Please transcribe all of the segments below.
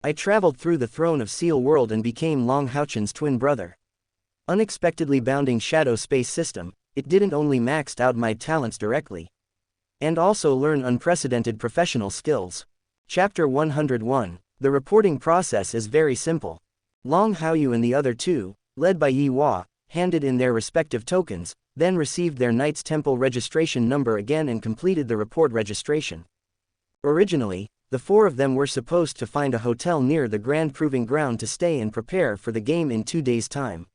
I traveled through the throne of Seal World and became Long Haochen's twin brother. Unexpectedly bounding shadow space system, it didn't only maxed out my talents directly, and also learn unprecedented professional skills. Chapter 101. The reporting process is very simple. Long Haoyu and the other two, led by Yi Hua, handed in their respective tokens, then received their Knights Temple registration number again and completed the report registration. Originally, the four of them were supposed to find a hotel near the Grand Proving Ground to stay and prepare for the game in 2 days' time.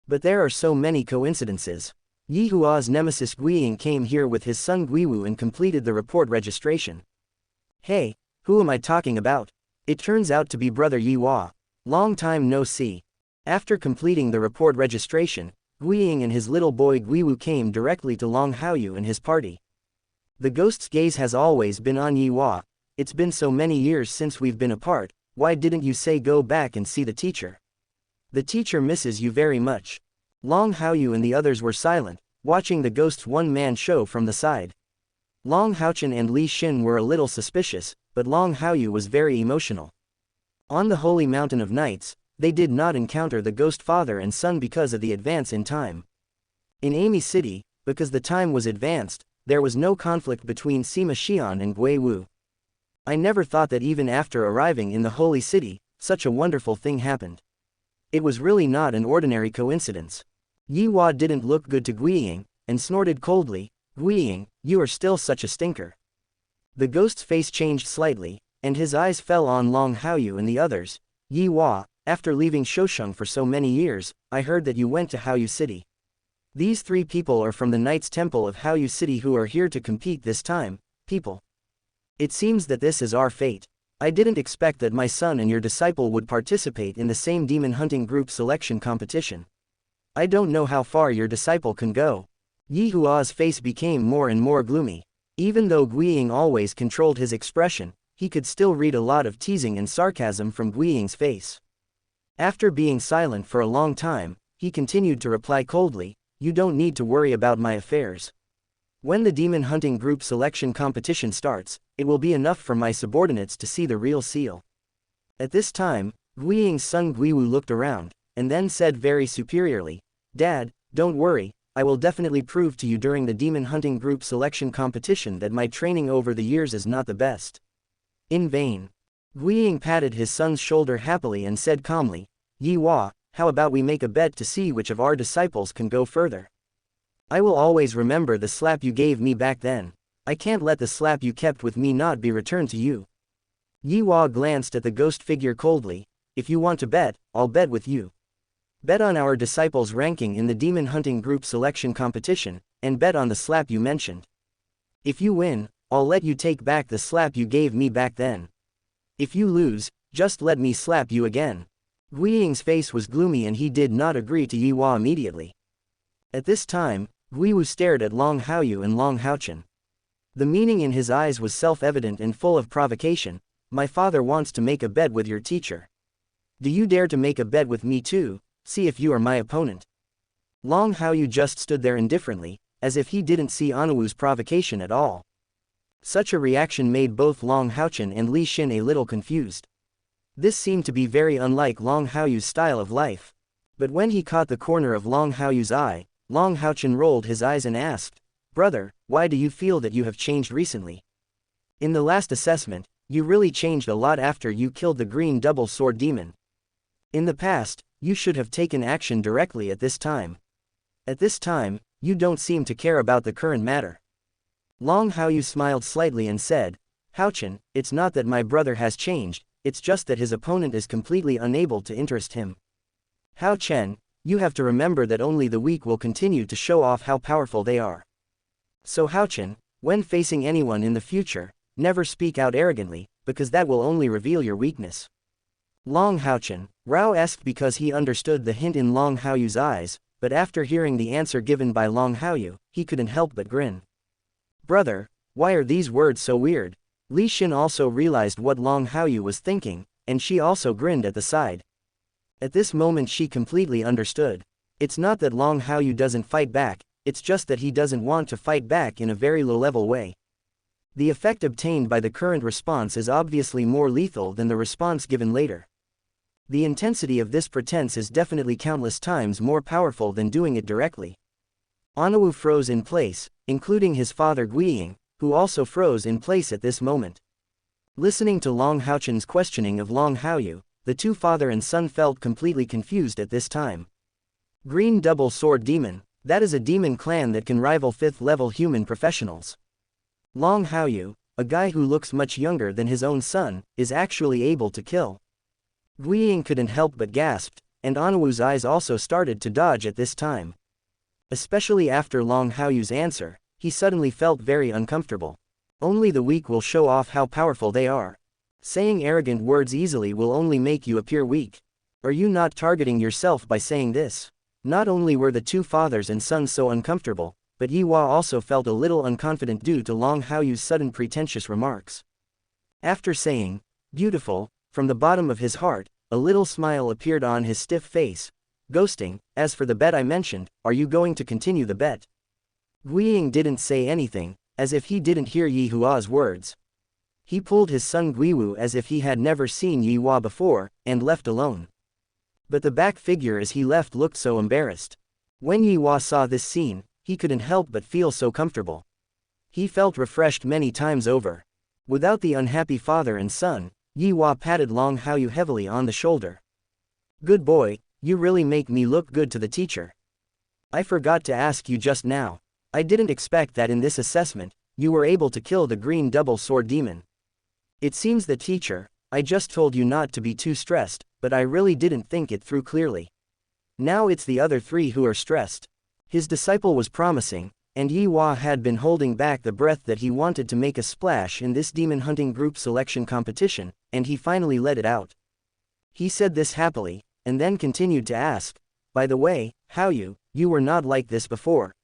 But there are so many coincidences. Yi Hua's nemesis Guiying came here with his son Guiwu and completed the report registration. Hey, who am I talking about? It turns out to be brother Yi Hua. Long time no see. After completing the report registration, Guiying and his little boy Guiwu came directly to Long Haoyu and his party. The ghost's gaze has always been on Yi Hua. It's been so many years since we've been apart, why didn't you say go back and see the teacher? The teacher misses you very much. Long Haoyu and the others were silent, watching the ghost's one-man show from the side. Long Haochen and Li Xin were a little suspicious, but Long Haoyu was very emotional. On the Holy Mountain of Nights, they did not encounter the ghost father and son because of the advance in time. In Amy City, because the time was advanced, there was no conflict between Sima Xian and Gui Wu. I never thought that even after arriving in the Holy City, such a wonderful thing happened. It was really not an ordinary coincidence. Yi Hua didn't look good to Guiying, and snorted coldly, Guiying, you are still such a stinker. The ghost's face changed slightly, and his eyes fell on Long Haoyu and the others. Yi Hua, after leaving Shosheng for so many years, I heard that you went to Haoyu City. These 3 people are from the Knights Temple of Haoyu City who are here to compete this time, people. It seems that this is our fate. I didn't expect that my son and your disciple would participate in the same demon hunting group selection competition. I don't know how far your disciple can go. Yi Hua's face became more and more gloomy. Even though Guiying always controlled his expression, he could still read a lot of teasing and sarcasm from Guiying's face. After being silent for a long time, he continued to reply coldly, you don't need to worry about my affairs. When the demon hunting group selection competition starts, it will be enough for my subordinates to see the real seal. At this time, Guiying's son Guiwu looked around, and then said very superiorly, Dad, don't worry, I will definitely prove to you during the demon hunting group selection competition that my training over the years is not the best. In vain. Guiying patted his son's shoulder happily and said calmly, Yi Hua, how about we make a bet to see which of our disciples can go further? I will always remember the slap you gave me back then. I can't let the slap you kept with me not be returned to you. Yi Hua glanced at the ghost figure coldly, if you want to bet, I'll bet with you. Bet on our disciples' ranking in the demon hunting group selection competition, and bet on the slap you mentioned. If you win, I'll let you take back the slap you gave me back then. If you lose, just let me slap you again. Guiying's face was gloomy and he did not agree to Yi Hua immediately. At this time, Guiwu stared at Long Haoyu and Long Haochen. The meaning in his eyes was self-evident and full of provocation. My father wants to make a bet with your teacher. Do you dare to make a bet with me too? See if you are my opponent. Long Haoyu just stood there indifferently, as if he didn't see Anuwu's provocation at all. Such a reaction made both Long Haochen and Li Xin a little confused. This seemed to be very unlike Long Haoyu's style of life. But when he caught the corner of Long Haoyu's eye, Long Haochen rolled his eyes and asked, Brother, why do you feel that you have changed recently? In the last assessment, you really changed a lot after you killed the green double sword demon. In the past, you should have taken action directly at this time. At this time, you don't seem to care about the current matter. Long Haoyu smiled slightly and said, Haochen, it's not that my brother has changed, it's just that his opponent is completely unable to interest him. Haochen, you have to remember that only the weak will continue to show off how powerful they are. So Haochen, when facing anyone in the future, never speak out arrogantly, because that will only reveal your weakness. Long Haochen, Rao asked because he understood the hint in Long Haoyu's eyes, but after hearing the answer given by Long Haoyu, he couldn't help but grin. Brother, why are these words so weird? Li Xin also realized what Long Haoyu was thinking, and she also grinned at the side. At this moment she completely understood. It's not that Long Haoyu doesn't fight back, it's just that he doesn't want to fight back in a very low-level way. The effect obtained by the current response is obviously more lethal than the response given later. The intensity of this pretense is definitely countless times more powerful than doing it directly. Hanu froze in place, including his father Guiying, who also froze in place at this moment. Listening to Long Haochen's questioning of Long Haoyu, the two father and son felt completely confused at this time. Green Double Sword Demon, that is a demon clan that can rival 5th level human professionals. Long Haoyu, a guy who looks much younger than his own son, is actually able to kill. Guiying couldn't help but gasped, and Hanu's eyes also started to dodge at this time. Especially after Long Haoyu's answer, he suddenly felt very uncomfortable. Only the weak will show off how powerful they are. Saying arrogant words easily will only make you appear weak. Are you not targeting yourself by saying this? Not only were the two fathers and sons so uncomfortable, but Yi Hua also felt a little unconfident due to Long Haoyu's sudden pretentious remarks. After saying, "Beautiful," from the bottom of his heart, a little smile appeared on his stiff face. Ghosting, as for the bet I mentioned, are you going to continue the bet? Guiying didn't say anything, as if he didn't hear Yi Hua's words. He pulled his son Guiwu as if he had never seen Yi Hua before, and left alone. But the back figure as he left looked so embarrassed. When Yi Hua saw this scene, he couldn't help but feel so comfortable. He felt refreshed many times over. Without the unhappy father and son, Yi Hua patted Long Haoyu heavily on the shoulder. "Good boy, you really make me look good to the teacher. I forgot to ask you just now. I didn't expect that in this assessment, you were able to kill the green double sword demon. It seems that teacher, I just told you not to be too stressed, but I really didn't think it through clearly. Now it's the other three who are stressed." His disciple was promising, and Yi Hua had been holding back the breath that he wanted to make a splash in this demon hunting group selection competition, and he finally let it out. He said this happily, and then continued to ask, "By the way, Haoyu, you were not like this before.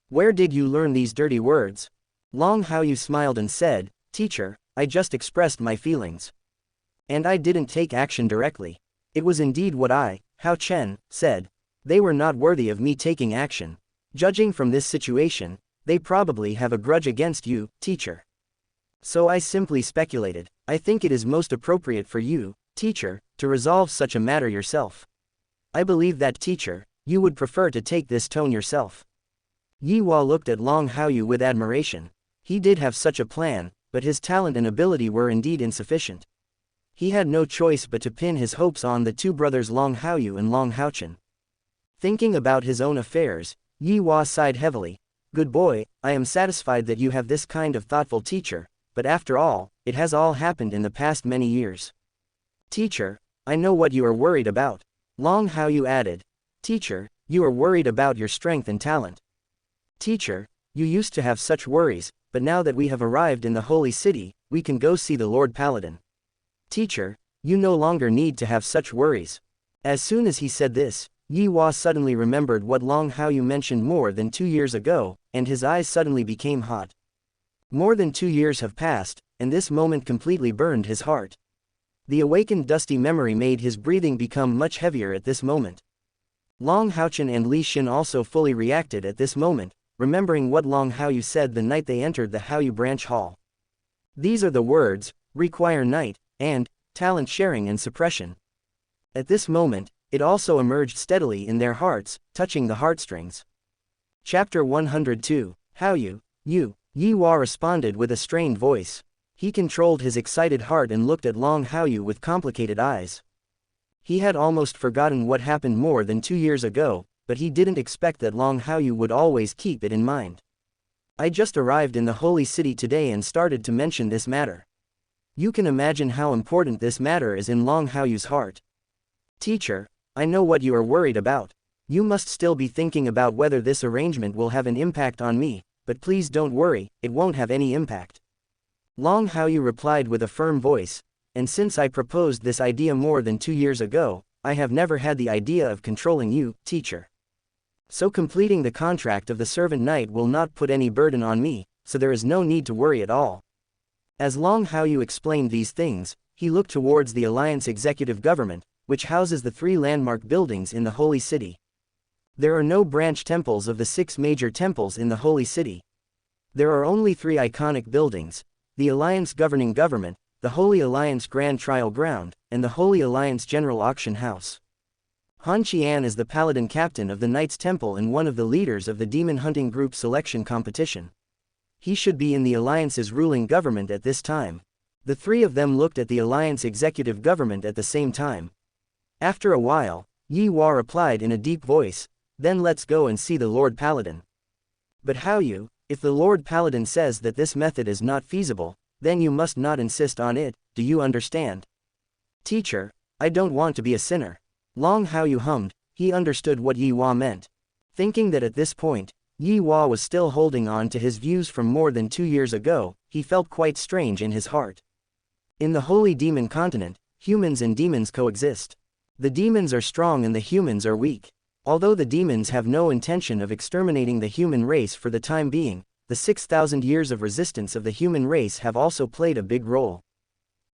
Where did you learn these dirty words?" Long Haoyu smiled and said, "Teacher, I just expressed my feelings. And I didn't take action directly. It was indeed what I, Haochen, said. They were not worthy of me taking action. Judging from this situation, they probably have a grudge against you, teacher. So I simply speculated. I think it is most appropriate for you, teacher, to resolve such a matter yourself. I believe that, teacher, you would prefer to take this tone yourself." Yi Hua looked at Long Haoyu with admiration. He did have such a plan, but his talent and ability were indeed insufficient. He had no choice but to pin his hopes on the two brothers Long Haoyu and Long Haochen. Thinking about his own affairs, Yi Hua sighed heavily. "Good boy, I am satisfied that you have this kind of thoughtful teacher, but after all, it has all happened in the past many years. Teacher, I know what you are worried about." Long Haoyu added. "Teacher, you are worried about your strength and talent. Teacher, you used to have such worries, but now that we have arrived in the holy city, we can go see the Lord Paladin. Teacher, you no longer need to have such worries." As soon as he said this, Yi Hua suddenly remembered what Long Haoyu mentioned more than 2 years ago, and his eyes suddenly became hot. More than 2 years have passed, and this moment completely burned his heart. The awakened dusty memory made his breathing become much heavier at this moment. Long Haochen and Li Xin also fully reacted at this moment, remembering what Long Haoyu said the night they entered the Haoyu branch hall. These are the words, require night, and talent sharing and suppression. At this moment, it also emerged steadily in their hearts, touching the heartstrings. Chapter 102, Haoyu, you, Yi Hua responded with a strained voice. He controlled his excited heart and looked at Long Haoyu with complicated eyes. He had almost forgotten what happened more than 2 years ago, but he didn't expect that Long Haoyu would always keep it in mind. "I just arrived in the holy city today and started to mention this matter. You can imagine how important this matter is in Long Haoyu's heart. Teacher, I know what you are worried about. You must still be thinking about whether this arrangement will have an impact on me, but please don't worry, it won't have any impact." Long Haoyu replied with a firm voice, "And since I proposed this idea more than 2 years ago, I have never had the idea of controlling you, teacher. So completing the contract of the servant knight will not put any burden on me, so there is no need to worry at all." As Long Haoyu explained these things, he looked towards the Alliance Executive Government, which houses the 3 landmark buildings in the Holy City. There are no branch temples of the 6 major temples in the Holy City. There are only 3 iconic buildings, the Alliance Governing Government, the Holy Alliance Grand Trial Ground, and the Holy Alliance General Auction House. Han Qian is the Paladin captain of the Knights Temple and one of the leaders of the Demon Hunting Group selection competition. He should be in the Alliance's ruling government at this time. The three of them looked at the Alliance executive government at the same time. After a while, Yi Hua replied in a deep voice, "Then let's go and see the Lord Paladin." "But how you? If the Lord Paladin says that this method is not feasible, then you must not insist on it, do you understand?" "Teacher, I don't want to be a sinner." Long Haochen hummed. He understood what Yi Hua meant. Thinking that at this point, Yi Hua was still holding on to his views from more than 2 years ago, he felt quite strange in his heart. In the Holy Demon Continent, humans and demons coexist. The demons are strong and the humans are weak. Although the demons have no intention of exterminating the human race for the time being, the 6,000 years of resistance of the human race have also played a big role.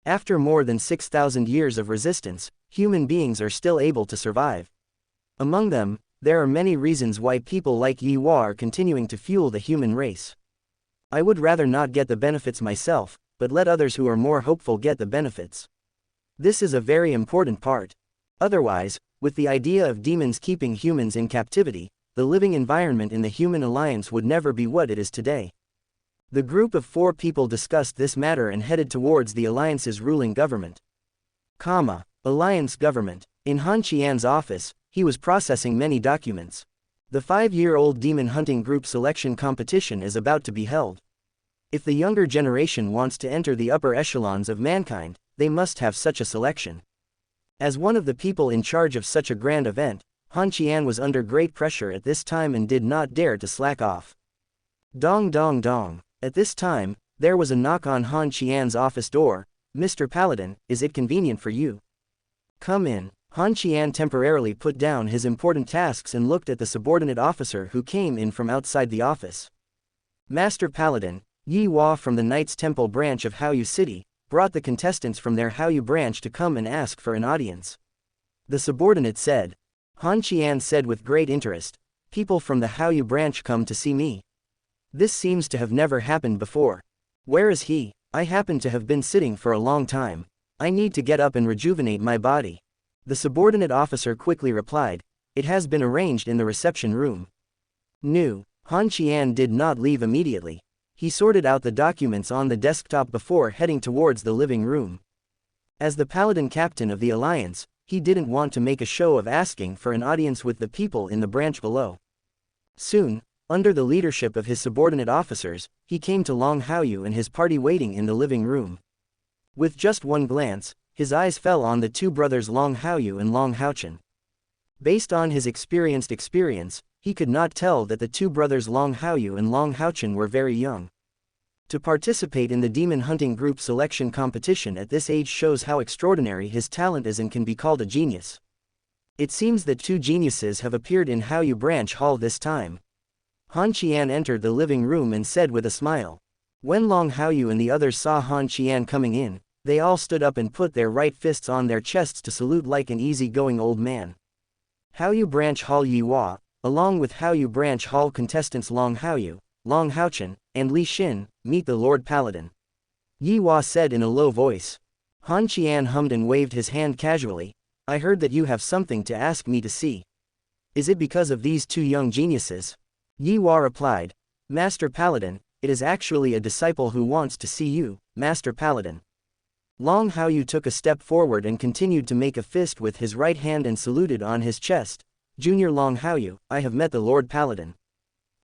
After more than 6,000 years of resistance, human beings are still able to survive. Among them, there are many reasons why people like Yi Hua are continuing to fuel the human race. I would rather not get the benefits myself, but let others who are more hopeful get the benefits. This is a very important part. Otherwise, with the idea of demons keeping humans in captivity, the living environment in the human alliance would never be what it is today. The group of 4 people discussed this matter and headed towards the alliance's ruling government. Alliance government. In Han Qian's office, he was processing many documents. The 5-year-old demon hunting group selection competition is about to be held. If the younger generation wants to enter the upper echelons of mankind, they must have such a selection. As one of the people in charge of such a grand event, Han Qian was under great pressure at this time and did not dare to slack off. Dong dong dong. At this time, there was a knock on Han Qian's office door. "Mr. Paladin, is it convenient for you?" "Come in." Han Qian temporarily put down his important tasks and looked at the subordinate officer who came in from outside the office. "Master Paladin, Yi Hua from the Knights Temple branch of Haoyu City brought the contestants from their Haoyu branch to come and ask for an audience," the subordinate said. Han Qian said with great interest, "People from the Haoyu branch come to see me. This seems to have never happened before. Where is he? I happen to have been sitting for a long time. I need to get up and rejuvenate my body." The subordinate officer quickly replied, "It has been arranged in the reception room." Han Qian did not leave immediately. He sorted out the documents on the desktop before heading towards the living room. As the Paladin captain of the Alliance, he didn't want to make a show of asking for an audience with the people in the branch below. Soon, under the leadership of his subordinate officers, he came to Long Haochen and his party waiting in the living room. With just one glance, his eyes fell on the 2 brothers Long Haochen and Long Haochen. Based on his experienced experience, he could not tell that the 2 brothers Long Haochen and Long Haochen were very young. To participate in the demon hunting group selection competition at this age shows how extraordinary his talent is and can be called a genius. It seems that 2 geniuses have appeared in Haoyu branch hall this time. Han Qian entered the living room and said with a smile. When Long Haoyu and the others saw Han Qian coming in, they all stood up and put their right fists on their chests to salute like an easy-going old man. Haoyu branch hall Yi Hua, along with Haoyu branch hall contestants Long Haoyu, Long Haochen, and Li Xin, meet the Lord Paladin. Yi Hua said in a low voice. Han Qian hummed and waved his hand casually. I heard that you have something to ask me to see. Is it because of these 2 young geniuses? Yi Hua replied. Master Paladin, it is actually a disciple who wants to see you, Master Paladin. Long Haoyu took a step forward and continued to make a fist with his right hand and saluted on his chest. Junior Long Haoyu, I have met the Lord Paladin.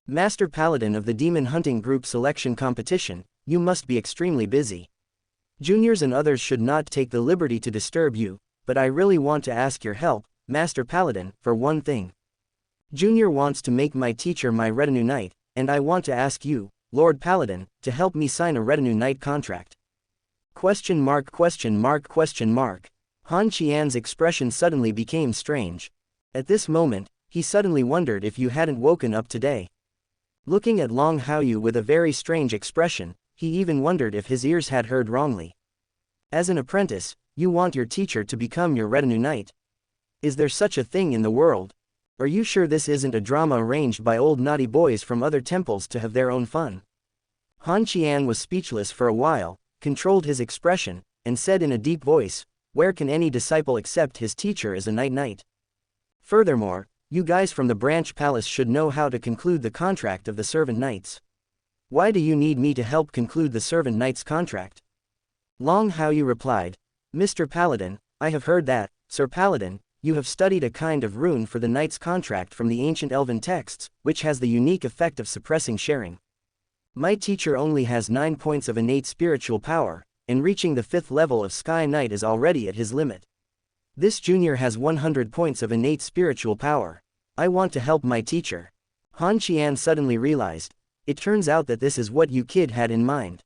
Master Paladin of the Demon Hunting Group Selection Competition, you must be extremely busy. Juniors and others should not take the liberty to disturb you, but I really want to ask your help, Master Paladin, for one thing. Junior wants to make my teacher my retinue knight, and I want to ask you, Lord Paladin, to help me sign a retinue knight contract. Question mark. Han Qian's expression suddenly became strange. At this moment, he suddenly wondered if you hadn't woken up today. Looking at Long Haoyu with a very strange expression, he even wondered if his ears had heard wrongly. As an apprentice, you want your teacher to become your retinue knight. Is there such a thing in the world? Are you sure this isn't a drama arranged by old naughty boys from other temples to have their own fun? Han Qian was speechless for a while, controlled his expression, and said in a deep voice, "Where can any disciple accept his teacher as a knight? Furthermore, you guys from the branch palace should know how to conclude the contract of the servant knights. Why do you need me to help conclude the servant knight's contract?" Long Haoyu replied, "Mr. Paladin, I have heard that, Sir Paladin, you have studied a kind of rune for the knight's contract from the ancient elven texts, which has the unique effect of suppressing sharing. My teacher only has 9 points of innate spiritual power, and reaching the 5th level of Sky Knight is already at his limit. This junior has 100 points of innate spiritual power. I want to help my teacher." Han Qian suddenly realized, "It turns out that this is what you kid had in mind.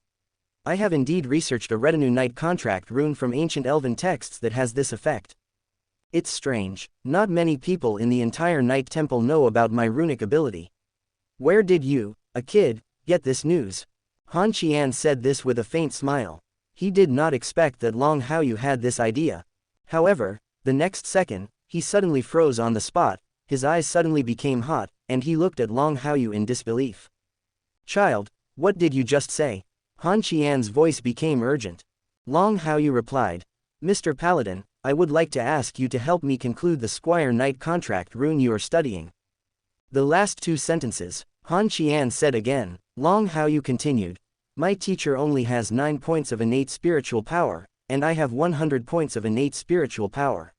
I have indeed researched a retinue knight contract rune from ancient elven texts that has this effect. It's strange, not many people in the entire Knight Temple know about my runic ability. Where did you, a kid, get this news?" Han Qian said this with a faint smile. He did not expect that Long Haoyu had this idea. However, the next second, he suddenly froze on the spot, his eyes suddenly became hot, and he looked at Long Haoyu in disbelief. "Child, what did you just say?" Han Qian's voice became urgent. Long Haoyu replied, "Mr. Paladin, I would like to ask you to help me conclude the Squire Knight contract rune you are studying." The last 2 sentences, Han Qian said again. Long Haoyu continued, "My teacher only has 9 points of innate spiritual power, and I have 100 points of innate spiritual power.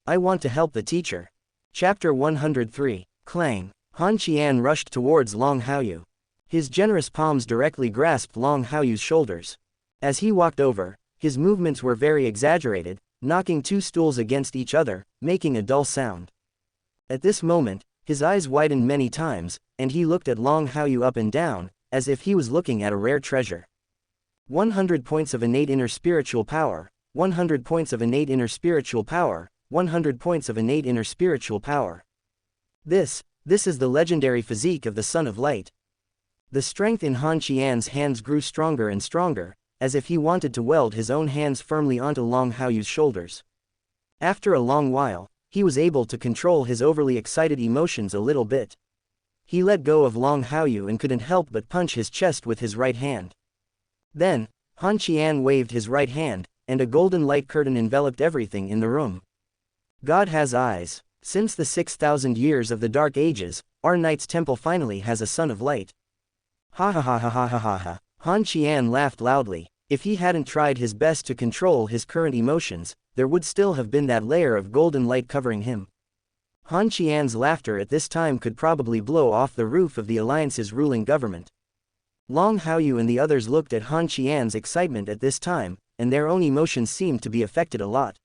I want to help the teacher." Chapter 103, Clang. Han Qian rushed towards Long Haoyu. His generous palms directly grasped Long Haoyu's shoulders. As he walked over, his movements were very exaggerated, knocking 2 stools against each other, making a dull sound. At this moment, his eyes widened many times, and he looked at Long Haoyu up and down, as if he was looking at a rare treasure. 100 points of innate inner spiritual power, 100 points of innate inner spiritual power, 100 points of innate inner spiritual power. This is the legendary physique of the Son of Light. The strength in Han Qian's hands grew stronger and stronger, as if he wanted to weld his own hands firmly onto Long Haoyu's shoulders. After a long while, he was able to control his overly excited emotions a little bit. He let go of Long Haoyu and couldn't help but punch his chest with his right hand. Then, Han Qian waved his right hand, and a golden light curtain enveloped everything in the room. God has eyes. Since the 6,000 years of the Dark Ages, our Knight's Temple finally has a Son of Light. Ha ha ha ha ha ha ha ha. Han Qian laughed loudly. If he hadn't tried his best to control his current emotions, there would still have been that layer of golden light covering him. Han Qian's laughter at this time could probably blow off the roof of the Alliance's ruling government. Long Haoyu and the others looked at Han Qian's excitement at this time, and their own emotions seemed to be affected a lot.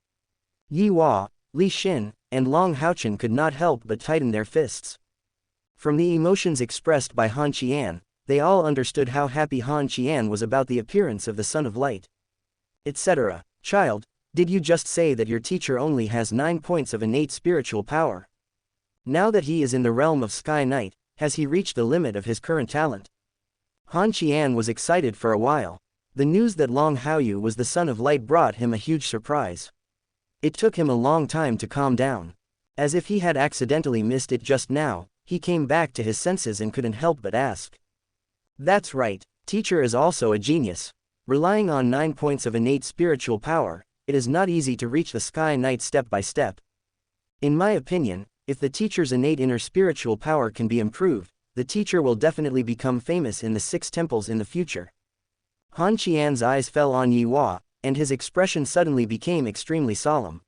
Yi Hua, Li Xin, and Long Haochen could not help but tighten their fists. From the emotions expressed by Han Qian, they all understood how happy Han Qian was about the appearance of the Son of Light. Etc. Child, did you just say that your teacher only has 9 points of innate spiritual power? Now that he is in the realm of Sky Knight, has he reached the limit of his current talent? Han Qian was excited for a while. The news that Long Haoyu was the Son of Light brought him a huge surprise. It took him a long time to calm down. As if he had accidentally missed it just now, he came back to his senses and couldn't help but ask. That's right, teacher is also a genius. Relying on 9 points of innate spiritual power, it is not easy to reach the Sky Knight step by step. In my opinion, if the teacher's innate inner spiritual power can be improved, the teacher will definitely become famous in the 6 temples in the future. Han Qian's eyes fell on Yi Hua, and his expression suddenly became extremely solemn.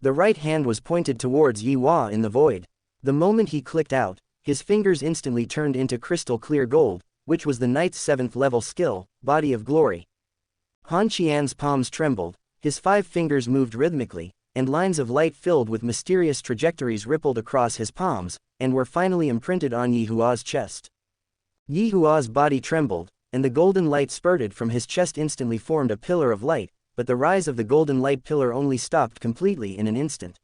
The right hand was pointed towards Yi Hua in the void. The moment he clicked out, his fingers instantly turned into crystal clear gold, which was the knight's 7th level skill, Body of Glory. Han Qian's palms trembled, his 5 fingers moved rhythmically, and lines of light filled with mysterious trajectories rippled across his palms, and were finally imprinted on Yi Hua's chest. Yi Hua's body trembled, and the golden light spurted from his chest instantly formed a pillar of light, but the rise of the golden light pillar only stopped completely in an instant.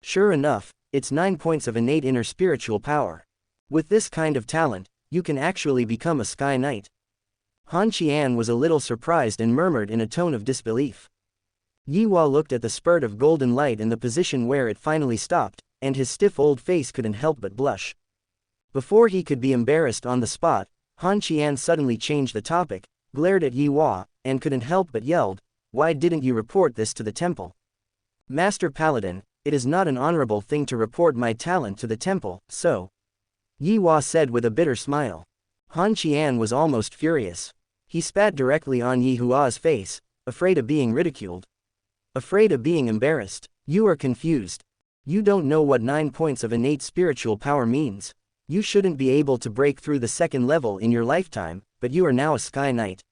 Sure enough, it's 9 points of innate inner spiritual power. With this kind of talent, you can actually become a Sky Knight. Han Qian was a little surprised and murmured in a tone of disbelief. Yi Hua looked at the spurt of golden light and the position where it finally stopped, and his stiff old face couldn't help but blush. Before he could be embarrassed on the spot, Han Qian suddenly changed the topic, glared at Yi Hua, and couldn't help but yelled, "Why didn't you report this to the temple?" "Master Paladin, it is not an honorable thing to report my talent to the temple, so," Yi Hua said with a bitter smile. Han Qian was almost furious. He spat directly on Yi Hua's face, afraid of being ridiculed. Afraid of being embarrassed. "You are confused. You don't know what 9 points of innate spiritual power means. You shouldn't be able to break through the second level in your lifetime, but you are now a Sky Knight.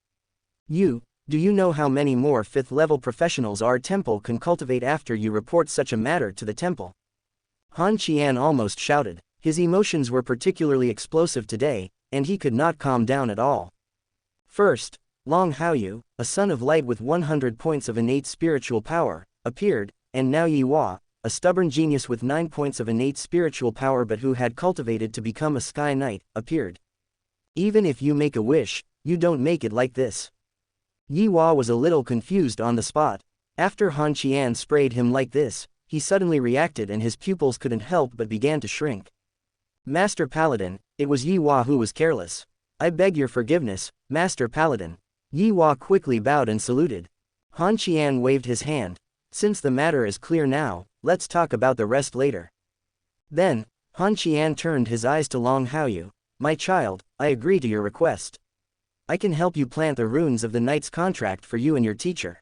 Do you know how many more 5th level professionals our temple can cultivate after you report such a matter to the temple?" Han Qian almost shouted. His emotions were particularly explosive today, and he could not calm down at all. First, Long Haochen, a son of light with 100 points of innate spiritual power, appeared, and now Yi Hua, a stubborn genius with 9 points of innate spiritual power but who had cultivated to become a Sky Knight, appeared. Even if you make a wish, you don't make it like this. Yi Hua was a little confused on the spot. After Han Qian sprayed him like this, he suddenly reacted and his pupils couldn't help but began to shrink. "Master Paladin, it was Yi Hua who was careless. I beg your forgiveness, Master Paladin." Yi Hua quickly bowed and saluted. Han Qian waved his hand. "Since the matter is clear now, let's talk about the rest later." Then, Han Qian turned his eyes to Long Haochen. "My child, I agree to your request. I can help you plant the runes of the knight's contract for you and your teacher."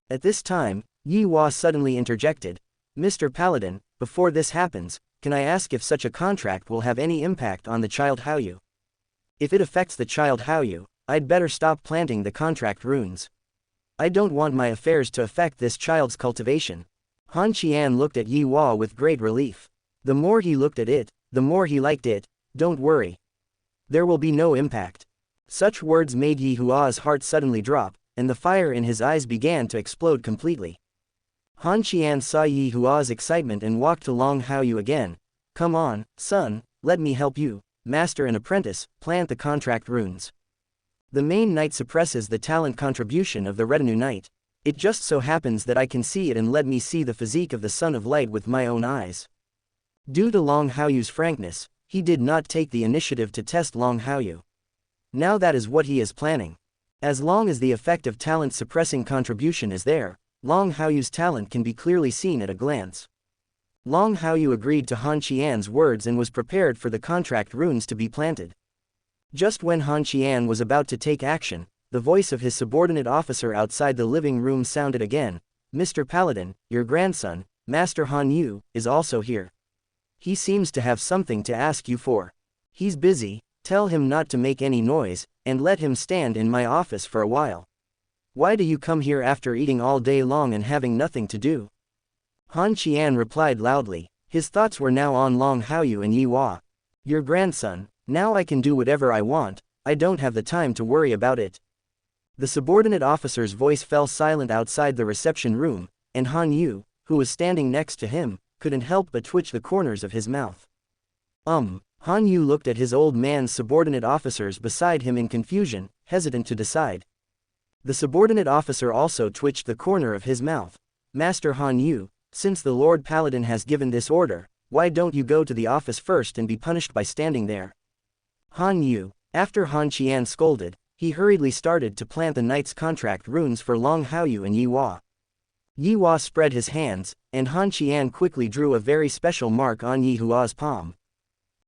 At this time, Yi Hua suddenly interjected, "Mr. Paladin, before this happens, can I ask if such a contract will have any impact on the child Haochen? If it affects the child Haochen, I'd better stop planting the contract runes. I don't want my affairs to affect this child's cultivation." Han Qian looked at Yi Hua with great relief. The more he looked at it, the more he liked it. "Don't worry. There will be no impact." Such words made Yi Hua's heart suddenly drop, and the fire in his eyes began to explode completely. Han Qian saw Yi Hua's excitement and walked to Long Haochen again. "Come on, son, let me help you, master and apprentice, plant the contract runes. The main knight suppresses the talent contribution of the retinue knight. It just so happens that I can see it, and let me see the physique of the Son of Light with my own eyes." Due to Long Haoyu's frankness, he did not take the initiative to test Long Haochen. Now that is what he is planning. As long as the effect of talent suppressing contribution is there, Long Haoyu's talent can be clearly seen at a glance. Long Haochen agreed to Han Qian's words and was prepared for the contract runes to be planted. Just when Han Qian was about to take action, the voice of his subordinate officer outside the living room sounded again. "Mr. Paladin, your grandson, Master Hanu, is also here. He seems to have something to ask you for. He's busy, tell him not to make any noise, and let him stand in my office for a while." "Why do you come here after eating all day long and having nothing to do?" Han Qian replied loudly. His thoughts were now on Long Haochen and Yi Hua. "Your grandson, now I can do whatever I want, I don't have the time to worry about it." The subordinate officer's voice fell silent outside the reception room, and Han Yu, who was standing next to him, couldn't help but twitch the corners of his mouth. Han Yu looked at his old man's subordinate officers beside him in confusion, hesitant to decide. The subordinate officer also twitched the corner of his mouth. "Master Han Yu, since the Lord Paladin has given this order, why don't you go to the office first and be punished by standing there?" Han Yu, after Han Qian scolded, he hurriedly started to plant the knight's contract runes for Long Haochen and Yi Hua. Yi Hua spread his hands, and Han Qian quickly drew a very special mark on Yi Hua's palm.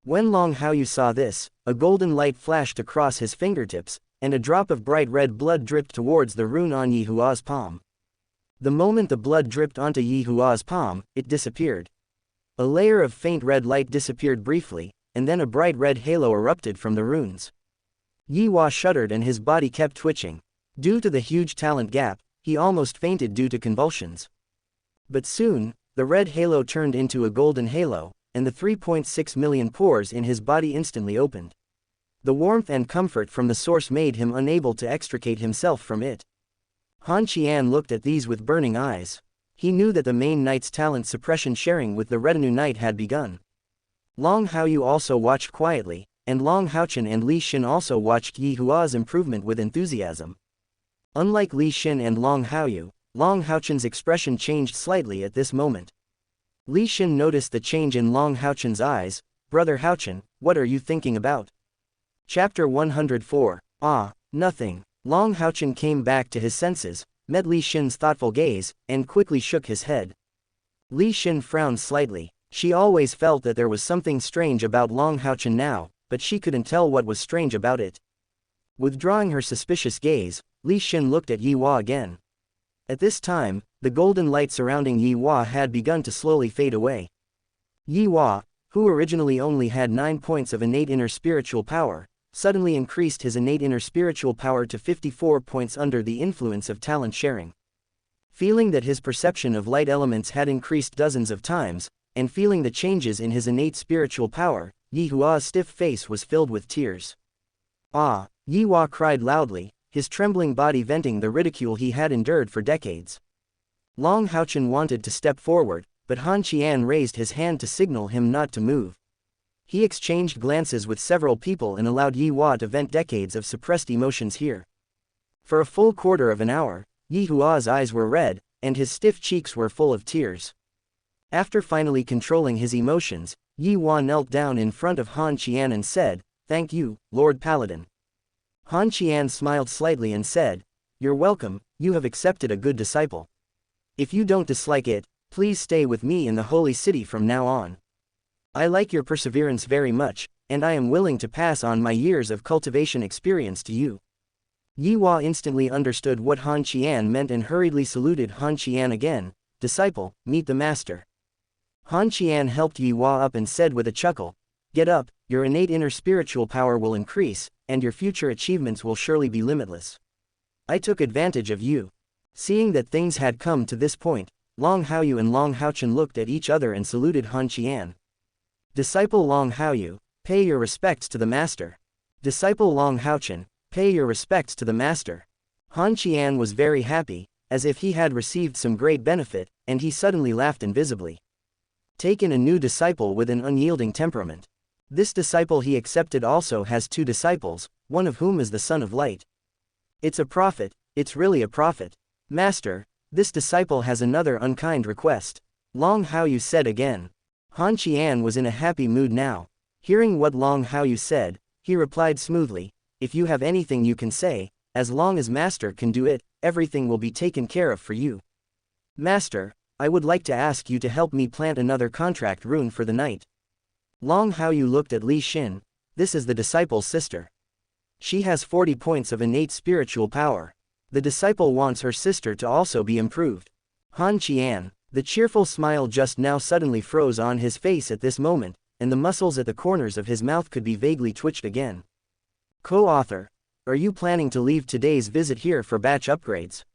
When Long Haochen saw this, a golden light flashed across his fingertips, and a drop of bright red blood dripped towards the rune on Yi Hua's palm. The moment the blood dripped onto Yi Hua's palm, it disappeared. A layer of faint red light disappeared briefly, and then a bright red halo erupted from the runes. Yi Hua shuddered and his body kept twitching. Due to the huge talent gap, he almost fainted due to convulsions. But soon, the red halo turned into a golden halo, and the 3.6 million pores in his body instantly opened. The warmth and comfort from the source made him unable to extricate himself from it. Han Qian looked at these with burning eyes. He knew that the main knight's talent suppression sharing with the retinue knight had begun. Long Haochen also watched quietly, and Long Haochen and Li Xin also watched Yi Hua's improvement with enthusiasm. Unlike Li Xin and Long Haochen's expression changed slightly at this moment. Li Xin noticed the change in Long Haochen's eyes. "Brother Haochen, what are you thinking about?" Chapter 104. Ah, nothing. Long Haochen came back to his senses, met Li Xin's thoughtful gaze, and quickly shook his head. Li Xin frowned slightly. She always felt that there was something strange about Long Haochen now, but she couldn't tell what was strange about it. Withdrawing her suspicious gaze, Li Xin looked at Yi Hua again. At this time, the golden light surrounding Yi Hua had begun to slowly fade away. Yi Hua, who originally only had 9 points of innate inner spiritual power, suddenly increased his innate inner spiritual power to 54 points under the influence of talent sharing. Feeling that his perception of light elements had increased dozens of times, and feeling the changes in his innate spiritual power, Yi Hua's stiff face was filled with tears. Ah! Yi Hua cried loudly, his trembling body venting the ridicule he had endured for decades. Long Haochen wanted to step forward, but Han Qian raised his hand to signal him not to move. He exchanged glances with several people and allowed Yi Hua to vent decades of suppressed emotions here. For a full quarter of an hour, Yi Hua's eyes were red, and his stiff cheeks were full of tears. After finally controlling his emotions, Yi Hua knelt down in front of Han Qian and said, "Thank you, Lord Paladin." Han Qian smiled slightly and said, "You're welcome, you have accepted a good disciple. If you don't dislike it, please stay with me in the holy city from now on. I like your perseverance very much, and I am willing to pass on my years of cultivation experience to you." Yi Hua instantly understood what Han Qian meant and hurriedly saluted Han Qian again. "Disciple, meet the master." Han Qian helped Yi Hua up and said with a chuckle, "Get up, your innate inner spiritual power will increase, and your future achievements will surely be limitless. I took advantage of you." Seeing that things had come to this point, Long Haoyu and Long Haochen looked at each other and saluted Han Qian. "Disciple Long Haoyu, pay your respects to the master." "Disciple Long Haochen, pay your respects to the master." Han Qian was very happy, as if he had received some great benefit, and he suddenly laughed invisibly. Taken a new disciple with an unyielding temperament. This disciple he accepted also has 2 disciples, one of whom is the son of light. It's a prophet, it's really a prophet. "Master, this disciple has another unkind request," Long Haoyu said again. Han Qian was in a happy mood now. Hearing what Long Haoyu said, he replied smoothly, "If you have anything you can say, as long as Master can do it, everything will be taken care of for you. Master, I would like to ask you to help me plant another contract rune for the night." Long Haoyu looked at Li Xin. This is the disciple's sister. She has 40 points of innate spiritual power. The disciple wants her sister to also be improved. Han Qian, the cheerful smile just now suddenly froze on his face at this moment, and the muscles at the corners of his mouth could be vaguely twitched again. "Co-author, are you planning to leave today's visit here for batch upgrades?"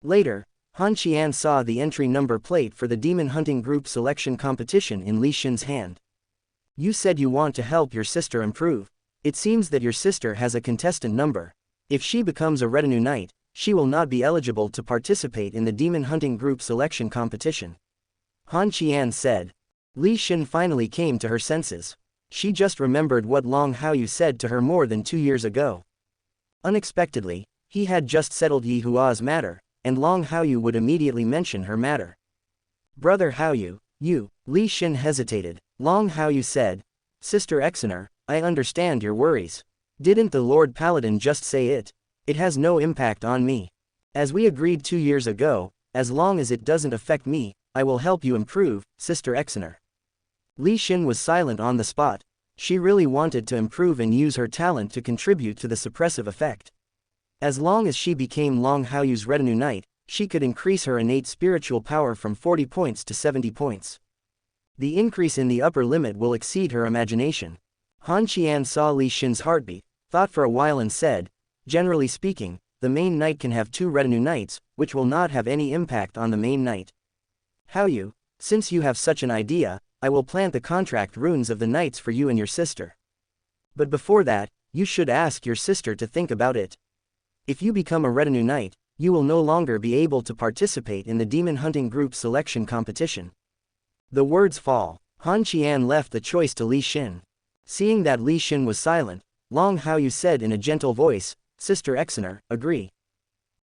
Later, Han Qian saw the entry number plate for the demon hunting group selection competition in Li Xin's hand. "You said you want to help your sister improve. It seems that your sister has a contestant number. If she becomes a retinue knight, she will not be eligible to participate in the demon hunting group selection competition," Han Qian said. Li Xin finally came to her senses. She just remembered what Long Haoyu said to her more than 2 years ago. Unexpectedly, he had just settled Yi Hua's matter, and Long Haoyu would immediately mention her matter. "Brother Haoyu, you..." Li Xin hesitated. Long Haoyu said, "Sister Exener, I understand your worries. Didn't the Lord Paladin just say it? It has no impact on me. As we agreed 2 years ago, as long as it doesn't affect me, I will help you improve, Sister Exener." Li Xin was silent on the spot. She really wanted to improve and use her talent to contribute to the suppressive effect. As long as she became Long Haoyu's retinue knight, she could increase her innate spiritual power from 40 points to 70 points. The increase in the upper limit will exceed her imagination. Han Qian saw Li Xin's heartbeat, thought for a while and said, "Generally speaking, the main knight can have 2 retinue knights, which will not have any impact on the main knight. Haoyu, since you have such an idea, I will plant the contract runes of the knights for you and your sister. But before that, you should ask your sister to think about it. If you become a retinue knight, you will no longer be able to participate in the demon hunting group selection competition." The words fall. Han Qian left the choice to Li Xin. Seeing that Li Xin was silent, Long Haoyu said in a gentle voice, "Sister Exener, agree."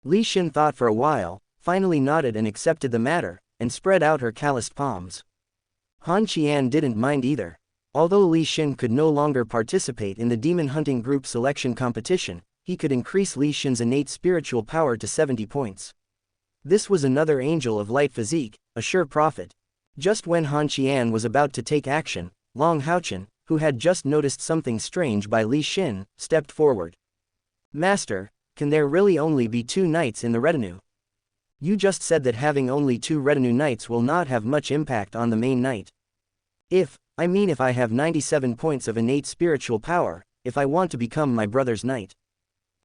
Li Xin thought for a while, finally nodded and accepted the matter, and spread out her calloused palms. Han Qian didn't mind either. Although Li Xin could no longer participate in the demon hunting group selection competition, he could increase Li Xin's innate spiritual power to 70 points. This was another angel of light physique, a sure prophet. Just when Han Qian was about to take action, Long Haochen, who had just noticed something strange by Li Xin, stepped forward. Master, can there really only be 2 knights in the retinue? You just said that having only 2 retinue knights will not have much impact on the main knight. If I have 97 points of innate spiritual power, if I want to become my brother's knight.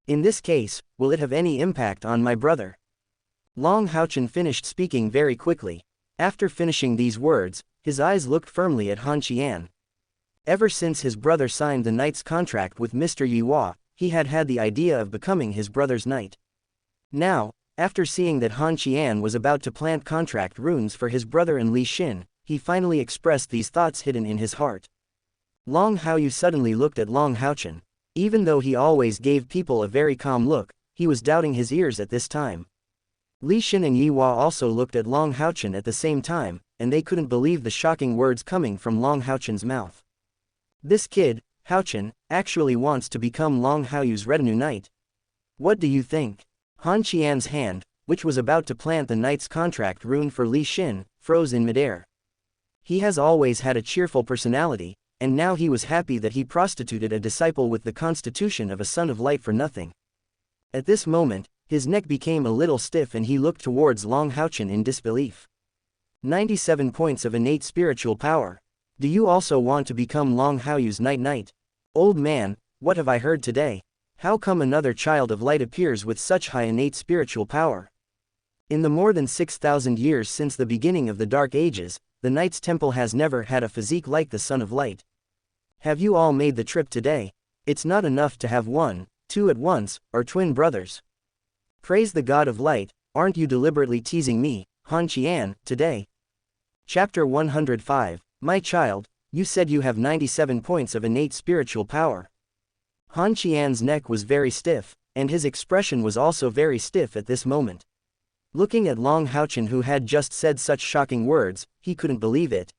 In this case, will it have any impact on my brother? Long Haochen finished speaking very quickly. After finishing these words, his eyes looked firmly at Han Qian. Ever since his brother signed the knight's contract with Mr. Yihua, he had had the idea of becoming his brother's knight. Now, after seeing that Han Qian was about to plant contract runes for his brother and Li Xin, he finally expressed these thoughts hidden in his heart. Long Haoyu suddenly looked at Long Haochen. Even though he always gave people a very calm look, he was doubting his ears at this time. Li Xin and Yihua also looked at Long Haochen at the same time, and they couldn't believe the shocking words coming from Long Haochen's mouth. This kid, Haochen, actually wants to become Long Haoyu's retinue knight. What do you think? Han Qian's hand, which was about to plant the knight's contract rune for Li Xin, froze in midair. He has always had a cheerful personality, and now he was happy that he prostituted a disciple with the constitution of a son of light for nothing. At this moment, his neck became a little stiff and he looked towards Long Haochen in disbelief. 97 points of innate spiritual power. Do you also want to become Long Haoyu's knight? Old man, what have I heard today? How come another child of light appears with such high innate spiritual power? In the more than 6,000 years since the beginning of the Dark Ages, the Knight's Temple has never had a physique like the Son of Light. Have you all made the trip today? It's not enough to have 1, 2 at once, or twin brothers. Praise the God of Light, aren't you deliberately teasing me, Han Qian, today? Chapter 105, My child, you said you have 97 points of innate spiritual power. Han Qian's neck was very stiff, and his expression was also very stiff at this moment. Looking at Long Haochen who had just said such shocking words, he couldn't believe it.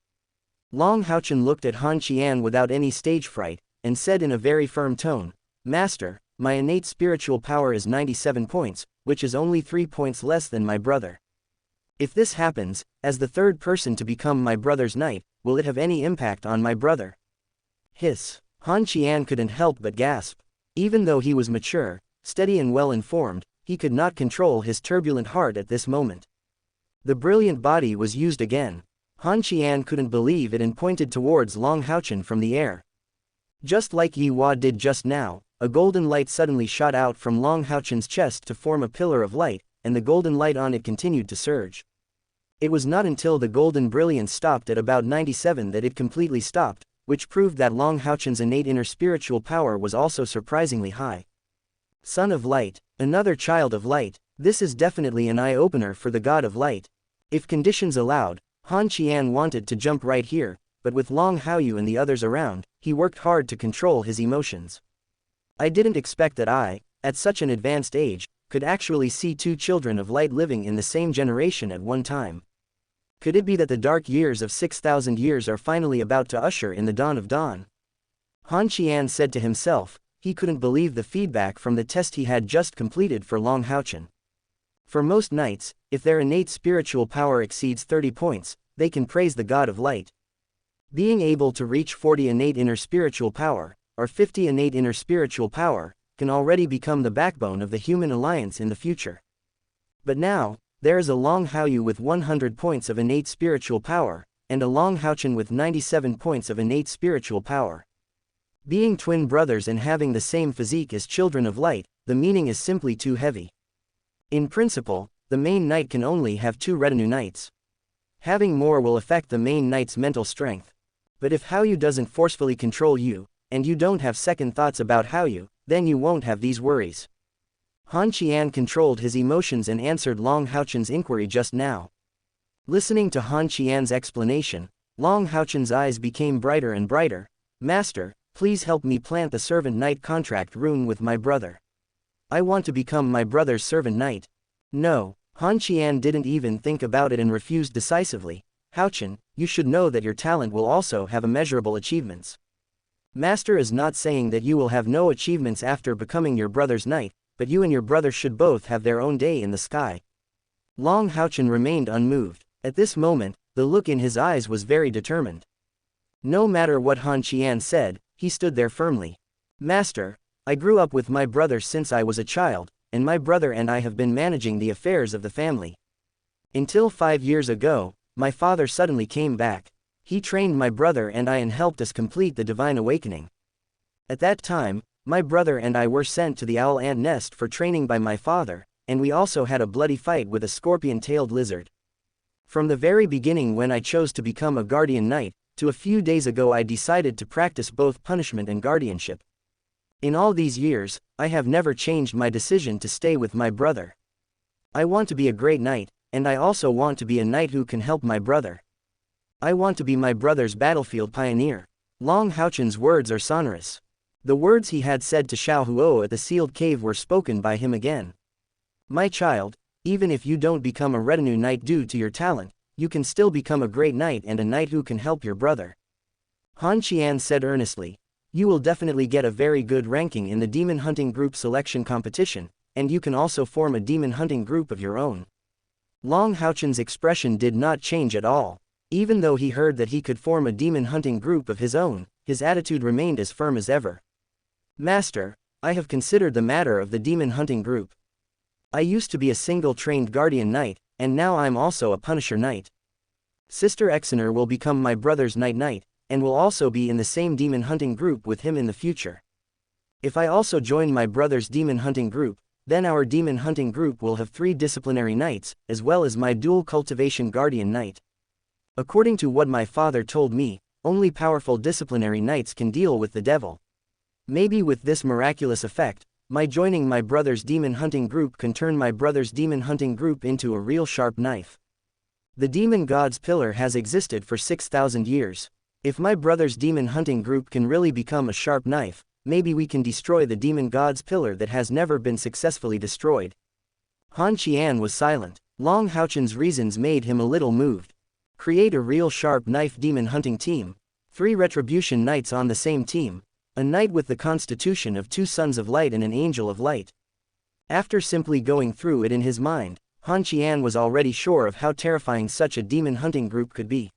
Long Haochen looked at Han Qian without any stage fright, and said in a very firm tone, Master, my innate spiritual power is 97 points, which is only 3 points less than my brother. If this happens, as the third person to become my brother's knight, will it have any impact on my brother? Hiss. Han Qian couldn't help but gasp. Even though he was mature, steady and well-informed, he could not control his turbulent heart at this moment. The brilliant body was used again. Han Qian couldn't believe it and pointed towards Long Haochen from the air. Just like Yihua did just now, a golden light suddenly shot out from Long Haochen's chest to form a pillar of light, and the golden light on it continued to surge. It was not until the golden brilliance stopped at about 97 that it completely stopped, which proved that Long Haochen's innate inner spiritual power was also surprisingly high. Son of Light, another child of light, this is definitely an eye-opener for the God of Light. If conditions allowed, Han Qian wanted to jump right here, but with Long Haoyu and the others around, he worked hard to control his emotions. I didn't expect that I, at such an advanced age, could actually see 2 children of light living in the same generation at one time. Could it be that the dark years of 6,000 years are finally about to usher in the dawn of dawn? Han Qian said to himself. He couldn't believe the feedback from the test he had just completed for Long Haochen. For most knights, if their innate spiritual power exceeds 30 points, they can praise the God of Light. Being able to reach 40 innate inner spiritual power, or 50 innate inner spiritual power, can already become the backbone of the human alliance in the future. But now, there is a Long Haoyu with 100 points of innate spiritual power, and a Long Haochen with 97 points of innate spiritual power. Being twin brothers and having the same physique as children of light, the meaning is simply too heavy. In principle, the main knight can only have 2 retinue knights. Having more will affect the main knight's mental strength. But if Haoyu doesn't forcefully control you, and you don't have second thoughts about Haoyu, then you won't have these worries. Han Qian controlled his emotions and answered Long Haochen's inquiry just now. Listening to Han Qian's explanation, Long Haochen's eyes became brighter and brighter. Master, please help me plant the servant knight contract rune with my brother. I want to become my brother's servant knight. No, Han Qian didn't even think about it and refused decisively. Haochen, you should know that your talent will also have immeasurable achievements. Master is not saying that you will have no achievements after becoming your brother's knight, but you and your brother should both have their own day in the sky. Long Haochen remained unmoved. At this moment, the look in his eyes was very determined. No matter what Han Qian said, he stood there firmly. Master, I grew up with my brother since I was a child, and my brother and I have been managing the affairs of the family. Until 5 years ago, my father suddenly came back. He trained my brother and I and helped us complete the divine awakening. At that time, my brother and I were sent to the owl ant nest for training by my father, and we also had a bloody fight with a scorpion-tailed lizard. From the very beginning when I chose to become a guardian knight, to a few days ago I decided to practice both punishment and guardianship. In all these years, I have never changed my decision to stay with my brother. I want to be a great knight, and I also want to be a knight who can help my brother. I want to be my brother's battlefield pioneer. Long Haochen's words are sonorous. The words he had said to Xiao Huo at the sealed cave were spoken by him again. My child, even if you don't become a retinue knight due to your talent, you can still become a great knight and a knight who can help your brother. Han Qian said earnestly, you will definitely get a very good ranking in the demon hunting group selection competition, and you can also form a demon hunting group of your own. Long Haochen's expression did not change at all. Even though he heard that he could form a demon hunting group of his own, his attitude remained as firm as ever. Master, I have considered the matter of the demon hunting group. I used to be a single trained guardian knight, and now I'm also a punisher knight. Sister Exener will become my brother's knight, and will also be in the same demon hunting group with him in the future. If I also join my brother's demon hunting group, then our demon hunting group will have 3 disciplinary knights, as well as my dual cultivation guardian knight. According to what my father told me, only powerful disciplinary knights can deal with the devil. Maybe with this miraculous effect, my joining my brother's demon hunting group can turn my brother's demon hunting group into a real sharp knife. The demon god's pillar has existed for 6,000 years. If my brother's demon hunting group can really become a sharp knife, maybe we can destroy the demon god's pillar that has never been successfully destroyed. Han Qian was silent. Long Haochen's reasons made him a little moved. Create a real sharp knife demon hunting team. 3 retribution knights on the same team. A knight with the constitution of 2 sons of light and an angel of light. After simply going through it in his mind, Han Qian was already sure of how terrifying such a demon hunting group could be.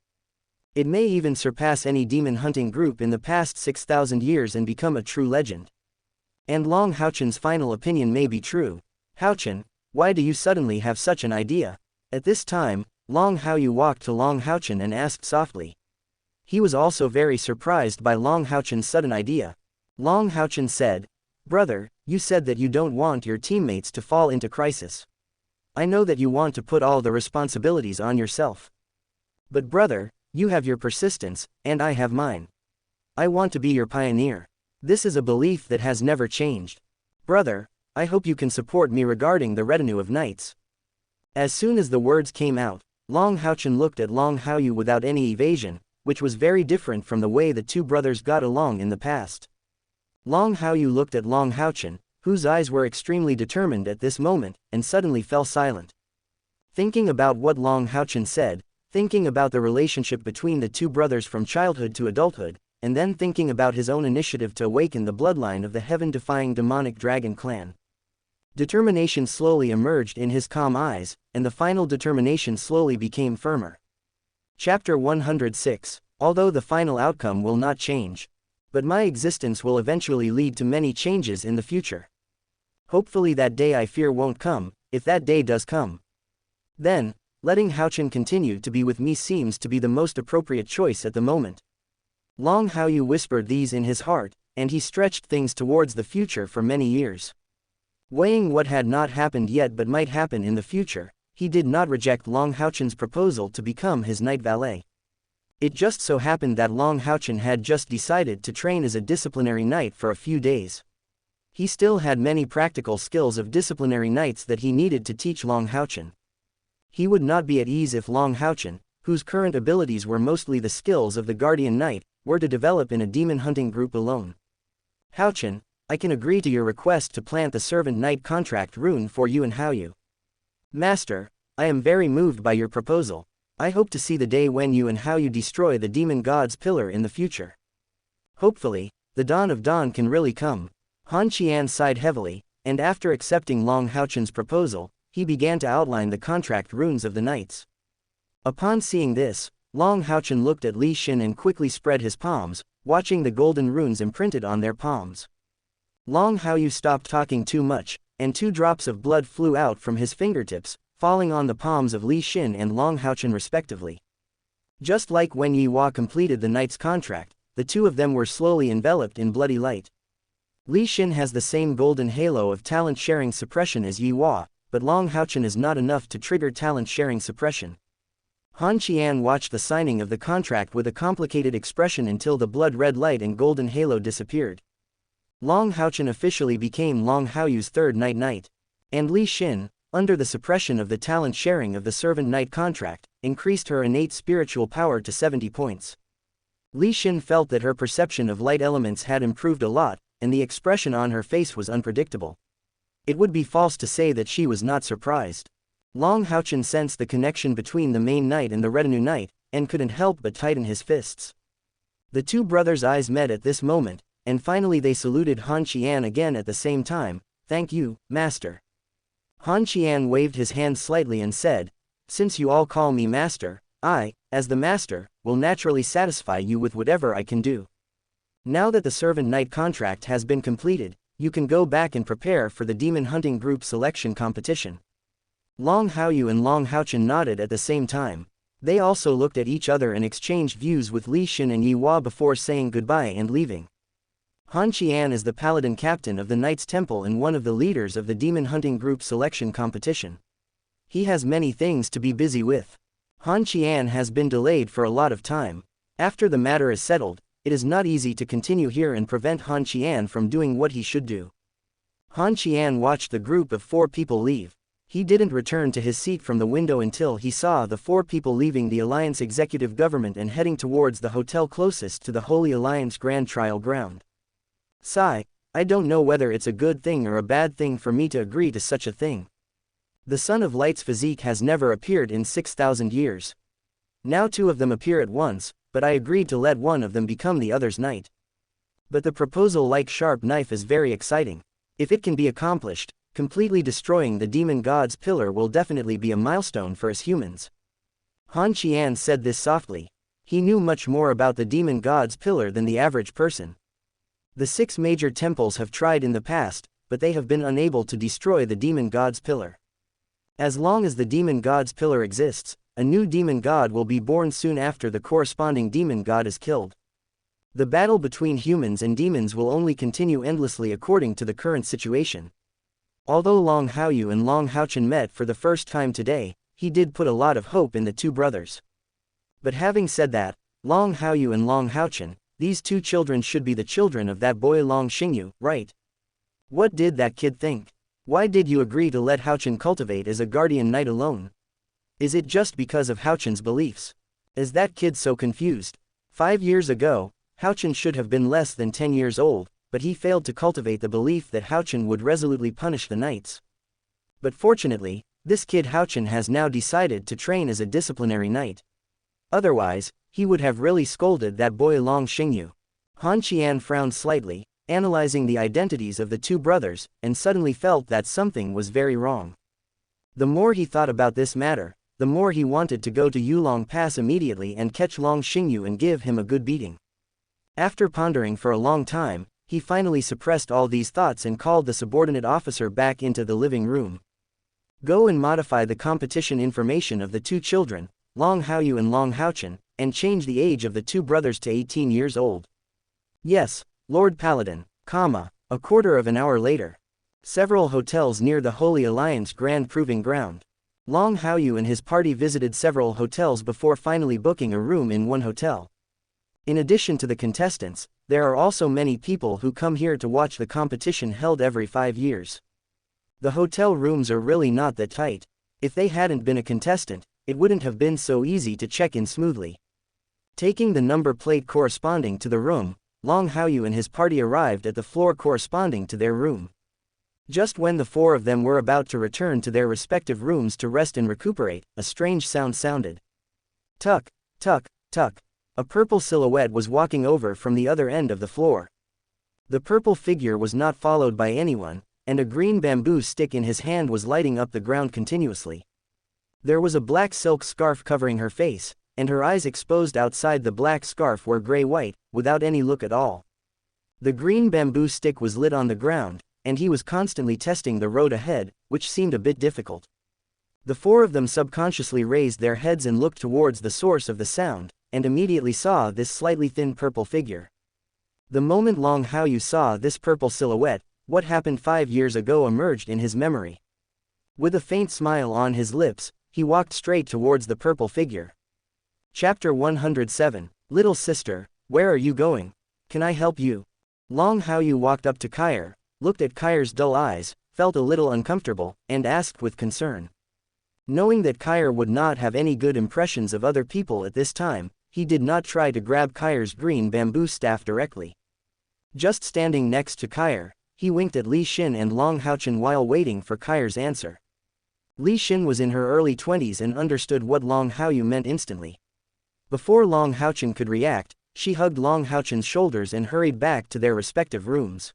It may even surpass any demon hunting group in the past 6,000 years and become a true legend. And Long Haochen's final opinion may be true. Haochen, why do you suddenly have such an idea? At this time, Long Haoyu walked to Long Haochen and asked softly. He was also very surprised by Long Haochen's sudden idea. Long Haochen said, brother, you said that you don't want your teammates to fall into crisis. I know that you want to put all the responsibilities on yourself. But brother, you have your persistence, and I have mine. I want to be your pioneer. This is a belief that has never changed. Brother, I hope you can support me regarding the retinue of knights. As soon as the words came out, Long Haochen looked at Long Haoyu without any evasion, which was very different from the way the 2 brothers got along in the past. Long Haoyu looked at Long Haochen, whose eyes were extremely determined at this moment, and suddenly fell silent. Thinking about what Long Haochen said, thinking about the relationship between the 2 brothers from childhood to adulthood, and then thinking about his own initiative to awaken the bloodline of the heaven-defying demonic dragon clan. Determination slowly emerged in his calm eyes, and the final determination slowly became firmer. Chapter 106. Although the final outcome will not change, but my existence will eventually lead to many changes in the future. Hopefully that day I fear won't come, if that day does come. Then, letting Haochen continue to be with me seems to be the most appropriate choice at the moment. Long Haoyu whispered these in his heart, and he stretched things towards the future for many years. Weighing what had not happened yet but might happen in the future, he did not reject Long Haochen's proposal to become his knight valet. It just so happened that Long Haochen had just decided to train as a disciplinary knight for a few days. He still had many practical skills of disciplinary knights that he needed to teach Long Haochen. He would not be at ease if Long Haochen, whose current abilities were mostly the skills of the guardian knight, were to develop in a demon hunting group alone. Haochen, I can agree to your request to plant the servant knight contract rune for you and Haoyu. Master, I am very moved by your proposal. I hope to see the day when you and how you destroy the demon god's pillar in the future. Hopefully, the dawn of dawn can really come. Han Qian sighed heavily, and after accepting Long Haochen's proposal, he began to outline the contract runes of the knights. Upon seeing this, Long Haochen looked at Li Xin and quickly spread his palms, watching the golden runes imprinted on their palms. Long Haoyu stopped talking too much, and 2 drops of blood flew out from his fingertips, falling on the palms of Li Xin and Long Haochen respectively. Just like when Yi Hua completed the knight's contract, the 2 of them were slowly enveloped in bloody light. Li Xin has the same golden halo of talent-sharing suppression as Yi Hua, but Long Haochen is not enough to trigger talent-sharing suppression. Han Qian watched the signing of the contract with a complicated expression until the blood-red light and golden halo disappeared. Long Haochen officially became Long Haoyu's 3rd knight. And Li Xin, under the suppression of the talent sharing of the servant knight contract, increased her innate spiritual power to 70 points. Li Xin felt that her perception of light elements had improved a lot, and the expression on her face was unpredictable. It would be false to say that she was not surprised. Long Haochen sensed the connection between the main knight and the retinue knight, and couldn't help but tighten his fists. The 2 brothers' eyes met at this moment, and finally they saluted Han Qian again at the same time. "Thank you, master." Han Qian waved his hand slightly and said, "Since you all call me master, I, as the master, will naturally satisfy you with whatever I can do. Now that the servant knight contract has been completed, you can go back and prepare for the demon hunting group selection competition." Long Haoyu and Long Haochen nodded at the same time. They also looked at each other and exchanged views with Li Xin and Yi Hua before saying goodbye and leaving. Han Qian is the Paladin captain of the Knights Temple and one of the leaders of the demon hunting group selection competition. He has many things to be busy with. Han Qian has been delayed for a lot of time. After the matter is settled, it is not easy to continue here and prevent Han Qian from doing what he should do. Han Qian watched the group of 4 people leave. He didn't return to his seat from the window until he saw the 4 people leaving the Alliance executive government and heading towards the hotel closest to the Holy Alliance Grand Trial ground. Sigh, I don't know whether it's a good thing or a bad thing for me to agree to such a thing. The Son of Light's physique has never appeared in 6,000 years. Now 2 of them appear at once, but I agreed to let one of them become the other's knight. But the proposal like sharp knife is very exciting. If it can be accomplished, completely destroying the demon god's pillar will definitely be a milestone for us humans. Han Qian said this softly. He knew much more about the demon god's pillar than the average person. The 6 major temples have tried in the past, but they have been unable to destroy the demon god's pillar. As long as the demon god's pillar exists, a new demon god will be born soon after the corresponding demon god is killed. The battle between humans and demons will only continue endlessly according to the current situation. Although Long Haoyu and Long Haochen met for the first time today, he did put a lot of hope in the 2 brothers. But having said that, Long Haoyu and Long Haochen, these 2 children should be the children of that boy Long Xingyu, right? What did that kid think? Why did you agree to let Haochen cultivate as a guardian knight alone? Is it just because of Haochen's beliefs? Is that kid so confused? 5 years ago, Haochen should have been less than 10 years old, but he failed to cultivate the belief that Haochen would resolutely punish the knights. But fortunately, this kid Haochen has now decided to train as a disciplinary knight. Otherwise, he would have really scolded that boy Long Xingyu. Han Qian frowned slightly, analyzing the identities of the 2 brothers, and suddenly felt that something was very wrong. The more he thought about this matter, the more he wanted to go to Yulong Pass immediately and catch Long Xingyu and give him a good beating. After pondering for a long time, he finally suppressed all these thoughts and called the subordinate officer back into the living room. Go and modify the competition information of the 2 children, Long Haoyu and Long Haochen, and change the age of the 2 brothers to 18 years old. Yes, Lord Paladin, a quarter of an hour later. Several hotels near the Holy Alliance Grand Proving Ground. Long Haoyu and his party visited several hotels before finally booking a room in one hotel. In addition to the contestants, there are also many people who come here to watch the competition held every 5 years. The hotel rooms are really not that tight. If they hadn't been a contestant, it wouldn't have been so easy to check in smoothly. Taking the number plate corresponding to the room, Long Haoyu and his party arrived at the floor corresponding to their room. Just when the 4 of them were about to return to their respective rooms to rest and recuperate, a strange sound sounded. Tuck, tuck, tuck. A purple silhouette was walking over from the other end of the floor. The purple figure was not followed by anyone, and a green bamboo stick in his hand was lighting up the ground continuously. There was a black silk scarf covering her face, and her eyes exposed outside the black scarf were gray-white, without any look at all. The green bamboo stick was lit on the ground, and he was constantly testing the road ahead, which seemed a bit difficult. The four of them subconsciously raised their heads and looked towards the source of the sound, and immediately saw this slightly thin purple figure. The moment Long Haochen saw this purple silhouette, what happened 5 years ago emerged in his memory. With a faint smile on his lips, he walked straight towards the purple figure. Chapter 107, Little Sister, where are you going? Can I help you? Long Haochen walked up to Kair, looked at Kair's dull eyes, felt a little uncomfortable, and asked with concern. Knowing that Kair would not have any good impressions of other people at this time, he did not try to grab Kair's green bamboo staff directly. Just standing next to Kair, he winked at Li Xin and Long Haochen while waiting for Kair's answer. Li Xin was in her early 20s and understood what Long Haochen meant instantly. Before Long Haochen could react, she hugged Long Haochen's shoulders and hurried back to their respective rooms.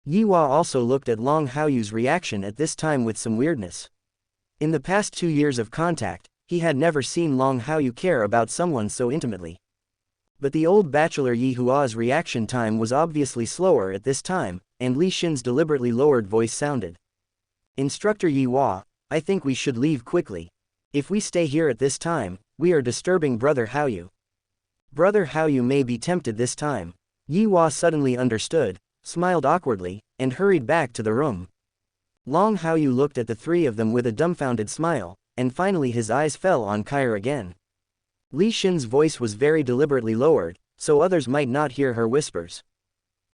Yihua also looked at Long Haoyu's reaction at this time with some weirdness. In the past 2 years of contact, he had never seen Long Haochen care about someone so intimately. But the old bachelor Yihua's reaction time was obviously slower at this time, and Li Xin's deliberately lowered voice sounded. Instructor Yihua, I think we should leave quickly. If we stay here at this time, we are disturbing Brother Haochen. Brother Haochen may be tempted this time. Yihua suddenly understood, smiled awkwardly, and hurried back to the room. Long Haochen looked at the three of them with a dumbfounded smile, and finally his eyes fell on Kair again. Li Xin's voice was very deliberately lowered, so others might not hear her whispers.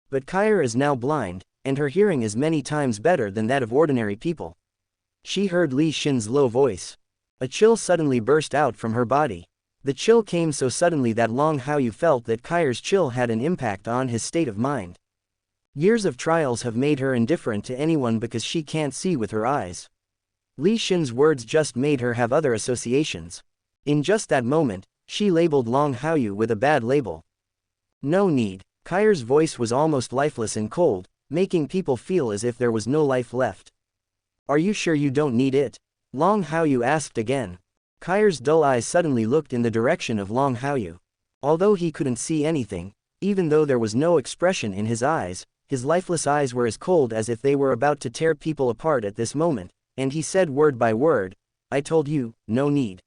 But Kair is now blind, and her hearing is many times better than that of ordinary people. She heard Li Xin's low voice. A chill suddenly burst out from her body. The chill came so suddenly that Long Haochen felt that Kair's chill had an impact on his state of mind. Years of trials have made her indifferent to anyone because she can't see with her eyes. Li Xin's words just made her have other associations. In just that moment, she labeled Long Haochen with a bad label. No need. Kair's voice was almost lifeless and cold, making people feel as if there was no life left. Are you sure you don't need it? Long Haochen asked again. Kair's dull eyes suddenly looked in the direction of Long Haochen. Although he couldn't see anything, even though there was no expression in his eyes, his lifeless eyes were as cold as if they were about to tear people apart at this moment, and he said word by word, I told you, no need.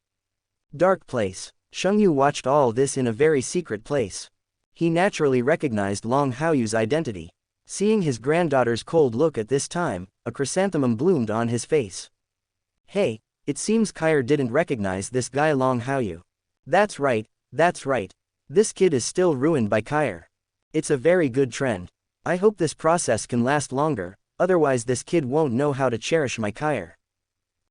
Dark place. Shang Yu watched all this in a very secret place. He naturally recognized Long Haoyu's identity. Seeing his granddaughter's cold look at this time, a chrysanthemum bloomed on his face. Hey, it seems Kair didn't recognize this guy Long Haochen. That's right, that's right. This kid is still ruined by Kair. It's a very good trend. I hope this process can last longer, otherwise this kid won't know how to cherish my Kair.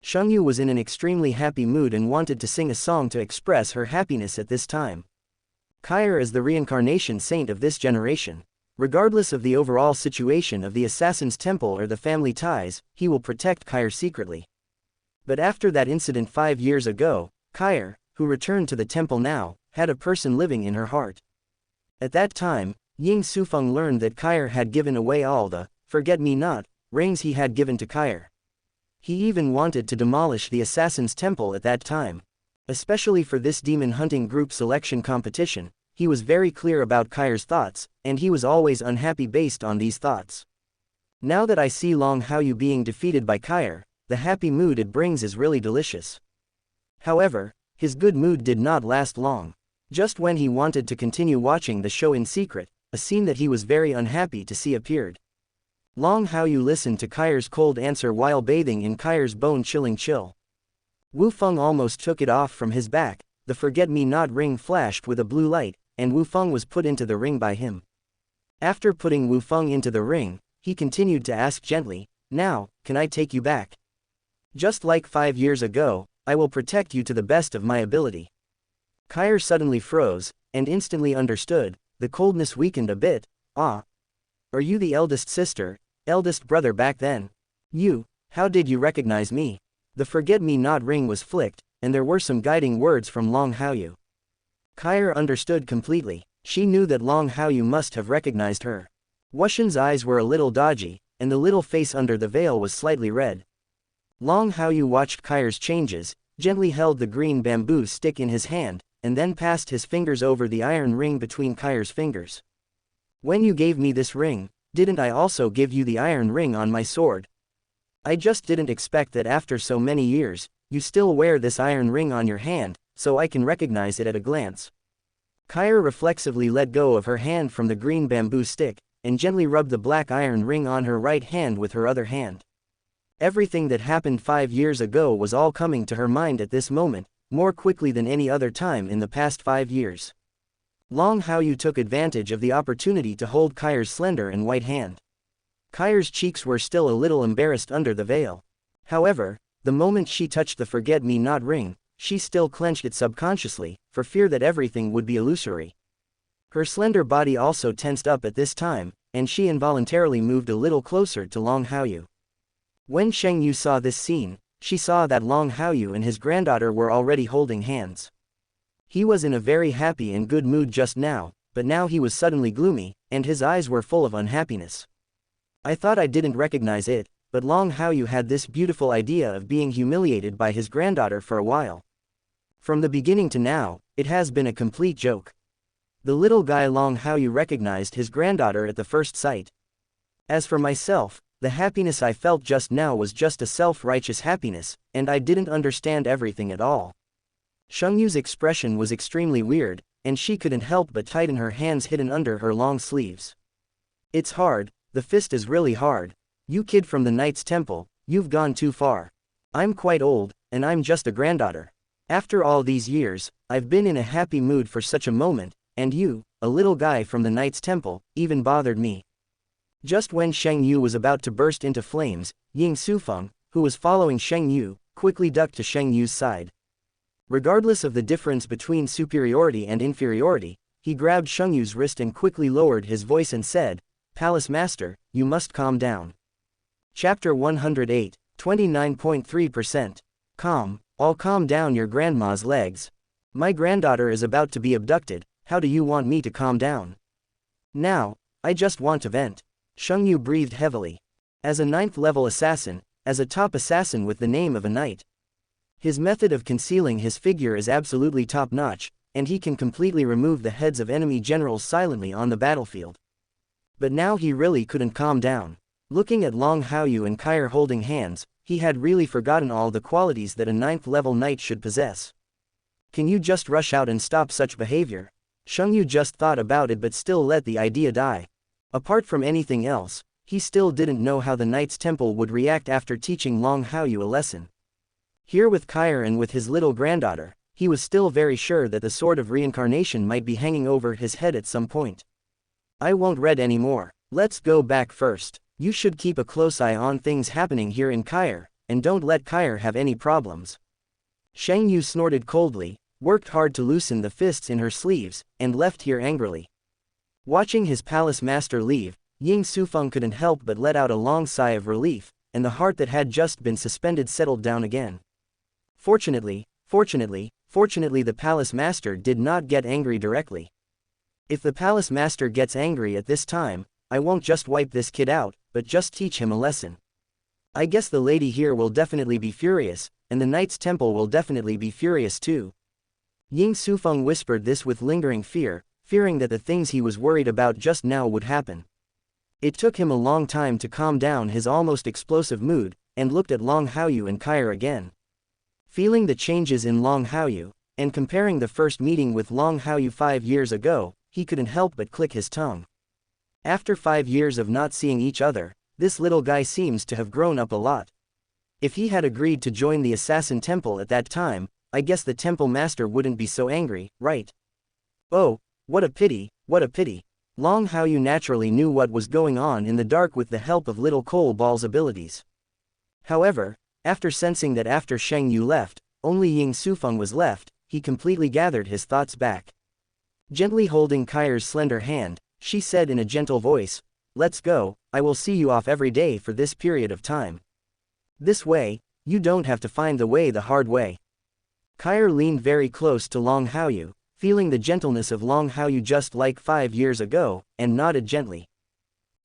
Shang Yu was in an extremely happy mood and wanted to sing a song to express her happiness at this time. Kair is the reincarnation saint of this generation. Regardless of the overall situation of the assassin's temple or the family ties, he will protect Kair secretly. But after that incident 5 years ago, Kair, who returned to the temple now, had a person living in her heart. At that time, Ying Sufeng learned that Kair had given away all the forget-me-not rings he had given to Kair. He even wanted to demolish the assassin's temple at that time. Especially for this demon hunting group selection competition, he was very clear about Kair's thoughts, and he was always unhappy based on these thoughts. Now that I see Long Haochen being defeated by Kair, the happy mood it brings is really delicious. However, his good mood did not last long. Just when he wanted to continue watching the show in secret, a scene that he was very unhappy to see appeared. Long Haochen listened to Kair's cold answer while bathing in Kair's bone-chilling chill. Wu Feng almost took it off from his back, the forget-me-not ring flashed with a blue light, and Wu Feng was put into the ring by him. After putting Wu Feng into the ring, he continued to ask gently, now, can I take you back? Just like 5 years ago, I will protect you to the best of my ability. Kair suddenly froze, and instantly understood. The coldness weakened a bit. Ah. Are you the eldest sister, eldest brother back then? You, how did you recognize me? The forget-me-not ring was flicked, and there were some guiding words from Long Haoyu. Kair understood completely. She knew that Long Haoyu must have recognized her. Wuxian's eyes were a little dodgy, and the little face under the veil was slightly red. Long Haoyu watched Kair's changes, gently held the green bamboo stick in his hand, and then passed his fingers over the iron ring between Kair's fingers. When you gave me this ring, didn't I also give you the iron ring on my sword? I just didn't expect that after so many years, you still wear this iron ring on your hand, so I can recognize it at a glance. Kair reflexively let go of her hand from the green bamboo stick, and gently rubbed the black iron ring on her right hand with her other hand. Everything that happened 5 years ago was all coming to her mind at this moment, more quickly than any other time in the past 5 years. Long Haoyu took advantage of the opportunity to hold Kair's slender and white hand. Kair's cheeks were still a little embarrassed under the veil. However, the moment she touched the forget-me-not ring, she still clenched it subconsciously, for fear that everything would be illusory. Her slender body also tensed up at this time, and she involuntarily moved a little closer to Long Haoyu. When Shang Yu saw this scene, she saw that Long Haoyu and his granddaughter were already holding hands. He was in a very happy and good mood just now, but now he was suddenly gloomy, and his eyes were full of unhappiness. I thought I didn't recognize it, but Long Haoyu had this beautiful idea of being humiliated by his granddaughter for a while. From the beginning to now, it has been a complete joke. The little guy Long Haoyu recognized his granddaughter at the first sight. As for myself, the happiness I felt just now was just a self-righteous happiness, and I didn't understand everything at all. Shang Yu's expression was extremely weird, and she couldn't help but tighten her hands hidden under her long sleeves. It's hard, the fist is really hard. You kid from the Knight's Temple, you've gone too far. I'm quite old, and I'm just a granddaughter. After all these years, I've been in a happy mood for such a moment, and you, a little guy from the Knight's Temple, even bothered me. Just when Shang Yu was about to burst into flames, Ying Sufeng, who was following Shang Yu, quickly ducked to Shang Yu's side. Regardless of the difference between superiority and inferiority, he grabbed Shang Yu's wrist and quickly lowered his voice and said, "Palace Master, you must calm down." Chapter 108, 29.3%. Calm, I'll calm down your grandma's legs. My granddaughter is about to be abducted, how do you want me to calm down? Now, I just want to vent. Shang Yu breathed heavily. As a 9th-level assassin, as a top assassin with the name of a knight, his method of concealing his figure is absolutely top-notch, and he can completely remove the heads of enemy generals silently on the battlefield. But now he really couldn't calm down. Looking at Long Haoyu and Kair holding hands, he had really forgotten all the qualities that a 9th-level knight should possess. Can you just rush out and stop such behavior? Shang Yu just thought about it but still let the idea die. Apart from anything else, he still didn't know how the Knight's Temple would react after teaching Long Haoyu a lesson. Here with Kair and with his little granddaughter, he was still very sure that the sword of reincarnation might be hanging over his head at some point. I won't read anymore. Let's go back first. You should keep a close eye on things happening here in Kair, and don't let Kair have any problems. Shang Yu snorted coldly, worked hard to loosen the fists in her sleeves, and left here angrily. Watching his palace master leave, Ying Sufeng couldn't help but let out a long sigh of relief, and the heart that had just been suspended settled down again. Fortunately, the palace master did not get angry directly. If the palace master gets angry at this time, I won't just wipe this kid out, but just teach him a lesson. I guess the lady here will definitely be furious, and the Knight's Temple will definitely be furious too. Ying Sufeng whispered this with lingering fear, fearing that the things he was worried about just now would happen. It took him a long time to calm down his almost explosive mood, and looked at Long Haoyu and Kair again. Feeling the changes in Long Haoyu, and comparing the first meeting with Long Haoyu 5 years ago, he couldn't help but click his tongue. After 5 years of not seeing each other, this little guy seems to have grown up a lot. If he had agreed to join the Assassin Temple at that time, I guess the Temple Master wouldn't be so angry, right? Oh, what a pity, what a pity. Long Haoyu naturally knew what was going on in the dark with the help of Little Coal Ball's abilities. However, after sensing that after Shang Yu left, only Ying Sufeng was left, he completely gathered his thoughts back. Gently holding Kair's slender hand, she said in a gentle voice, "Let's go, I will see you off every day for this period of time. This way, you don't have to find the way the hard way." Kair leaned very close to Long Haoyu, feeling the gentleness of Long Haoyu just like 5 years ago, and nodded gently.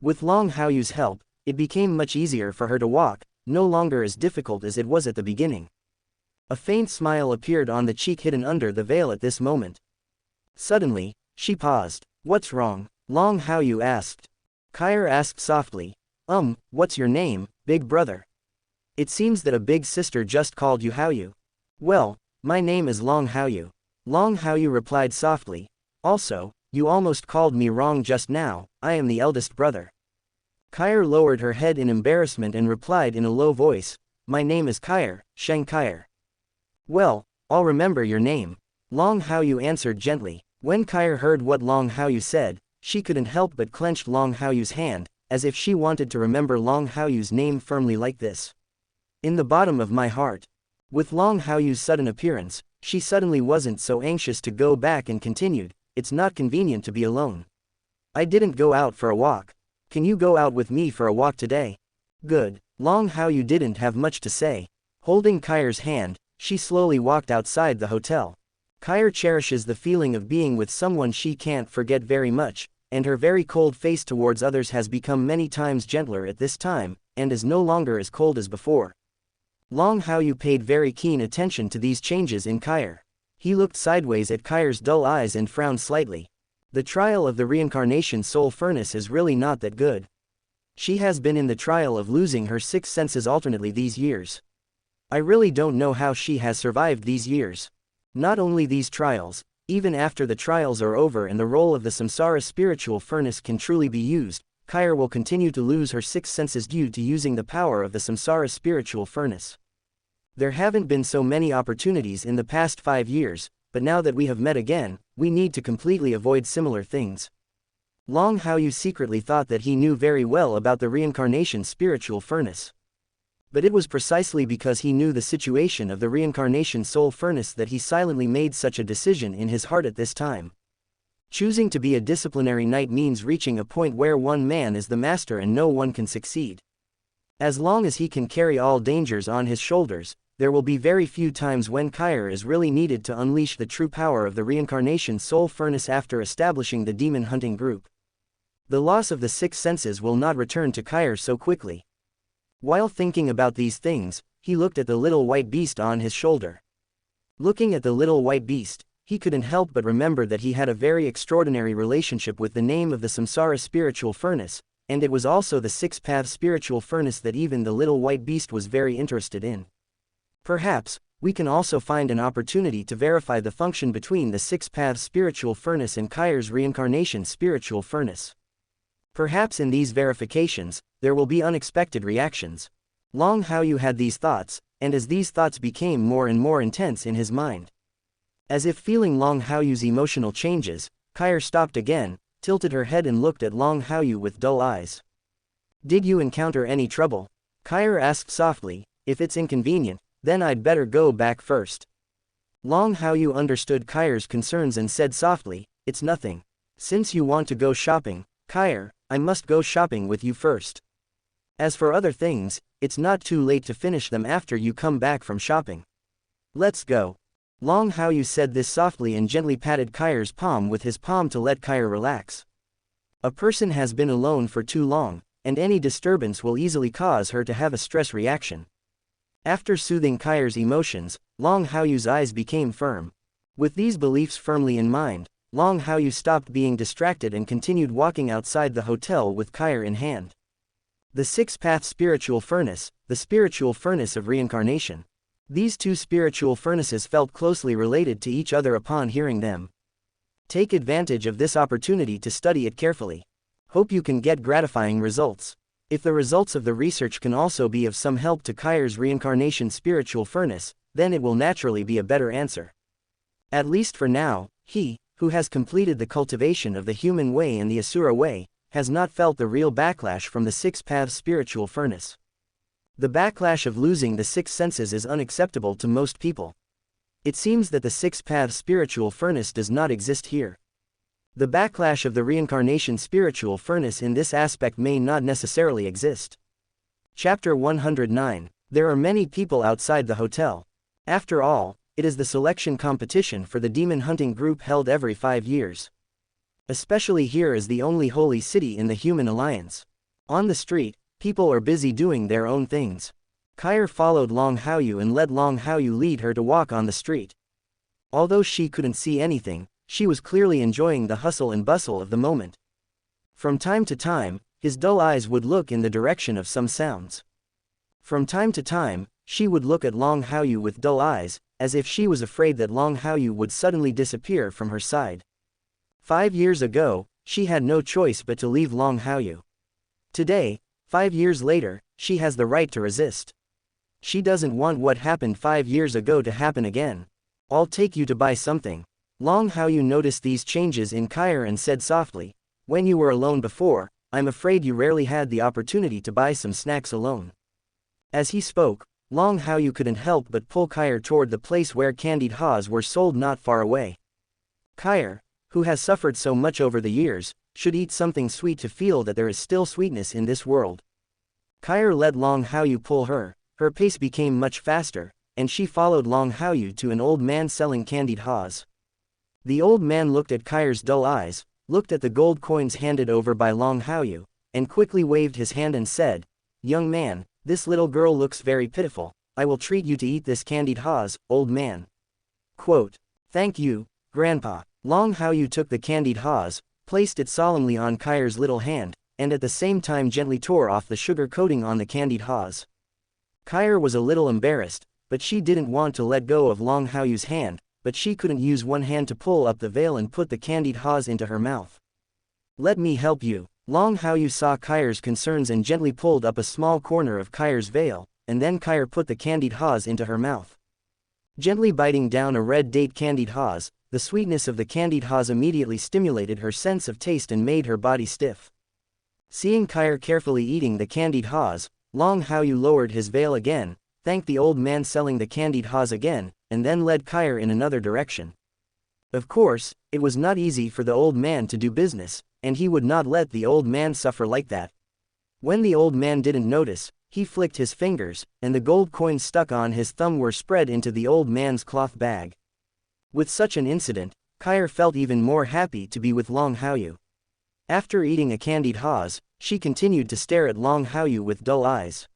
With Long Haoyu's help, it became much easier for her to walk, no longer as difficult as it was at the beginning. A faint smile appeared on the cheek hidden under the veil at this moment. Suddenly, she paused. "What's wrong?" Long Haoyu asked. Kair asked softly. What's your name, big brother? It seems that a big sister just called you Haoyu." "Well, my name is Long Haoyu." Long Haoyu replied softly. "Also, you almost called me wrong just now, I am the eldest brother." Kair lowered her head in embarrassment and replied in a low voice, "My name is Kair, Shang Kair." "Well, I'll remember your name," Long Haoyu answered gently. When Kair heard what Long Haoyu said, she couldn't help but clenched Long Haoyu's hand, as if she wanted to remember Long Haoyu's name firmly like this. "In the bottom of my heart." With Long Haoyu's sudden appearance, she suddenly wasn't so anxious to go back and continued, "It's not convenient to be alone. I didn't go out for a walk. Can you go out with me for a walk today?" "Good." Long Haoyu didn't have much to say. Holding Kair's hand, she slowly walked outside the hotel. Kair cherishes the feeling of being with someone she can't forget very much, and her very cold face towards others has become many times gentler at this time, and is no longer as cold as before. Long Haoyu paid very keen attention to these changes in Kair. He looked sideways at Kair's dull eyes and frowned slightly. The trial of the reincarnation soul furnace is really not that good. She has been in the trial of losing her 6 senses alternately these years. I really don't know how she has survived these years. Not only these trials, even after the trials are over and the role of the samsara spiritual furnace can truly be used, Kair will continue to lose her 6 senses due to using the power of the samsara spiritual furnace. There haven't been so many opportunities in the past 5 years, but now that we have met again, we need to completely avoid similar things. Long Haoyu secretly thought that he knew very well about the reincarnation spiritual furnace. But it was precisely because he knew the situation of the reincarnation soul furnace that he silently made such a decision in his heart at this time. Choosing to be a disciplinary knight means reaching a point where one man is the master and no one can succeed. As long as he can carry all dangers on his shoulders, there will be very few times when Kair is really needed to unleash the true power of the reincarnation soul furnace after establishing the demon hunting group. The loss of the 6 senses will not return to Kair so quickly. While thinking about these things, he looked at the little white beast on his shoulder. Looking at the little white beast, he couldn't help but remember that he had a very extraordinary relationship with the name of the samsara spiritual furnace, and it was also the 6-path spiritual furnace that even the little white beast was very interested in. Perhaps, we can also find an opportunity to verify the function between the 6-path spiritual furnace and Kair's reincarnation spiritual furnace. Perhaps in these verifications, there will be unexpected reactions. Long Haoyu had these thoughts, and as these thoughts became more and more intense in his mind. As if feeling Long Haoyu's emotional changes, Kair stopped again, tilted her head and looked at Long Haoyu with dull eyes. "Did you encounter any trouble?" Kair asked softly. "If it's inconvenient, then I'd better go back first." Long Haoyu understood Kair's concerns and said softly, "It's nothing. Since you want to go shopping, Kair, I must go shopping with you first. As for other things, it's not too late to finish them after you come back from shopping. Let's go." Long Haoyu said this softly and gently patted Kair's palm with his palm to let Kair relax. A person has been alone for too long, and any disturbance will easily cause her to have a stress reaction. After soothing Kair's emotions, Long Haoyu's eyes became firm. With these beliefs firmly in mind, Long Haoyu stopped being distracted and continued walking outside the hotel with Kair in hand. The 6-path spiritual furnace, the spiritual furnace of reincarnation. These two spiritual furnaces felt closely related to each other upon hearing them. Take advantage of this opportunity to study it carefully. Hope you can get gratifying results. If the results of the research can also be of some help to Kair's reincarnation spiritual furnace, then it will naturally be a better answer. At least for now, he, who has completed the cultivation of the human way and the asura way, has not felt the real backlash from the 6-path spiritual furnace. The backlash of losing the 6 senses is unacceptable to most people. It seems that the 6-path spiritual furnace does not exist here. The backlash of the reincarnation spiritual furnace in this aspect may not necessarily exist. Chapter 109. There are many people outside the hotel. After all, It is the selection competition for the demon hunting group held every 5 years. Especially here is the only holy city in the human alliance. On the street, people are busy doing their own things. Kair followed Long Haoyu and let Long Haoyu lead her to walk on the street. Although she couldn't see anything, she was clearly enjoying the hustle and bustle of the moment. From time to time, his dull eyes would look in the direction of some sounds. From time to time, she would look at Long Haoyu with dull eyes, as if she was afraid that Long Haoyu would suddenly disappear from her side. 5 years ago, she had no choice but to leave Long Haoyu. Today, 5 years later, she has the right to resist. She doesn't want what happened 5 years ago to happen again. I'll take you to buy something. Long Haoyu noticed these changes in Kair and said softly, "When you were alone before, I'm afraid you rarely had the opportunity to buy some snacks alone." As he spoke, Long Haoyu couldn't help but pull Kair toward the place where candied haws were sold not far away. Kair, who has suffered so much over the years, should eat something sweet to feel that there is still sweetness in this world. Kair let Long Haoyu pull her pace became much faster, and she followed Long Haoyu to an old man selling candied haws. The old man looked at Kair's dull eyes, looked at the gold coins handed over by Long Haoyu, and quickly waved his hand and said, "Young man, this little girl looks very pitiful. I will treat you to eat this candied haws, old man." Quote, "Thank you, Grandpa." Long Haoyu took the candied haws, placed it solemnly on Kair's little hand, and at the same time gently tore off the sugar coating on the candied haws. Kair was a little embarrassed, but she didn't want to let go of Long Haoyu's hand, but she couldn't use one hand to pull up the veil and put the candied haws into her mouth. "Let me help you." Long Haoyu saw Kair's concerns and gently pulled up a small corner of Kair's veil, and then Kair put the candied haws into her mouth. Gently biting down a red date candied haws, the sweetness of the candied haws immediately stimulated her sense of taste and made her body stiff. Seeing Kair carefully eating the candied haws, Long Haoyu lowered his veil again, thanked the old man selling the candied haws again, and then led Kair in another direction. Of course, it was not easy for the old man to do business, and he would not let the old man suffer like that. When the old man didn't notice, he flicked his fingers, and the gold coins stuck on his thumb were spread into the old man's cloth bag. With such an incident, Kair felt even more happy to be with Long Haoyu. After eating a candied haws, she continued to stare at Long Haoyu with dull eyes.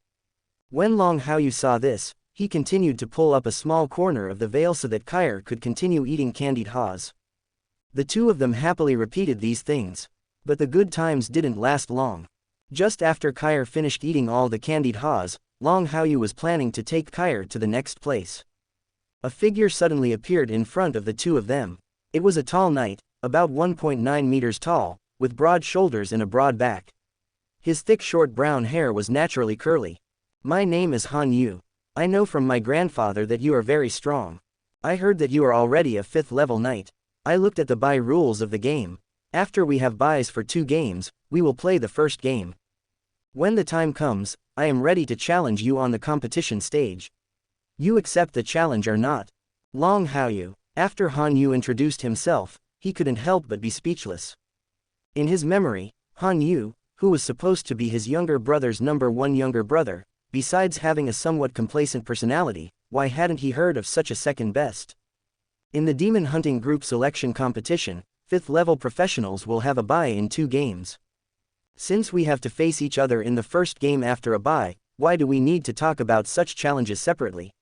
When Long Haoyu saw this, he continued to pull up a small corner of the veil so that Kair could continue eating candied haws. The two of them happily repeated these things. But the good times didn't last long. Just after Kair finished eating all the candied haws, Long Haoyu was planning to take Kair to the next place. A figure suddenly appeared in front of the two of them. It was a tall knight, about 1.9 meters tall, with broad shoulders and a broad back. His thick short brown hair was naturally curly. "My name is Han Yu. I know from my grandfather that you are very strong. I heard that you are already a 5th level knight. I looked at the buy rules of the game. After we have buys for 2 games, we will play the first game. When the time comes, I am ready to challenge you on the competition stage. You accept the challenge or not?" Long Haoyu. After Han Yu introduced himself, he couldn't help but be speechless. In his memory, Han Yu, who was supposed to be his younger brother's number 1 younger brother, besides having a somewhat complacent personality, why hadn't he heard of such a second best? In the demon hunting group selection competition, 5th level professionals will have a bye in 2 games. Since we have to face each other in the first game after a bye, why do we need to talk about such challenges separately?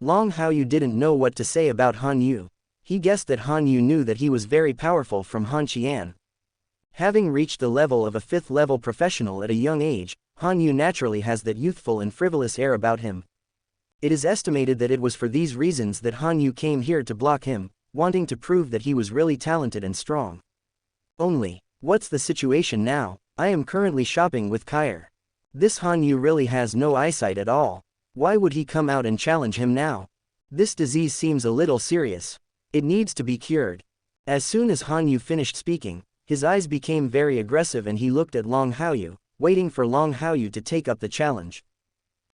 Long Haoyu didn't know what to say about Han Yu. He guessed that Han Yu knew that he was very powerful from Han Qian. Having reached the level of a 5th level professional at a young age, Han Yu naturally has that youthful and frivolous air about him. It is estimated that it was for these reasons that Han Yu came here to block him, wanting to prove that he was really talented and strong. Only, what's the situation now? I am currently shopping with Kair. This Han Yu really has no eyesight at all. Why would he come out and challenge him now? This disease seems a little serious. It needs to be cured. As soon as Han Yu finished speaking, his eyes became very aggressive and he looked at Long Haoyu, waiting for Long Haoyu to take up the challenge.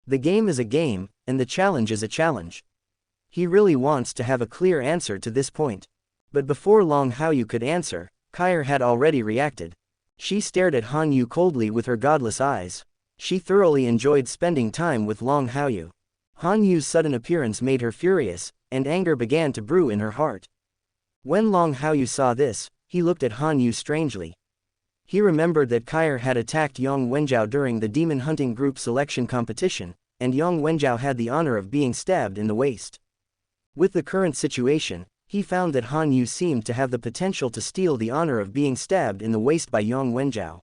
The game is a game, and the challenge is a challenge. He really wants to have a clear answer to this point. But before Long Haoyu could answer, Kair had already reacted. She stared at Han Yu coldly with her godless eyes. She thoroughly enjoyed spending time with Long Haoyu. Han Yu's sudden appearance made her furious, and anger began to brew in her heart. When Long Haoyu saw this, he looked at Han Yu strangely. He remembered that Kair had attacked Yang Wenjiao during the demon hunting group selection competition, and Yang Wenjiao had the honor of being stabbed in the waist. With the current situation, he found that Han Yu seemed to have the potential to steal the honor of being stabbed in the waist by Yang Wenjiao.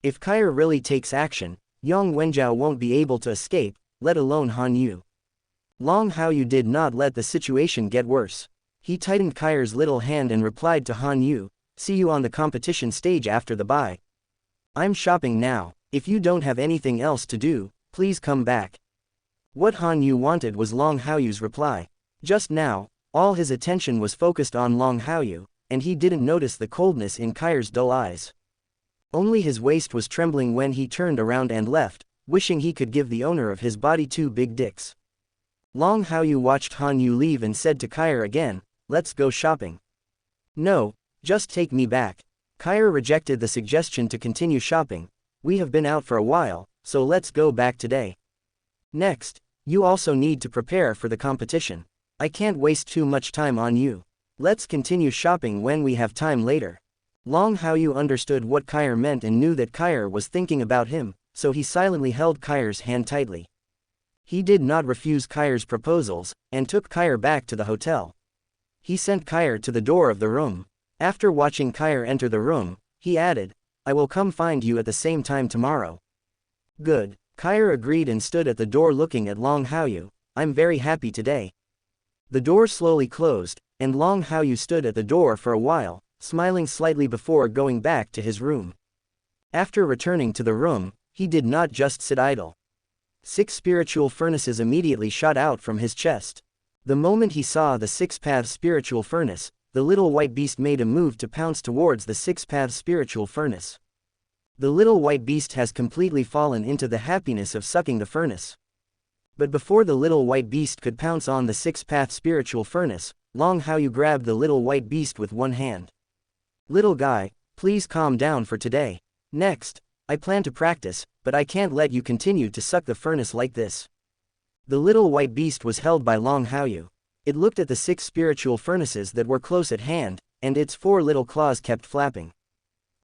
If Kair really takes action, Yang Wenjiao won't be able to escape, let alone Han Yu. Long Haoyu did not let the situation get worse. He tightened Kair's little hand and replied to Han Yu, "See you on the competition stage after the bye. I'm shopping now, if you don't have anything else to do, please come back." What Han Yu wanted was Long Haoyu's reply. Just now, all his attention was focused on Long Haoyu, and he didn't notice the coldness in Kair's dull eyes. Only his waist was trembling when he turned around and left, wishing he could give the owner of his body 2 big dicks. Long Haoyu watched Han Yu leave and said to Kair again, "Let's go shopping." "No, just take me back." Kair rejected the suggestion to continue shopping. "We have been out for a while, so let's go back today. Next, you also need to prepare for the competition. I can't waste too much time on you. Let's continue shopping when we have time later." Long Haoyu understood what Kair meant and knew that Kair was thinking about him, so he silently held Kair's hand tightly. He did not refuse Kair's proposals, and took Kair back to the hotel. He sent Kair to the door of the room. After watching Kair enter the room, he added, "I will come find you at the same time tomorrow." "Good." Kair agreed and stood at the door looking at Long Haoyu. "I'm very happy today." The door slowly closed, and Long Haoyu stood at the door for a while, smiling slightly before going back to his room. After returning to the room, he did not just sit idle. 6 spiritual furnaces immediately shot out from his chest. The moment he saw the 6-path spiritual furnace, the little white beast made a move to pounce towards the 6-path spiritual furnace. The little white beast has completely fallen into the happiness of sucking the furnace. But before the little white beast could pounce on the 6-path spiritual furnace, Long Haoyu grabbed the little white beast with one hand. "Little guy, please calm down for today. Next, I plan to practice, but I can't let you continue to suck the furnace like this." The little white beast was held by Long Haoyu. It looked at the 6 spiritual furnaces that were close at hand, and its 4 little claws kept flapping.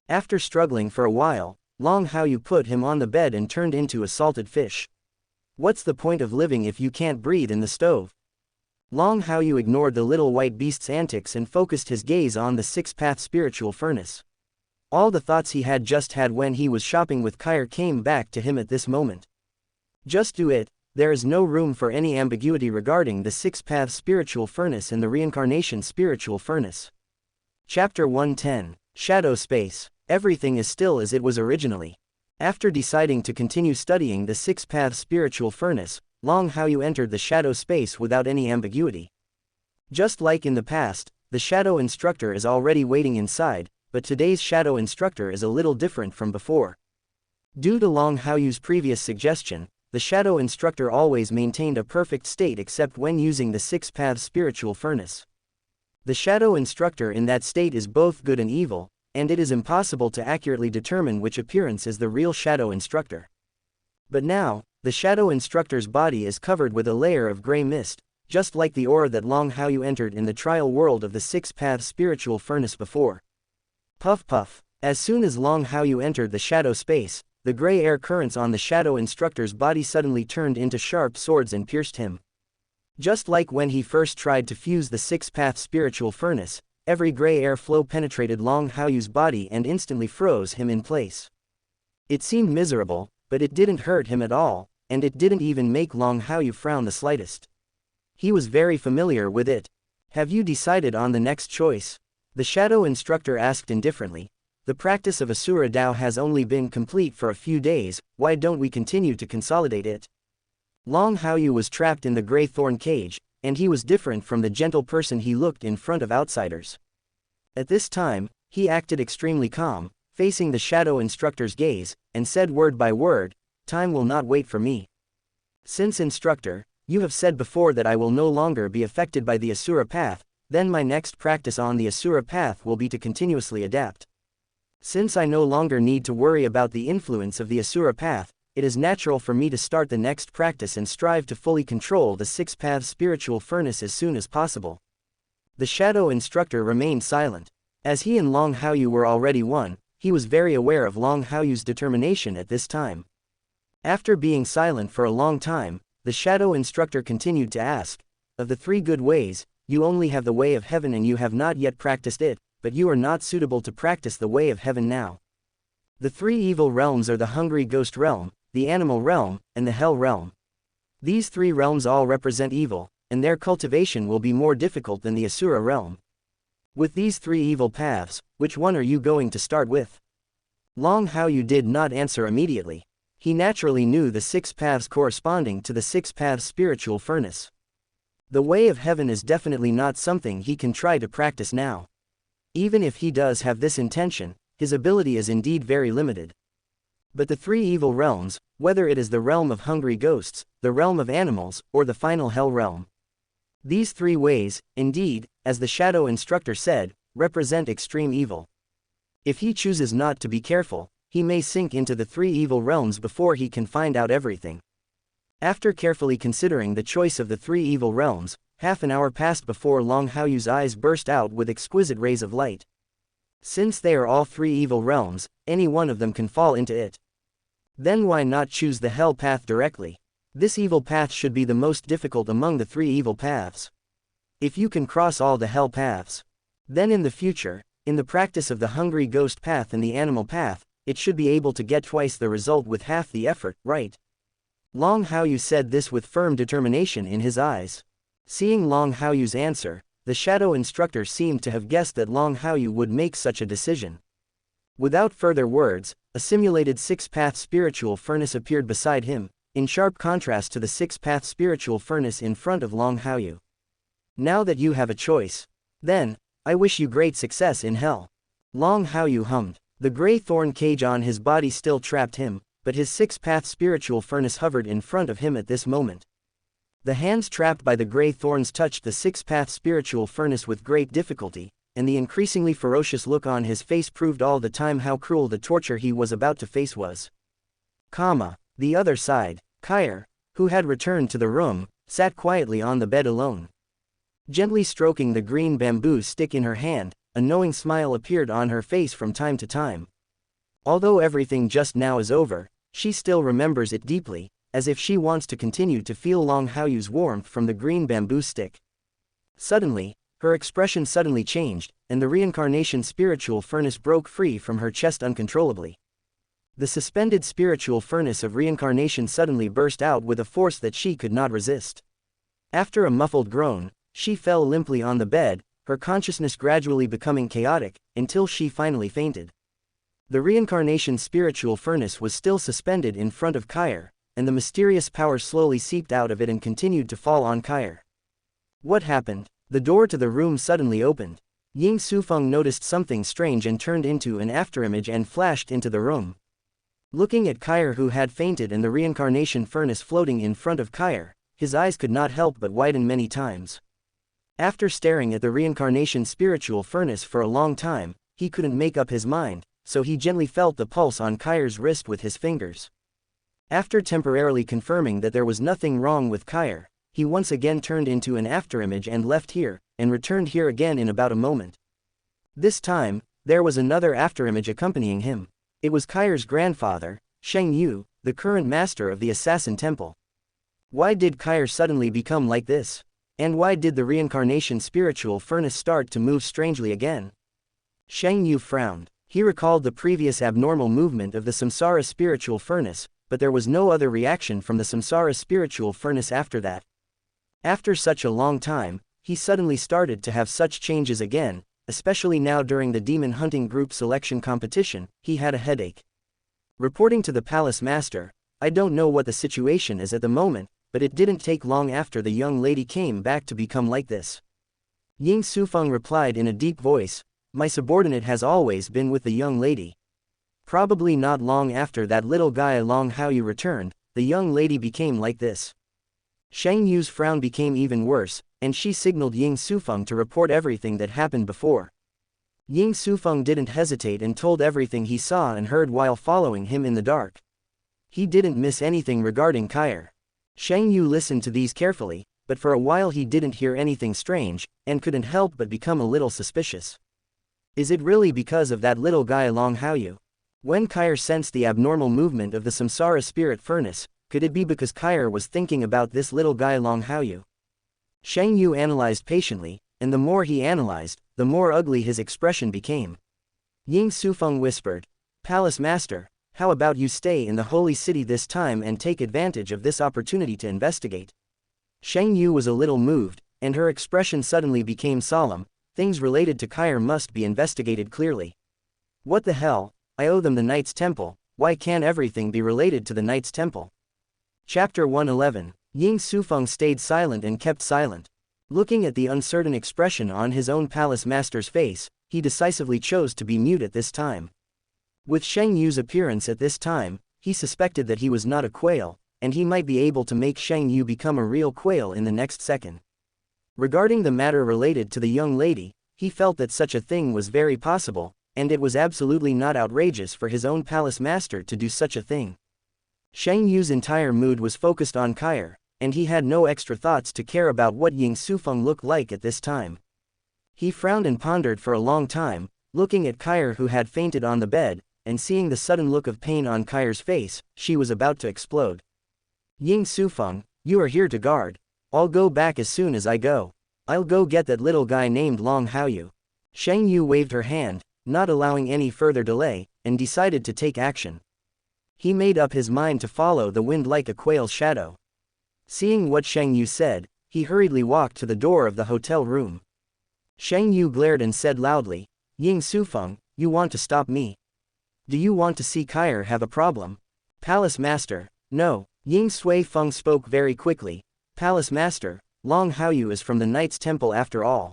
After struggling for a while, Long Haoyu put him on the bed and turned into a salted fish. "What's the point of living if you can't breathe in the stove?" Long Haoyu ignored the little white beast's antics and focused his gaze on the 6-path spiritual furnace. All the thoughts he had just had when he was shopping with Kair came back to him at this moment. Just do it. There is no room for any ambiguity regarding the 6-path spiritual furnace and the reincarnation spiritual furnace. Chapter 110. Shadow Space. Everything is still as it was originally. After deciding to continue studying the 6-path spiritual furnace, Long Haoyu entered the shadow space without any ambiguity. Just like in the past, the shadow instructor is already waiting inside, but today's shadow instructor is a little different from before. Due to Long Haoyu's previous suggestion, the shadow instructor always maintained a perfect state except when using the 6-path spiritual furnace. The shadow instructor in that state is both good and evil, and it is impossible to accurately determine which appearance is the real shadow instructor. But now, the shadow instructor's body is covered with a layer of gray mist, just like the aura that Long Haoyu entered in the trial world of the 6-path spiritual furnace before. Puff puff. As soon as Long Haoyu entered the shadow space, the gray air currents on the shadow instructor's body suddenly turned into sharp swords and pierced him. Just like when he first tried to fuse the 6-path spiritual furnace, every gray air flow penetrated Long Haoyu's body and instantly froze him in place. It seemed miserable, but it didn't hurt him at all, and it didn't even make Long Haoyu frown the slightest. He was very familiar with it. "Have you decided on the next choice?" the shadow instructor asked indifferently. "The practice of Asura Dao has only been complete for a few days, why don't we continue to consolidate it?" Long Haoyu was trapped in the gray thorn cage, and he was different from the gentle person he looked in front of outsiders. At this time, he acted extremely calm, facing the shadow instructor's gaze, and said word by word, "Time will not wait for me. Since instructor, you have said before that I will no longer be affected by the Asura path, then my next practice on the Asura path will be to continuously adapt. Since I no longer need to worry about the influence of the Asura path, it is natural for me to start the next practice and strive to fully control the six-path spiritual furnace as soon as possible. The shadow instructor remained silent. As he and Long Haoyu were already one, he was very aware of Long Haoyu's determination at this time. After being silent for a long time, the shadow instructor continued to ask, of the three good ways, you only have the way of heaven and you have not yet practiced it, but you are not suitable to practice the way of heaven now. The three evil realms are the hungry ghost realm, the animal realm, and the hell realm. These three realms all represent evil, and their cultivation will be more difficult than the asura realm. With these three evil paths, which one are you going to start with? Long Haoyu did not answer immediately. He naturally knew the six paths corresponding to the six-path spiritual furnace. The way of heaven is definitely not something he can try to practice now. Even if he does have this intention, his ability is indeed very limited. But the three evil realms, whether it is the realm of hungry ghosts, the realm of animals, or the final hell realm. These three ways, indeed, as the shadow instructor said, represent extreme evil. If he chooses not to be careful, he may sink into the three evil realms before he can find out everything. After carefully considering the choice of the three evil realms, half an hour passed before Long Haoyu's eyes burst out with exquisite rays of light. Since they are all three evil realms, any one of them can fall into it. Then why not choose the hell path directly? This evil path should be the most difficult among the three evil paths. If you can cross all the hell paths, then in the future, in the practice of the hungry ghost path and the animal path, it should be able to get twice the result with half the effort, right? Long Haoyu said this with firm determination in his eyes. Seeing Long Haoyu's answer, the shadow instructor seemed to have guessed that Long Haoyu would make such a decision. Without further words, a simulated six-path spiritual furnace appeared beside him, in sharp contrast to the six-path spiritual furnace in front of Long Haoyu. Now that you have a choice, then, I wish you great success in hell. Long Haoyu hummed. The gray thorn cage on his body still trapped him, but his six-path spiritual furnace hovered in front of him at this moment. The hands trapped by the gray thorns touched the six-path spiritual furnace with great difficulty, and the increasingly ferocious look on his face proved all the time how cruel the torture he was about to face was. The other side, Kair, who had returned to the room, sat quietly on the bed alone. Gently stroking the green bamboo stick in her hand, a knowing smile appeared on her face from time to time. Although everything just now is over, she still remembers it deeply, as if she wants to continue to feel Long Haoyu's warmth from the green bamboo stick. Suddenly, her expression suddenly changed, and the reincarnation spiritual furnace broke free from her chest uncontrollably. The suspended spiritual furnace of reincarnation suddenly burst out with a force that she could not resist. After a muffled groan, she fell limply on the bed, her consciousness gradually becoming chaotic, until she finally fainted. The reincarnation spiritual furnace was still suspended in front of Kair, and the mysterious power slowly seeped out of it and continued to fall on Kair. What happened? The door to the room suddenly opened. Ying Sufeng noticed something strange and turned into an afterimage and flashed into the room. Looking at Kair, who had fainted, and the reincarnation furnace floating in front of Kair, his eyes could not help but widen many times. After staring at the reincarnation spiritual furnace for a long time, he couldn't make up his mind, so he gently felt the pulse on Kair's wrist with his fingers. After temporarily confirming that there was nothing wrong with Kair, he once again turned into an afterimage and left here, and returned here again in about a moment. This time, there was another afterimage accompanying him. It was Kair's grandfather, Shang Yu, the current master of the Assassin Temple. Why did Kair suddenly become like this? And why did the reincarnation spiritual furnace start to move strangely again? Shang Yu frowned. He recalled the previous abnormal movement of the samsara spiritual furnace, but there was no other reaction from the samsara spiritual furnace after that. After such a long time, he suddenly started to have such changes again, especially now during the demon hunting group selection competition. He had a headache. Reporting to the palace master, I don't know what the situation is at the moment, but it didn't take long after the young lady came back to become like this. Ying Sufeng replied in a deep voice, my subordinate has always been with the young lady. Probably not long after that little guy Long Haoyu returned, the young lady became like this. Shang Yu's frown became even worse, and she signaled Ying Sufeng to report everything that happened before. Ying Sufeng didn't hesitate and told everything he saw and heard while following him in the dark. He didn't miss anything regarding Kair. Shang Yu listened to these carefully, but for a while he didn't hear anything strange, and couldn't help but become a little suspicious. Is it really because of that little guy Long Haochen? When Kair sensed the abnormal movement of the Samsara spirit furnace, could it be because Kair was thinking about this little guy Long Haochen? Shang Yu analyzed patiently, and the more he analyzed, the more ugly his expression became. Ying Sufeng whispered, "Palace Master, how about you stay in the holy city this time and take advantage of this opportunity to investigate?" Shang Yu was a little moved, and her expression suddenly became solemn. Things related to Kair must be investigated clearly. What the hell, I owe them the Knight's Temple, why can't everything be related to the Knight's Temple? Chapter 111. Ying Sufeng stayed silent and kept silent. Looking at the uncertain expression on his own palace master's face, he decisively chose to be mute at this time. With Shang Yu's appearance at this time, he suspected that he was not a quail, and he might be able to make Shang Yu become a real quail in the next second. Regarding the matter related to the young lady, he felt that such a thing was very possible, and it was absolutely not outrageous for his own palace master to do such a thing. Shang Yu's entire mood was focused on Kair, and he had no extra thoughts to care about what Ying Sufeng looked like at this time. He frowned and pondered for a long time, looking at Kair who had fainted on the bed, and seeing the sudden look of pain on Kair's face, she was about to explode. "Ying Sufeng, you are here to guard. I'll go back as soon as I go. I'll go get that little guy named Long Haochen." Shang Yu waved her hand, not allowing any further delay, and decided to take action. He made up his mind to follow the wind like a quail's shadow. Seeing what Shang Yu said, he hurriedly walked to the door of the hotel room. Shang Yu glared and said loudly, "Ying Sufeng, you want to stop me? Do you want to see Kair have a problem?" "Palace Master, no." Ying Sui Feng spoke very quickly. "Palace Master, Long Haochen is from the Knight's Temple after all.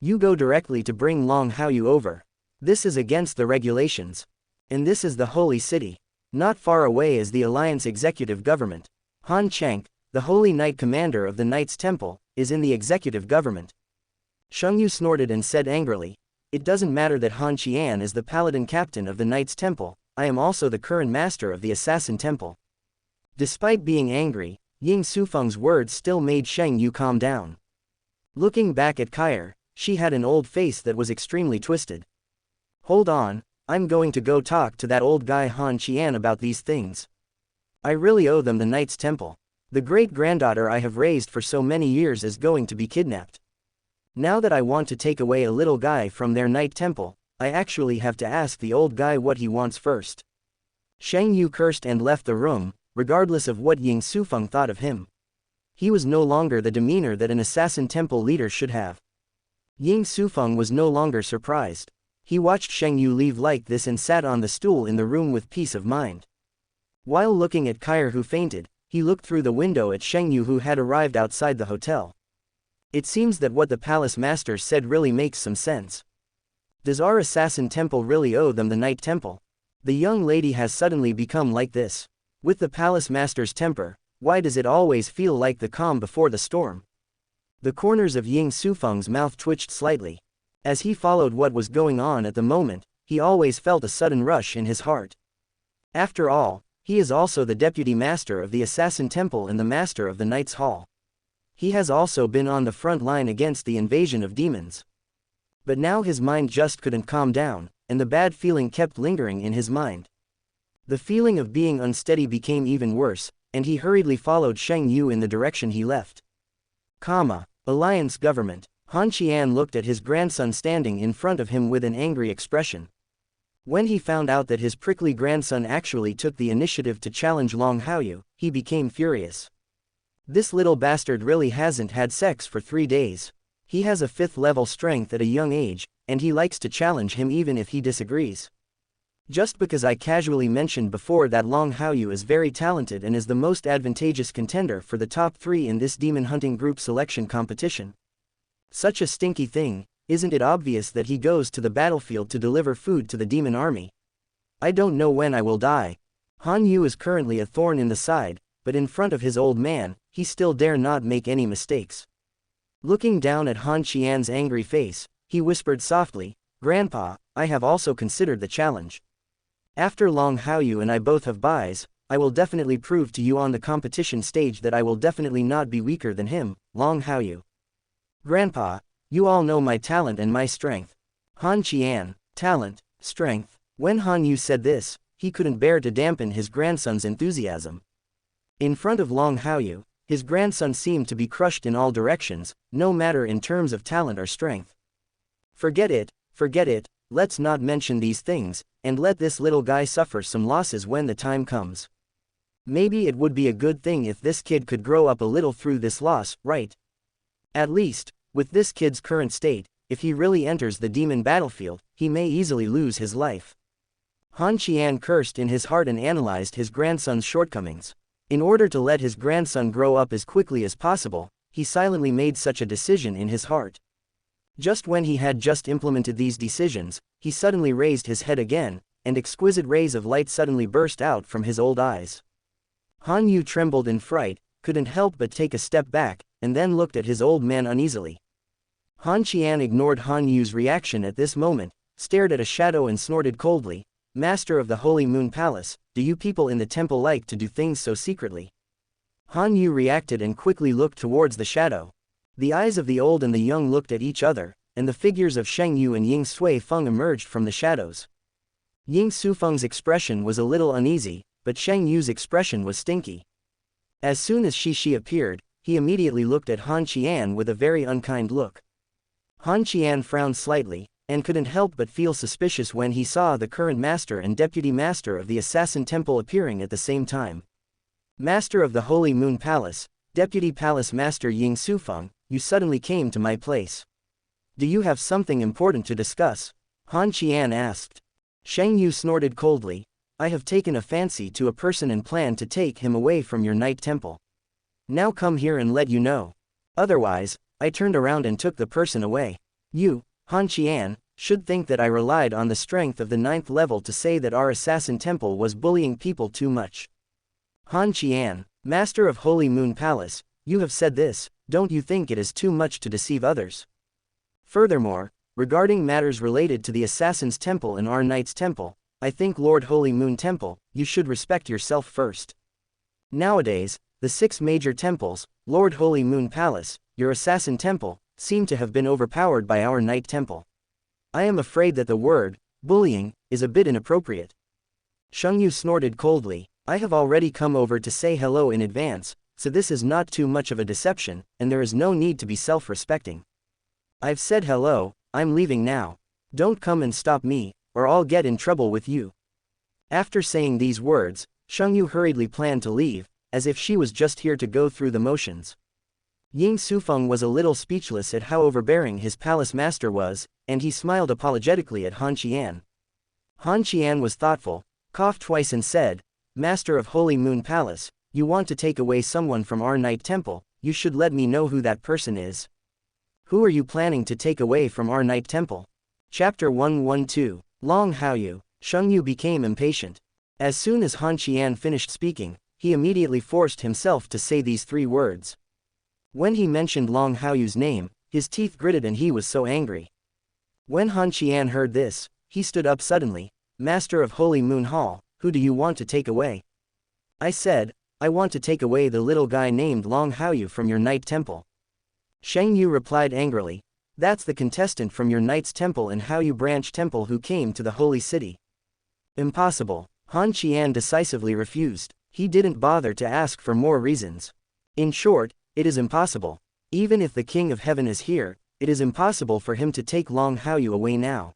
You go directly to bring Long Haochen over. This is against the regulations. And this is the holy city. Not far away is the Alliance Executive Government. Han Cheng, the Holy Knight Commander of the Knight's Temple, is in the executive government." Shang Yu snorted and said angrily, "It doesn't matter that Han Qian is the Paladin captain of the Knight's Temple, I am also the current master of the Assassin Temple." Despite being angry, Ying Sufeng's words still made Shang Yu calm down. Looking back at Kair, she had an old face that was extremely twisted. "Hold on, I'm going to go talk to that old guy Han Qian about these things. I really owe them the Knight's Temple. The great-granddaughter I have raised for so many years is going to be kidnapped. Now that I want to take away a little guy from their Knight Temple, I actually have to ask the old guy what he wants first." Shang Yu cursed and left the room, regardless of what Ying Sufeng thought of him. He was no longer the demeanor that an Assassin Temple leader should have. Ying Sufeng was no longer surprised. He watched Shang Yu leave like this and sat on the stool in the room with peace of mind. While looking at Kair who fainted, he looked through the window at Shang Yu who had arrived outside the hotel. It seems that what the Palace Master said really makes some sense. Does our Assassin Temple really owe them the Knight Temple? The young lady has suddenly become like this. With the Palace Master's temper, why does it always feel like the calm before the storm? The corners of Ying Sufeng's mouth twitched slightly. As he followed what was going on at the moment, he always felt a sudden rush in his heart. After all, he is also the Deputy Master of the Assassin Temple and the Master of the Knight's Hall. He has also been on the front line against the invasion of demons. But now his mind just couldn't calm down, and the bad feeling kept lingering in his mind. The feeling of being unsteady became even worse, and he hurriedly followed Shang Yu in the direction he left. Alliance Government. Han Qian looked at his grandson standing in front of him with an angry expression. When he found out that his prickly grandson actually took the initiative to challenge Long Haochen, he became furious. This little bastard really hasn't had sex for 3 days. He has a 5th level strength at a young age, and he likes to challenge him even if he disagrees. Just because I casually mentioned before that Long Haochen is very talented and is the most advantageous contender for the top 3 in this demon hunting group selection competition. Such a stinky thing, isn't it obvious that he goes to the battlefield to deliver food to the demon army? I don't know when I will die. Han Yu is currently a thorn in the side, but in front of his old man, he still dare not make any mistakes. Looking down at Han Qian's angry face, he whispered softly, "Grandpa, I have also considered the challenge. After Long Haochen and I both have buys, I will definitely prove to you on the competition stage that I will definitely not be weaker than him, Long Haoyu. Grandpa, you all know my talent and my strength. Han Qian, talent, strength. When Han Yu said this, he couldn't bear to dampen his grandson's enthusiasm. In front of Long Haoyu, his grandson seemed to be crushed in all directions, no matter in terms of talent or strength. Forget it, let's not mention these things, and let this little guy suffer some losses when the time comes. Maybe it would be a good thing if this kid could grow up a little through this loss, right? At least, with this kid's current state, if he really enters the demon battlefield, he may easily lose his life. Han Qian cursed in his heart and analyzed his grandson's shortcomings. In order to let his grandson grow up as quickly as possible, he silently made such a decision in his heart. Just when he had just implemented these decisions, he suddenly raised his head again, and exquisite rays of light suddenly burst out from his old eyes. Han Yu trembled in fright, couldn't help but take a step back, and then looked at his old man uneasily. Han Qian ignored Han Yu's reaction at this moment, stared at a shadow and snorted coldly, "Master of the Holy Moon Palace, do you people in the temple like to do things so secretly?" Han Yu reacted and quickly looked towards the shadow. The eyes of the old and the young looked at each other, and the figures of Shang Yu and Ying Sui Feng emerged from the shadows. Ying Su Feng's expression was a little uneasy, but Shang Yu's expression was stinky. As soon as Shi appeared, he immediately looked at Han Qian with a very unkind look. Han Qian frowned slightly, and couldn't help but feel suspicious when he saw the current master and deputy master of the Assassin Temple appearing at the same time. "Master of the Holy Moon Palace, Deputy Palace Master Ying Su Feng, you suddenly came to my place. Do you have something important to discuss?" Han Qian asked. Shang Yu snorted coldly, "I have taken a fancy to a person and plan to take him away from your night temple. Now come here and let you know. Otherwise, I turned around and took the person away. You, Han Qian, should think that I relied on the strength of the 9th level to say that our Assassin Temple was bullying people too much." Han Qian, Master of Holy Moon Palace, you have said this, don't you think it is too much to deceive others? Furthermore, regarding matters related to the Assassin's Temple and our Knight's Temple, I think Lord Holy Moon Temple, you should respect yourself first. Nowadays, the 6 major temples, Lord Holy Moon Palace, your Assassin Temple, seem to have been overpowered by our Night Temple. I am afraid that the word, bullying, is a bit inappropriate. Shang Yu snorted coldly, I have already come over to say hello in advance, so this is not too much of a deception, and there is no need to be self-respecting. I've said hello, I'm leaving now. Don't come and stop me, or I'll get in trouble with you. After saying these words, Shang Yu hurriedly planned to leave, as if she was just here to go through the motions. Ying Sufeng was a little speechless at how overbearing his palace master was, and he smiled apologetically at Han Qian. Han Qian was thoughtful, coughed twice and said, Master of Holy Moon Palace, you want to take away someone from our Night Temple, you should let me know who that person is. Who are you planning to take away from our Night Temple? Chapter 112, Long Haoyu. Shang Yu became impatient. As soon as Han Qian finished speaking, he immediately forced himself to say these 3 words. When he mentioned Long Haoyu's name, his teeth gritted and he was so angry. When Han Qian heard this, he stood up suddenly. Master of Holy Moon Hall, who do you want to take away? I said, I want to take away the little guy named Long Haoyu from your Night Temple. Shang Yu replied angrily, that's the contestant from your Knight's Temple and Haoyu Branch Temple who came to the Holy City. Impossible. Han Qian decisively refused. He didn't bother to ask for more reasons. In short, it is impossible. Even if the King of Heaven is here, it is impossible for him to take Long Haoyu away now.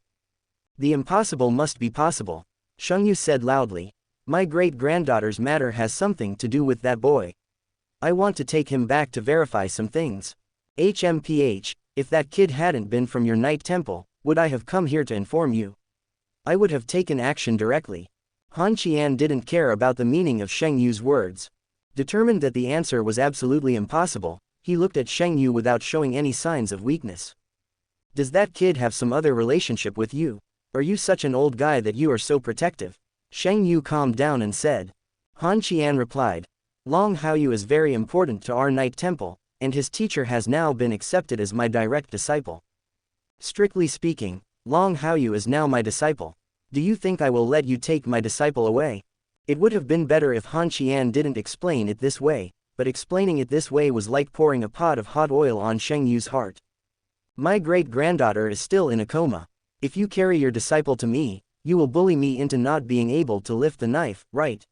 The impossible must be possible. Shang Yu said loudly. My great-granddaughter's matter has something to do with that boy. I want to take him back to verify some things. HMPH, if that kid hadn't been from your Night Temple, would I have come here to inform you? I would have taken action directly. Han Qian didn't care about the meaning of Shang Yu's words. Determined that the answer was absolutely impossible, he looked at Shang Yu without showing any signs of weakness. Does that kid have some other relationship with you? Are you such an old guy that you are so protective? Shang Yu calmed down and said. Han Qian replied. Long Haoyu is very important to our Night Temple, and his teacher has now been accepted as my direct disciple. Strictly speaking, Long Haoyu is now my disciple. Do you think I will let you take my disciple away? It would have been better if Han Qian didn't explain it this way, but explaining it this way was like pouring a pot of hot oil on Shang Yu's heart. My great-granddaughter is still in a coma. If you carry your disciple to me, you will bully me into not being able to lift the knife, right?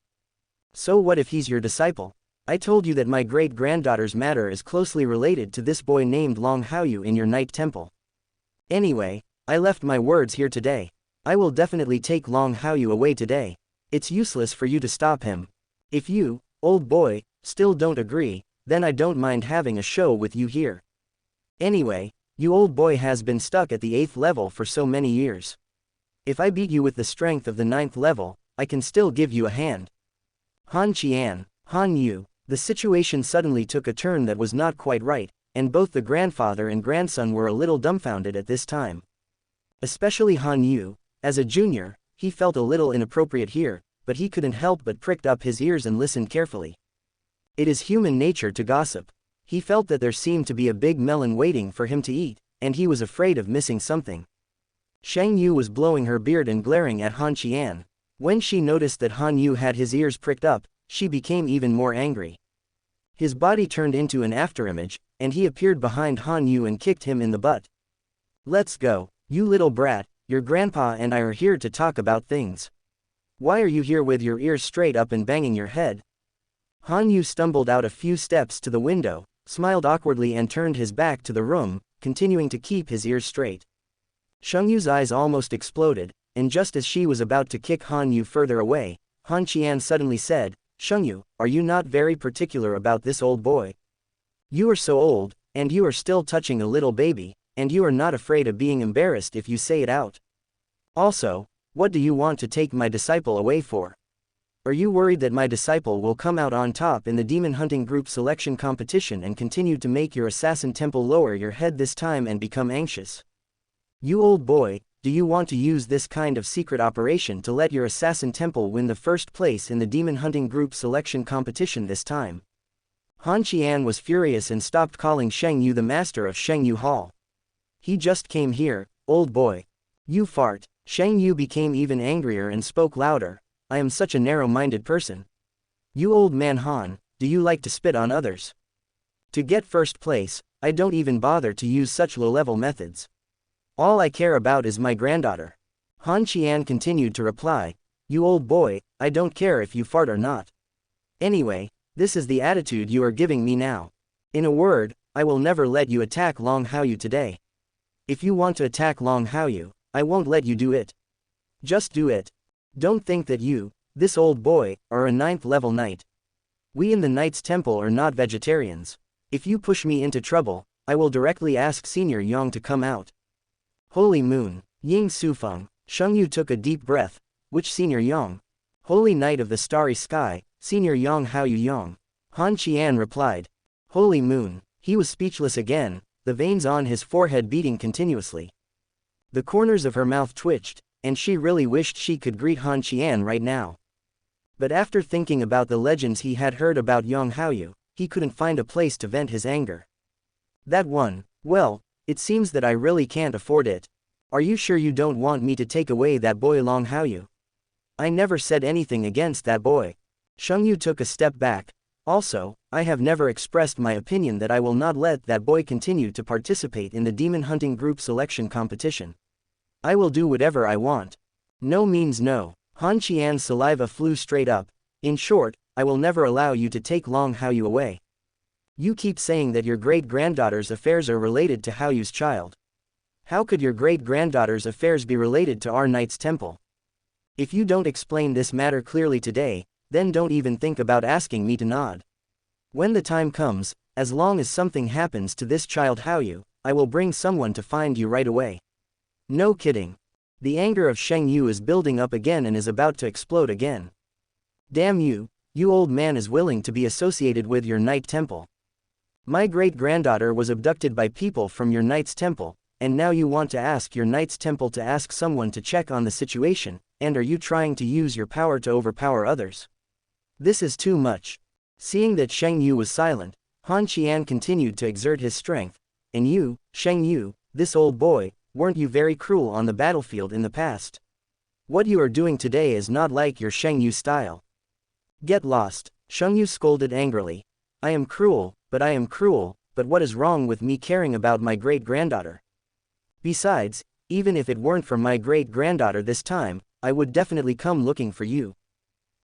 So what if he's your disciple? I told you that my great-granddaughter's matter is closely related to this boy named Long Haochen in your night temple. Anyway, I left my words here today. I will definitely take Long Haochen away today. It's useless for you to stop him. If you, old boy, still don't agree, then I don't mind having a show with you here. Anyway, you old boy has been stuck at the 8th level for so many years. If I beat you with the strength of the 9th level, I can still give you a hand. Han Qian, Han Yu. The situation suddenly took a turn that was not quite right, and both the grandfather and grandson were a little dumbfounded at this time. Especially Han Yu. As a junior, he felt a little inappropriate here, but he couldn't help but pricked up his ears and listened carefully. It is human nature to gossip. He felt that there seemed to be a big melon waiting for him to eat, and he was afraid of missing something. Shang Yu was blowing her beard and glaring at Han Qian. When she noticed that Han Yu had his ears pricked up, she became even more angry. His body turned into an afterimage, and he appeared behind Han Yu and kicked him in the butt. Let's go, you little brat, your grandpa and I are here to talk about things. Why are you here with your ears straight up and banging your head? Han Yu stumbled out a few steps to the window, smiled awkwardly and turned his back to the room, continuing to keep his ears straight. Shang Yu's eyes almost exploded, and just as she was about to kick Han Yu further away, Han Qian suddenly said, Shang Yu, are you not very particular about this old boy? You are so old, and you are still touching a little baby, and you are not afraid of being embarrassed if you say it out. Also, what do you want to take my disciple away for? Are you worried that my disciple will come out on top in the demon hunting group selection competition and continue to make your assassin temple lower your head this time and become anxious? You old boy, do you want to use this kind of secret operation to let your assassin temple win the first place in the demon hunting group selection competition this time? Han Qian was furious and stopped calling Shang Yu the master of Shang Yu Hall. He just came here, old boy. You fart. Shang Yu became even angrier and spoke louder. I am such a narrow-minded person. You old man Han, do you like to spit on others? To get first place, I don't even bother to use such low-level methods. All I care about is my granddaughter. Han Qian continued to reply, you old boy, I don't care if you fart or not. Anyway, this is the attitude you are giving me now. In a word, I will never let you attack Long Haochen today. If you want to attack Long Haochen, I won't let you do it. Just do it. Don't think that you, this old boy, are a 9th level knight. We in the Knights Temple are not vegetarians. If you push me into trouble, I will directly ask Senior Yang to come out. Holy Moon, Ying Sufeng. Shang Yu took a deep breath. Which Senior Yang? Holy Knight of the Starry Sky, Senior Yang Haoyu Yang. Han Qian replied. Holy Moon. He was speechless again, the veins on his forehead beating continuously. The corners of her mouth twitched, and she really wished she could greet Han Qian right now. But after thinking about the legends he had heard about Yang Haoyu, he couldn't find a place to vent his anger. That one, well, it seems that I really can't afford it. Are you sure you don't want me to take away that boy Long Haoyu? I never said anything against that boy. Shang Yu took a step back. Also, I have never expressed my opinion that I will not let that boy continue to participate in the demon hunting group selection competition. I will do whatever I want. No means no. Han Qian's saliva flew straight up. In short, I will never allow you to take Long Haoyu away. You keep saying that your great-granddaughter's affairs are related to Haoyu's child. How could your great-granddaughter's affairs be related to our Knight's Temple? If you don't explain this matter clearly today, then don't even think about asking me to nod. When the time comes, as long as something happens to this child Haoyu, I will bring someone to find you right away. No kidding. The anger of Shang Yu is building up again and is about to explode again. Damn you, you old man is willing to be associated with your Knight Temple. My great-granddaughter was abducted by people from your Knight's Temple, and now you want to ask your Knight's Temple to ask someone to check on the situation, and are you trying to use your power to overpower others? This is too much. Seeing that Shang Yu was silent, Han Qian continued to exert his strength. And you, Shang Yu, this old boy, weren't you very cruel on the battlefield in the past? What you are doing today is not like your Shang Yu style. Get lost, Shang Yu scolded angrily. I am cruel, but what is wrong with me caring about my great-granddaughter? Besides, even if it weren't for my great-granddaughter this time, I would definitely come looking for you.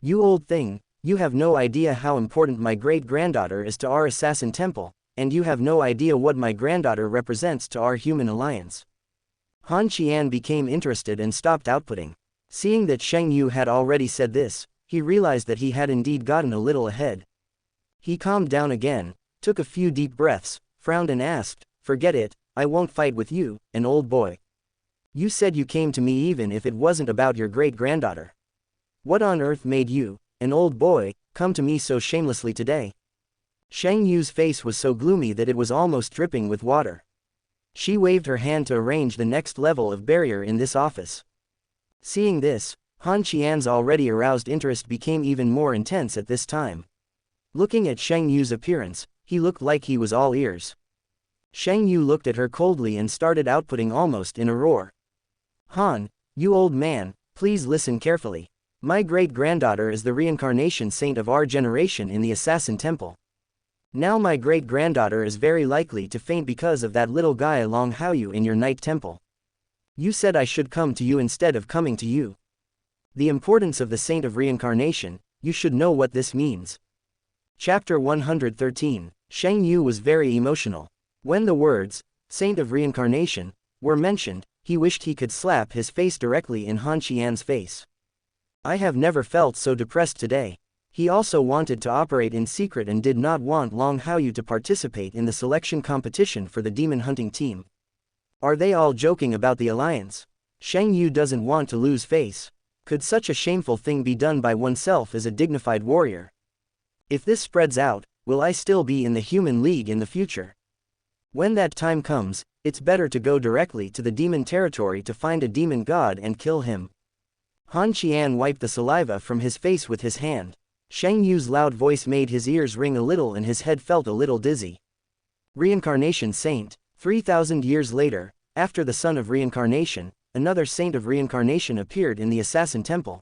You old thing, you have no idea how important my great-granddaughter is to our assassin temple, and you have no idea what my granddaughter represents to our human alliance. Han Qian became interested and stopped outputting. Seeing that Shang Yu had already said this, he realized that he had indeed gotten a little ahead. He calmed down again, took a few deep breaths, frowned and asked, forget it, I won't fight with you, an old boy. You said you came to me even if it wasn't about your great-granddaughter. What on earth made you, an old boy, come to me so shamelessly today? Shang Yu's face was so gloomy that it was almost dripping with water. She waved her hand to arrange the next level of barrier in this office. Seeing this, Han Qian's already aroused interest became even more intense at this time. Looking at Shang Yu's appearance, he looked like he was all ears. Shang Yu looked at her coldly and started outputting almost in a roar. Han, you old man, please listen carefully. My great-granddaughter is the reincarnation saint of our generation in the Assassin Temple. Now my great-granddaughter is very likely to faint because of that little guy Long Haochen in your night temple. You said I should come to you instead of coming to you. The importance of the saint of reincarnation, you should know what this means. Chapter 113, Shang Yu was very emotional. When the words, saint of reincarnation, were mentioned, he wished he could slap his face directly in Han Qian's face. I have never felt so depressed today. He also wanted to operate in secret and did not want Long Haochen to participate in the selection competition for the demon hunting team. Are they all joking about the alliance? Shang Yu doesn't want to lose face. Could such a shameful thing be done by oneself as a dignified warrior? If this spreads out, will I still be in the human league in the future? When that time comes, it's better to go directly to the demon territory to find a demon god and kill him. Han Qian wiped the saliva from his face with his hand. Shang Yu's loud voice made his ears ring a little and his head felt a little dizzy. Reincarnation Saint. 3,000 years later, after the son of reincarnation, another saint of reincarnation appeared in the Assassin Temple.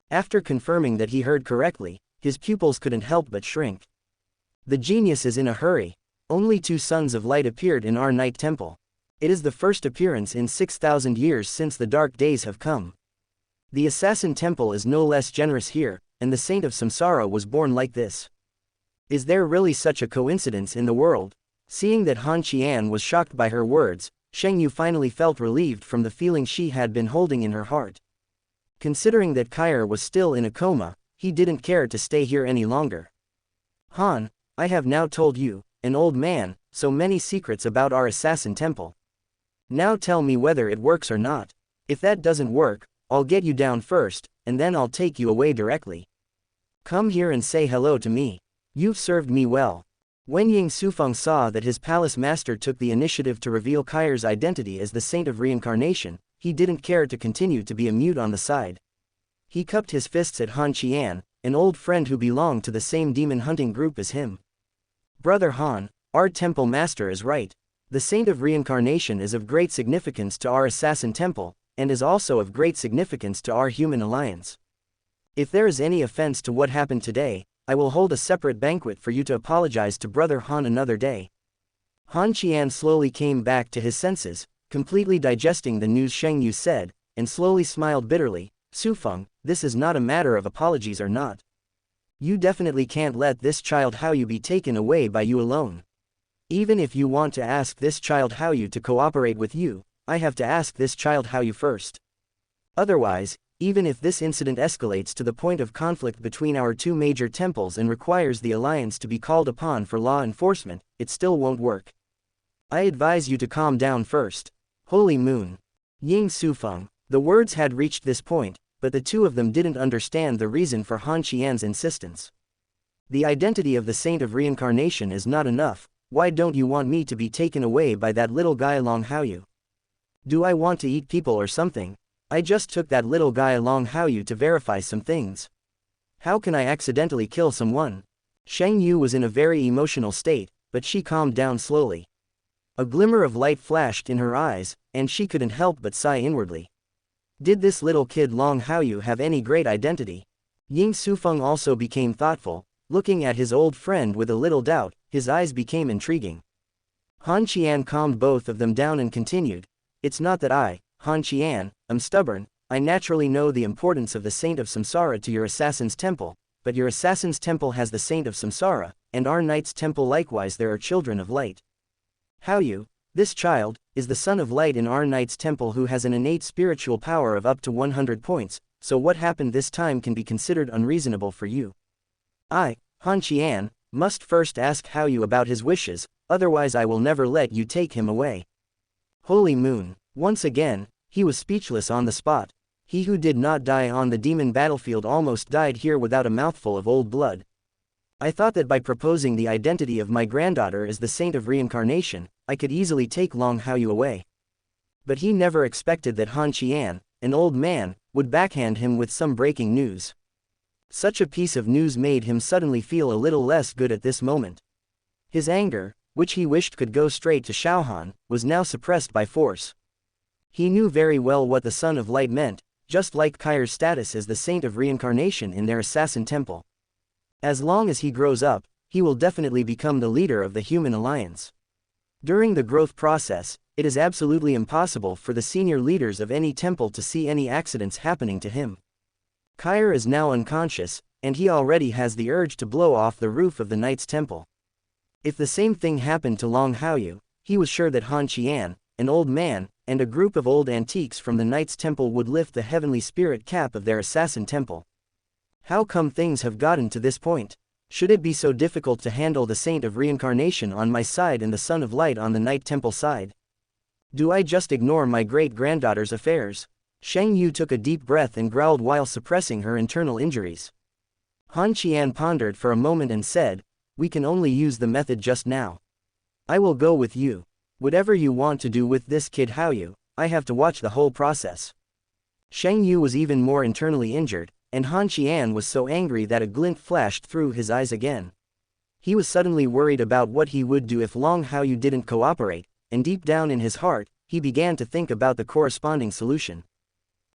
After confirming that he heard correctly, his pupils couldn't help but shrink. The genius is in a hurry. Only 2 sons of light appeared in our night temple. It is the first appearance in 6,000 years since the dark days have come. The Assassin Temple is no less generous here, and the saint of Samsara was born like this. Is there really such a coincidence in the world? Seeing that Han Qian was shocked by her words, Shang Yu finally felt relieved from the feeling she had been holding in her heart. Considering that Kair was still in a coma, he didn't care to stay here any longer. Han, I have now told you, an old man, so many secrets about our Assassin Temple. Now tell me whether it works or not. If that doesn't work, I'll get you down first, and then I'll take you away directly. Come here and say hello to me. You've served me well. When Ying Sufeng saw that his palace master took the initiative to reveal Kair's identity as the saint of reincarnation, he didn't care to continue to be a mute on the side. He cupped his fists at Han Qian, an old friend who belonged to the same demon hunting group as him. Brother Han, our temple master is right. The saint of reincarnation is of great significance to our Assassin Temple, and is also of great significance to our human alliance. If there is any offense to what happened today, I will hold a separate banquet for you to apologize to Brother Han another day. Han Qian slowly came back to his senses, completely digesting the news Shang Yu said, and slowly smiled bitterly. Sufeng, this is not a matter of apologies or not. You definitely can't let this child Haoyu be taken away by you alone. Even if you want to ask this child Haoyu to cooperate with you, I have to ask this child Haoyu first. Otherwise, even if this incident escalates to the point of conflict between our 2 major temples and requires the alliance to be called upon for law enforcement, it still won't work. I advise you to calm down first. Holy Moon. Ying Sufeng. The words had reached this point, but the 2 of them didn't understand the reason for Han Qian's insistence. The identity of the saint of reincarnation is not enough. Why don't you want me to be taken away by that little guy Long Haoyu? Do I want to eat people or something? I just took that little guy Long Haoyu to verify some things. How can I accidentally kill someone? Shang Yu was in a very emotional state, but she calmed down slowly. A glimmer of light flashed in her eyes, and she couldn't help but sigh inwardly. Did this little kid Long Haoyu have any great identity? Ying Sufeng also became thoughtful, looking at his old friend with a little doubt. His eyes became intriguing. Han Qian calmed both of them down and continued, "It's not that I, Han Qian, am stubborn. I naturally know the importance of the Saint of Samsara to your assassin's temple, but your assassin's temple has the Saint of Samsara, and our knight's temple likewise there are children of light. Haoyu, this child, is the son of light in our knight's temple who has an innate spiritual power of up to 100 points, so what happened this time can be considered unreasonable for you. I, Han Qian, must first ask Haoyu about his wishes, otherwise I will never let you take him away." Holy Moon. Once again, he was speechless on the spot. He who did not die on the demon battlefield almost died here without a mouthful of old blood. I thought that by proposing the identity of my granddaughter as the Saint of Reincarnation, I could easily take Long Haoyu away. But he never expected that Han Qian, an old man, would backhand him with some breaking news. Such a piece of news made him suddenly feel a little less good at this moment. His anger, which he wished could go straight to Xiaohan, was now suppressed by force. He knew very well what the Son of Light meant, just like Kai's status as the Saint of Reincarnation in their assassin temple. As long as he grows up, he will definitely become the leader of the human alliance. During the growth process, it is absolutely impossible for the senior leaders of any temple to see any accidents happening to him. Kai is now unconscious, and he already has the urge to blow off the roof of the knight's temple. If the same thing happened to Long Haoyu, he was sure that Han Qian, an old man, and a group of old antiques from the knight's temple would lift the heavenly spirit cap of their assassin temple. How come things have gotten to this point? Should it be so difficult to handle the Saint of Reincarnation on my side and the Son of Light on the Night Temple side? Do I just ignore my great-granddaughter's affairs? Shang Yu took a deep breath and growled while suppressing her internal injuries. Han Qian pondered for a moment and said, "We can only use the method just now. I will go with you. Whatever you want to do with this kid Haoyu, I have to watch the whole process." Shang Yu was even more internally injured, and Han Qian was so angry that a glint flashed through his eyes again. He was suddenly worried about what he would do if Long Haoyu didn't cooperate, and deep down in his heart, he began to think about the corresponding solution.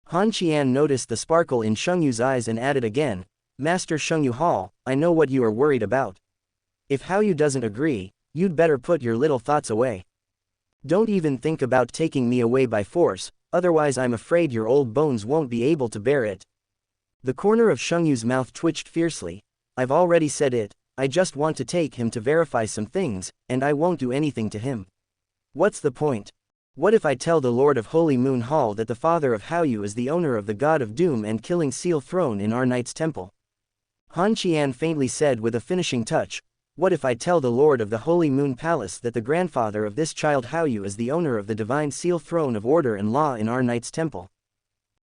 Han Qian noticed the sparkle in Shang Yu's eyes and added again, "Master Shang Yu Hall, I know what you are worried about. If Haoyu doesn't agree, you'd better put your little thoughts away. Don't even think about taking me away by force, otherwise I'm afraid your old bones won't be able to bear it." The corner of Shang Yu's mouth twitched fiercely. "I've already said it, I just want to take him to verify some things, and I won't do anything to him. What's the point? What if I tell the Lord of Holy Moon Hall that the father of Haoyu is the owner of the God of Doom and Killing Seal throne in our knight's temple?" Han Qian faintly said with a finishing touch, "What if I tell the Lord of the Holy Moon Palace that the grandfather of this child Haoyu is the owner of the Divine Seal throne of order and law in our knight's temple?"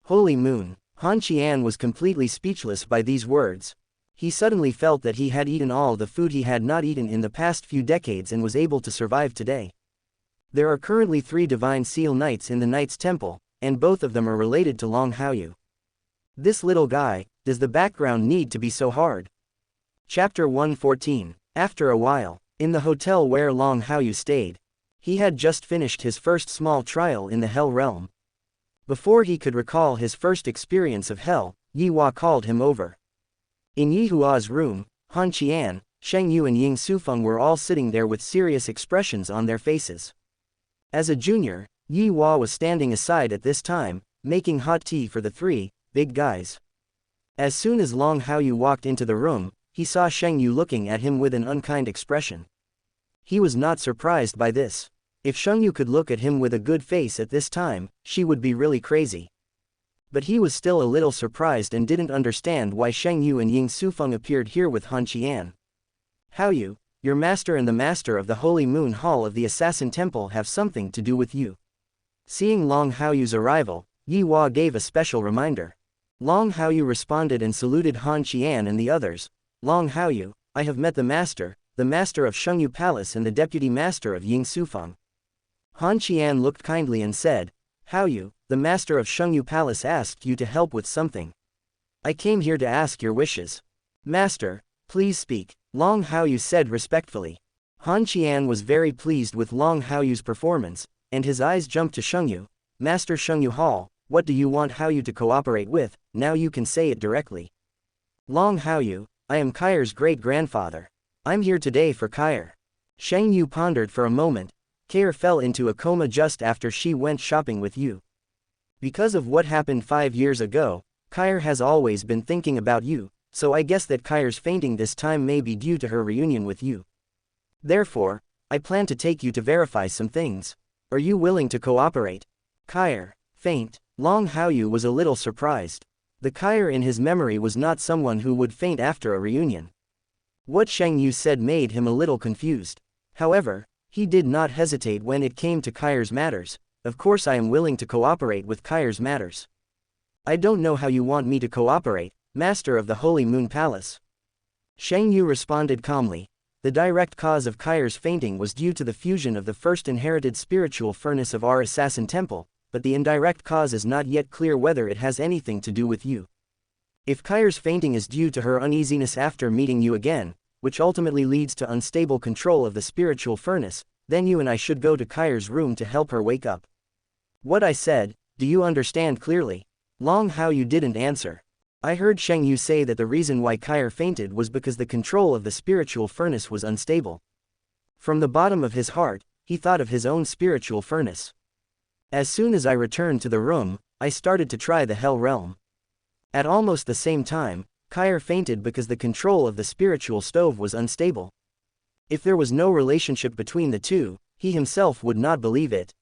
Holy Moon. Han Qian was completely speechless by these words. He suddenly felt that he had eaten all the food he had not eaten in the past few decades and was able to survive today. There are currently 3 Divine Seal Knights in the Knight's Temple, and both of them are related to Long Haoyu. This little guy, does the background need to be so hard? Chapter 114. After a while, in the hotel where Long Haoyu stayed, he had just finished his first small trial in the Hell Realm. Before he could recall his first experience of Hell, Yi Hua called him over. In Yi Hua's room, Han Qian, Shang Yu and Ying Sufeng were all sitting there with serious expressions on their faces. As a junior, Yi Hua was standing aside at this time, making hot tea for the 3 big guys. As soon as Long Haoyu walked into the room, he saw Shang Yu looking at him with an unkind expression. He was not surprised by this. If Shang Yu could look at him with a good face at this time, she would be really crazy. But he was still a little surprised and didn't understand why Shang Yu and Ying Sufeng appeared here with Han Qian. "Haoyu, your master and the master of the Holy Moon Hall of the Assassin Temple have something to do with you." Seeing Long Haoyu's arrival, Yi Hua gave a special reminder. Long Haoyu responded and saluted Han Qian and the others. "Long Haoyu, I have met the master of Shang Yu Palace and the deputy master of Ying Sufeng." Han Qian looked kindly and said, "Haoyu, the master of Shang Yu Palace asked you to help with something. I came here to ask your wishes." "Master, please speak," Long Haoyu said respectfully. Han Qian was very pleased with Long Haoyu's performance, and his eyes jumped to Shang Yu. "Master Shang Yu Hall, what do you want Haoyu to cooperate with? Now you can say it directly." Long Haoyu, I am Kai's great-grandfather. I'm here today for Kai. Shang Yu pondered for a moment. Kai fell into a coma just after she went shopping with you. Because of what happened 5 years ago, Kai has always been thinking about you, so I guess that Kai's fainting this time may be due to her reunion with you. Therefore, I plan to take you to verify some things. Are you willing to cooperate? Kai. Faint. Long Haoyu was a little surprised. The Kai in his memory was not someone who would faint after a reunion. What Shang Yu said made him a little confused. However, he did not hesitate when it came to Kai's matters. Of course I am willing to cooperate with Kai's matters. I don't know how you want me to cooperate, Master of the Holy Moon Palace. Shang Yu responded calmly. The direct cause of Kai's fainting was due to the fusion of the first inherited spiritual furnace of our assassin temple, but the indirect cause is not yet clear whether it has anything to do with you. If Kai's fainting is due to her uneasiness after meeting you again, which ultimately leads to unstable control of the spiritual furnace, then you and I should go to Kai's room to help her wake up. What I said, do you understand clearly? Long Haoyu didn't answer. I heard Shang Yu say that the reason why Kai fainted was because the control of the spiritual furnace was unstable. From the bottom of his heart, he thought of his own spiritual furnace. As soon as I returned to the room, I started to try the Hell Realm. At almost the same time, Kai fainted because the control of the spiritual stove was unstable. If there was no relationship between the two, he himself would not believe it.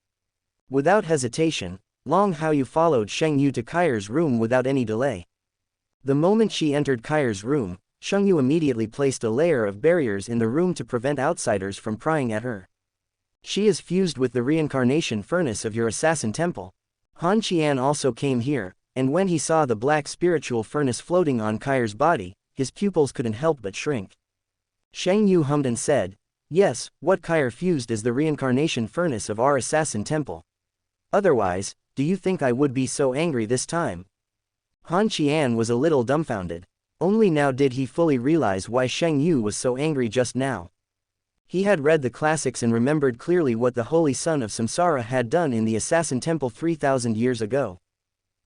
Without hesitation, Long Haoyu followed Shang Yu to Kai's room without any delay. The moment she entered Kai's room, Shang Yu immediately placed a layer of barriers in the room to prevent outsiders from prying at her. She is fused with the reincarnation furnace of your assassin temple. Han Qian also came here, and when he saw the black spiritual furnace floating on Kai's body, his pupils couldn't help but shrink. Shang Yu hummed and said, yes, what Kai fused is the reincarnation furnace of our assassin temple. Otherwise, do you think I would be so angry this time? Han Qian was a little dumbfounded. Only now did he fully realize why Shang Yu was so angry just now. He had read the classics and remembered clearly what the Holy Son of Samsara had done in the Assassin Temple 3,000 years ago.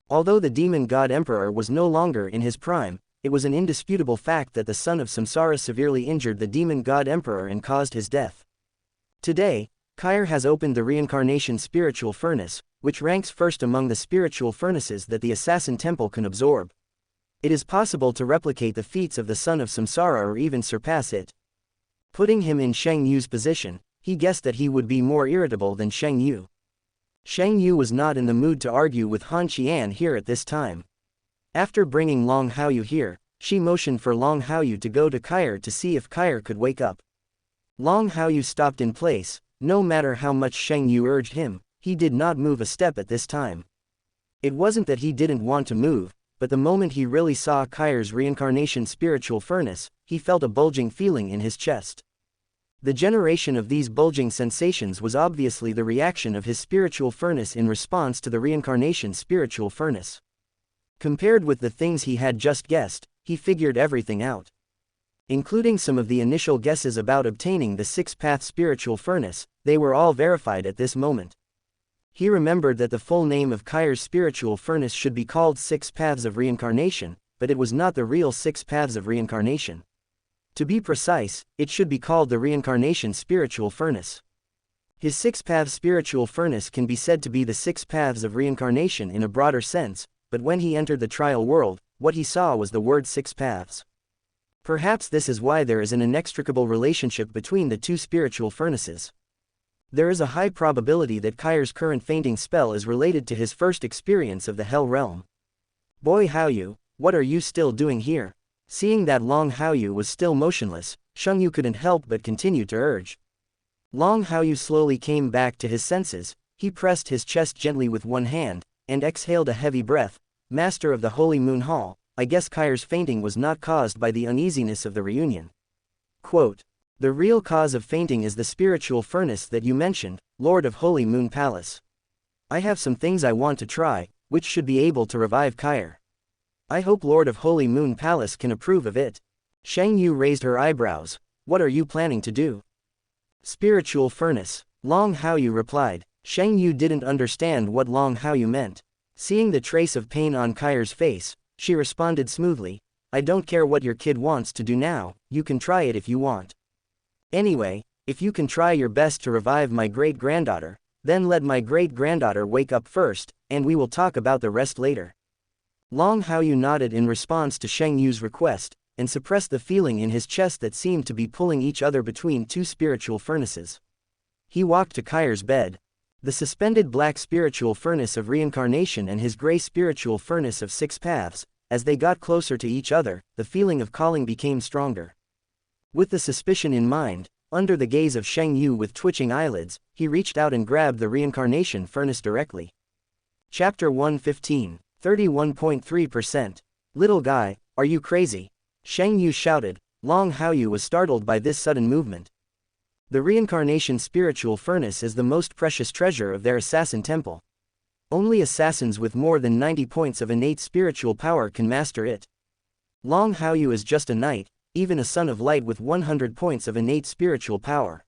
Although the demon god emperor was no longer in his prime, it was an indisputable fact that the son of Samsara severely injured the demon god emperor and caused his death. Today, Kai has opened the reincarnation spiritual furnace, which ranks first among the spiritual furnaces that the Assassin Temple can absorb. It is possible to replicate the feats of the son of Samsara or even surpass it. Putting him in Shang Yu's position, he guessed that he would be more irritable than Shang Yu. Shang Yu was not in the mood to argue with Han Qian here at this time. After bringing Long Haoyu here, she motioned for Long Haoyu to go to Kai to see if Kai could wake up. Long Haoyu stopped in place. No matter how much Shang Yu urged him, he did not move a step at this time. It wasn't that he didn't want to move, but the moment he really saw Kai's reincarnation spiritual furnace, he felt a bulging feeling in his chest. The generation of these bulging sensations was obviously the reaction of his spiritual furnace in response to the reincarnation spiritual furnace. Compared with the things he had just guessed, he figured everything out. Including some of the initial guesses about obtaining the six-path spiritual furnace, they were all verified at this moment. He remembered that the full name of Kai's spiritual furnace should be called Six Paths of Reincarnation, but it was not the real Six Paths of Reincarnation. To be precise, it should be called the Reincarnation Spiritual Furnace. His six-path spiritual furnace can be said to be the six paths of reincarnation in a broader sense, but when he entered the trial world, what he saw was the word six paths. Perhaps this is why there is an inextricable relationship between the two spiritual furnaces. There is a high probability that Kai's current fainting spell is related to his first experience of the Hell Realm. Boy Haoyu, what are you still doing here? Seeing that Long Haoyu was still motionless, Shang Yu couldn't help but continue to urge. Long Haoyu slowly came back to his senses. He pressed his chest gently with one hand, and exhaled a heavy breath. Master of the Holy Moon Hall, I guess Kai's fainting was not caused by the uneasiness of the reunion. Quote, the real cause of fainting is the spiritual furnace that you mentioned, Lord of Holy Moon Palace. I have some things I want to try, which should be able to revive Kai. I hope Lord of Holy Moon Palace can approve of it. Shang Yu raised her eyebrows. What are you planning to do? Spiritual furnace. Long Haoyu replied. Shang Yu didn't understand what Long Haoyu meant. Seeing the trace of pain on Kai's face, she responded smoothly. I don't care what your kid wants to do now, you can try it if you want. Anyway, if you can try your best to revive my great-granddaughter, then let my great-granddaughter wake up first, and we will talk about the rest later. Long Haoyu nodded in response to Shang Yu's request, and suppressed the feeling in his chest that seemed to be pulling each other between two spiritual furnaces. He walked to Kaire's bed. The suspended black spiritual furnace of reincarnation and his gray spiritual furnace of six paths, as they got closer to each other, the feeling of calling became stronger. With the suspicion in mind, under the gaze of Shang Yu with twitching eyelids, he reached out and grabbed the reincarnation furnace directly. Chapter 115, 31.3%. Little guy, are you crazy? Shang Yu shouted. Long Haoyu was startled by this sudden movement. The reincarnation spiritual furnace is the most precious treasure of their assassin temple. Only assassins with more than 90 points of innate spiritual power can master it. Long Haoyu is just a knight, even a son of light with 100 points of innate spiritual power.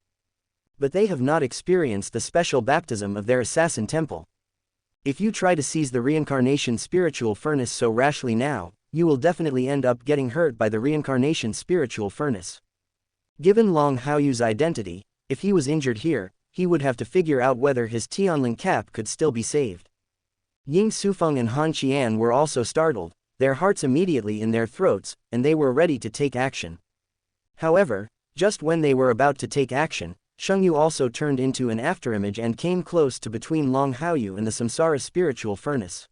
But they have not experienced the special baptism of their assassin temple. If you try to seize the reincarnation spiritual furnace so rashly now, you will definitely end up getting hurt by the reincarnation spiritual furnace. Given Long Haoyu's identity, if he was injured here, he would have to figure out whether his Tianling cap could still be saved. Ying Sufeng and Han Qian were also startled, their hearts immediately in their throats, and they were ready to take action. However, just when they were about to take action, Shang Yu also turned into an afterimage and came close to between Long Haoyu and the Samsara spiritual furnace.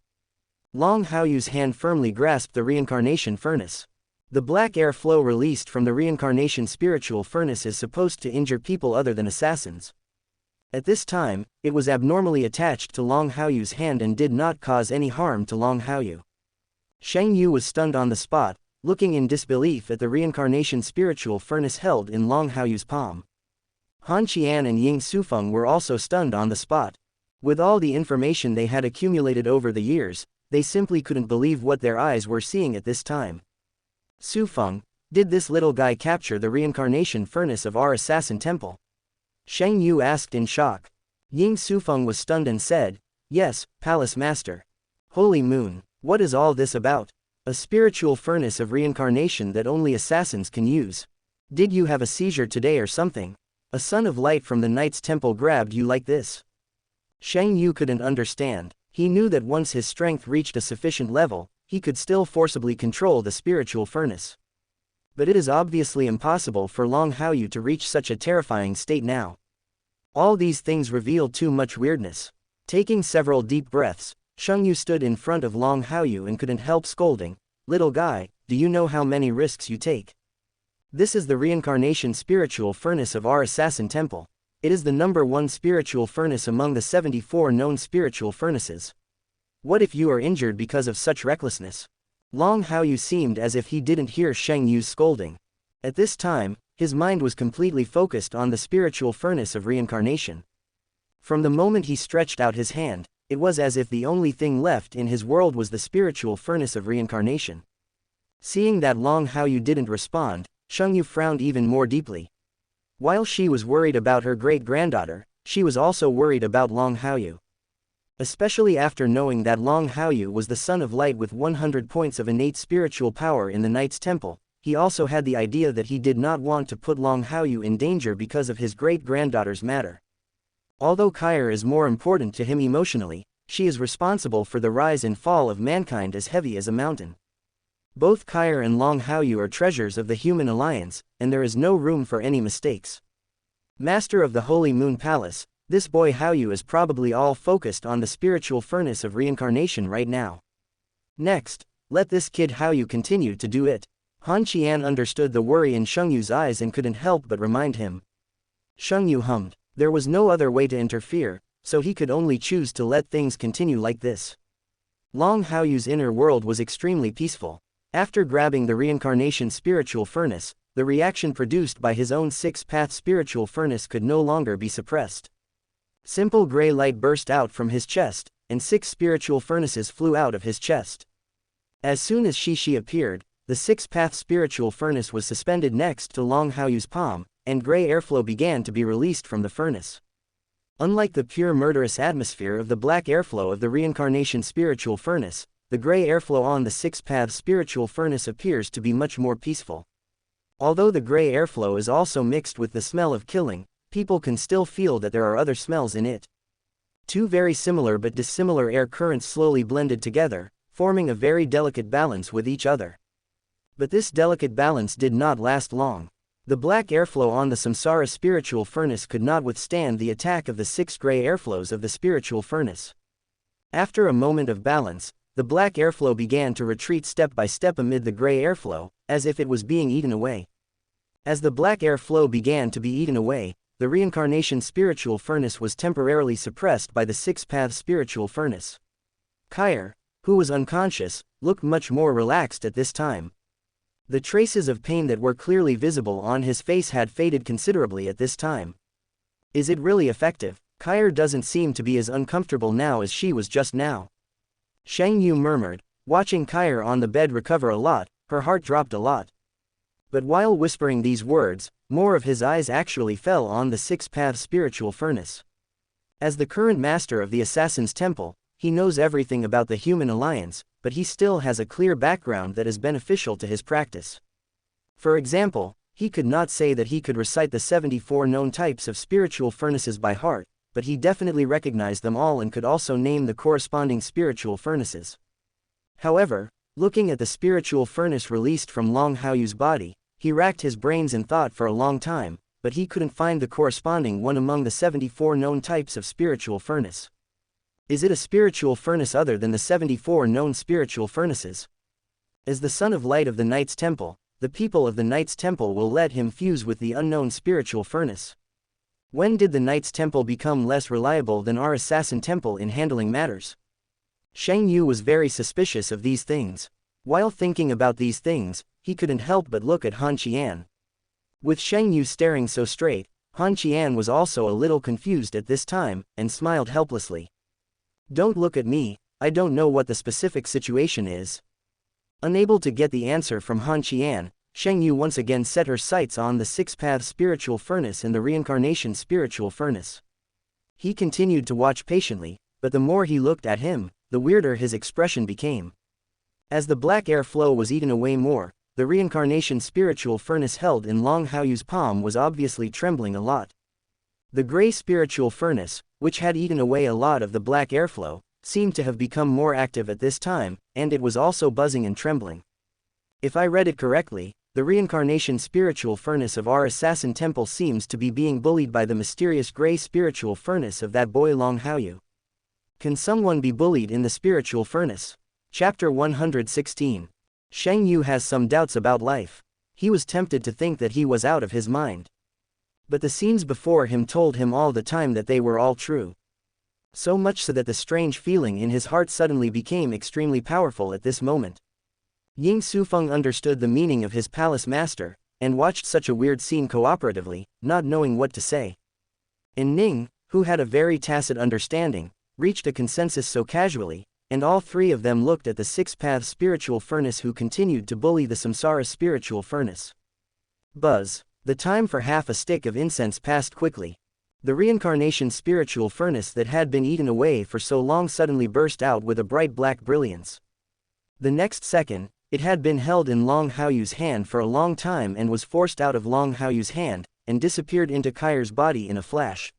Long Haoyu's hand firmly grasped the reincarnation furnace. The black air flow released from the reincarnation spiritual furnace is supposed to injure people other than assassins. At this time, it was abnormally attached to Long Haoyu's hand and did not cause any harm to Long Haoyu. Shang Yu was stunned on the spot, looking in disbelief at the reincarnation spiritual furnace held in Long Haoyu's palm. Han Qian and Ying Sufeng were also stunned on the spot. With all the information they had accumulated over the years, they simply couldn't believe what their eyes were seeing at this time. Sufeng, did this little guy capture the reincarnation furnace of our assassin temple? Shang Yu asked in shock. Ying Sufeng was stunned and said, yes, Palace Master. Holy Moon, what is all this about? A spiritual furnace of reincarnation that only assassins can use. Did you have a seizure today or something? A son of light from the Knight's Temple grabbed you like this? Shang Yu couldn't understand. He knew that once his strength reached a sufficient level, he could still forcibly control the spiritual furnace. But it is obviously impossible for Long Haoyu to reach such a terrifying state now. All these things reveal too much weirdness. Taking several deep breaths, Shang Yu stood in front of Long Haoyu and couldn't help scolding, little guy, do you know how many risks you take? This is the reincarnation spiritual furnace of our assassin temple. It is the #1 spiritual furnace among the 74 known spiritual furnaces. What if you are injured because of such recklessness? Long Haoyu seemed as if he didn't hear Shang Yu's scolding. At this time, his mind was completely focused on the spiritual furnace of reincarnation. From the moment he stretched out his hand, it was as if the only thing left in his world was the spiritual furnace of reincarnation. Seeing that Long Haoyu didn't respond, Shang Yu frowned even more deeply. While she was worried about her great-granddaughter, she was also worried about Long Haoyu. Especially after knowing that Long Haoyu was the son of light with 100 points of innate spiritual power in the Knight's Temple, he also had the idea that he did not want to put Long Haoyu in danger because of his great-granddaughter's matter. Although Kair is more important to him emotionally, she is responsible for the rise and fall of mankind as heavy as a mountain. Both Kair and Long Haoyu are treasures of the human alliance, and there is no room for any mistakes. Master of the Holy Moon Palace, this boy Haoyu is probably all focused on the spiritual furnace of reincarnation right now. Next, let this kid Haoyu continue to do it. Han Qian understood the worry in Shang Yu's eyes and couldn't help but remind him. Shang Yu hummed. There was no other way to interfere, so he could only choose to let things continue like this. Long Haoyu's inner world was extremely peaceful. After grabbing the reincarnation spiritual furnace, the reaction produced by his own six-path spiritual furnace could no longer be suppressed. Simple gray light burst out from his chest, and 6 spiritual furnaces flew out of his chest. As soon as Shi appeared, the six-path spiritual furnace was suspended next to Long Haoyu's palm, and gray airflow began to be released from the furnace. Unlike the pure murderous atmosphere of the black airflow of the reincarnation spiritual furnace, the gray airflow on the six-path spiritual furnace appears to be much more peaceful. Although the gray airflow is also mixed with the smell of killing, people can still feel that there are other smells in it. Two very similar but dissimilar air currents slowly blended together, forming a very delicate balance with each other. But this delicate balance did not last long. The black airflow on the samsara spiritual furnace could not withstand the attack of the 6 gray airflows of the spiritual furnace. After a moment of balance, the black airflow began to retreat step by step amid the gray airflow, as if it was being eaten away. As the black airflow began to be eaten away, the reincarnation spiritual furnace was temporarily suppressed by the 6-path spiritual furnace. Kair, who was unconscious, looked much more relaxed at this time. The traces of pain that were clearly visible on his face had faded considerably at this time. Is it really effective? Kair doesn't seem to be as uncomfortable now as she was just now. Shang Yu murmured, watching Kair on the bed recover a lot. Her heart dropped a lot. But while whispering these words, more of his eyes actually fell on the 6-path spiritual furnace. As the current master of the Assassin's Temple, he knows everything about the human alliance, but he still has a clear background that is beneficial to his practice. For example, he could not say that he could recite the 74 known types of spiritual furnaces by heart, but he definitely recognized them all and could also name the corresponding spiritual furnaces. However, looking at the spiritual furnace released from Long Haoyu's body, he racked his brains in thought for a long time, but he couldn't find the corresponding one among the 74 known types of spiritual furnace. Is it a spiritual furnace other than the 74 known spiritual furnaces? As the son of light of the Knight's Temple, the people of the Knight's Temple will let him fuse with the unknown spiritual furnace. When did the Knight's Temple become less reliable than our Assassin Temple in handling matters? Shang Yu was very suspicious of these things. While thinking about these things, he couldn't help but look at Han Qian. With Shang Yu staring so straight, Han Qian was also a little confused at this time, and smiled helplessly. Don't look at me, I don't know what the specific situation is. Unable to get the answer from Han Qian, Shang Yu once again set her sights on the 6-path spiritual furnace and the reincarnation spiritual furnace. He continued to watch patiently, but the more he looked at him, the weirder his expression became. As the black air flow was eaten away more, the reincarnation spiritual furnace held in Long Haoyu's palm was obviously trembling a lot. The gray spiritual furnace, which had eaten away a lot of the black airflow, seemed to have become more active at this time, and it was also buzzing and trembling. If I read it correctly, the reincarnation spiritual furnace of our Assassin Temple seems to be being bullied by the mysterious gray spiritual furnace of that boy Long Haoyu. Can someone be bullied in the spiritual furnace? Chapter 116. Shang Yu has some doubts about life. He was tempted to think that he was out of his mind. But the scenes before him told him all the time that they were all true. So much so that the strange feeling in his heart suddenly became extremely powerful at this moment. Ying Sufeng understood the meaning of his palace master, and watched such a weird scene cooperatively, not knowing what to say. And Ning, who had a very tacit understanding, reached a consensus so casually, and all three of them looked at the 6-path spiritual furnace who continued to bully the samsara spiritual furnace. Buzz. The time for half a stick of incense passed quickly. The reincarnation spiritual furnace that had been eaten away for so long suddenly burst out with a bright black brilliance. The next second, it had been held in Long Haoyu's hand for a long time and was forced out of Long Haoyu's hand, and disappeared into Kair's body in a flash.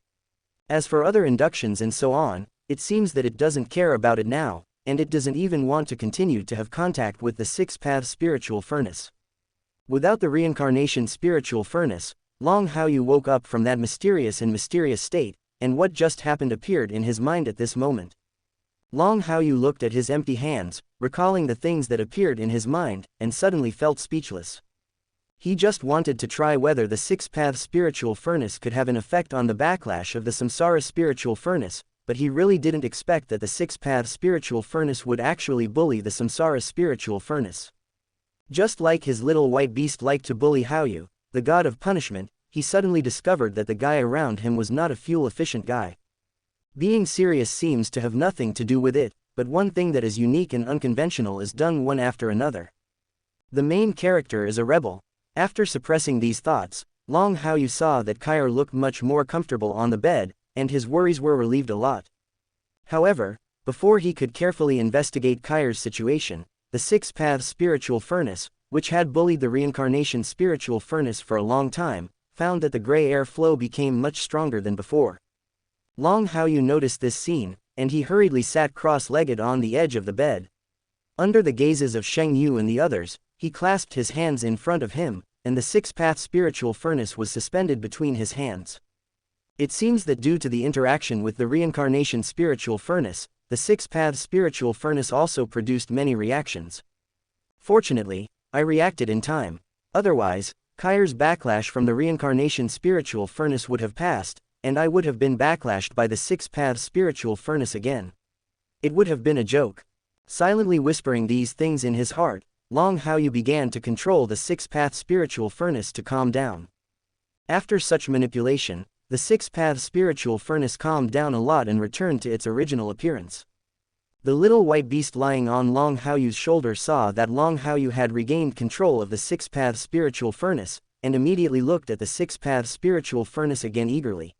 As for other inductions and so on, it seems that it doesn't care about it now, and it doesn't even want to continue to have contact with the 6-path spiritual furnace. Without the reincarnation spiritual furnace, Long Haoyu woke up from that mysterious state, and what just happened appeared in his mind at this moment. Long Haoyu looked at his empty hands, recalling the things that appeared in his mind, and suddenly felt speechless. He just wanted to try whether the 6-path spiritual furnace could have an effect on the backlash of the samsara spiritual furnace, but he really didn't expect that the 6-path spiritual furnace would actually bully the samsara spiritual furnace. Just like his little white beast liked to bully Haoyu, the god of punishment, he suddenly discovered that the guy around him was not a fuel-efficient guy. Being serious seems to have nothing to do with it, but one thing that is unique and unconventional is done one after another. The main character is a rebel. After suppressing these thoughts, Long Haoyu saw that Kair looked much more comfortable on the bed, and his worries were relieved a lot. However, before he could carefully investigate Kai's situation, the six-path spiritual furnace, which had bullied the reincarnation spiritual furnace for a long time, found that the gray air flow became much stronger than before. Long Haochen noticed this scene, and he hurriedly sat cross-legged on the edge of the bed. Under the gazes of Shang Yu and the others, he clasped his hands in front of him, and the six-path spiritual furnace was suspended between his hands. It seems that due to the interaction with the reincarnation spiritual furnace, the six-path spiritual furnace also produced many reactions. Fortunately, I reacted in time. Otherwise, Kai's backlash from the reincarnation spiritual furnace would have passed, and I would have been backlashed by the six-path spiritual furnace again. It would have been a joke. Silently whispering these things in his heart, Long Haochen began to control the six-path spiritual furnace to calm down. After such manipulation, the six-path spiritual furnace calmed down a lot and returned to its original appearance. The little white beast lying on Long Haoyu's shoulder saw that Long Haochen had regained control of the six-path spiritual furnace, and immediately looked at the six-path spiritual furnace again eagerly.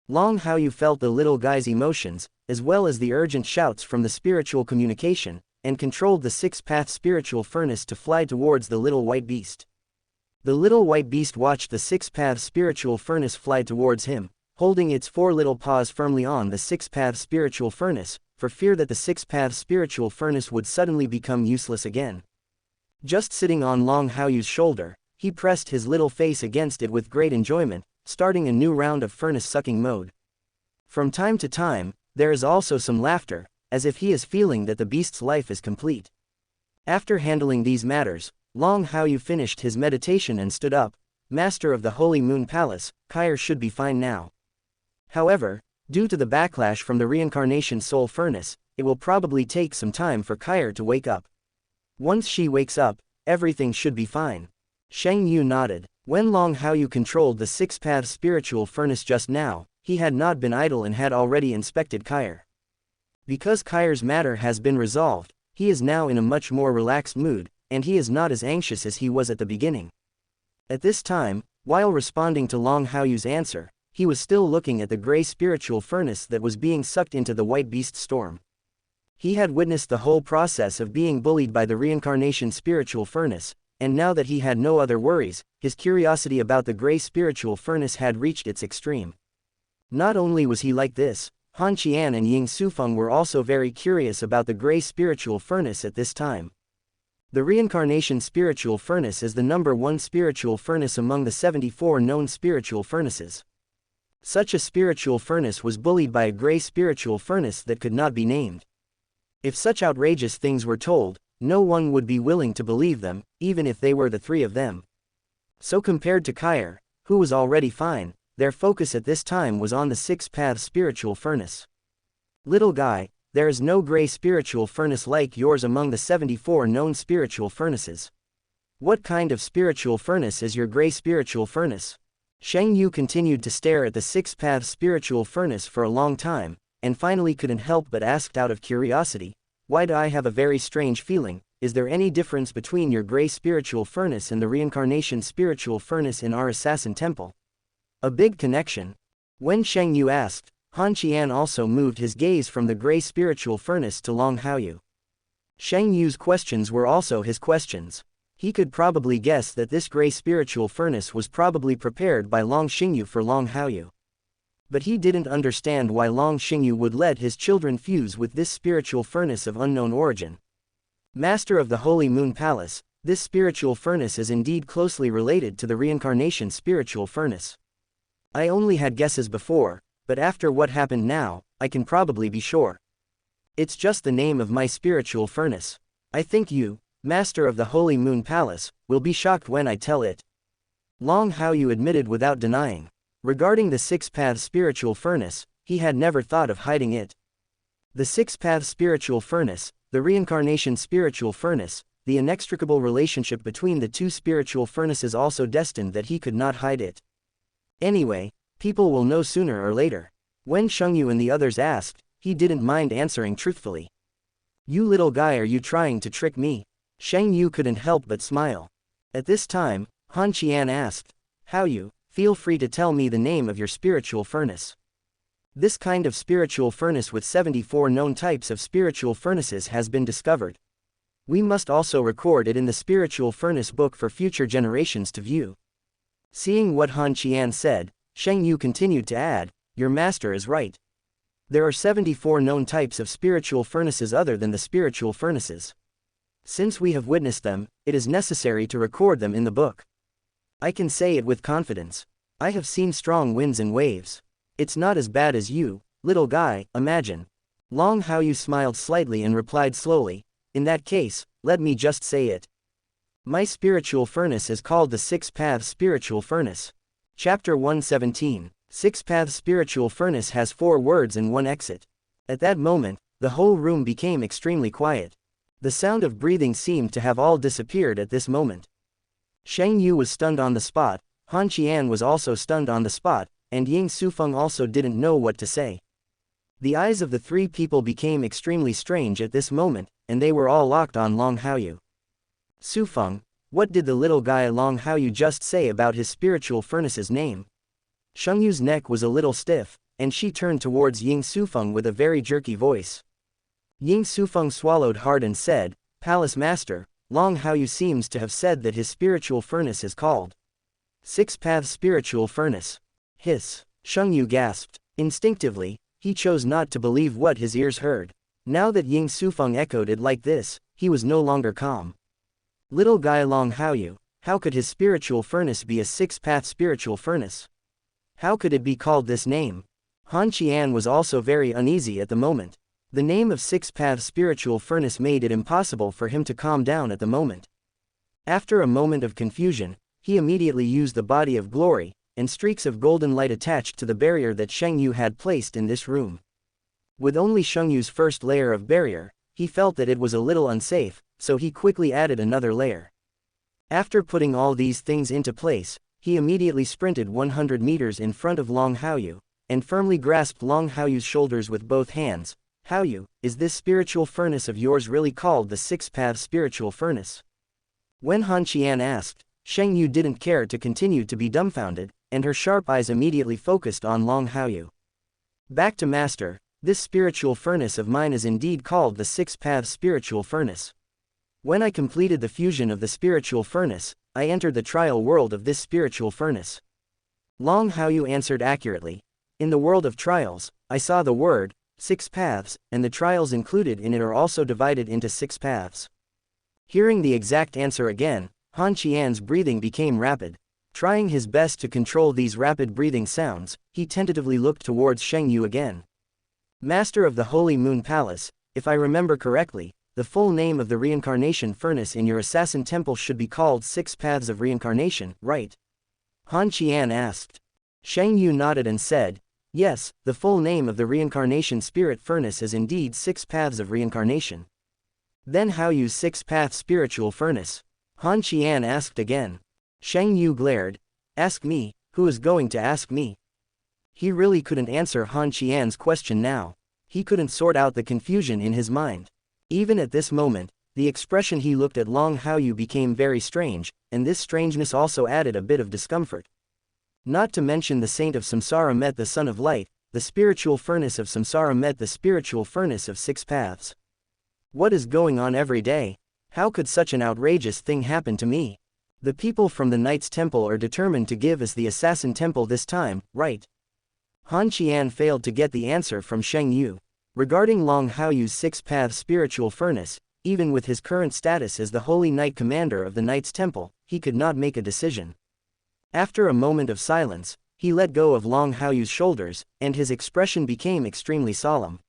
Long Haochen felt the little guy's emotions, as well as the urgent shouts from the spiritual communication, and controlled the six-path spiritual furnace to fly towards the little white beast. The little white beast watched the six-path spiritual furnace fly towards him, holding its four little paws firmly on the six-path spiritual furnace, for fear that the six-path spiritual furnace would suddenly become useless again. Just sitting on Long Haoyu's shoulder, he pressed his little face against it with great enjoyment, starting a new round of furnace-sucking mode. From time to time, there is also some laughter, as if he is feeling that the beast's life is complete. After handling these matters, Long Haochen finished his meditation and stood up. Master of the Holy Moon Palace, Kai should be fine now. However, due to the backlash from the reincarnation soul furnace, it will probably take some time for Kai to wake up. Once she wakes up, everything should be fine. Shang Yu nodded. When Long Haochen controlled the six-path spiritual furnace just now, he had not been idle and had already inspected Kai. Because Kai's matter has been resolved, he is now in a much more relaxed mood, and he is not as anxious as he was at the beginning. At this time, while responding to Long Haoyu's answer, he was still looking at the gray spiritual furnace that was being sucked into the white beast storm. He had witnessed the whole process of being bullied by the reincarnation spiritual furnace, and now that he had no other worries, his curiosity about the gray spiritual furnace had reached its extreme. Not only was he like this, Han Qian and Ying Sufeng were also very curious about the gray spiritual furnace at this time. The reincarnation spiritual furnace is the number one spiritual furnace among the 74 known spiritual furnaces. Such a spiritual furnace was bullied by a gray spiritual furnace that could not be named. If such outrageous things were told, no one would be willing to believe them, even if they were the three of them. So compared to Kai, who was already fine, their focus at this time was on the six-path spiritual furnace. Little guy, there is no gray spiritual furnace like yours among the 74 known spiritual furnaces. What kind of spiritual furnace is your gray spiritual furnace? Shang Yu continued to stare at the six-path spiritual furnace for a long time, and finally couldn't help but asked out of curiosity, why do I have a very strange feeling? Is there any difference between your gray spiritual furnace and the reincarnation spiritual furnace in our assassin temple? A big connection. When Shang Yu asked, Han Qian also moved his gaze from the gray spiritual furnace to Long Haochen. Shang Yu's questions were also his questions. He could probably guess that this gray spiritual furnace was probably prepared by Long Xingyu for Long Haochen. But he didn't understand why Long Xingyu would let his children fuse with this spiritual furnace of unknown origin. Master of the Holy Moon Palace, this spiritual furnace is indeed closely related to the reincarnation spiritual furnace. I only had guesses before, but after what happened now, I can probably be sure. It's just the name of my spiritual furnace. I think you, Master of the Holy Moon Palace, will be shocked when I tell it. Long Haochen admitted without denying. Regarding the six-path spiritual furnace, he had never thought of hiding it. The six-path spiritual furnace, the reincarnation spiritual furnace, the inextricable relationship between the two spiritual furnaces also destined that he could not hide it. Anyway, people will know sooner or later. When Shang Yu and the others asked, he didn't mind answering truthfully. You little guy, are you trying to trick me? Shang Yu couldn't help but smile. At this time, Han Qian asked, Haochen, feel free to tell me the name of your spiritual furnace. This kind of spiritual furnace with 74 known types of spiritual furnaces has been discovered. We must also record it in the spiritual furnace book for future generations to view. Seeing what Han Qian said, Shang Yu continued to add, your master is right. There are 74 known types of spiritual furnaces other than the spiritual furnaces. Since we have witnessed them, it is necessary to record them in the book. I can say it with confidence. I have seen strong winds and waves. It's not as bad as you, little guy, imagine. Long Haoyu smiled slightly and replied slowly, in that case, let me just say it. My spiritual furnace is called the Six Paths Spiritual Furnace. Chapter 117. Six Paths Spiritual Furnace has 4 words and 1 exit. At that moment, the whole room became extremely quiet. The sound of breathing seemed to have all disappeared at this moment. Shang Yu was stunned on the spot, Han Qian was also stunned on the spot, and Ying Sufeng also didn't know what to say. The eyes of the 3 people became extremely strange at this moment, and they were all locked on Long Haoyu. Sufeng, what did the little guy Long Haoyu just say about his spiritual furnace's name? Shang Yu's neck was a little stiff, and she turned towards Ying Sufeng with a very jerky voice. Ying Sufeng swallowed hard and said, Palace Master, Long Haoyu seems to have said that his spiritual furnace is called Six Paths Spiritual Furnace. Hiss. Shang Yu gasped. Instinctively, he chose not to believe what his ears heard. Now that Ying Sufeng echoed it like this, he was no longer calm. Little guy Long Haoyu, how could his spiritual furnace be a six-path spiritual furnace? How could it be called this name? Han Qian was also very uneasy at the moment. The name of six-path spiritual furnace made it impossible for him to calm down at the moment. After a moment of confusion, he immediately used the body of glory, and streaks of golden light attached to the barrier that Shang Yu had placed in this room. With only Shang Yu's first layer of barrier, he felt that it was a little unsafe, so he quickly added another layer. After putting all these things into place, he immediately sprinted 100 meters in front of Long Haoyu, and firmly grasped Long Haoyu's shoulders with both hands. Haoyu, is this spiritual furnace of yours really called the six-path spiritual furnace? When Han Qian asked, Shang Yu didn't care to continue to be dumbfounded, and her sharp eyes immediately focused on Long Haoyu. Back to Master, this spiritual furnace of mine is indeed called the six-path spiritual furnace. When I completed the fusion of the spiritual furnace, I entered the trial world of this spiritual furnace. Long Haoyu answered accurately. In the world of trials, I saw the word, 6 paths, and the trials included in it are also divided into 6 paths. Hearing the exact answer again, Han Qian's breathing became rapid. Trying his best to control these rapid breathing sounds, he tentatively looked towards Shang Yu again. Master of the Holy Moon Palace, if I remember correctly, the full name of the reincarnation furnace in your assassin temple should be called 6 Paths of Reincarnation, right? Han Qian asked. Shang Yu nodded and said, yes, the full name of the reincarnation spirit furnace is indeed 6 Paths of Reincarnation. Then Haoyu's 6-path spiritual furnace? Han Qian asked again. Shang Yu glared. Ask me, who is going to ask me? He really couldn't answer Han Qian's question now. He couldn't sort out the confusion in his mind. Even at this moment, the expression he looked at Long Haoyu became very strange, and this strangeness also added a bit of discomfort. Not to mention the saint of Samsara met the son of light, the spiritual furnace of Samsara met the spiritual furnace of 6 paths. What is going on every day? How could such an outrageous thing happen to me? The people from the Knight's Temple are determined to give us the Assassin Temple this time, right? Han Qian failed to get the answer from Shang Yu. Regarding Long Haoyu's 6-path spiritual furnace, even with his current status as the Holy Knight Commander of the Knight's Temple, he could not make a decision. After a moment of silence, he let go of Long Haoyu's shoulders, and his expression became extremely solemn.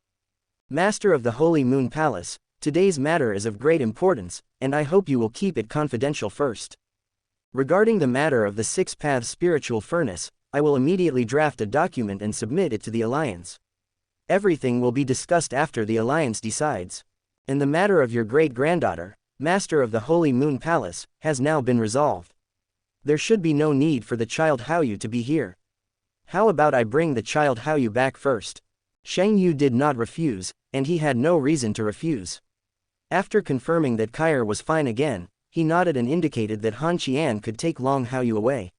Master of the Holy Moon Palace, today's matter is of great importance, and I hope you will keep it confidential first. Regarding the matter of the 6-path spiritual furnace, I will immediately draft a document and submit it to the Alliance. Everything will be discussed after the Alliance decides. And the matter of your great-granddaughter, Master of the Holy Moon Palace, has now been resolved. There should be no need for the child Haoyu to be here. How about I bring the child Haoyu back first? Shang Yu did not refuse, and he had no reason to refuse. After confirming that Kair was fine again, he nodded and indicated that Han Qian could take Long Haoyu away.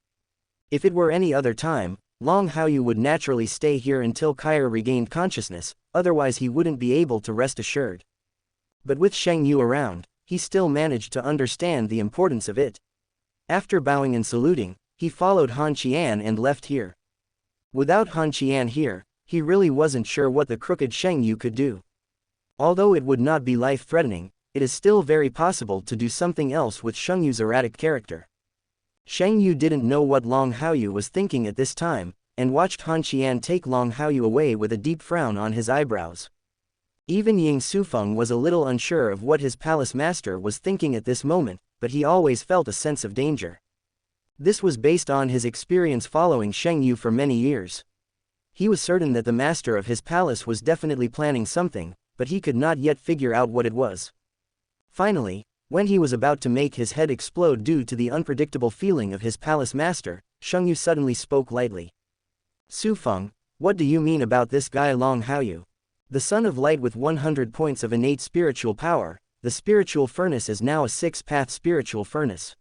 If it were any other time, Long Haoyu would naturally stay here until Kair regained consciousness, otherwise he wouldn't be able to rest assured. But with Shang Yu around, he still managed to understand the importance of it. After bowing and saluting, he followed Han Qian and left here. Without Han Qian here, he really wasn't sure what the crooked Shang Yu could do. Although it would not be life-threatening, it is still very possible to do something else with Shang Yu's erratic character. Shang Yu didn't know what Long Haoyu was thinking at this time, and watched Han Qian take Long Haoyu away with a deep frown on his eyebrows. Even Ying Sufeng was a little unsure of what his palace master was thinking at this moment, but he always felt a sense of danger. This was based on his experience following Shang Yu for many years. He was certain that the master of his palace was definitely planning something, but he could not yet figure out what it was. Finally, when he was about to make his head explode due to the unpredictable feeling of his palace master, Shang Yu suddenly spoke lightly. "Sufeng, what do you mean about this guy Long Haoyu? The son of light with 100 points of innate spiritual power, the spiritual furnace is now a six-path spiritual furnace.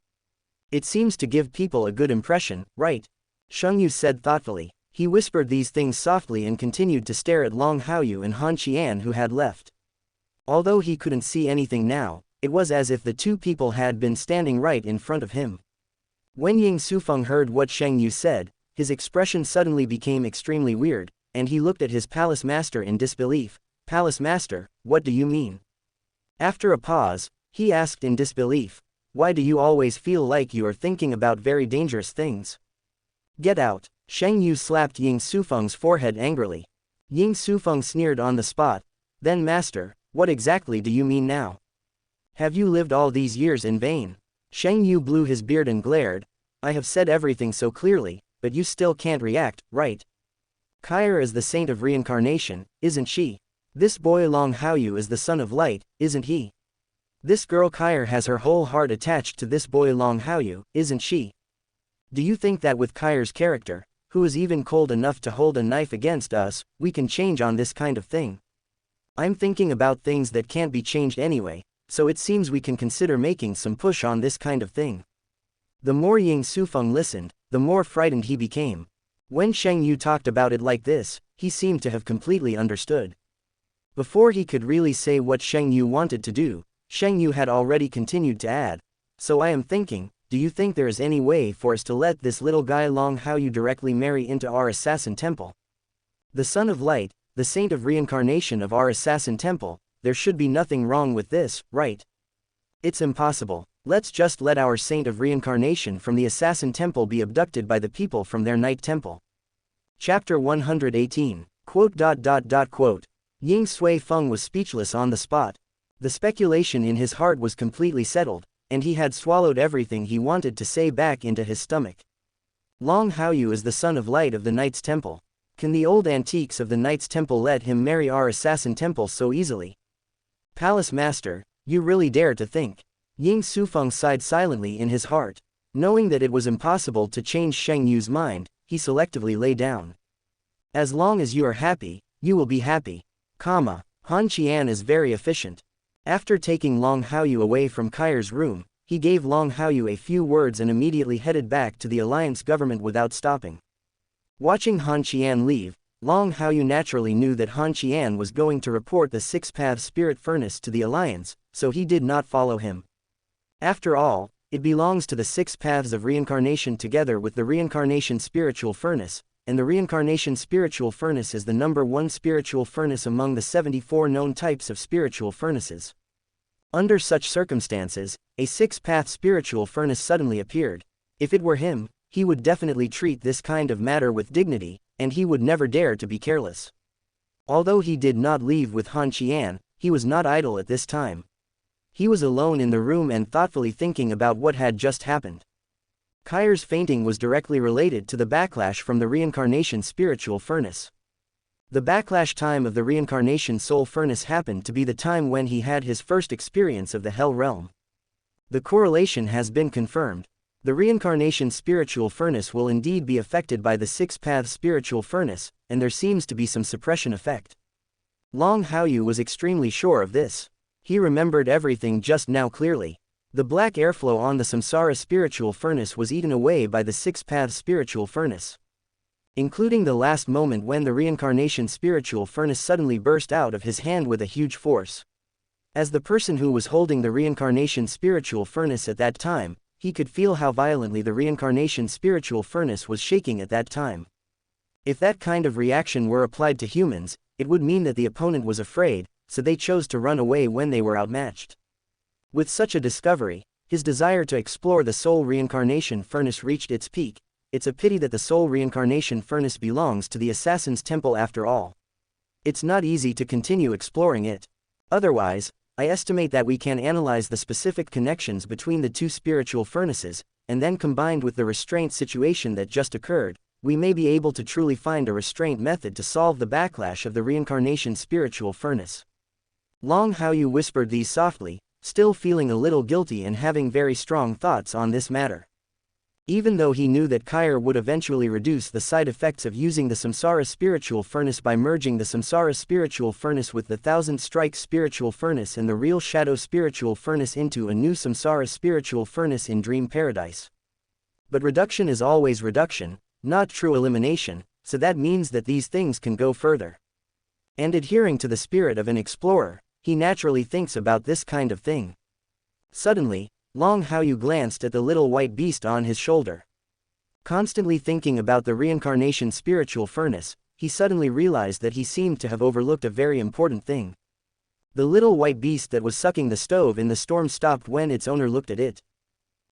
It seems to give people a good impression, right?" Shang Yu said thoughtfully. He whispered these things softly and continued to stare at Long Haoyu and Han Qian who had left. Although he couldn't see anything now, it was as if the two people had been standing right in front of him. When Ying Sufeng heard what Shang Yu said, his expression suddenly became extremely weird, and he looked at his palace master in disbelief. "Palace master, what do you mean?" After a pause, he asked in disbelief, "Why do you always feel like you are thinking about very dangerous things? Get out." Shang Yu slapped Ying Sufeng's forehead angrily. Ying Sufeng sneered on the spot. "Then master, what exactly do you mean now? Have you lived all these years in vain?" Shang Yu blew his beard and glared. "I have said everything so clearly, but you still can't react, right? Kair is the saint of reincarnation, isn't she? This boy Long Haoyu is the son of light, isn't he? This girl Kair has her whole heart attached to this boy Long Haoyu, isn't she? Do you think that with Kair's character, who is even cold enough to hold a knife against us, we can change on this kind of thing? I'm thinking about things that can't be changed anyway, so it seems we can consider making some push on this kind of thing." The more Ying Sufeng listened, the more frightened he became. When Shang Yu talked about it like this, he seemed to have completely understood. Before he could really say what Shang Yu wanted to do, Shang Yu had already continued to add, "So I am thinking, do you think there is any way for us to let this little guy Long Haoyu directly marry into our assassin temple? The son of light, the saint of reincarnation of our assassin temple, there should be nothing wrong with this, right? It's impossible. Let's just let our saint of reincarnation from the assassin temple be abducted by the people from their night temple." Chapter 118. Ying Sui Feng was speechless on the spot. The speculation in his heart was completely settled, and he had swallowed everything he wanted to say back into his stomach. Long Haoyu is the son of light of the Knight's Temple. Can the old antiques of the Knight's Temple let him marry our assassin temple so easily? Palace Master, you really dare to think. Ying Sufeng sighed silently in his heart. Knowing that it was impossible to change Shang Yu's mind, he selectively lay down. As long as you are happy, you will be happy. Han Qian is very efficient. After taking Long Haoyu away from Kair's room, he gave Long Haoyu a few words and immediately headed back to the alliance government without stopping. Watching Han Qian leave, Long Haoyu naturally knew that Han Qian was going to report the six-path spirit furnace to the alliance, so he did not follow him. After all, it belongs to the six paths of reincarnation together with the reincarnation spiritual furnace, and the reincarnation spiritual furnace is the number one spiritual furnace among the 74 known types of spiritual furnaces. Under such circumstances, a six-path spiritual furnace suddenly appeared. If it were him, he would definitely treat this kind of matter with dignity, and he would never dare to be careless. Although he did not leave with Han Qian, he was not idle at this time. He was alone in the room and thoughtfully thinking about what had just happened. Kair's fainting was directly related to the backlash from the reincarnation spiritual furnace. The backlash time of the reincarnation soul furnace happened to be the time when he had his first experience of the Hell realm. The correlation has been confirmed. The reincarnation spiritual furnace will indeed be affected by the six-path spiritual furnace, and there seems to be some suppression effect. Long Haoyu was extremely sure of this. He remembered everything just now clearly. The black airflow on the samsara spiritual furnace was eaten away by the six-path spiritual furnace. including the last moment when the reincarnation spiritual furnace suddenly burst out of his hand with a huge force. As the person who was holding the reincarnation spiritual furnace at that time, he could feel how violently the reincarnation spiritual furnace was shaking at that time. If that kind of reaction were applied to humans, it would mean that the opponent was afraid, so they chose to run away when they were outmatched. With such a discovery, his desire to explore the soul reincarnation furnace reached its peak. It's a pity that the soul reincarnation furnace belongs to the assassin's temple after all. It's not easy to continue exploring it. Otherwise, I estimate that we can analyze the specific connections between the two spiritual furnaces, and then combined with the restraint situation that just occurred, we may be able to truly find a restraint method to solve the backlash of the reincarnation spiritual furnace. Long Haochen whispered these softly, still feeling a little guilty and having very strong thoughts on this matter. Even though he knew that Kyre would eventually reduce the side effects of using the Samsara spiritual furnace by merging the Samsara spiritual furnace with the Thousand Strikes spiritual furnace and the real Shadow spiritual furnace into a new Samsara spiritual furnace in Dream Paradise. But reduction is always reduction, not true elimination, so that means that these things can go further. And adhering to the spirit of an explorer, he naturally thinks about this kind of thing. Suddenly, Long Haochen glanced at the little white beast on his shoulder. Constantly thinking about the reincarnation spiritual furnace, he suddenly realized that he seemed to have overlooked a very important thing. The little white beast that was sucking the stove in the storm stopped when its owner looked at it.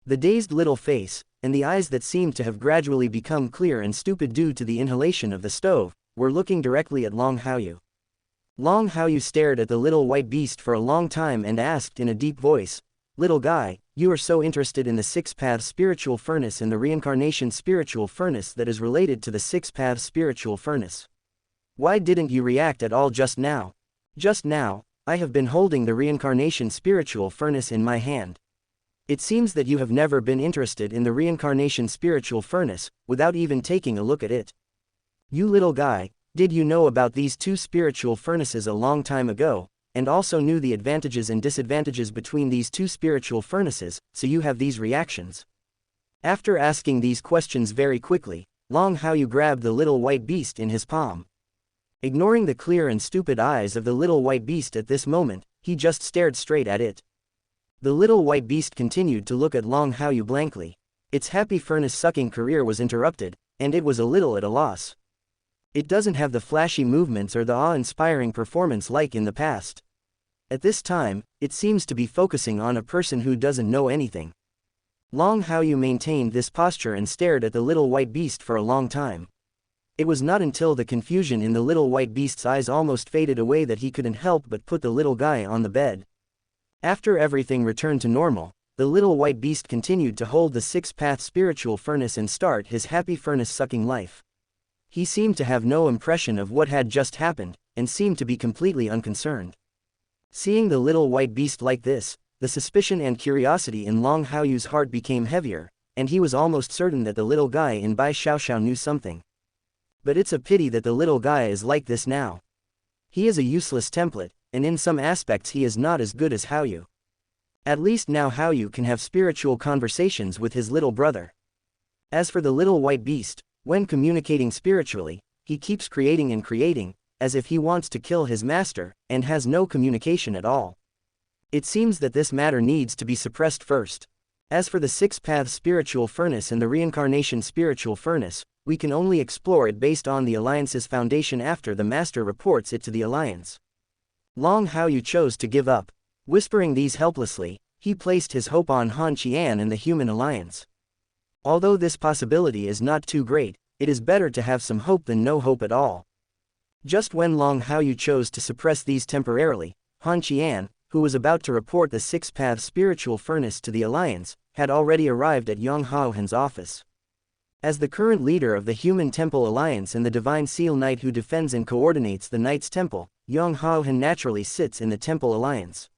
The dazed little face, and the eyes that seemed to have gradually become clear and stupid due to the inhalation of the stove, were looking directly at Long Haochen. Long Haochen stared at the little white beast for a long time and asked in a deep voice, "Little guy, you are so interested in the six-path spiritual furnace and the reincarnation spiritual furnace that is related to the six-path spiritual furnace. Why didn't you react at all just now? Just now, I have been holding the reincarnation spiritual furnace in my hand. It seems that you have never been interested in the reincarnation spiritual furnace, without even taking a look at it. You little guy, did you know about these two spiritual furnaces a long time ago, and also knew the advantages and disadvantages between these two spiritual furnaces, so you have these reactions?" After asking these questions very quickly, Long Haochen grabbed the little white beast in his palm. Ignoring the clear and stupid eyes of the little white beast at this moment, he just stared straight at it. The little white beast continued to look at Long Haochen blankly. Its happy furnace-sucking career was interrupted, and it was a little at a loss. It doesn't have the flashy movements or the awe-inspiring performance like in the past. At this time, it seems to be focusing on a person who doesn't know anything. Long Haochen maintained this posture and stared at the little white beast for a long time. It was not until the confusion in the little white beast's eyes almost faded away that he couldn't help but put the little guy on the bed. After everything returned to normal, the little white beast continued to hold the six-path spiritual furnace and start his happy furnace-sucking life. He seemed to have no impression of what had just happened, and seemed to be completely unconcerned. Seeing the little white beast like this, the suspicion and curiosity in Long Haoyu's heart became heavier, and he was almost certain that the little guy in Bai Xiaoxiao knew something. But it's a pity that the little guy is like this now. He is a useless template, and in some aspects he is not as good as Haoyu. At least now Haoyu can have spiritual conversations with his little brother. As for the little white beast, when communicating spiritually, he keeps creating and creating, as if he wants to kill his master, and has no communication at all. It seems that this matter needs to be suppressed first. As for the six-path spiritual furnace and the reincarnation spiritual furnace, we can only explore it based on the Alliance's foundation after the master reports it to the Alliance. Long Haoyu chose to give up. Whispering these helplessly, he placed his hope on Han Qian and the Human Alliance. Although this possibility is not too great, it is better to have some hope than no hope at all. Just when Long Haoyu chose to suppress these temporarily, Han Qian, who was about to report the six-path spiritual furnace to the Alliance, had already arrived at Long Haochen's office. As the current leader of the Human Temple Alliance and the Divine Seal Knight who defends and coordinates the Knight's Temple, Long Haochen naturally sits in the Temple Alliance.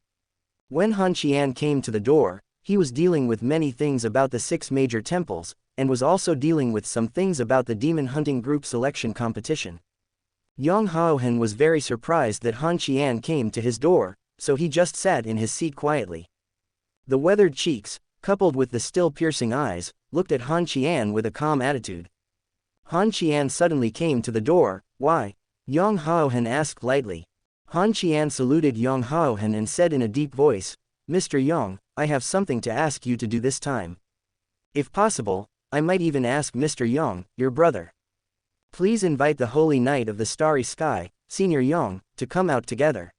When Han Qian came to the door, he was dealing with many things about the 6 major temples, and was also dealing with some things about the demon hunting group selection competition. Long Haochen was very surprised that Han Qian came to his door, so he just sat in his seat quietly. The weathered cheeks, coupled with the still piercing eyes, looked at Han Qian with a calm attitude. Han Qian suddenly came to the door. Why? Long Haochen asked lightly. Han Qian saluted Long Haochen and said in a deep voice, Mr. Yang, I have something to ask you to do this time. If possible, I might even ask Mr. Yang, your brother. Please invite the Holy Knight of the Starry Sky, Senior Yang, to come out together.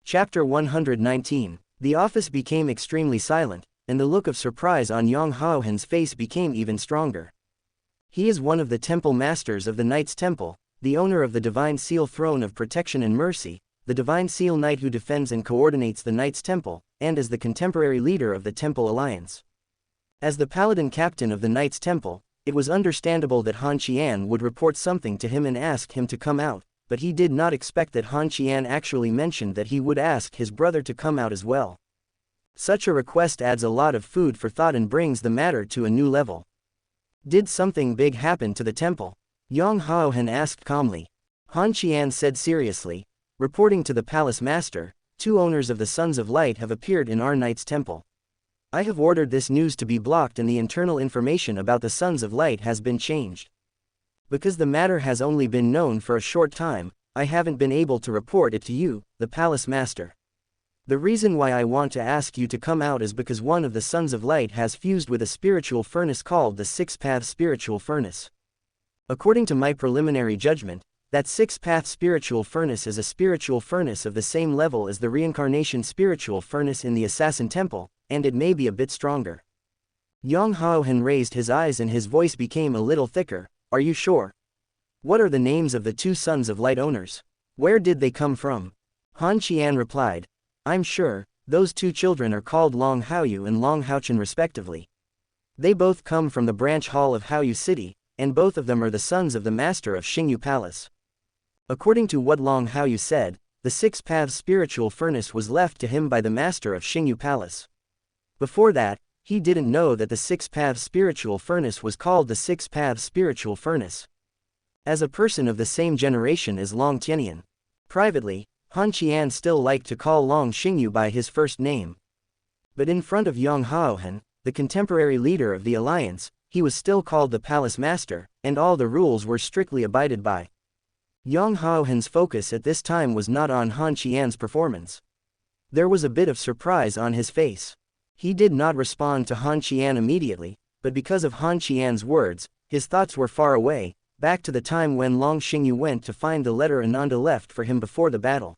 Chapter 119. The office became extremely silent, and the look of surprise on Long Haochen's face became even stronger. He is one of the temple masters of the Knight's Temple, the owner of the Divine Seal Throne of Protection and Mercy, the Divine Seal Knight who defends and coordinates the Knight's Temple, and is the contemporary leader of the Temple Alliance. As the Paladin captain of the Knight's Temple, it was understandable that Han Qian would report something to him and ask him to come out, but he did not expect that Han Qian actually mentioned that he would ask his brother to come out as well. Such a request adds a lot of food for thought and brings the matter to a new level. Did something big happen to the temple? Long Haochen asked calmly. Han Qian said seriously, reporting to the palace master, 2 owners of the Sons of Light have appeared in our Knight's Temple. I have ordered this news to be blocked and the internal information about the Sons of Light has been changed. Because the matter has only been known for a short time, I haven't been able to report it to you, the palace master. The reason why I want to ask you to come out is because one of the Sons of Light has fused with a spiritual furnace called the Six-Path Spiritual Furnace. According to my preliminary judgment, that Six-Path Spiritual Furnace is a spiritual furnace of the same level as the Reincarnation Spiritual Furnace in the Assassin Temple, and it may be a bit stronger. Long Haochen raised his eyes and his voice became a little thicker. Are you sure? What are the names of the 2 Sons of Light owners? Where did they come from? Han Qian replied. I'm sure, those 2 children are called Long Haoyu and Long Haochen respectively. They both come from the branch hall of Haoyu City, and both of them are the sons of the master of Xingyu Palace. According to what Long Haoyu said, the Six-Path Spiritual Furnace was left to him by the master of Xingyu Palace. Before that, he didn't know that the Six-Path Spiritual Furnace was called the Six-Path Spiritual Furnace. As a person of the same generation as Long Tianian. Privately, Han Qian still liked to call Long Xingyu by his first name. But in front of Long Haochen, the contemporary leader of the alliance, he was still called the Palace Master, and all the rules were strictly abided by. Long Haochen's focus at this time was not on Han Qian's performance. There was a bit of surprise on his face. He did not respond to Han Qian immediately, but because of Han Qian's words, his thoughts were far away, back to the time when Long Xingyu went to find the letter Ananda left for him before the battle.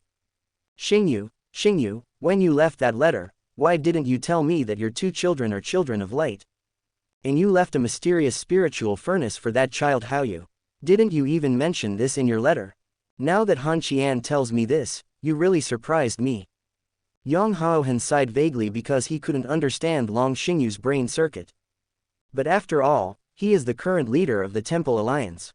Xingyu, when you left that letter, why didn't you tell me that your 2 children are children of light? And you left a mysterious spiritual furnace for that child Haoyu. Didn't you even mention this in your letter? Now that Han Qian tells me this, you really surprised me. Long Haochen sighed vaguely because he couldn't understand Long Xingyu's brain circuit. But after all, he is the current leader of the Temple Alliance.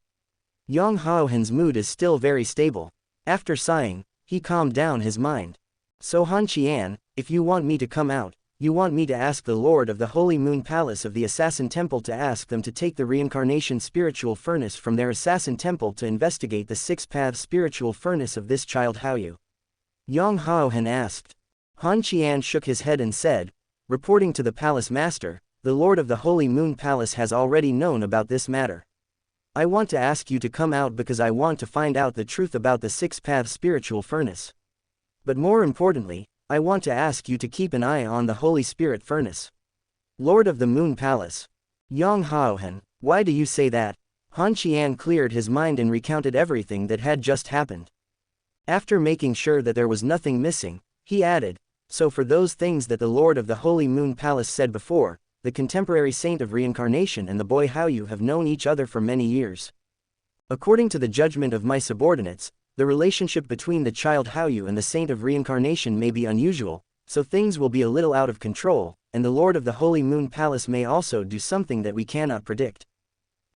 Long Haochen's mood is still very stable. After sighing, he calmed down his mind. So Han Qian, if you want me to come out, you want me to ask the Lord of the Holy Moon Palace of the Assassin Temple to ask them to take the Reincarnation Spiritual Furnace from their Assassin Temple to investigate the Six-Path Spiritual Furnace of this child Haoyu? Long Haochen asked. Han Qian shook his head and said, reporting to the Palace Master, the Lord of the Holy Moon Palace has already known about this matter. I want to ask you to come out because I want to find out the truth about the Six-Path Spiritual Furnace. But more importantly, I want to ask you to keep an eye on the Holy Spirit Furnace. Lord of the Moon Palace. Long Haochen, why do you say that? Han Qian cleared his mind and recounted everything that had just happened. After making sure that there was nothing missing, he added, so for those things that the Lord of the Holy Moon Palace said before, the contemporary saint of reincarnation and the boy Haoyu have known each other for many years. According to the judgment of my subordinates, the relationship between the child Haoyu and the saint of reincarnation may be unusual, so things will be a little out of control, and the Lord of the Holy Moon Palace may also do something that we cannot predict.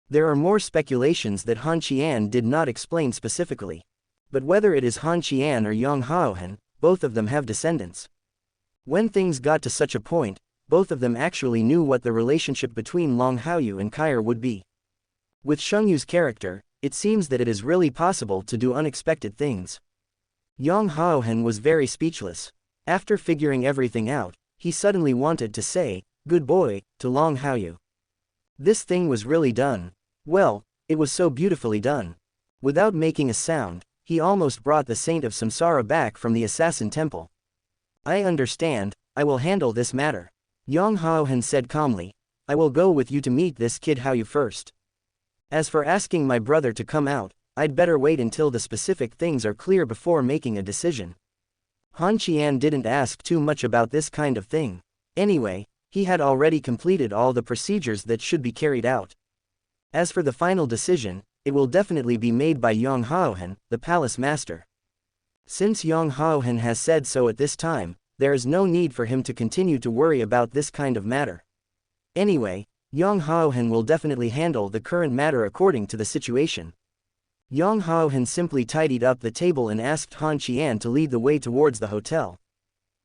There are more speculations that Han Qian did not explain specifically. But whether it is Han Qian or Long Haochen, both of them have descendants. When things got to such a point, both of them actually knew what the relationship between Long Haoyu and Kair would be. With Shang Yu's character, it seems that it is really possible to do unexpected things. Long Haochen was very speechless. After figuring everything out, he suddenly wanted to say, "Good boy," to Long Haoyu. This thing was really done. Well, It was so beautifully done. Without making a sound, he almost brought the Saint of Samsara back from the assassin temple. I understand, I will handle this matter. Long Haochen said calmly. I will go with you to meet this kid Hao first. As for asking my brother to come out, I'd better wait until the specific things are clear before making a decision. Han Qian didn't ask too much about this kind of thing. Anyway, he had already completed all the procedures that should be carried out. As for the final decision, it will definitely be made by Long Haochen, the palace master. Since Long Haochen has said so at this time, there is no need for him to continue to worry about this kind of matter. Anyway, Long Haochen will definitely handle the current matter according to the situation. Long Haochen simply tidied up the table and asked Han Qian to lead the way towards the hotel.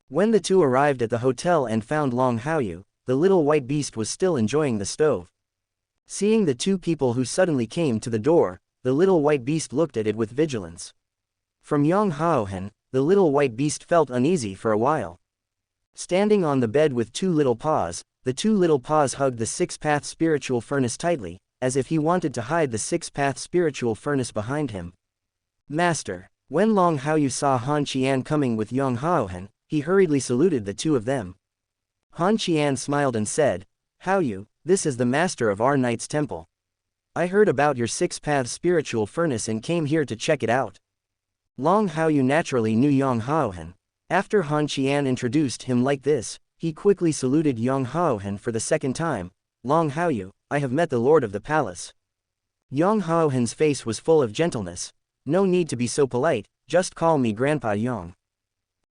When the two arrived at the hotel and found Long Haoyu, the little white beast was still enjoying the stove. Seeing the two people who suddenly came to the door, the little white beast looked at it with vigilance. From Long Haochen, the little white beast felt uneasy for a while. Standing on the bed with two little paws, the two little paws hugged the six-path spiritual furnace tightly, as if he wanted to hide the six-path spiritual furnace behind him. Master. When Long Haoyu saw Han Qian coming with Long Haochen, he hurriedly saluted the two of them. Han Qian smiled and said, Haoyu, this is the master of our knight's temple. I heard about your six-path spiritual furnace and came here to check it out. Long Haoyu naturally knew Long Haochen. After Han Qian introduced him like this, he quickly saluted Long Haochen for the second time. Long Haoyu, I have met the lord of the palace. Long Haohen's face was full of gentleness. No need to be so polite, just call me Grandpa Yang.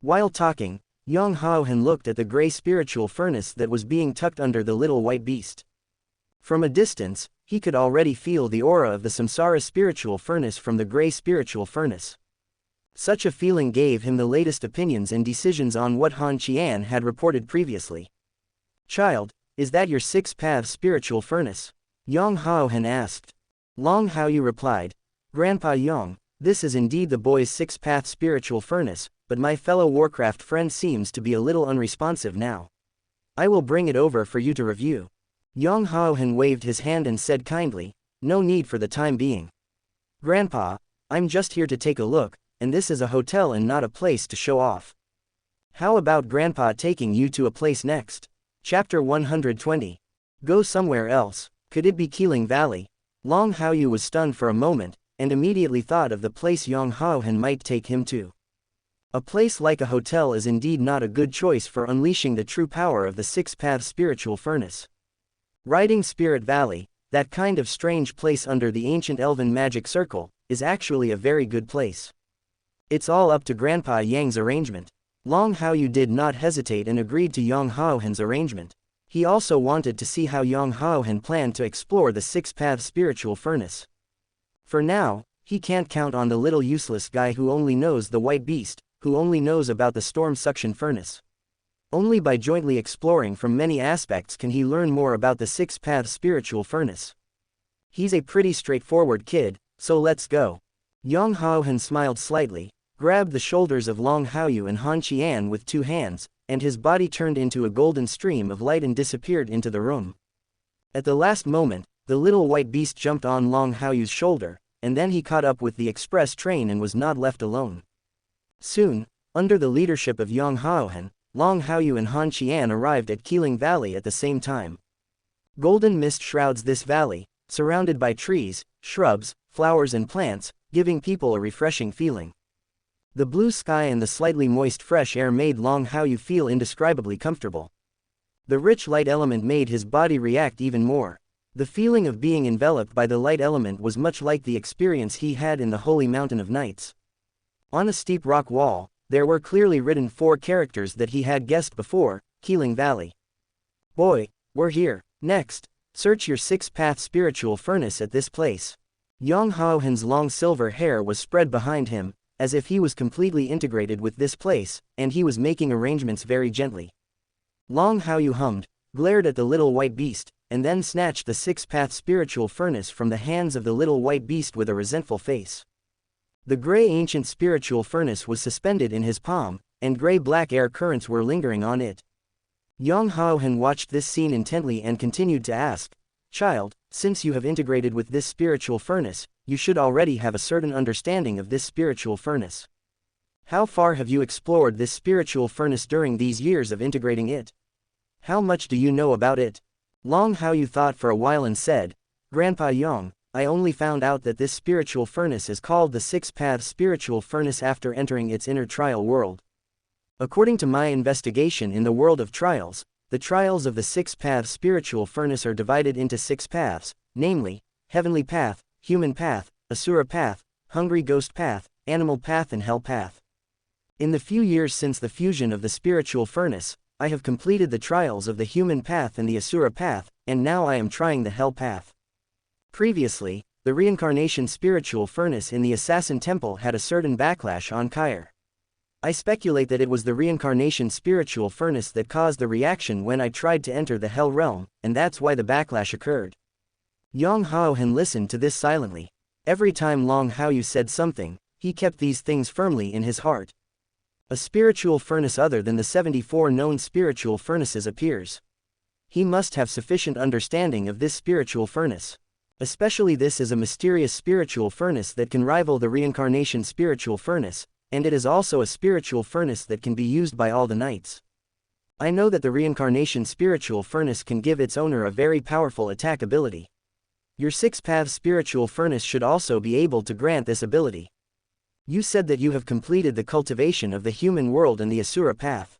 While talking, Long Haochen looked at the gray spiritual furnace that was being tucked under the little white beast. From a distance, he could already feel the aura of the samsara spiritual furnace from the gray spiritual furnace. Such a feeling gave him the latest opinions and decisions on what Han Qian had reported previously. Child, is that your six-path spiritual furnace? Long Haochen asked. Long Haoyu replied, Grandpa Yang, this is indeed the boy's six-path spiritual furnace, but my fellow Warcraft friend seems to be a little unresponsive now. I will bring it over for you to review. Long Haochen waved his hand and said kindly, no need for the time being. Grandpa, I'm just here to take a look, and this is a hotel and not a place to show off. How about Grandpa taking you to a place next? Chapter 120. Go somewhere else. Could it be Keeling Valley? Long Haoyu was stunned for a moment, and immediately thought of the place Long Haochen might take him to. A place like a hotel is indeed not a good choice for unleashing the true power of the six-path spiritual furnace. Riding Spirit Valley, that kind of strange place under the ancient elven magic circle, is actually a very good place. It's all up to Grandpa Yang's arrangement. Long Haoyu did not hesitate and agreed to Long Haohen's arrangement. He also wanted to see how Long Haochen planned to explore the six-path spiritual furnace. For now, he can't count on the little useless guy who only knows the white beast, who only knows about the storm suction furnace. Only by jointly exploring from many aspects can he learn more about the six-path spiritual furnace. He's a pretty straightforward kid, so let's go. Long Haochen smiled slightly, grabbed the shoulders of Long Haoyu and Han Qian with two hands, and his body turned into a golden stream of light and disappeared into the room. At the last moment, the little white beast jumped on Long Haoyu's shoulder, and then he caught up with the express train and was not left alone. Soon, under the leadership of Long Haochen, Long Haoyu and Han Qian arrived at Keeling Valley at the same time. Golden mist shrouds this valley, surrounded by trees, shrubs, flowers and plants, giving people a refreshing feeling. The blue sky and the slightly moist fresh air made Long Haoyu feel indescribably comfortable. The rich light element made his body react even more. The feeling of being enveloped by the light element was much like the experience he had in the Holy Mountain of Nights. On a steep rock wall, there were clearly written 4 characters that he had guessed before: Keeling Valley. Boy, we're here. Next, search your six-path spiritual furnace at this place. Long Haohen's long silver hair was spread behind him, as if he was completely integrated with this place, and he was making arrangements very gently. Long Haoyu hummed, glared at the little white beast, and then snatched the six-path spiritual furnace from the hands of the little white beast with a resentful face. The gray ancient spiritual furnace was suspended in his palm, and gray-black air currents were lingering on it. Long Haochen watched this scene intently and continued to ask, Child, Since you have integrated with this spiritual furnace, you should already have a certain understanding of this spiritual furnace. How far have you explored this spiritual furnace during these years of integrating it? How much do you know about it? Long Haoyu thought for a while and said, Grandpa Yang, I only found out that this spiritual furnace is called the six-path spiritual furnace after entering its inner trial world. According to my investigation in the world of trials, the trials of the six-path spiritual furnace are divided into 6 paths, namely, heavenly path, human path, asura path, hungry ghost path, animal path and hell path. In the few years since the fusion of the spiritual furnace, I have completed the trials of the human path and the asura path, and now I am trying the hell path. Previously, the reincarnation spiritual furnace in the assassin temple had a certain backlash on Kair. I speculate that it was the reincarnation spiritual furnace that caused the reaction when I tried to enter the hell realm, and that's why the backlash occurred. Long Haochen listened to this silently. Every time Long Haoyu said something, he kept these things firmly in his heart. A spiritual furnace other than the 74 known spiritual furnaces appears. He must have sufficient understanding of this spiritual furnace. Especially this is a mysterious spiritual furnace that can rival the reincarnation spiritual furnace, and it is also a spiritual furnace that can be used by all the knights. I know that the reincarnation spiritual furnace can give its owner a very powerful attack ability. Your 6-path spiritual furnace should also be able to grant this ability. You said that you have completed the cultivation of the human world and the asura path.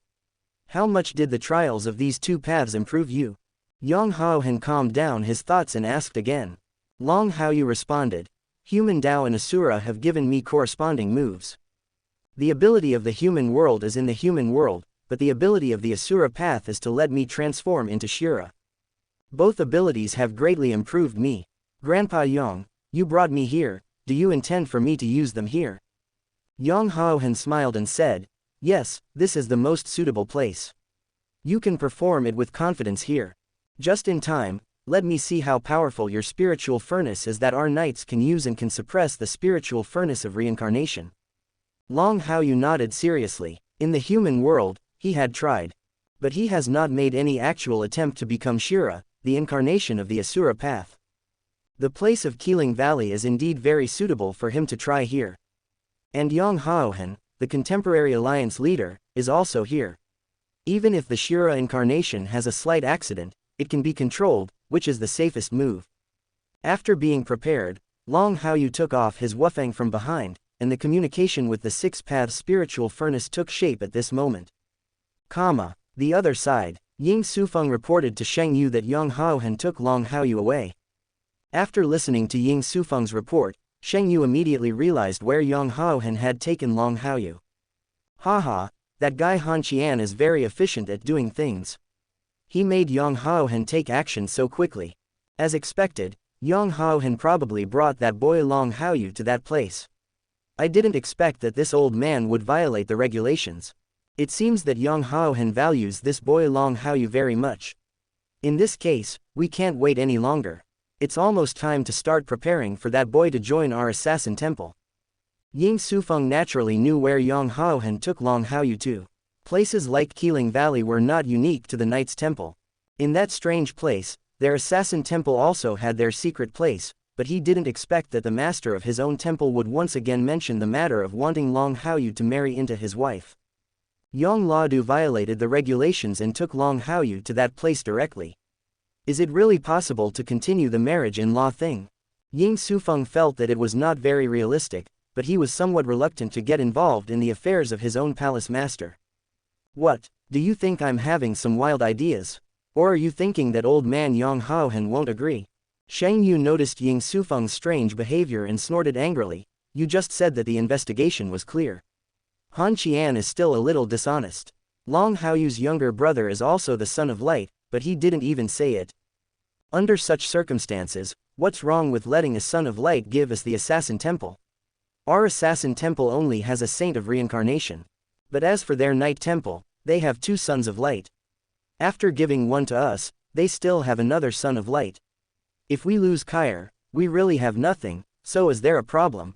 How much did the trials of these 2 paths improve you? Long Haochen calmed down his thoughts and asked again. Long Haoyu responded, Human Tao and asura have given me corresponding moves. The ability of the human world is in the human world, but the ability of the asura path is to let me transform into shura. Both abilities have greatly improved me. Grandpa Yang, you brought me here, do you intend for me to use them here? Long Haochen smiled and said, Yes, this is the most suitable place. You can perform it with confidence here. Just in time, let me see how powerful your spiritual furnace is that our knights can use and can suppress the spiritual furnace of reincarnation. Long Haoyu nodded seriously. In the human world, he had tried. But he has not made any actual attempt to become Shura, the incarnation of the asura path. The place of Keeling Valley is indeed very suitable for him to try here. And Long Haochen, the contemporary alliance leader, is also here. Even if the Shura incarnation has a slight accident, it can be controlled, which is the safest move. After being prepared, Long Haoyu took off his Wufang from behind, and the communication with the 6-path spiritual furnace took shape at this moment. The other side, Ying Sufeng reported to Shang Yu that Long Haochen took Long Haoyu away. After listening to Ying Sufeng's report, Shang Yu immediately realized where Long Haochen had taken Long Haoyu. Haha, that guy Han Qian is very efficient at doing things. He made Long Haochen take action so quickly. As expected, Long Haochen probably brought that boy Long Haoyu to that place. I didn't expect that this old man would violate the regulations. It seems that Long Haochen values this boy Long Haoyu very much. In this case, we can't wait any longer. It's almost time to start preparing for that boy to join our assassin temple. Ying Sufeng naturally knew where Long Haochen took Long Haoyu to. Places like Keeling Valley were not unique to the Knights' Temple. In that strange place, their assassin temple also had their secret place, but he didn't expect that the master of his own temple would once again mention the matter of wanting Long Haoyu to marry into his wife. Yang Ladu violated the regulations and took Long Haoyu to that place directly. Is it really possible to continue the marriage-in-law thing? Ying Sufeng felt that it was not very realistic, but he was somewhat reluctant to get involved in the affairs of his own palace master. What, do you think I'm having some wild ideas? Or are you thinking that old man Long Haochen won't agree? Shang Yu noticed Ying Sufeng's strange behavior and snorted angrily. You just said that the investigation was clear. Han Qian is still a little dishonest. Long Haoyu's younger brother is also the son of light, but he didn't even say it. Under such circumstances, what's wrong with letting a son of light give us the assassin temple? Our assassin temple only has a saint of reincarnation. But as for their knight temple, they have 2 sons of light. After giving one to us, they still have another son of light. If we lose Kair, we really have nothing, so is there a problem?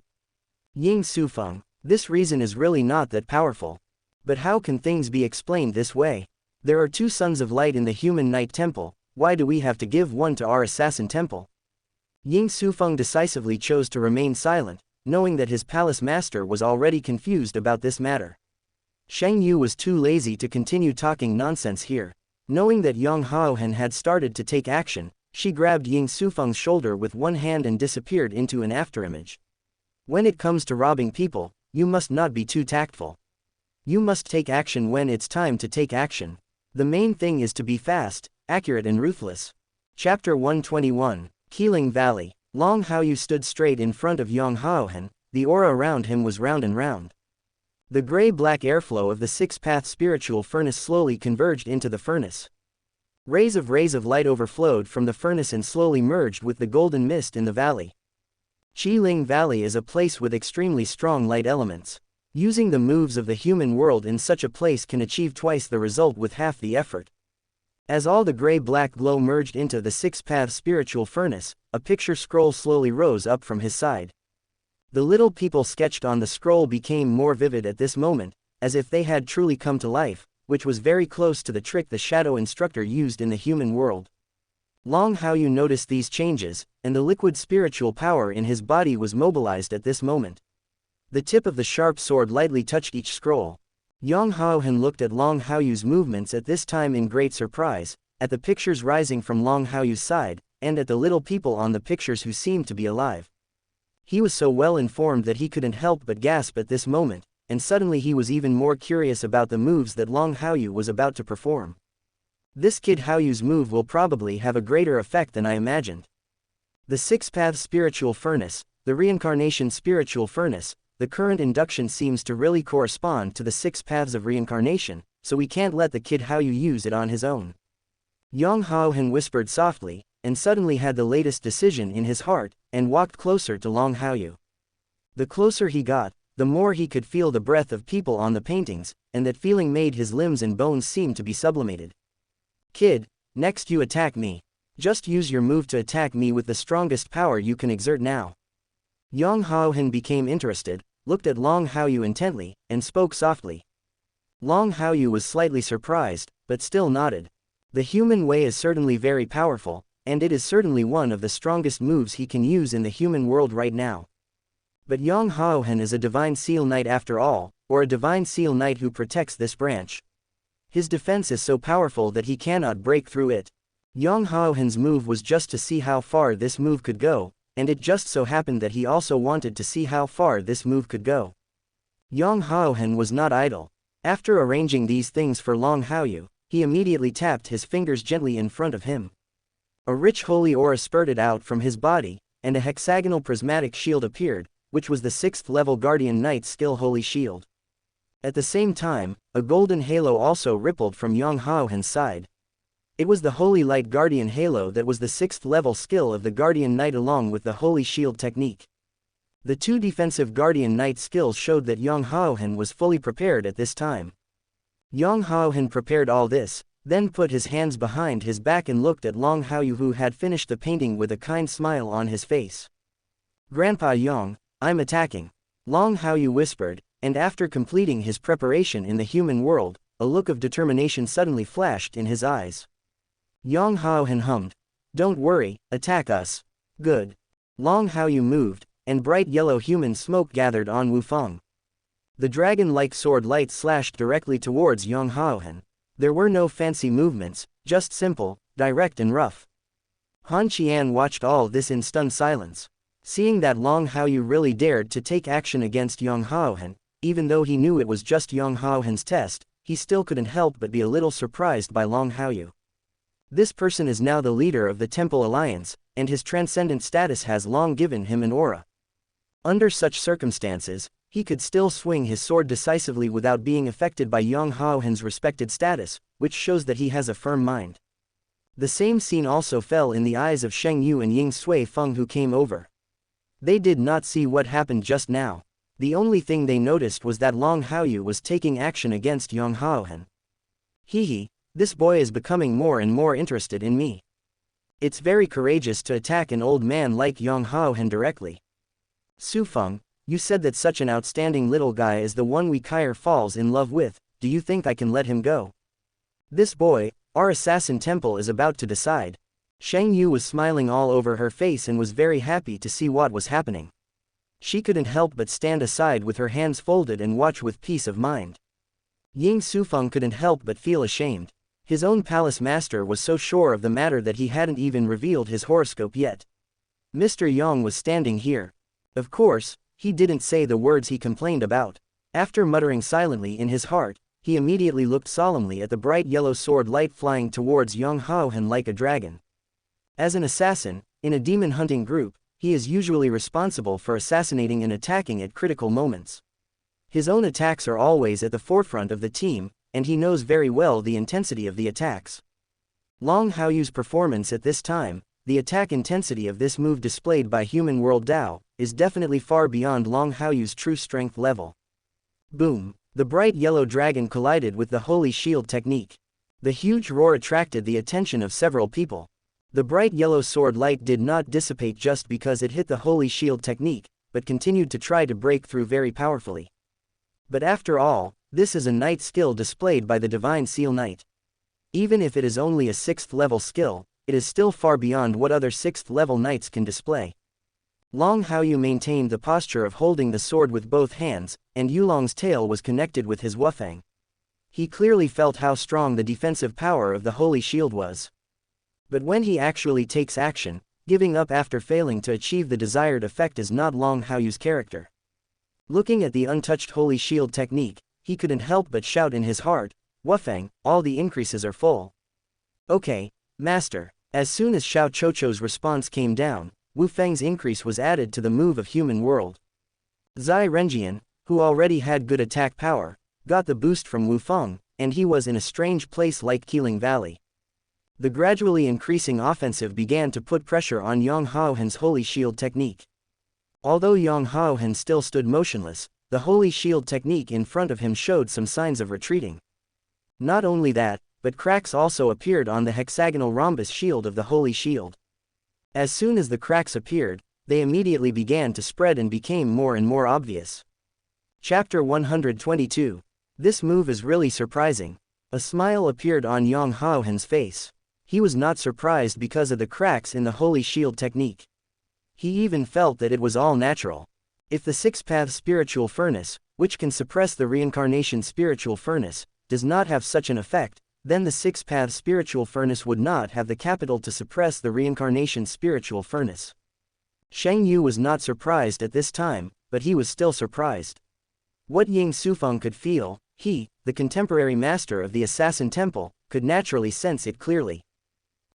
Ying Sufeng, this reason is really not that powerful. But how can things be explained this way? There are 2 sons of light in the human knight temple, why do we have to give one to our assassin temple? Ying Sufeng decisively chose to remain silent, knowing that his palace master was already confused about this matter. Shang Yu was too lazy to continue talking nonsense here. Knowing that Long Haochen had started to take action, she grabbed Ying Sufeng's shoulder with one hand and disappeared into an afterimage. When it comes to robbing people, you must not be too tactful. You must take action when it's time to take action. The main thing is to be fast, accurate and ruthless. Chapter 121, Keeling Valley. Long Haoyu stood straight in front of Long Haochen, the aura around him was round and round. The gray-black airflow of the six-path spiritual furnace slowly converged into the furnace. Rays of light overflowed from the furnace and slowly merged with the golden mist in the valley. Qiling Valley is a place with extremely strong light elements. Using the moves of the human world in such a place can achieve twice the result with half the effort. As all the gray-black glow merged into the six-path spiritual furnace, a picture scroll slowly rose up from his side. The little people sketched on the scroll became more vivid at this moment, as if they had truly come to life, which was very close to the trick the shadow instructor used in the human world. Long Haoyu noticed these changes, and the liquid spiritual power in his body was mobilized at this moment. The tip of the sharp sword lightly touched each scroll. Long Haochen looked at Long Haoyu's movements at this time in great surprise, at the pictures rising from Long Haoyu's side, and at the little people on the pictures who seemed to be alive. He was so well informed that he couldn't help but gasp at this moment, and suddenly he was even more curious about the moves that Long Haoyu was about to perform. This kid Haoyu's move will probably have a greater effect than I imagined. The six-path spiritual furnace, the reincarnation spiritual furnace, the current induction seems to really correspond to the six paths of reincarnation, so we can't let the kid Haoyu use it on his own. Long Haochen whispered softly, and suddenly had the latest decision in his heart, and walked closer to Long Haoyu. The closer he got, the more he could feel the breath of people on the paintings, and that feeling made his limbs and bones seem to be sublimated. Kid, next you attack me. Just use your move to attack me with the strongest power you can exert now. Long Haochen became interested, looked at Long Haoyu intently, and spoke softly. Long Haoyu was slightly surprised, but still nodded. The human way is certainly very powerful, and it is certainly one of the strongest moves he can use in the human world right now. But Long Haochen is a divine seal knight after all, or a divine seal knight who protects this branch. His defense is so powerful that he cannot break through it. Long Haochen's move was just to see how far this move could go, and it just so happened that he also wanted to see how far this move could go. Long Haochen was not idle. After arranging these things for Long Haoyu, he immediately tapped his fingers gently in front of him. A rich holy aura spurted out from his body, and a hexagonal prismatic shield appeared, which was the 6th level Guardian Knight's skill Holy Shield. At the same time, a golden halo also rippled from Long Haochen's side. It was the Holy Light Guardian Halo that was the 6th level skill of the Guardian Knight along with the Holy Shield technique. The two defensive Guardian Knight skills showed that Long Haochen was fully prepared at this time. Long Haochen prepared all this, then put his hands behind his back and looked at Long Haoyu who had finished the painting with a kind smile on his face. Grandpa Yang, I'm attacking. Long Haoyu whispered, and after completing his preparation in the human world, a look of determination suddenly flashed in his eyes. Long Haochen hummed. Don't worry, attack us. Good. Long Haoyu moved, and bright yellow human smoke gathered on Wufeng. The dragon-like sword light slashed directly towards Long Haochen. There were no fancy movements, just simple, direct and rough. Han Qian watched all this in stunned silence. Seeing that Long Haoyu really dared to take action against Long Haochen, even though he knew it was just Long Haochen's test, he still couldn't help but be a little surprised by Long Haoyu. This person is now the leader of the Temple Alliance, and his transcendent status has long given him an aura. Under such circumstances, he could still swing his sword decisively without being affected by Long Haochen's respected status, which shows that he has a firm mind. The same scene also fell in the eyes of Shang Yu and Ying Sui Feng who came over. They did not see what happened just now. The only thing they noticed was that Long Haoyu was taking action against Long Haochen. Hee, this boy is becoming more and more interested in me. It's very courageous to attack an old man like Long Haochen directly. Su Feng, you said that such an outstanding little guy is the one we Kair falls in love with, do you think I can let him go? This boy, our assassin temple is about to decide. Shang Yu was smiling all over her face and was very happy to see what was happening. She couldn't help but stand aside with her hands folded and watch with peace of mind. Ying Sufeng couldn't help but feel ashamed. His own palace master was so sure of the matter that he hadn't even revealed his horoscope yet. Mr. Yang was standing here. Of course, he didn't say the words he complained about. After muttering silently in his heart, he immediately looked solemnly at the bright yellow sword light flying towards Long Haochen like a dragon. As an assassin, in a demon hunting group, he is usually responsible for assassinating and attacking at critical moments. His own attacks are always at the forefront of the team, and he knows very well the intensity of the attacks. Long Haoyu's performance at this time, the attack intensity of this move displayed by Human World Dao, is definitely far beyond Long Haoyu's true strength level. Boom! The bright yellow dragon collided with the Holy Shield technique. The huge roar attracted the attention of several people. The bright yellow sword light did not dissipate just because it hit the Holy Shield technique, but continued to try to break through very powerfully. But after all, this is a knight skill displayed by the Divine Seal Knight. Even if it is only a 6th level skill, it is still far beyond what other 6th level knights can display. Long Haoyu maintained the posture of holding the sword with both hands, and Yulong's tail was connected with his wufang. He clearly felt how strong the defensive power of the Holy Shield was. But when he actually takes action, giving up after failing to achieve the desired effect is not Long Haoyu's character. Looking at the untouched Holy Shield technique, he couldn't help but shout in his heart, "Wufang, all the increases are full." Okay, master. As soon as Xiao Chocho's response came down, Wu Feng's increase was added to the move of Human World. Zai Renjian, who already had good attack power, got the boost from Wu Feng, and he was in a strange place like Keeling Valley. The gradually increasing offensive began to put pressure on Long Haochen's Holy Shield technique. Although Long Haochen still stood motionless, the Holy Shield technique in front of him showed some signs of retreating. Not only that, but cracks also appeared on the hexagonal rhombus shield of the Holy Shield. As soon as the cracks appeared, they immediately began to spread and became more and more obvious. Chapter 122. This move is really surprising. A smile appeared on Long Haochen's face. He was not surprised because of the cracks in the Holy Shield technique. He even felt that it was all natural. If the six-path spiritual furnace, which can suppress the reincarnation spiritual furnace, does not have such an effect, then the six-path spiritual furnace would not have the capital to suppress the reincarnation spiritual furnace. Shang Yu was not surprised at this time, but he was still surprised. What Ying Sufeng could feel, he, the contemporary master of the Assassin Temple, could naturally sense it clearly.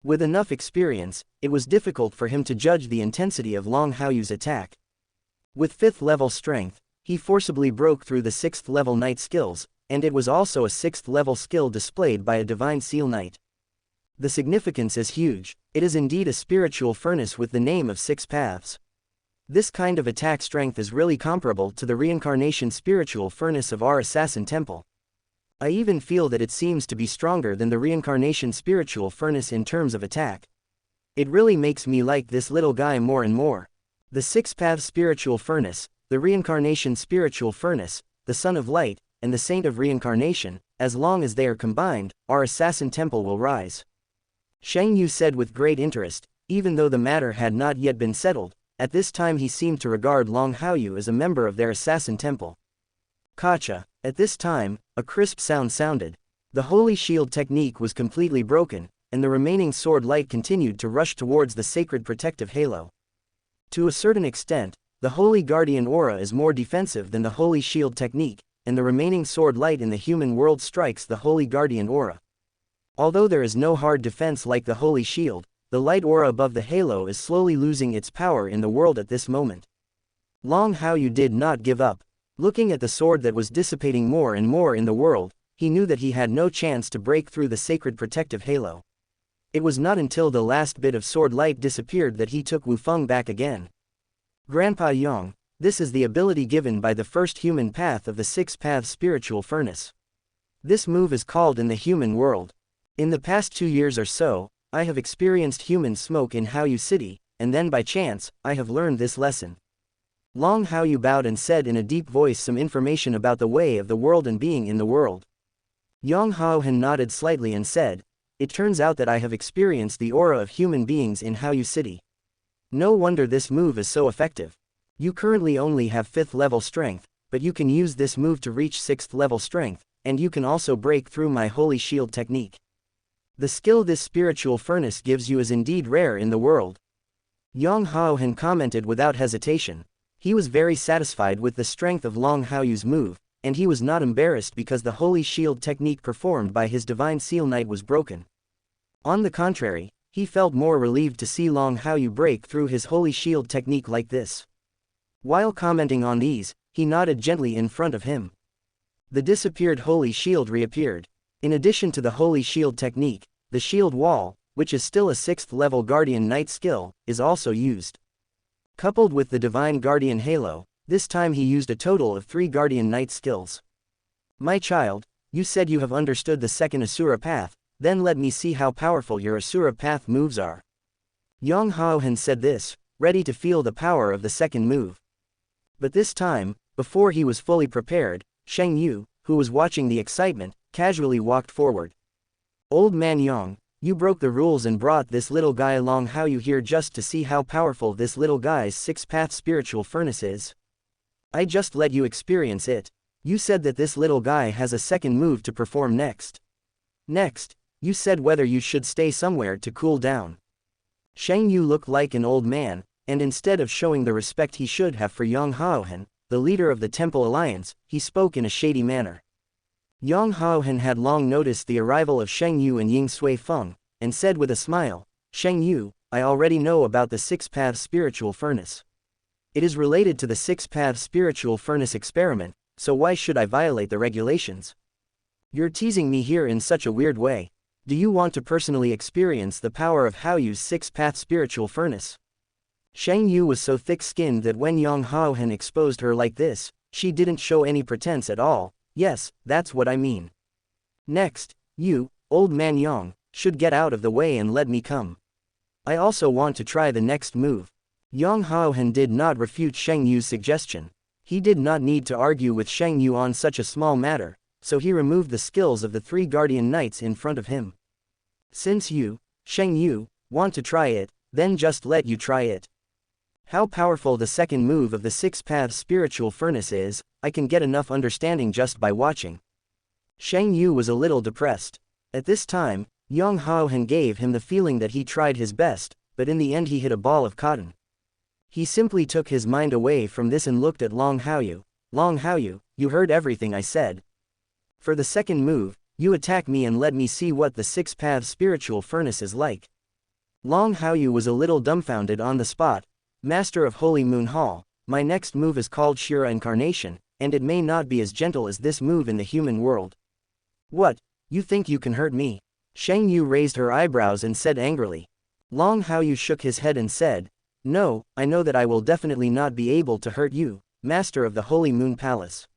With enough experience, it was difficult for him to judge the intensity of Long Haoyu's attack. With 5th level strength, he forcibly broke through the 6th level knight skills, and it was also a 6th level skill displayed by a Divine Seal Knight. The significance is huge. It is indeed a spiritual furnace with the name of 6 paths. This kind of attack strength is really comparable to the reincarnation spiritual furnace of our Assassin Temple. I even feel that it seems to be stronger than the reincarnation spiritual furnace in terms of attack. It really makes me like this little guy more and more. The 6-path spiritual furnace, the reincarnation spiritual furnace, the Son of Light, and the Saint of Reincarnation, as long as they are combined, our Assassin Temple will rise. Shang Yu said with great interest, even though the matter had not yet been settled. At this time he seemed to regard Long Haoyu as a member of their Assassin Temple. Kacha. At this time, a crisp sound sounded. The Holy Shield technique was completely broken, and the remaining sword light continued to rush towards the sacred protective halo. To a certain extent, the Holy Guardian Aura is more defensive than the Holy Shield technique, and the remaining sword light in the human world strikes the Holy Guardian Aura. Although there is no hard defense like the Holy Shield, the light aura above the halo is slowly losing its power in the world at this moment. Long Haoyu did not give up. Looking at the sword that was dissipating more and more in the world, he knew that he had no chance to break through the sacred protective halo. It was not until the last bit of sword light disappeared that he took Wu Feng back again. Grandpa Yang, this is the ability given by the first human path of the 6-path spiritual furnace. This move is called in the human world. In the past 2 years or so, I have experienced human smoke in Haoyu City, and then by chance, I have learned this lesson. Long Haoyu bowed and said in a deep voice some information about the way of the world and being in the world. Long Haochen nodded slightly and said, It turns out that I have experienced the aura of human beings in Haoyu City. No wonder this move is so effective. You currently only have 5th level strength, but you can use this move to reach 6th level strength, and you can also break through my holy shield technique. The skill this spiritual furnace gives you is indeed rare in the world. Long Haochen commented without hesitation. He was very satisfied with the strength of Long Haoyu's move, and he was not embarrassed because the holy shield technique performed by his divine seal knight was broken. On the contrary, he felt more relieved to see Long Haoyu break through his holy shield technique like this. While commenting on these, he nodded gently in front of him. The disappeared holy shield reappeared. In addition to the holy shield technique, the shield wall, which is still a 6th level guardian knight skill, is also used. Coupled with the divine guardian halo, this time he used a total of 3 guardian knight skills. My child, you said you have understood the second Asura path, then let me see how powerful your Asura path moves are. Long Haochen said this, ready to feel the power of the second move. But this time, before he was fully prepared, Shang Yu, who was watching the excitement, casually walked forward. Old man Yang, you broke the rules and brought this little guy Long Haoyu here just to see how powerful this little guy's 6th-path spiritual furnace is. I just let you experience it. You said that this little guy has a second move to perform next. Next, you said whether you should stay somewhere to cool down. Shang Yu looked like an old man, and instead of showing the respect he should have for Long Haochen, the leader of the Temple Alliance, he spoke in a shady manner. Long Haochen had long noticed the arrival of Shang Yu and Ying Sui Feng, and said with a smile, Shang Yu, I already know about the 6th-path spiritual furnace. It is related to the 6th-path spiritual furnace experiment, so why should I violate the regulations? You're teasing me here in such a weird way. Do you want to personally experience the power of Haoyu's 6th-path spiritual furnace? Shang Yu was so thick-skinned that when Long Haochen exposed her like this, she didn't show any pretense at all. Yes, that's what I mean. Next, you, old man Yang, should get out of the way and let me come. I also want to try the next move. Long Haochen did not refute Shang Yu's suggestion. He did not need to argue with Shang Yu on such a small matter, so he removed the skills of the 3 guardian knights in front of him. Since you, Shang Yu, want to try it, then just let you try it. How powerful the second move of the 6th-path spiritual furnace is, I can get enough understanding just by watching. Shang Yu was a little depressed. At this time, Long Haochen gave him the feeling that he tried his best, but in the end he hit a ball of cotton. He simply took his mind away from this and looked at Long Haoyu. Long Haoyu, you heard everything I said. For the second move, you attack me and let me see what the 6th-path spiritual furnace is like. Long Haoyu was a little dumbfounded on the spot. Master of Holy Moon Hall, my next move is called Shura Incarnation, and it may not be as gentle as this move in the human world. What, you think you can hurt me? Shang Yu raised her eyebrows and said angrily. Long Haoyu shook his head and said, no, I know that I will definitely not be able to hurt you, Master of the Holy Moon Palace.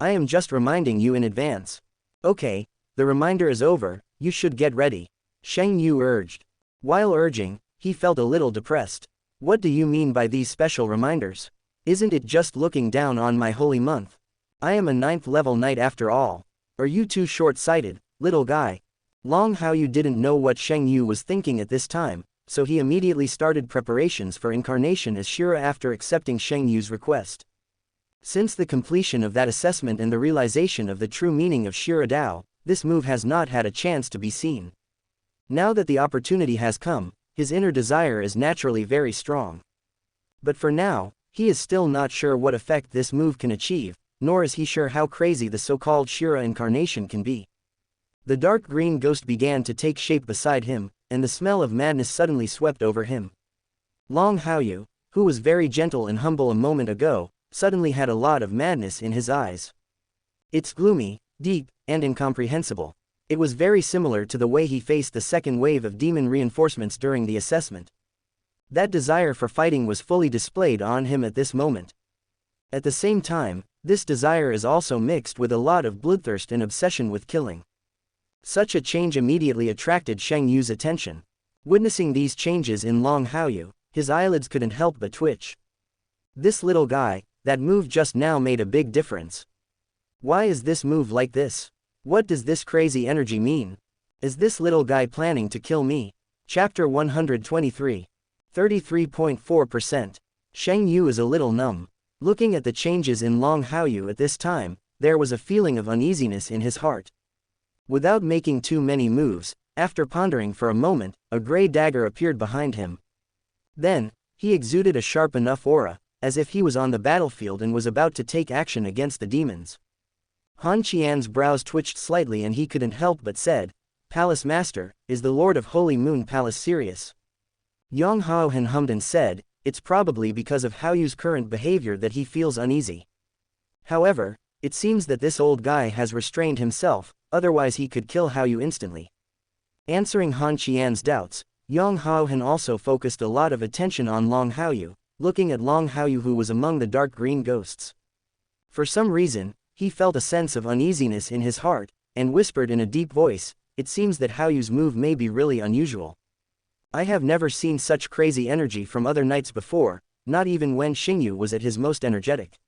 I am just reminding you in advance. Okay, the reminder is over, you should get ready. Shang Yu urged. While urging, he felt a little depressed. What do you mean by these special reminders? Isn't it just looking down on my holy month? I am a 9th level knight after all. Are you too short-sighted, little guy? Long Haoyu didn't know what Shang Yu was thinking at this time, so he immediately started preparations for incarnation as Shura after accepting Shang Yu's request. Since the completion of that assessment and the realization of the true meaning of Shura Dao, this move has not had a chance to be seen. Now that the opportunity has come, his inner desire is naturally very strong. But for now, he is still not sure what effect this move can achieve, nor is he sure how crazy the so-called Shura incarnation can be. The dark green ghost began to take shape beside him, and the smell of madness suddenly swept over him. Long Haoyu, who was very gentle and humble a moment ago, suddenly had a lot of madness in his eyes. It's gloomy, deep, and incomprehensible. It was very similar to the way he faced the second wave of demon reinforcements during the assessment. That desire for fighting was fully displayed on him at this moment. At the same time, this desire is also mixed with a lot of bloodthirst and obsession with killing. Such a change immediately attracted Shang Yu's attention. Witnessing these changes in Long Haoyu, his eyelids couldn't help but twitch. This little guy, that move just now made a big difference. Why is this move like this? What does this crazy energy mean? Is this little guy planning to kill me? Chapter 123. 33.4%. Shang Yu is a little numb. Looking at the changes in Long Haochen at this time, there was a feeling of uneasiness in his heart. Without making too many moves, after pondering for a moment, a gray dagger appeared behind him. Then, he exuded a sharp enough aura, as if he was on the battlefield and was about to take action against the demons. Han Qian's brows twitched slightly and he couldn't help but said, "Palace Master, is the Lord of Holy Moon Palace serious?" Long Haochen hummed and said, "It's probably because of Haoyu's current behavior that he feels uneasy. However, it seems that this old guy has restrained himself, otherwise he could kill Haoyu instantly." Answering Han Qian's doubts, Long Haochen also focused a lot of attention on Long Haochen, looking at Long Haochen who was among the dark green ghosts. For some reason, he felt a sense of uneasiness in his heart, and whispered in a deep voice, "It seems that Haoyu's move may be really unusual. I have never seen such crazy energy from other knights before, not even when Shang Yu was at his most energetic.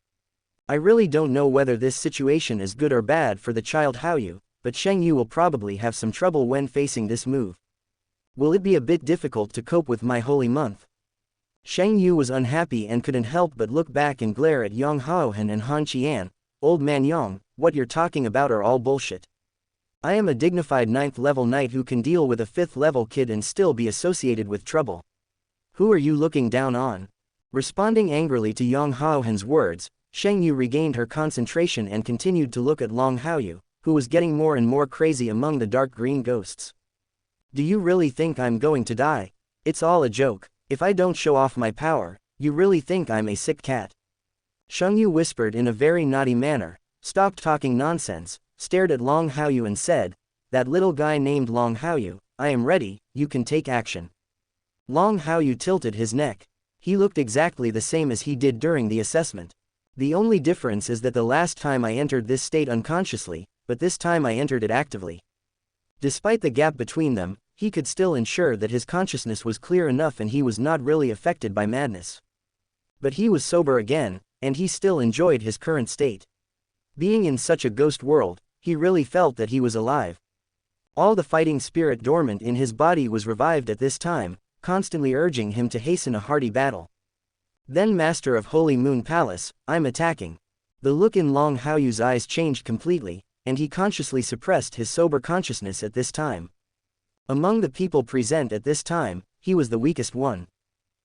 I really don't know whether this situation is good or bad for the child Haoyu, but Shang Yu will probably have some trouble when facing this move. Will it be a bit difficult to cope with my holy month?" Shang Yu was unhappy and couldn't help but look back and glare at Long Haochen and Han Qian. "Old man Yang, what you're talking about are all bullshit. I am a dignified 9th level knight who can deal with a 5th level kid and still be associated with trouble. Who are you looking down on?" Responding angrily to Long Haochen's words, Shang Yu regained her concentration and continued to look at Long Haochen, who was getting more and more crazy among the dark green ghosts. "Do you really think I'm going to die? It's all a joke. If I don't show off my power, you really think I'm a sick cat?" Shang Yu whispered in a very naughty manner, stopped talking nonsense, stared at Long Haochen and said, "That little guy named Long Haochen, I am ready, you can take action." Long Haochen tilted his neck. He looked exactly the same as he did during the assessment. "The only difference is that the last time I entered this state unconsciously, but this time I entered it actively." Despite the gap between them, he could still ensure that his consciousness was clear enough and he was not really affected by madness. But he was sober again, and he still enjoyed his current state. Being in such a ghost world, he really felt that he was alive. All the fighting spirit dormant in his body was revived at this time, constantly urging him to hasten a hearty battle. "Then Master of Holy Moon Palace, I'm attacking." The look in Long Haoyu's eyes changed completely, and he consciously suppressed his sober consciousness at this time. Among the people present at this time, he was the weakest one.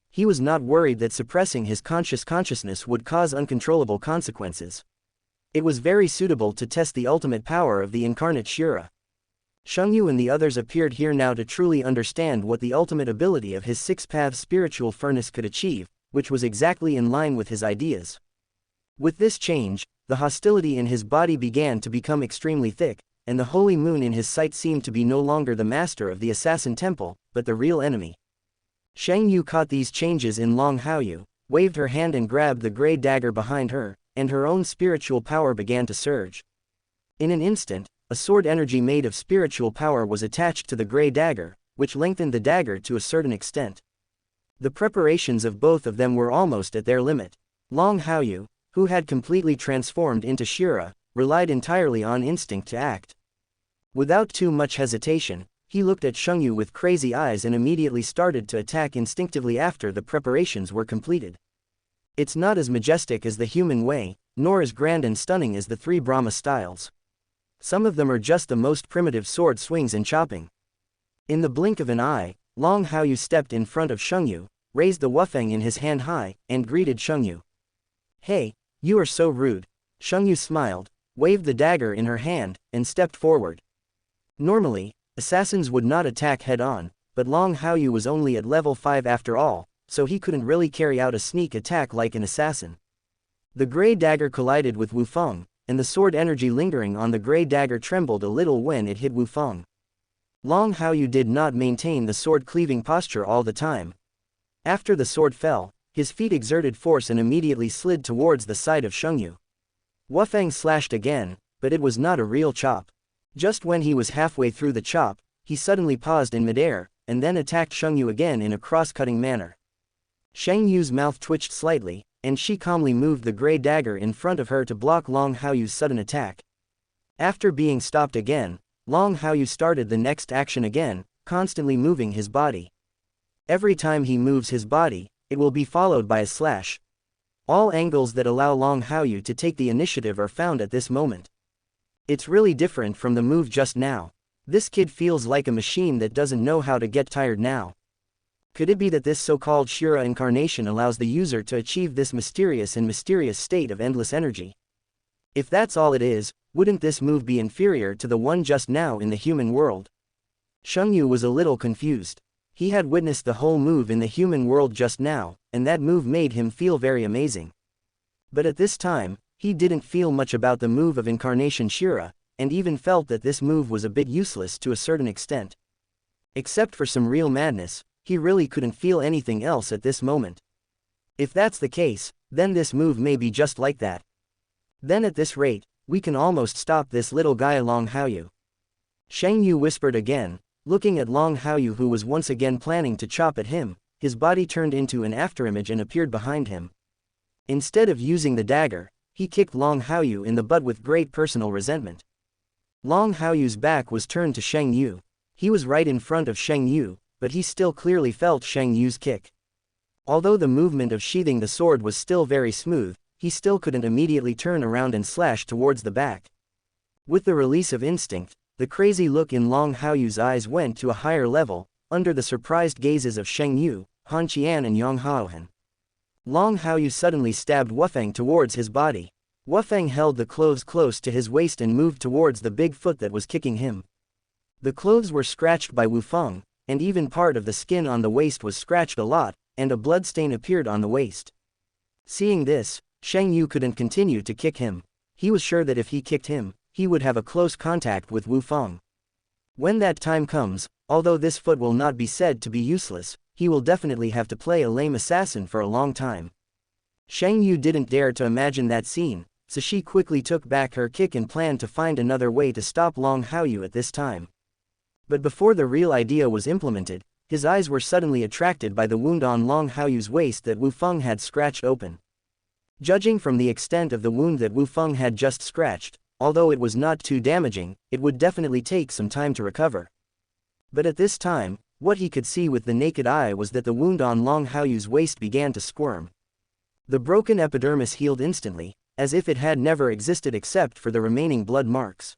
He was not worried that suppressing his consciousness would cause uncontrollable consequences. It was very suitable to test the ultimate power of the incarnate shura. Shang Yu and the others appeared here now to truly understand what the ultimate ability of his six-path spiritual furnace could achieve, which was exactly in line with his ideas. With this change, the hostility in his body began to become extremely thick, and the holy moon in his sight seemed to be no longer the master of the assassin temple, but the real enemy. Shang Yu caught these changes in Long Haochen, waved her hand and grabbed the gray dagger behind her, and her own spiritual power began to surge. In an instant, a sword energy made of spiritual power was attached to the gray dagger, which lengthened the dagger to a certain extent. The preparations of both of them were almost at their limit. Long Haochen, who had completely transformed into shura, relied entirely on instinct to act. Without too much hesitation, he looked at Shang Yu with crazy eyes and immediately started to attack instinctively after the preparations were completed. It's not as majestic as the human way, nor as grand and stunning as the three Brahma styles. Some of them are just the most primitive sword swings and chopping. In the blink of an eye, Long Haochen stepped in front of Shang Yu, raised the wufeng in his hand high, and greeted Shang Yu. "Hey, you are so rude." Shang Yu smiled, waved the dagger in her hand, and stepped forward. Normally, assassins would not attack head-on, but Long Haochen was only at level 5 after all, so he couldn't really carry out a sneak attack like an assassin. The gray dagger collided with Wufeng, and the sword energy lingering on the gray dagger trembled a little when it hit Wufeng. Long Haochen did not maintain the sword-cleaving posture all the time. After the sword fell, his feet exerted force and immediately slid towards the side of Shang Yu. Wufeng slashed again, but it was not a real chop. Just when he was halfway through the chop, he suddenly paused in midair, and then attacked Shang Yu again in a cross-cutting manner. Shang Yu's mouth twitched slightly, and she calmly moved the gray dagger in front of her to block Long Haoyu's sudden attack. After being stopped again, Long Haoyu started the next action again, constantly moving his body. Every time he moves his body, it will be followed by a slash. All angles that allow Long Haoyu to take the initiative are found at this moment. It's really different from the move just now. This kid feels like a machine that doesn't know how to get tired now. Could it be that this so-called shura incarnation allows the user to achieve this mysterious state of endless energy? If that's all it is, wouldn't this move be inferior to the one just now in the human world? Shang Yu was a little confused. He had witnessed the whole move in the human world just now, and that move made him feel very amazing. But at this time, he didn't feel much about the move of incarnation shura, and even felt that this move was a bit useless to a certain extent. Except for some real madness, he really couldn't feel anything else at this moment. If that's the case, then this move may be just like that. Then at this rate, we can almost stop this little guy Long Haoyu. Shang Yu whispered again, looking at Long Haoyu, who was once again planning to chop at him. His body turned into an afterimage and appeared behind him. Instead of using the dagger, he kicked Long Haoyu in the butt with great personal resentment. Long Haoyu's back was turned to Shang Yu. He was right in front of Shang Yu, but he still clearly felt Shang Yu's kick. Although the movement of sheathing the sword was still very smooth, he still couldn't immediately turn around and slash towards the back. With the release of instinct, the crazy look in Long Haoyu's eyes went to a higher level, under the surprised gazes of Shang Yu, Han Qian and Long Haochen. Long Haoyu suddenly stabbed Wufeng towards his body. Wufeng held the clothes close to his waist and moved towards the big foot that was kicking him. The clothes were scratched by Wufeng, and even part of the skin on the waist was scratched a lot, and a blood stain appeared on the waist. Seeing this, Shang Yu couldn't continue to kick him. He was sure that if he kicked him, he would have a close contact with Wufeng. When that time comes, although this foot will not be said to be useless, he will definitely have to play a lame assassin for a long time. Shang Yu didn't dare to imagine that scene, so she quickly took back her kick and planned to find another way to stop Long Haoyu at this time. But before the real idea was implemented, his eyes were suddenly attracted by the wound on Long Haoyu's waist that Wufeng had scratched open. Judging from the extent of the wound that Wufeng had just scratched, although it was not too damaging, it would definitely take some time to recover. But at this time, what he could see with the naked eye was that the wound on Long Haoyu's waist began to squirm. The broken epidermis healed instantly, as if it had never existed except for the remaining blood marks.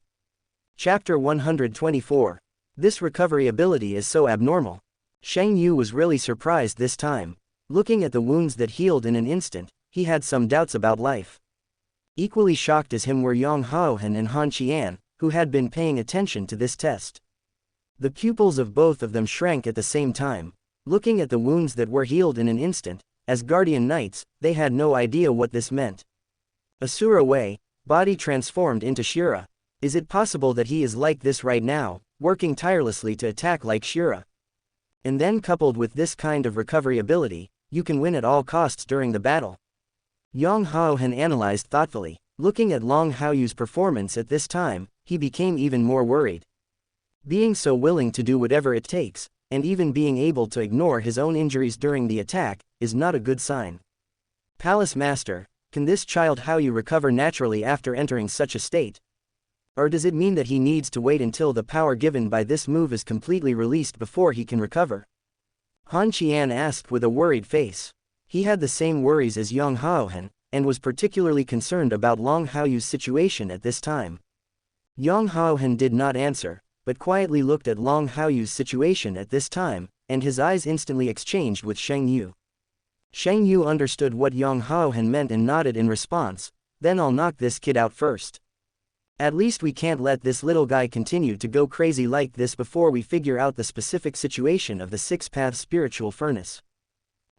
Chapter 124. This recovery ability is so abnormal. Shang Yu was really surprised this time. Looking at the wounds that healed in an instant, he had some doubts about life. Equally shocked as him were Long Haochen and Han Qian, who had been paying attention to this test. The pupils of both of them shrank at the same time. Looking at the wounds that were healed in an instant, as guardian knights, they had no idea what this meant. Asura way, body transformed into shura. Is it possible that he is like this right now, working tirelessly to attack like shura? And then coupled with this kind of recovery ability, you can win at all costs during the battle. Long Haochen analyzed thoughtfully. Looking at Long Haoyu's performance at this time, he became even more worried. Being so willing to do whatever it takes, and even being able to ignore his own injuries during the attack, is not a good sign. Palace Master, can this child Haoyu recover naturally after entering such a state? Or does it mean that he needs to wait until the power given by this move is completely released before he can recover? Han Qian asked with a worried face. He had the same worries as Long Haochen, and was particularly concerned about Long Haoyu's situation at this time. Long Haochen did not answer, but quietly looked at Long Haoyu's situation at this time, and his eyes instantly exchanged with Shang Yu. Shang Yu understood what Long Haochen meant and nodded in response. Then I'll knock this kid out first. At least we can't let this little guy continue to go crazy like this before we figure out the specific situation of the six-path spiritual furnace.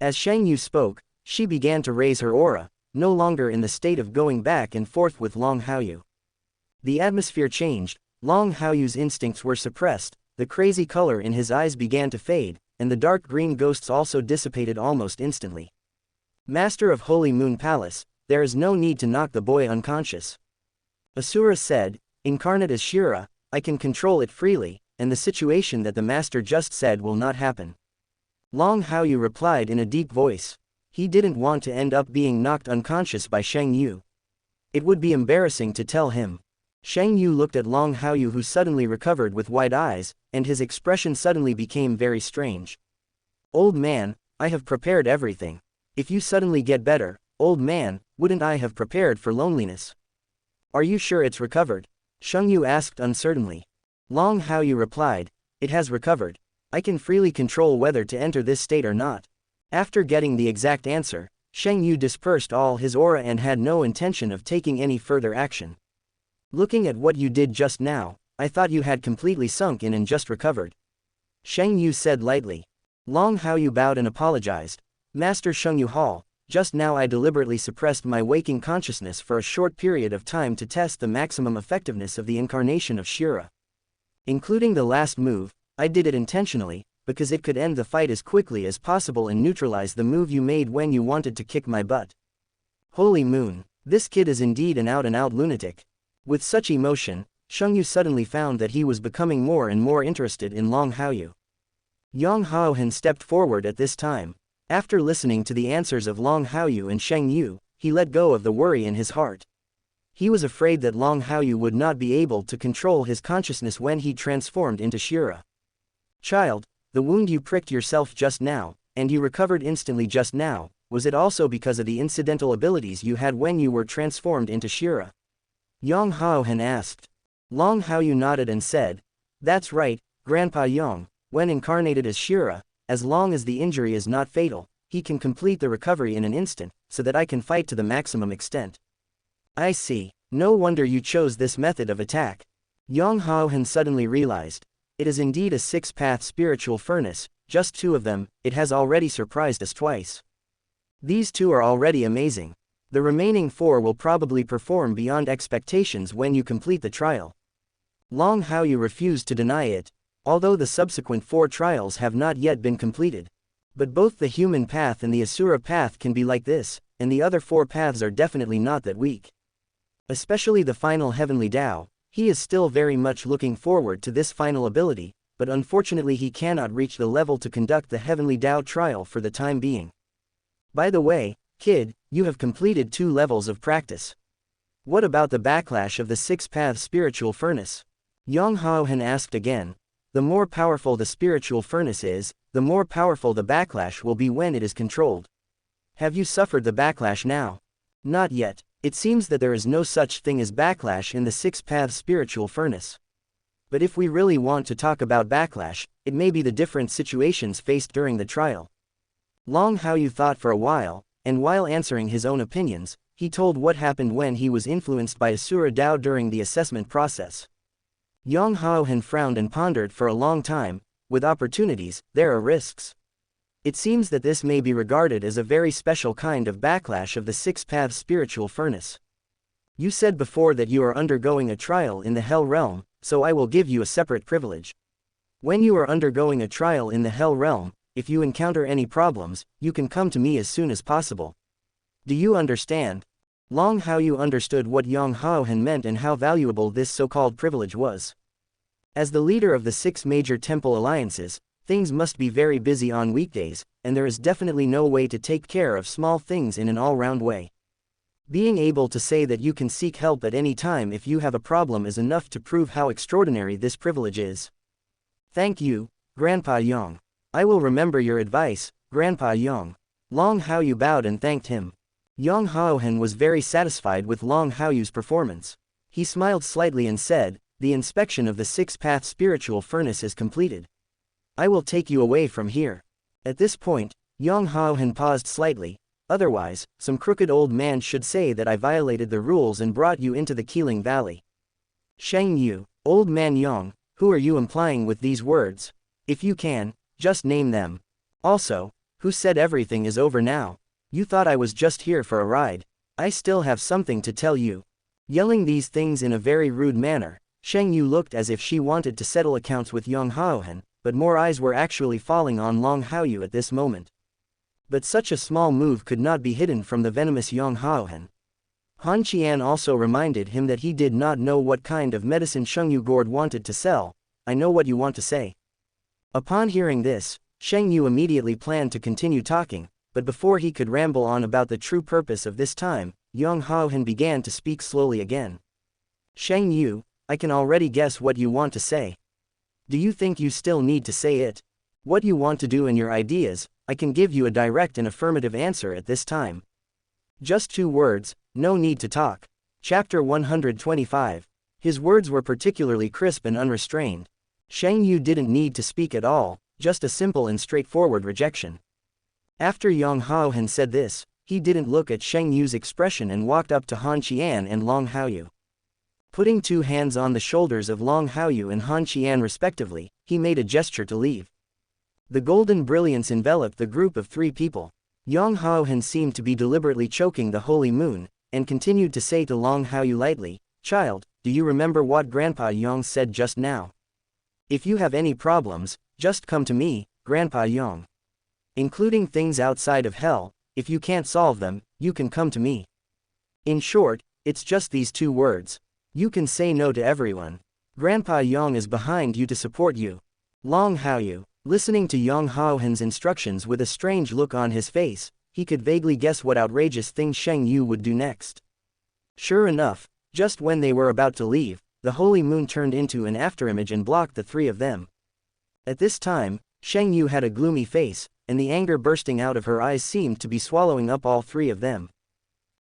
As Shang Yu spoke, she began to raise her aura, no longer in the state of going back and forth with Long Haoyu. The atmosphere changed, Long Haoyu's instincts were suppressed, the crazy color in his eyes began to fade, and the dark green ghosts also dissipated almost instantly. Master of Holy Moon Palace, there is no need to knock the boy unconscious. Asura said, incarnate as Shura, I can control it freely, and the situation that the master just said will not happen. Long Haoyu replied in a deep voice. He didn't want to end up being knocked unconscious by Shang Yu. It would be embarrassing to tell him. Shang Yu looked at Long Haoyu, who suddenly recovered with wide eyes, and his expression suddenly became very strange. Old man, I have prepared everything. If you suddenly get better, old man, wouldn't I have prepared for loneliness? Are you sure it's recovered? Shang Yu asked uncertainly. Long Haoyu replied, it has recovered. I can freely control whether to enter this state or not. After getting the exact answer, Shang Yu dispersed all his aura and had no intention of taking any further action. Looking at what you did just now, I thought you had completely sunk in and just recovered. Shang Yu said lightly. Long Haoyu bowed and apologized. Master Shang Yu Hall, just now I deliberately suppressed my waking consciousness for a short period of time to test the maximum effectiveness of the incarnation of Shura. Including the last move, I did it intentionally, because it could end the fight as quickly as possible and neutralize the move you made when you wanted to kick my butt. Holy moon, this kid is indeed an out-and-out lunatic. With such emotion, Shang Yu suddenly found that he was becoming more and more interested in Long Haoyu. Long Haochen stepped forward at this time. After listening to the answers of Long Haoyu and Shang Yu, he let go of the worry in his heart. He was afraid that Long Haoyu would not be able to control his consciousness when he transformed into Shura. Child, the wound you pricked yourself just now, and you recovered instantly just now, was it also because of the incidental abilities you had when you were transformed into Shura? Long Haochen asked. Long Haoyu nodded and said, that's right, Grandpa Yang, when incarnated as Shura, as long as the injury is not fatal, he can complete the recovery in an instant, so that I can fight to the maximum extent. I see, no wonder you chose this method of attack. Long Haochen suddenly realized. It is indeed a six-path spiritual furnace, just 2 of them, it has already surprised us twice. These 2 are already amazing. The remaining 4 will probably perform beyond expectations when you complete the trial. Long Haoyu refused to deny it, although the subsequent 4 trials have not yet been completed. But both the human path and the Asura path can be like this, and the other 4 paths are definitely not that weak. Especially the final heavenly Tao, he is still very much looking forward to this final ability, but unfortunately he cannot reach the level to conduct the heavenly Tao trial for the time being. By the way, kid, you have completed 2 levels of practice. What about the backlash of the 6-path spiritual furnace? Long Haochen asked again. The more powerful the spiritual furnace is, the more powerful the backlash will be when it is controlled. Have you suffered the backlash now? Not yet. It seems that there is no such thing as backlash in the 6-path spiritual furnace. But if we really want to talk about backlash, it may be the different situations faced during the trial. Long Haoyu thought for a while, and while answering his own opinions, he told what happened when he was influenced by Asura Dao during the assessment process. Long Haochen frowned and pondered for a long time. With opportunities, there are risks. It seems that this may be regarded as a very special kind of backlash of the 6-path spiritual furnace. You said before that you are undergoing a trial in the Hell Realm, so I will give you a separate privilege. When you are undergoing a trial in the Hell Realm, if you encounter any problems, you can come to me as soon as possible. Do you understand? Long Haoyu understood what Long Haochen meant and how valuable this so-called privilege was. As the leader of the 6 major temple alliances, things must be very busy on weekdays, and there is definitely no way to take care of small things in an all-round way. Being able to say that you can seek help at any time if you have a problem is enough to prove how extraordinary this privilege is. Thank you, Grandpa Yang. I will remember your advice, Grandpa Yang. Long Haoyu bowed and thanked him. Long Haochen was very satisfied with Long Haoyu's performance. He smiled slightly and said, the inspection of the 6-path spiritual furnace is completed. I will take you away from here. At this point, Long Haochen paused slightly. Otherwise, some crooked old man should say that I violated the rules and brought you into the Keeling Valley. Shang Yu, old man Yang, who are you implying with these words? If you can, just name them. Also, who said everything is over now? You thought I was just here for a ride. I still have something to tell you. Yelling these things in a very rude manner, Shang Yu looked as if she wanted to settle accounts with Long Haochen, but more eyes were actually falling on Long Haoyu at this moment. But such a small move could not be hidden from the venomous Long Haochen. Han Qian also reminded him that he did not know what kind of medicine Shang Yu Gord wanted to sell. I know what you want to say. Upon hearing this, Shang Yu immediately planned to continue talking, but before he could ramble on about the true purpose of this time, Long Haochen began to speak slowly again. Shang Yu, I can already guess what you want to say. Do you think you still need to say it? What you want to do and your ideas, I can give you a direct and affirmative answer at this time. Just 2 words, no need to talk. Chapter 125. His words were particularly crisp and unrestrained. Shang Yu didn't need to speak at all, just a simple and straightforward rejection. After Long Haochen said this, he didn't look at Shang Yu's expression and walked up to Han Qian and Long Haoyu. Putting 2 hands on the shoulders of Long Haoyu and Han Qian respectively, he made a gesture to leave. The golden brilliance enveloped the group of 3 people. Long Haochen seemed to be deliberately choking the holy moon, and continued to say to Long Haoyu lightly, "Child, do you remember what Grandpa Yang said just now? If you have any problems, just come to me, Grandpa Yang. Including things outside of hell, if you can't solve them, you can come to me." In short, it's just these 2 words. You can say no to everyone. Grandpa Yang is behind you to support you. Long Haoyu, listening to Long Haochen's instructions with a strange look on his face, he could vaguely guess what outrageous thing Shang Yu would do next. Sure enough, just when they were about to leave, the holy moon turned into an afterimage and blocked the 3 of them. At this time, Shang Yu had a gloomy face, and the anger bursting out of her eyes seemed to be swallowing up all 3 of them.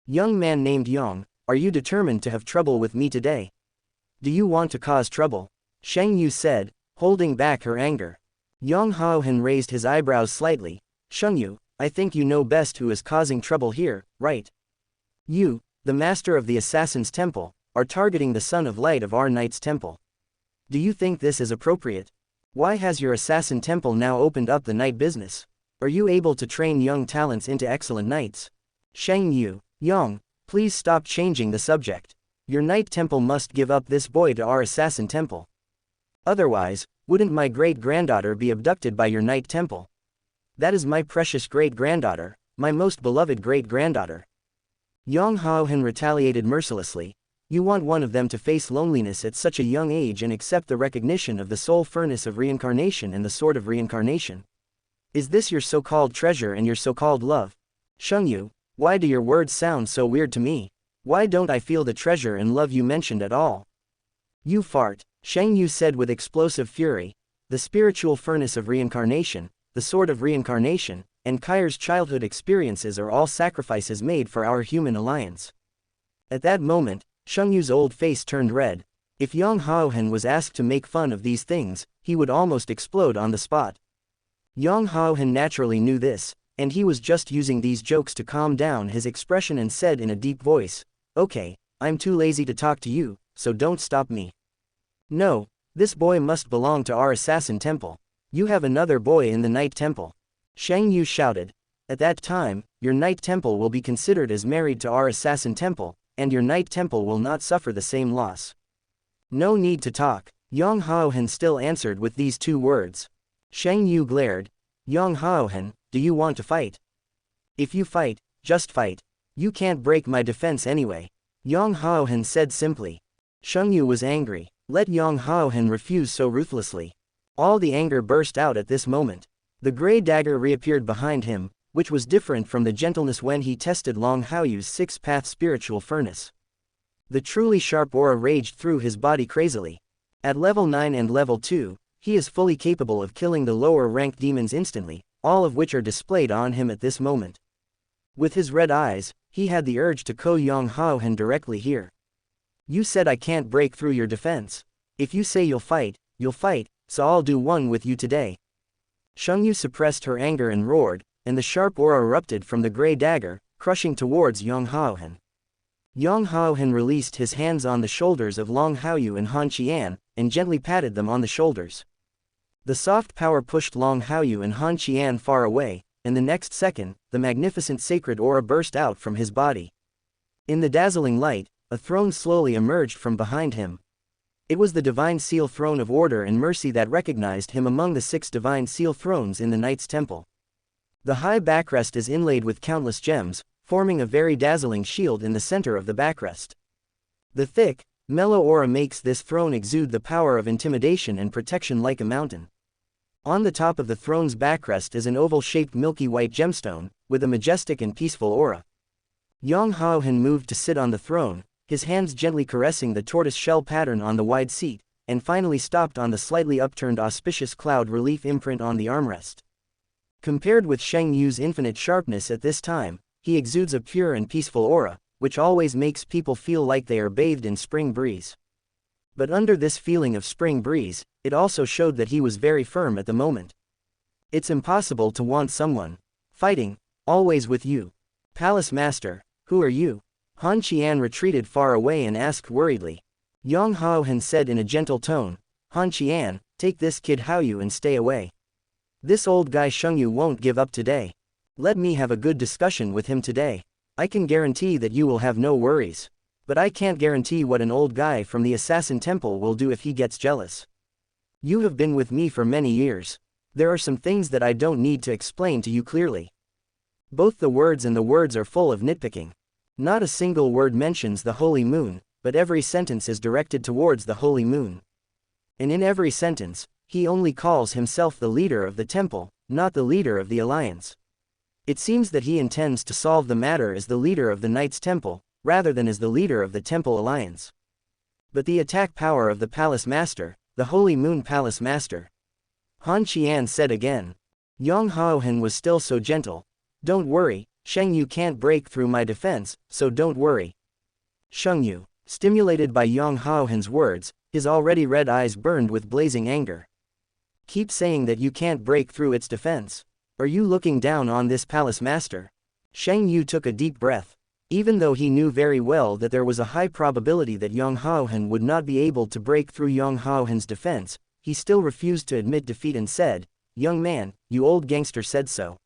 "Young man named Yang, are you determined to have trouble with me today? Do you want to cause trouble?" Shang Yu said, holding back her anger. Long Haochen raised his eyebrows slightly. "Shang Yu, I think you know best who is causing trouble here, right? You, the master of the Assassin's Temple, are targeting the Son of Light of our Knight's Temple. Do you think this is appropriate? Why has your Assassin Temple now opened up the Knight business? Are you able to train young talents into excellent knights?" Shang Yu, "Yang, please stop changing the subject. Your Knight Temple must give up this boy to our Assassin Temple. Otherwise, wouldn't my great-granddaughter be abducted by your Knight Temple? That is my precious great-granddaughter, my most beloved great-granddaughter." Long Haochen retaliated mercilessly. "You want one of them to face loneliness at such a young age and accept the recognition of the soul furnace of reincarnation and the sword of reincarnation? Is this your so-called treasure and your so-called love? Shang Yu, why do your words sound so weird to me? Why don't I feel the treasure and love you mentioned at all? You fart," Shang Yu said with explosive fury. "The spiritual furnace of reincarnation, the sword of reincarnation, and Kair's childhood experiences are all sacrifices made for our human alliance." At that moment, Shang Yu's old face turned red. If Long Haochen was asked to make fun of these things, he would almost explode on the spot. Long Haochen naturally knew this, and he was just using these jokes to calm down his expression and said in a deep voice, "Okay, I'm too lazy to talk to you, so don't stop me. No, this boy must belong to our Assassin Temple. You have another boy in the Knight Temple." Shang Yu shouted. "At that time, your Knight Temple will be considered as married to our Assassin Temple, and your Knight Temple will not suffer the same loss." "No need to talk," Long Haochen still answered with these 2 words. Shang Yu glared. "Long Haochen, do you want to fight? If you fight, just fight. You can't break my defense anyway," Long Haochen said simply. Shang Yu was angry. Let Long Haochen refuse so ruthlessly. All the anger burst out at this moment. The grey dagger reappeared behind him, which was different from the gentleness when he tested Long Haoyu's 6-path spiritual furnace. The truly sharp aura raged through his body crazily. At level 9 and level 2, he is fully capable of killing the lower-ranked demons instantly, all of which are displayed on him at this moment. With his red eyes, he had the urge to ko Long Haochen directly here. "You said I can't break through your defense. If you say you'll fight, so I'll do one with you today." Shang Yu suppressed her anger and roared, and the sharp aura erupted from the grey dagger, crushing towards Long Haochen. Long Haochen released his hands on the shoulders of Long Haoyu and Han Qian, and gently patted them on the shoulders. The soft power pushed Long Haoyu and Han Qian far away, and the next second, the magnificent sacred aura burst out from his body. In the dazzling light, a throne slowly emerged from behind him. It was the divine seal throne of order and mercy that recognized him among the 6 divine seal thrones in the Knight's Temple. The high backrest is inlaid with countless gems, forming a very dazzling shield in the center of the backrest. The thick, mellow aura makes this throne exude the power of intimidation and protection like a mountain. On the top of the throne's backrest is an oval-shaped milky white gemstone, with a majestic and peaceful aura. Long Haochen moved to sit on the throne, his hands gently caressing the tortoise-shell pattern on the wide seat, and finally stopped on the slightly upturned auspicious cloud relief imprint on the armrest. Compared with Shang Yu's infinite sharpness at this time, he exudes a pure and peaceful aura, which always makes people feel like they are bathed in spring breeze. But under this feeling of spring breeze, it also showed that he was very firm at the moment. It's impossible to want someone fighting always with you. Palace Master, who are you? Han Qian retreated far away and asked worriedly. Long Haochen said in a gentle tone, Han Qian, take this kid Haoyu and stay away. This old guy Shang Yu won't give up today. Let me have a good discussion with him today. I can guarantee that you will have no worries. But I can't guarantee what an old guy from the Assassin Temple will do if he gets jealous. You have been with me for many years. There are some things that I don't need to explain to you clearly. Both the words and the words are full of nitpicking. Not a single word mentions the holy moon, but every sentence is directed towards the holy moon. And in every sentence, he only calls himself the leader of the temple, not the leader of the alliance. It seems that he intends to solve the matter as the leader of the Knights Temple, rather than as the leader of the Temple Alliance. But the attack power of the Palace Master, the Holy Moon Palace Master. Han Qian said again. Long Haochen was still so gentle. Don't worry, Shang Yu can't break through my defense, so don't worry. Shang Yu, stimulated by Long Haochen's words, his already red eyes burned with blazing anger. Keep saying that you can't break through its defense. Are you looking down on this Palace Master? Shang Yu took a deep breath. Even though he knew very well that there was a high probability that Long Haochen would not be able to break through Long Haochen's defense, he still refused to admit defeat and said, Young man, you old gangster said so.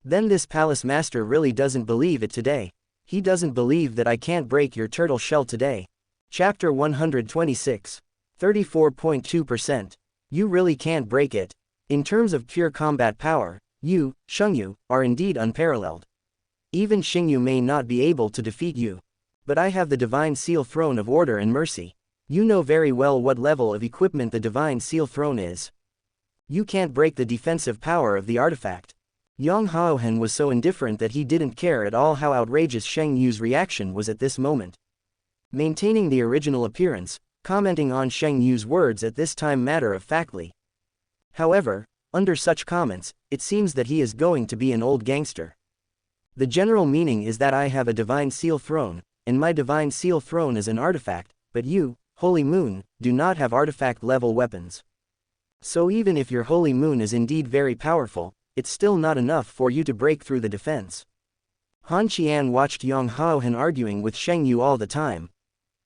Then this Palace Master really doesn't believe it today. He doesn't believe that I can't break your turtle shell today. Chapter 126. 34.2%. You really can't break it. In terms of pure combat power, you, Shang Yu, are indeed unparalleled. Even Xing Yu may not be able to defeat you. But I have the Divine Seal Throne of Order and Mercy. You know very well what level of equipment the Divine Seal Throne is. You can't break the defensive power of the artifact. Long Haochen was so indifferent that he didn't care at all how outrageous Shang Yu's reaction was at this moment. Maintaining the original appearance, commenting on Shang Yu's words at this time matter-of-factly. However, under such comments, it seems that he is going to be an old gangster. The general meaning is that I have a Divine Seal Throne, and my Divine Seal Throne is an artifact, but you, Holy Moon, do not have artifact-level weapons. So even if your Holy Moon is indeed very powerful, it's still not enough for you to break through the defense. Han Qian watched Long Haochen arguing with Shang Yu all the time.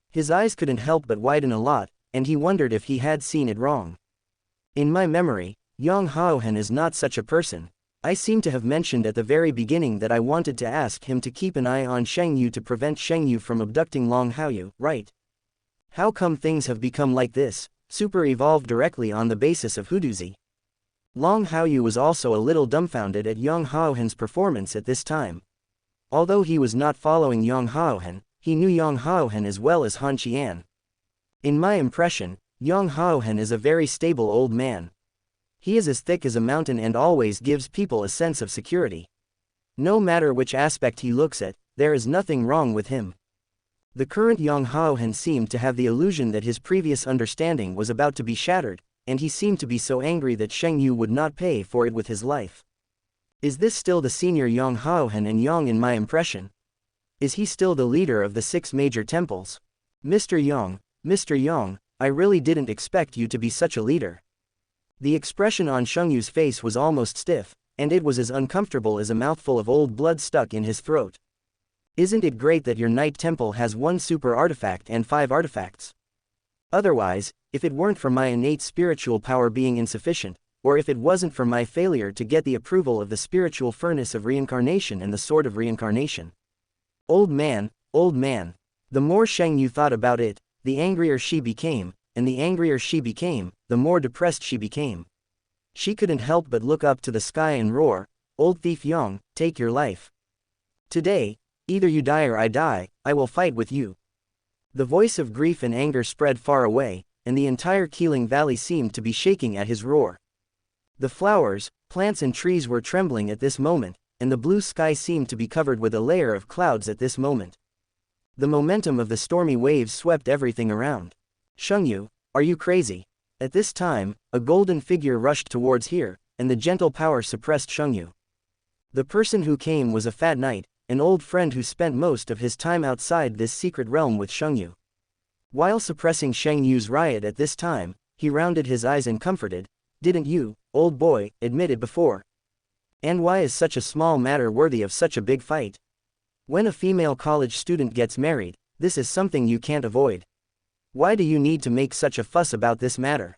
His eyes couldn't help but widen a lot, and he wondered if he had seen it wrong. In my memory, Long Haochen is not such a person. I seem to have mentioned at the very beginning that I wanted to ask him to keep an eye on Shang Yu to prevent Shang Yu from abducting Long Haoyu, right? How come things have become like this, super-evolved directly on the basis of Huduzi? Long Haoyu was also a little dumbfounded at Long Haochen's performance at this time. Although he was not following Long Haochen, he knew Long Haochen as well as Han Qian. In my impression, Long Haochen is a very stable old man. He is as thick as a mountain and always gives people a sense of security. No matter which aspect he looks at, there is nothing wrong with him. The current Long Haochen seemed to have the illusion that his previous understanding was about to be shattered, and he seemed to be so angry that Shang Yu would not pay for it with his life. Is this still the senior Long Haochen and Yang in my impression? Is he still the leader of the 6 major temples? Mr. Yang, I really didn't expect you to be such a leader. The expression on Shang Yu's face was almost stiff, and it was as uncomfortable as a mouthful of old blood stuck in his throat. Isn't it great that your Knight Temple has 1 super artifact and 5 artifacts? Otherwise, if it weren't for my innate spiritual power being insufficient, or if it wasn't for my failure to get the approval of the spiritual furnace of reincarnation and the sword of reincarnation. Old man, the more Shang Yu thought about it, the angrier she became, and the angrier she became, the more depressed she became. She couldn't help but look up to the sky and roar, Old thief Yang, take your life. Today, either you die or I die, I will fight with you. The voice of grief and anger spread far away, and the entire Keeling Valley seemed to be shaking at his roar. The flowers, plants and trees were trembling at this moment, and the blue sky seemed to be covered with a layer of clouds at this moment. The momentum of the stormy waves swept everything around. Shang Yu, are you crazy? At this time, a golden figure rushed towards here, and the gentle power suppressed Shang Yu. The person who came was a fat knight, an old friend who spent most of his time outside this secret realm with Shang Yu. While suppressing Shang Yu's riot at this time, he rounded his eyes and comforted, "Didn't you, old boy, admit it before? And why is such a small matter worthy of such a big fight? When a female college student gets married, this is something you can't avoid. Why do you need to make such a fuss about this matter?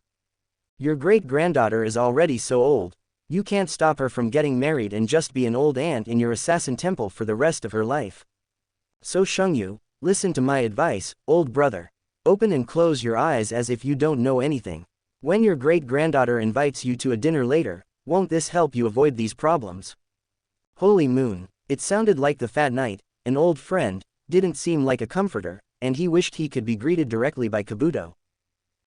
Your great-granddaughter is already so old, you can't stop her from getting married and just be an old aunt in your assassin temple for the rest of her life. So Shang Yu, listen to my advice, old brother. Open and close your eyes as if you don't know anything. When your great-granddaughter invites you to a dinner later, won't this help you avoid these problems?" Holy moon, it sounded like the fat knight, an old friend, didn't seem like a comforter, and he wished he could be greeted directly by Kabuto.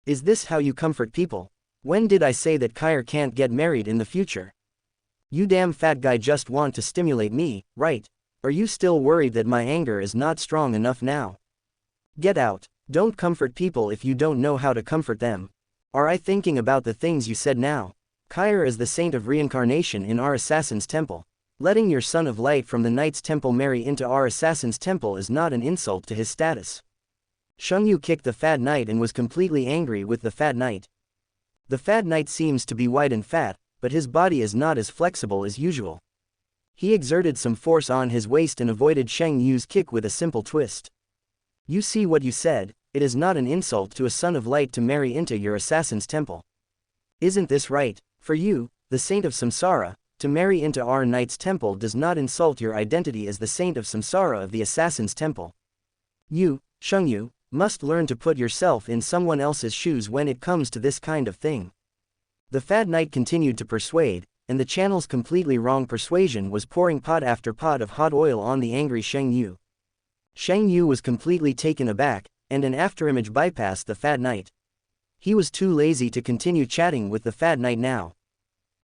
Is this how you comfort people? When did I say that Kair can't get married in the future? You damn fat guy just want to stimulate me, right? Are you still worried that my anger is not strong enough now? Get out, don't comfort people if you don't know how to comfort them. Are I thinking about the things you said now? Kair is the saint of reincarnation in our assassin's temple. Letting your son of light from the knight's temple marry into our assassin's temple is not an insult to his status. Shang Yu kicked the fat knight and was completely angry with the fat knight. The fat knight seems to be white and fat, but his body is not as flexible as usual. He exerted some force on his waist and avoided Shang Yu's kick with a simple twist. You see what you said, it is not an insult to a son of light to marry into your assassin's temple. Isn't this right? For you, the saint of Samsara, to marry into our knight's temple does not insult your identity as the saint of Samsara of the assassin's temple. You, Shang Yu, must learn to put yourself in someone else's shoes when it comes to this kind of thing. The fat knight continued to persuade, and the channel's completely wrong persuasion was pouring pot after pot of hot oil on the angry Shang Yu. Shang Yu was completely taken aback, and an afterimage bypassed the fat knight. He was too lazy to continue chatting with the fat knight now.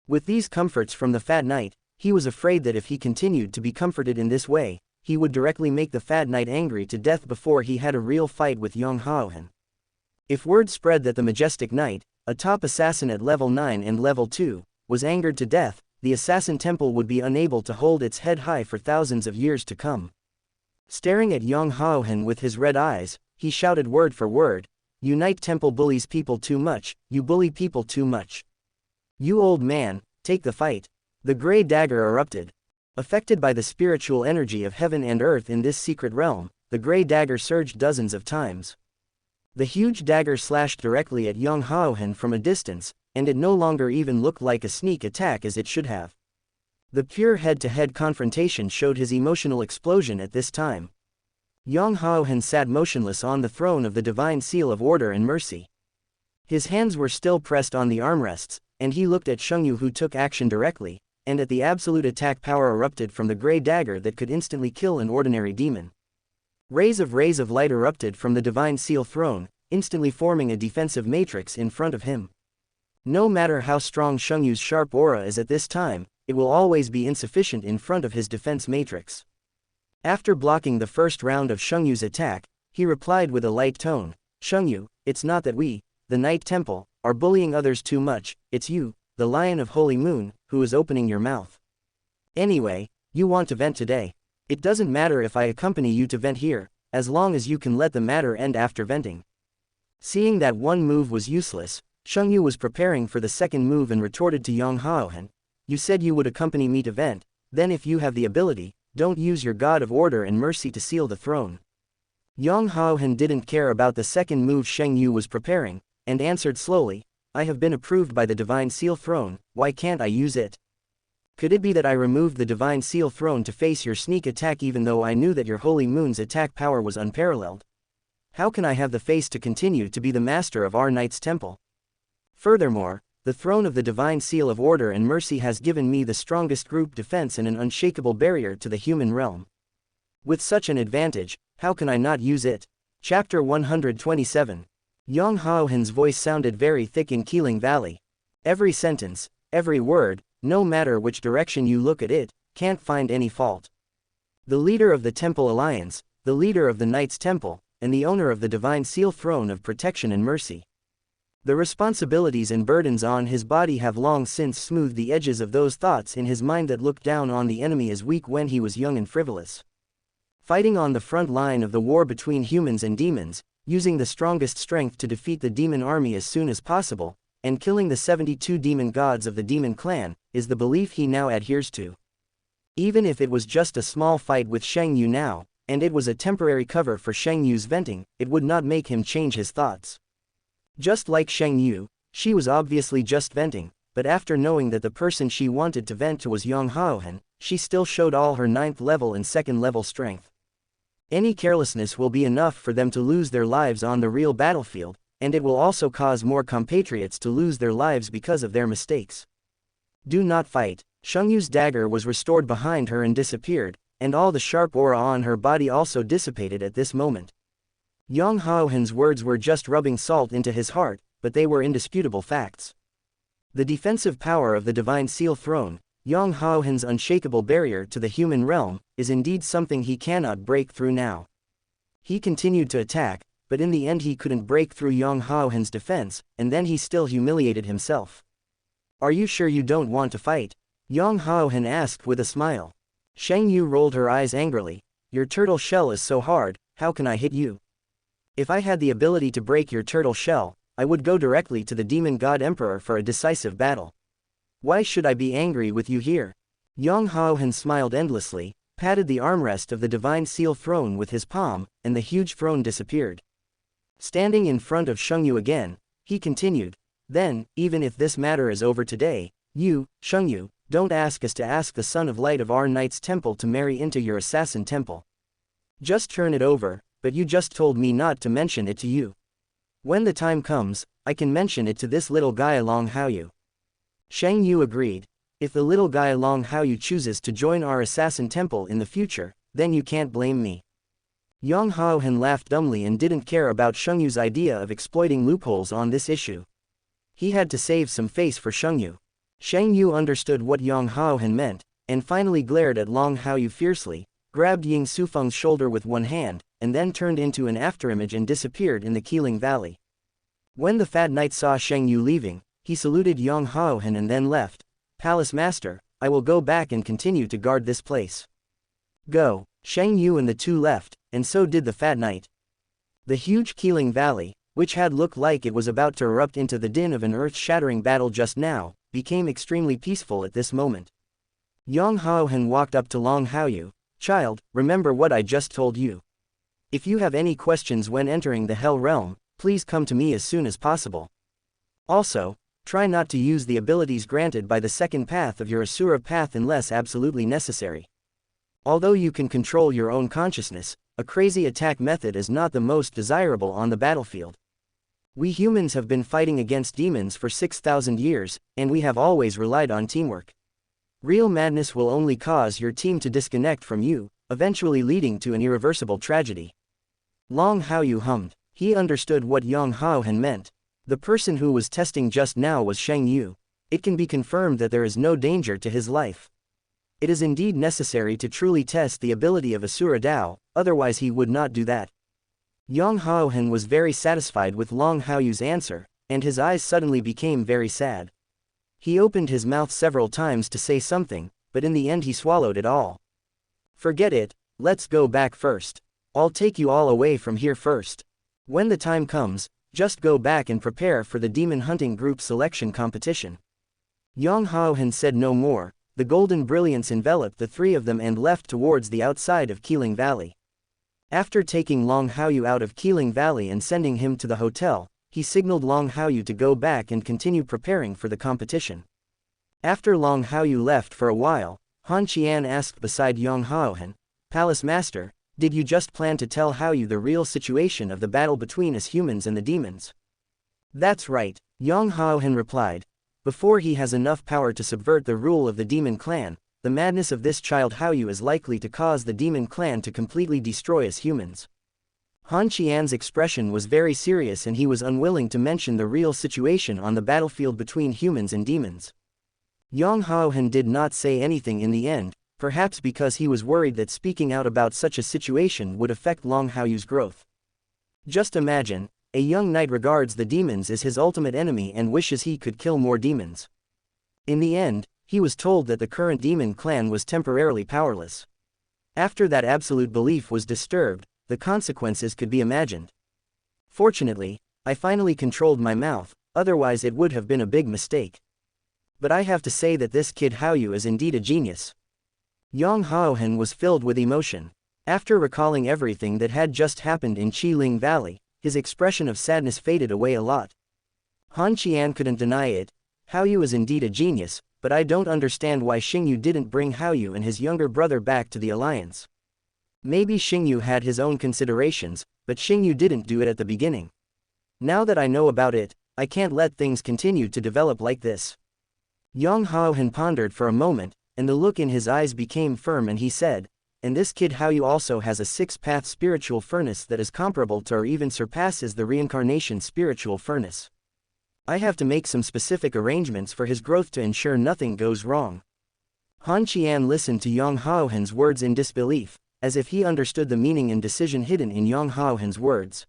With these comforts from the fat knight, he was afraid that if he continued to be comforted in this way, he would directly make the fat knight angry to death before he had a real fight with Long Haochen. If word spread that the majestic knight, a top assassin at level 9 and level 2, was angered to death, the assassin temple would be unable to hold its head high for thousands of years to come. Staring at Long Haochen with his red eyes, he shouted word for word, "You knight temple bullies people too much, you bully people too much. You old man, take the fight." The grey dagger erupted. Affected by the spiritual energy of heaven and earth in this secret realm, the grey dagger surged dozens of times. The huge dagger slashed directly at Long Haochen from a distance, and it no longer even looked like a sneak attack as it should have. The pure head-to-head confrontation showed his emotional explosion at this time. Long Haochen sat motionless on the throne of the divine seal of order and mercy. His hands were still pressed on the armrests, and he looked at Shang Yu, who took action directly, and at the absolute attack power erupted from the grey dagger that could instantly kill an ordinary demon. Rays of light erupted from the divine seal throne, instantly forming a defensive matrix in front of him. No matter how strong Shang Yu's sharp aura is at this time, it will always be insufficient in front of his defense matrix. After blocking the first round of Shang Yu's attack, he replied with a light tone, "Shang Yu, it's not that we, the Night Temple, are bullying others too much, it's you, the Lion of Holy Moon, who is opening your mouth. Anyway, you want to vent today. It doesn't matter if I accompany you to vent here, as long as you can let the matter end after venting." Seeing that one move was useless, Shang Yu was preparing for the second move and retorted to Long Haochen, "You said you would accompany me to vent, then if you have the ability, don't use your god of order and mercy to seal the throne." Long Haochen didn't care about the second move Shang Yu was preparing, and answered slowly, "I have been approved by the divine seal throne, why can't I use it? Could it be that I removed the divine seal throne to face your sneak attack even though I knew that your holy moon's attack power was unparalleled? How can I have the face to continue to be the master of our knight's temple? Furthermore, the throne of the divine seal of order and mercy has given me the strongest group defense and an unshakable barrier to the human realm. With such an advantage, how can I not use it?" Chapter 127. Long Haochen's voice sounded very thick in Keeling Valley. Every sentence, every word, no matter which direction you look at it, can't find any fault. The leader of the Temple Alliance, the leader of the Knights Temple, and the owner of the Divine Seal Throne of Protection and Mercy. The responsibilities and burdens on his body have long since smoothed the edges of those thoughts in his mind that looked down on the enemy as weak when he was young and frivolous. Fighting on the front line of the war between humans and demons, using the strongest strength to defeat the demon army as soon as possible, and killing the 72 demon gods of the demon clan, is the belief he now adheres to. Even if it was just a small fight with Shang Yu now, and it was a temporary cover for Shang Yu's venting, it would not make him change his thoughts. Just like Shang Yu, she was obviously just venting, but after knowing that the person she wanted to vent to was Long Haochen, she still showed all her 9th level and 2nd level strength. Any carelessness will be enough for them to lose their lives on the real battlefield, and it will also cause more compatriots to lose their lives because of their mistakes. Do not fight. Shang Yu's dagger was restored behind her and disappeared, and all the sharp aura on her body also dissipated at this moment. Long Haochen's words were just rubbing salt into his heart, but they were indisputable facts. The defensive power of the Divine Seal Throne, Long Haochen's unshakable barrier to the human realm, is indeed something he cannot break through now. He continued to attack, but in the end he couldn't break through Long Haochen's defense, and then he still humiliated himself. Are you sure you don't want to fight? Long Haochen asked with a smile. Shang Yu rolled her eyes angrily. Your turtle shell is so hard, how can I hit you? If I had the ability to break your turtle shell, I would go directly to the demon god emperor for a decisive battle. Why should I be angry with you here? Long Haochen smiled endlessly, patted the armrest of the Divine Seal Throne with his palm, and the huge throne disappeared. Standing in front of Shang Yu again, he continued, then, even if this matter is over today, you, Shang Yu, don't ask us to ask the Son of Light of our Knight's Temple to marry into your assassin temple. Just turn it over, but you just told me not to mention it to you. When the time comes, I can mention it to this little guy Long Haoyu. Shang Yu agreed. If the little guy Long Haoyu chooses to join our assassin temple in the future, then you can't blame me. Long Haochen laughed dumbly and didn't care about Shang Yu's idea of exploiting loopholes on this issue. He had to save some face for Shang Yu. Shang Yu understood what Long Haochen meant, and finally glared at Long Haoyu fiercely, grabbed Ying Sufeng's shoulder with one hand, and then turned into an afterimage and disappeared in the Keeling Valley. When the Fat Knight saw Shang Yu leaving, he saluted Long Haochen and then left. Palace Master, I will go back and continue to guard this place. Go. Shang Yu and the two left, and so did the Fat Knight. The huge Keeling Valley, which had looked like it was about to erupt into the din of an earth-shattering battle just now, became extremely peaceful at this moment. Long Haochen walked up to Long Haoyu. Child, remember what I just told you. If you have any questions when entering the Hell Realm, please come to me as soon as possible. Also, try not to use the abilities granted by the second path of your Asura path unless absolutely necessary. Although you can control your own consciousness, a crazy attack method is not the most desirable on the battlefield. We humans have been fighting against demons for 6,000 years, and we have always relied on teamwork. Real madness will only cause your team to disconnect from you, eventually leading to an irreversible tragedy. Long Haoyu hummed. He understood what Long Haochen meant. The person who was testing just now was Shang Yu. It can be confirmed that there is no danger to his life. It is indeed necessary to truly test the ability of Asura Dao, otherwise he would not do that. Long Haochen was very satisfied with Long Haoyu's answer, and his eyes suddenly became very sad. He opened his mouth several times to say something, but in the end he swallowed it all. Forget it, let's go back first. I'll take you all away from here first. When the time comes, just go back and prepare for the demon hunting group selection competition. Long Haochen said no more. The golden brilliance enveloped the three of them and left towards the outside of Keeling Valley. After taking Long Haoyu out of Keeling Valley and sending him to the hotel, he signaled Long Haoyu to go back and continue preparing for the competition. After Long Haoyu left for a while, Han Qian asked beside Long Haochen, Palace Master, did you just plan to tell Haoyu the real situation of the battle between us humans and the demons? That's right, Long Haochen replied. Before he has enough power to subvert the rule of the demon clan, the madness of this child Haoyu is likely to cause the demon clan to completely destroy us humans. Han Qian's expression was very serious and he was unwilling to mention the real situation on the battlefield between humans and demons. Long Haochen did not say anything in the end, perhaps because he was worried that speaking out about such a situation would affect Long Haoyu's growth. Just imagine, a young knight regards the demons as his ultimate enemy and wishes he could kill more demons. In the end, he was told that the current demon clan was temporarily powerless. After that absolute belief was disturbed, the consequences could be imagined. Fortunately, I finally controlled my mouth, otherwise it would have been a big mistake. But I have to say that this kid Haoyu is indeed a genius. Long Haochen was filled with emotion. After recalling everything that had just happened in Qiling Valley, his expression of sadness faded away a lot. Han Qian couldn't deny it. Haoyu is indeed a genius, but I don't understand why Shang Yu didn't bring Haoyu and his younger brother back to the alliance. Maybe Shang Yu had his own considerations, but Shang Yu didn't do it at the beginning. Now that I know about it, I can't let things continue to develop like this. Long Haochen pondered for a moment, and the look in his eyes became firm and he said, and this kid Haoyu also has a six-path spiritual furnace that is comparable to or even surpasses the Reincarnation spiritual furnace. I have to make some specific arrangements for his growth to ensure nothing goes wrong. Han Qian listened to Long Haochen's words in disbelief, as if he understood the meaning and decision hidden in Long Haochen's words.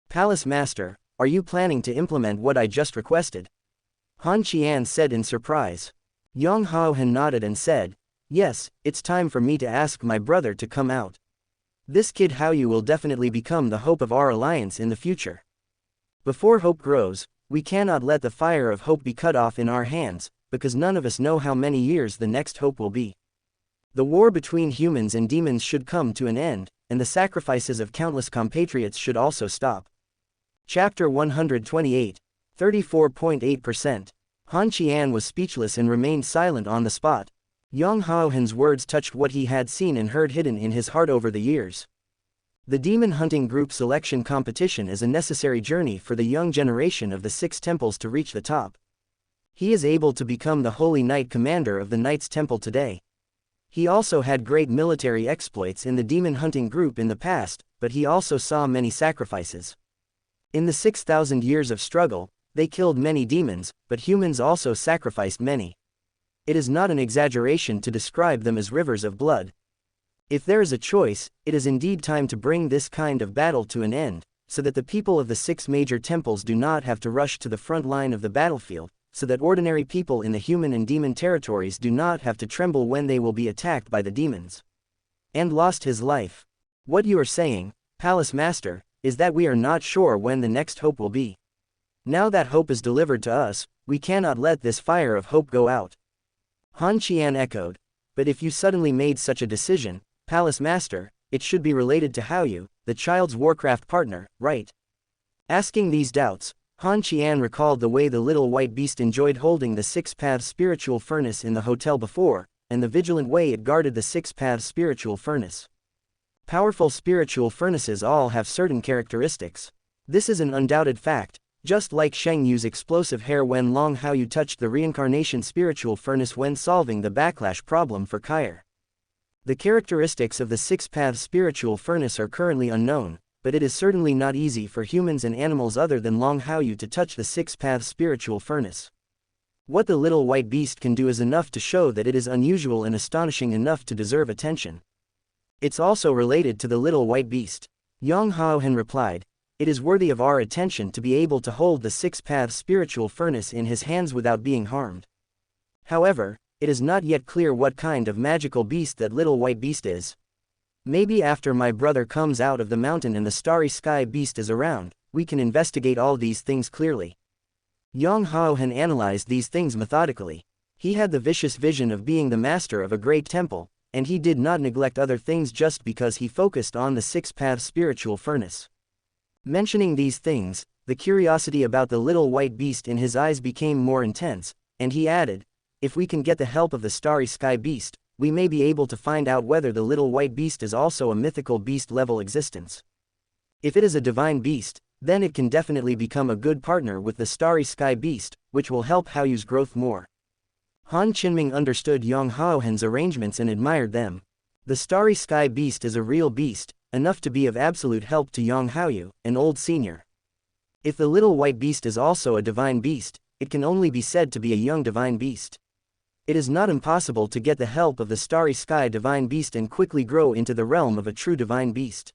Palace Master, are you planning to implement what I just requested? Han Qian said in surprise. Long Haochen nodded and said, yes, it's time for me to ask my brother to come out. This kid Haoyu will definitely become the hope of our alliance in the future. Before hope grows, we cannot let the fire of hope be cut off in our hands, because none of us know how many years the next hope will be. The war between humans and demons should come to an end, and the sacrifices of countless compatriots should also stop. Chapter 128, 34.8%. Han Qian was speechless and remained silent on the spot. Long Haochen's words touched what he had seen and heard hidden in his heart over the years. The demon hunting group selection competition is a necessary journey for the young generation of the Six Temples to reach the top. He is able to become the Holy Knight Commander of the Knights Temple today. He also had great military exploits in the demon hunting group in the past, but he also saw many sacrifices. In the 6,000 years of struggle, they killed many demons, but humans also sacrificed many. It is not an exaggeration to describe them as rivers of blood. If there is a choice, it is indeed time to bring this kind of battle to an end, so that the people of the six major temples do not have to rush to the front line of the battlefield, so that ordinary people in the human and demon territories do not have to tremble when they will be attacked by the demons. And lost his life. What you are saying, Palace Master, is that we are not sure when the next hope will be. Now that hope is delivered to us, we cannot let this fire of hope go out. Han Qian echoed, but if you suddenly made such a decision, Palace Master, it should be related to Haoyu, the child's Warcraft partner, right? Asking these doubts, Han Qian recalled the way the little white beast enjoyed holding the six-path spiritual furnace in the hotel before, and the vigilant way it guarded the six-path spiritual furnace. Powerful spiritual furnaces all have certain characteristics. This is an undoubted fact, just like Shang Yu's explosive hair when Long Haoyu touched the Reincarnation spiritual furnace when solving the backlash problem for Kair. The characteristics of the six-path spiritual furnace are currently unknown, but it is certainly not easy for humans and animals other than Long Haoyu to touch the six-path spiritual furnace. What the little white beast can do is enough to show that it is unusual and astonishing enough to deserve attention. It's also related to the little white beast. Long Haochen replied, it is worthy of our attention to be able to hold the six-path spiritual furnace in his hands without being harmed. However, it is not yet clear what kind of magical beast that little white beast is. Maybe after my brother comes out of the mountain and the starry sky beast is around, we can investigate all these things clearly. Long Haochen analyzed these things methodically. He had the vicious vision of being the master of a great temple, and he did not neglect other things just because he focused on the six-path spiritual furnace. Mentioning these things, the curiosity about the little white beast in his eyes became more intense, and he added, if we can get the help of the starry sky beast, we may be able to find out whether the little white beast is also a mythical beast-level existence. If it is a divine beast, then it can definitely become a good partner with the starry sky beast, which will help Haoyu's growth more. Han Qinming understood Long Haochen's arrangements and admired them. The starry sky beast is a real beast, enough to be of absolute help to Long Haoyu, an old senior. If the little white beast is also a divine beast, it can only be said to be a young divine beast. It is not impossible to get the help of the starry sky divine beast and quickly grow into the realm of a true divine beast.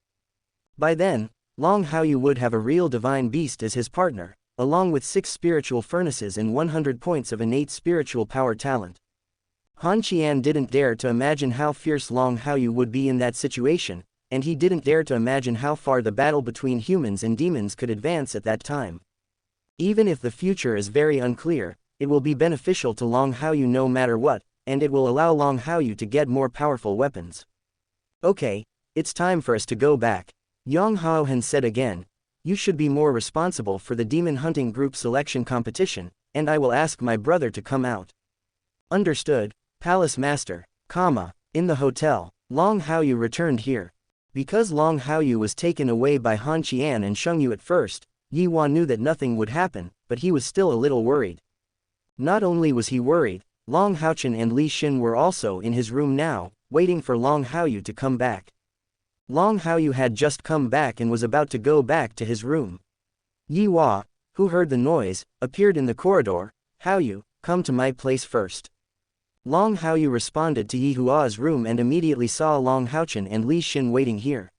By then, Long Haoyu would have a real divine beast as his partner, along with 6 spiritual furnaces and 100 points of innate spiritual power talent. Han Qian didn't dare to imagine how fierce Long Haoyu would be in that situation, and he didn't dare to imagine how far the battle between humans and demons could advance at that time. Even if the future is very unclear, it will be beneficial to Long Haoyu no matter what, and it will allow Long Haoyu to get more powerful weapons. Okay, it's time for us to go back. Long Haochen said again. You should be more responsible for the demon hunting group selection competition, and I will ask my brother to come out. Understood, Palace Master, in the hotel, Long Haoyu returned here. Because Long Haoyu was taken away by Han Qian and Shang Yu at first, Yi Hua knew that nothing would happen, but he was still a little worried. Not only was he worried, Long Haochen and Li Xin were also in his room now, waiting for Long Haoyu to come back. Long Haoyu had just come back and was about to go back to his room. Yi Hua, who heard the noise, appeared in the corridor. Haoyu, come to my place first. Long Haoyu responded to Yi Hua's room and immediately saw Long Haochen and Li Xin waiting here.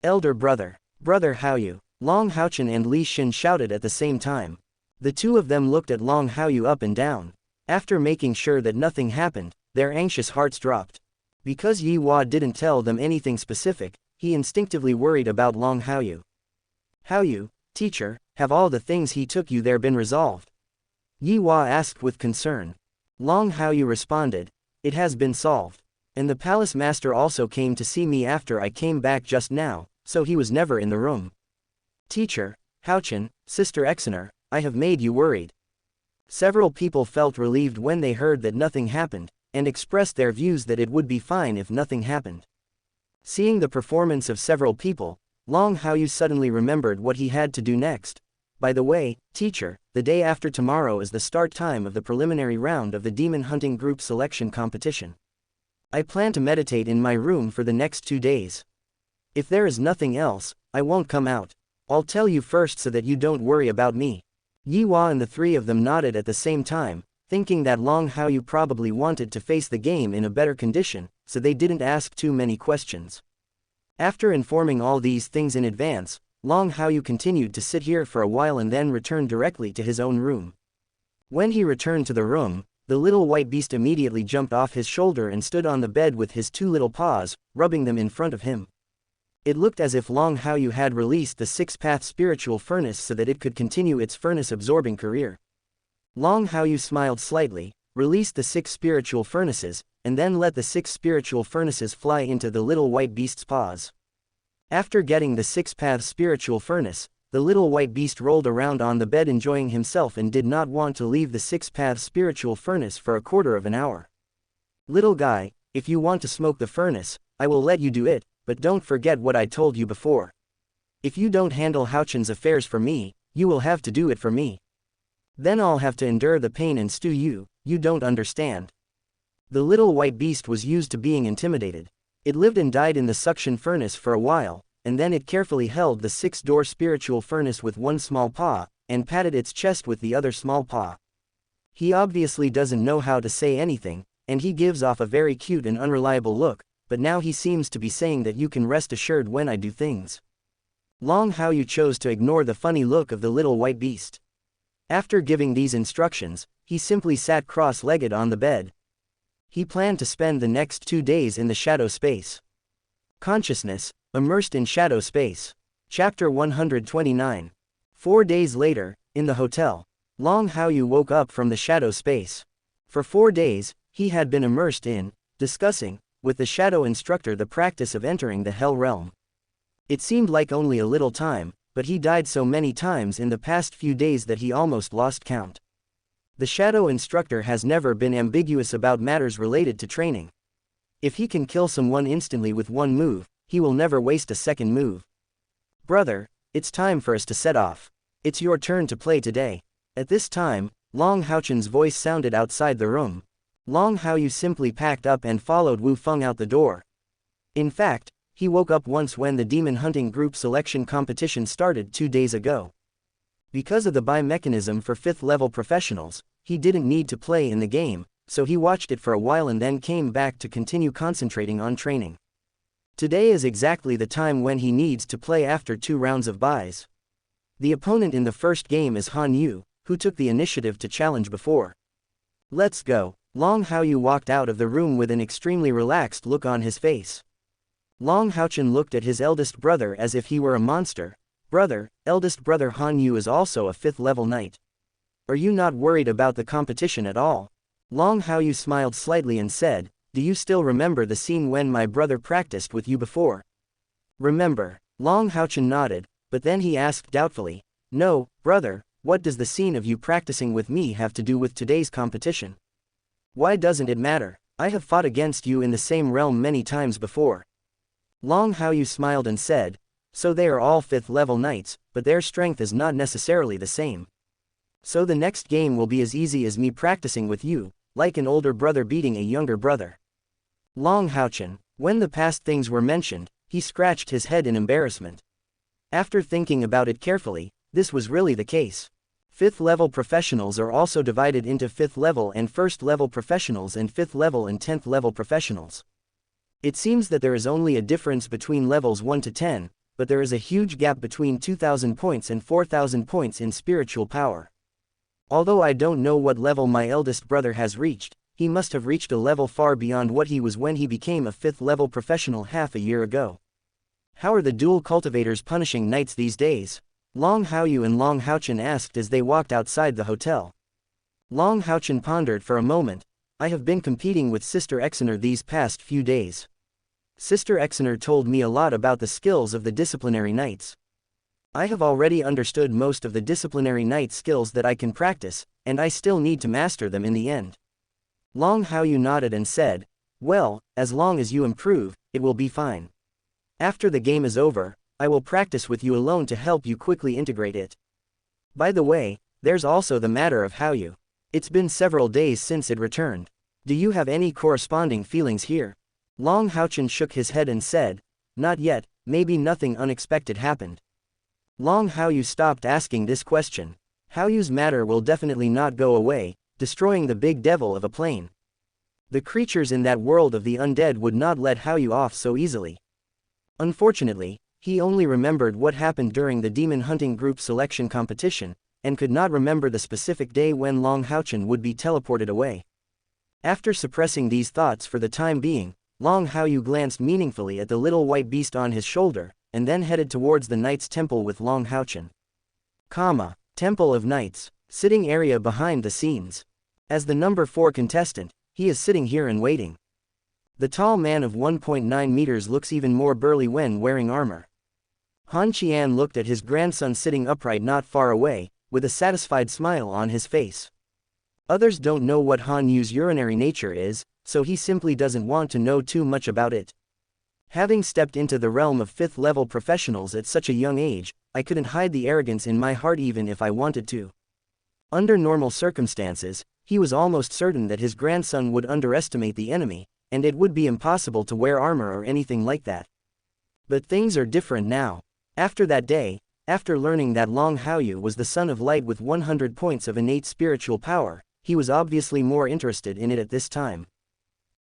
Elder brother, Brother Haoyu, Long Haochen and Li Xin shouted at the same time. The two of them looked at Long Haoyu up and down. After making sure that nothing happened, their anxious hearts dropped. Because Yi Hua didn't tell them anything specific, he instinctively worried about Long Haoyu. Haoyu, teacher, have all the things he took you there been resolved? Yi Hua asked with concern. Long Haoyu responded, it has been solved. And the palace master also came to see me after I came back just now, so he was never in the room. Teacher, Haochen, Sister Exener, I have made you worried. Several people felt relieved when they heard that nothing happened, and expressed their views that it would be fine if nothing happened. Seeing the performance of several people, Long Haoyu suddenly remembered what he had to do next. By the way, teacher, the day after tomorrow is the start time of the preliminary round of the demon hunting group selection competition. I plan to meditate in my room for the next 2 days. If there is nothing else, I won't come out. I'll tell you first so that you don't worry about me. Yi Hua and the 3 of them nodded at the same time, thinking that Long Haoyu probably wanted to face the game in a better condition, so they didn't ask too many questions. After informing all these things in advance, Long Haoyu continued to sit here for a while and then returned directly to his own room. When he returned to the room, the little white beast immediately jumped off his shoulder and stood on the bed with his 2 little paws, rubbing them in front of him. It looked as if Long Haoyu had released the 6-path spiritual furnace so that it could continue its furnace-absorbing career. Long Haoyu smiled slightly, released the 6 spiritual furnaces, and then let the 6 spiritual furnaces fly into the little white beast's paws. After getting the 6-path spiritual furnace, the little white beast rolled around on the bed enjoying himself and did not want to leave the 6-path spiritual furnace for a quarter of an hour. Little guy, if you want to smoke the furnace, I will let you do it, but don't forget what I told you before. If you don't handle Haochen's affairs for me, you will have to do it for me. Then I'll have to endure the pain and stew you don't understand. The little white beast was used to being intimidated. It lived and died in the suction furnace for a while, and then it carefully held the 6-door spiritual furnace with one small paw, and patted its chest with the other small paw. He obviously doesn't know how to say anything, and he gives off a very cute and unreliable look, but now he seems to be saying that you can rest assured when I do things. Long Haoyu chose to ignore the funny look of the little white beast. After giving these instructions, he simply sat cross-legged on the bed. He planned to spend the next 2 days in the shadow space. Consciousness, immersed in shadow space. Chapter 129. 4 days later, in the hotel, Long Haoyu woke up from the shadow space. For 4 days, he had been immersed in, discussing, with the shadow instructor the practice of entering the hell realm. It seemed like only a little time, but he died so many times in the past few days that he almost lost count. The shadow instructor has never been ambiguous about matters related to training. If he can kill someone instantly with one move, he will never waste a second move. Brother, it's time for us to set off. It's your turn to play today. At this time, Long Haochen's voice sounded outside the room. Long Haoyu simply packed up and followed Wu Feng out the door. In fact, he woke up once when the demon hunting group selection competition started 2 days ago. Because of the buy mechanism for 5th level professionals, he didn't need to play in the game, so he watched it for a while and then came back to continue concentrating on training. Today is exactly the time when he needs to play after 2 rounds of buys. The opponent in the first game is Han Yu, who took the initiative to challenge before. Let's go. Long Haochen walked out of the room with an extremely relaxed look on his face. Long Haochen looked at his eldest brother as if he were a monster. Brother, eldest brother Han Yu is also a 5th level knight. Are you not worried about the competition at all? Long Haochen smiled slightly and said, do you still remember the scene when my brother practiced with you before? Remember. Long Haochen nodded, but then he asked doubtfully, no, brother, what does the scene of you practicing with me have to do with today's competition? Why doesn't it matter? I have fought against you in the same realm many times before. Long Haochen smiled and said, so they are all 5th level knights, but their strength is not necessarily the same. So the next game will be as easy as me practicing with you, like an older brother beating a younger brother. Long Haochen, when the past things were mentioned, he scratched his head in embarrassment. After thinking about it carefully, this was really the case. 5th level professionals are also divided into 5th level and 1st level professionals and 5th level and 10th level professionals. It seems that there is only a difference between levels 1 to 10, but there is a huge gap between 2,000 points and 4,000 points in spiritual power. Although I don't know what level my eldest brother has reached, he must have reached a level far beyond what he was when he became a 5th level professional half a year ago. How are the dual cultivators punishing knights these days? Long Haochen and Long Haochen asked as they walked outside the hotel. Long Haochen pondered for a moment. I have been competing with Sister Exener these past few days. Sister Exener told me a lot about the skills of the disciplinary knights. I have already understood most of the disciplinary knight skills that I can practice, and I still need to master them in the end. Long Haochen nodded and said, well, as long as you improve, it will be fine. After the game is over, I will practice with you alone to help you quickly integrate it. By the way, there's also the matter of Haoyu. It's been several days since it returned. Do you have any corresponding feelings here? Long Haochen shook his head and said, not yet, maybe nothing unexpected happened. Long Haoyu stopped asking this question. Haoyu's matter will definitely not go away, destroying the big devil of a plane. The creatures in that world of the undead would not let Haoyu off so easily. Unfortunately, he only remembered what happened during the demon hunting group selection competition, and could not remember the specific day when Long Haochen would be teleported away. After suppressing these thoughts for the time being, Long Haoyu glanced meaningfully at the little white beast on his shoulder, and then headed towards the Knights' Temple with Long Haochen. Temple of Knights, sitting area behind the scenes. As the number 4 contestant, he is sitting here and waiting. The tall man of 1.9 meters looks even more burly when wearing armor. Han Qian looked at his grandson sitting upright not far away, with a satisfied smile on his face. Others don't know what Han Yu's urinary nature is, so he simply doesn't want to know too much about it. Having stepped into the realm of 5th level professionals at such a young age, I couldn't hide the arrogance in my heart even if I wanted to. Under normal circumstances, he was almost certain that his grandson would underestimate the enemy, and it would be impossible to wear armor or anything like that. But things are different now. After that day, after learning that Long Haoyu was the son of light with 100 points of innate spiritual power, he was obviously more interested in it at this time.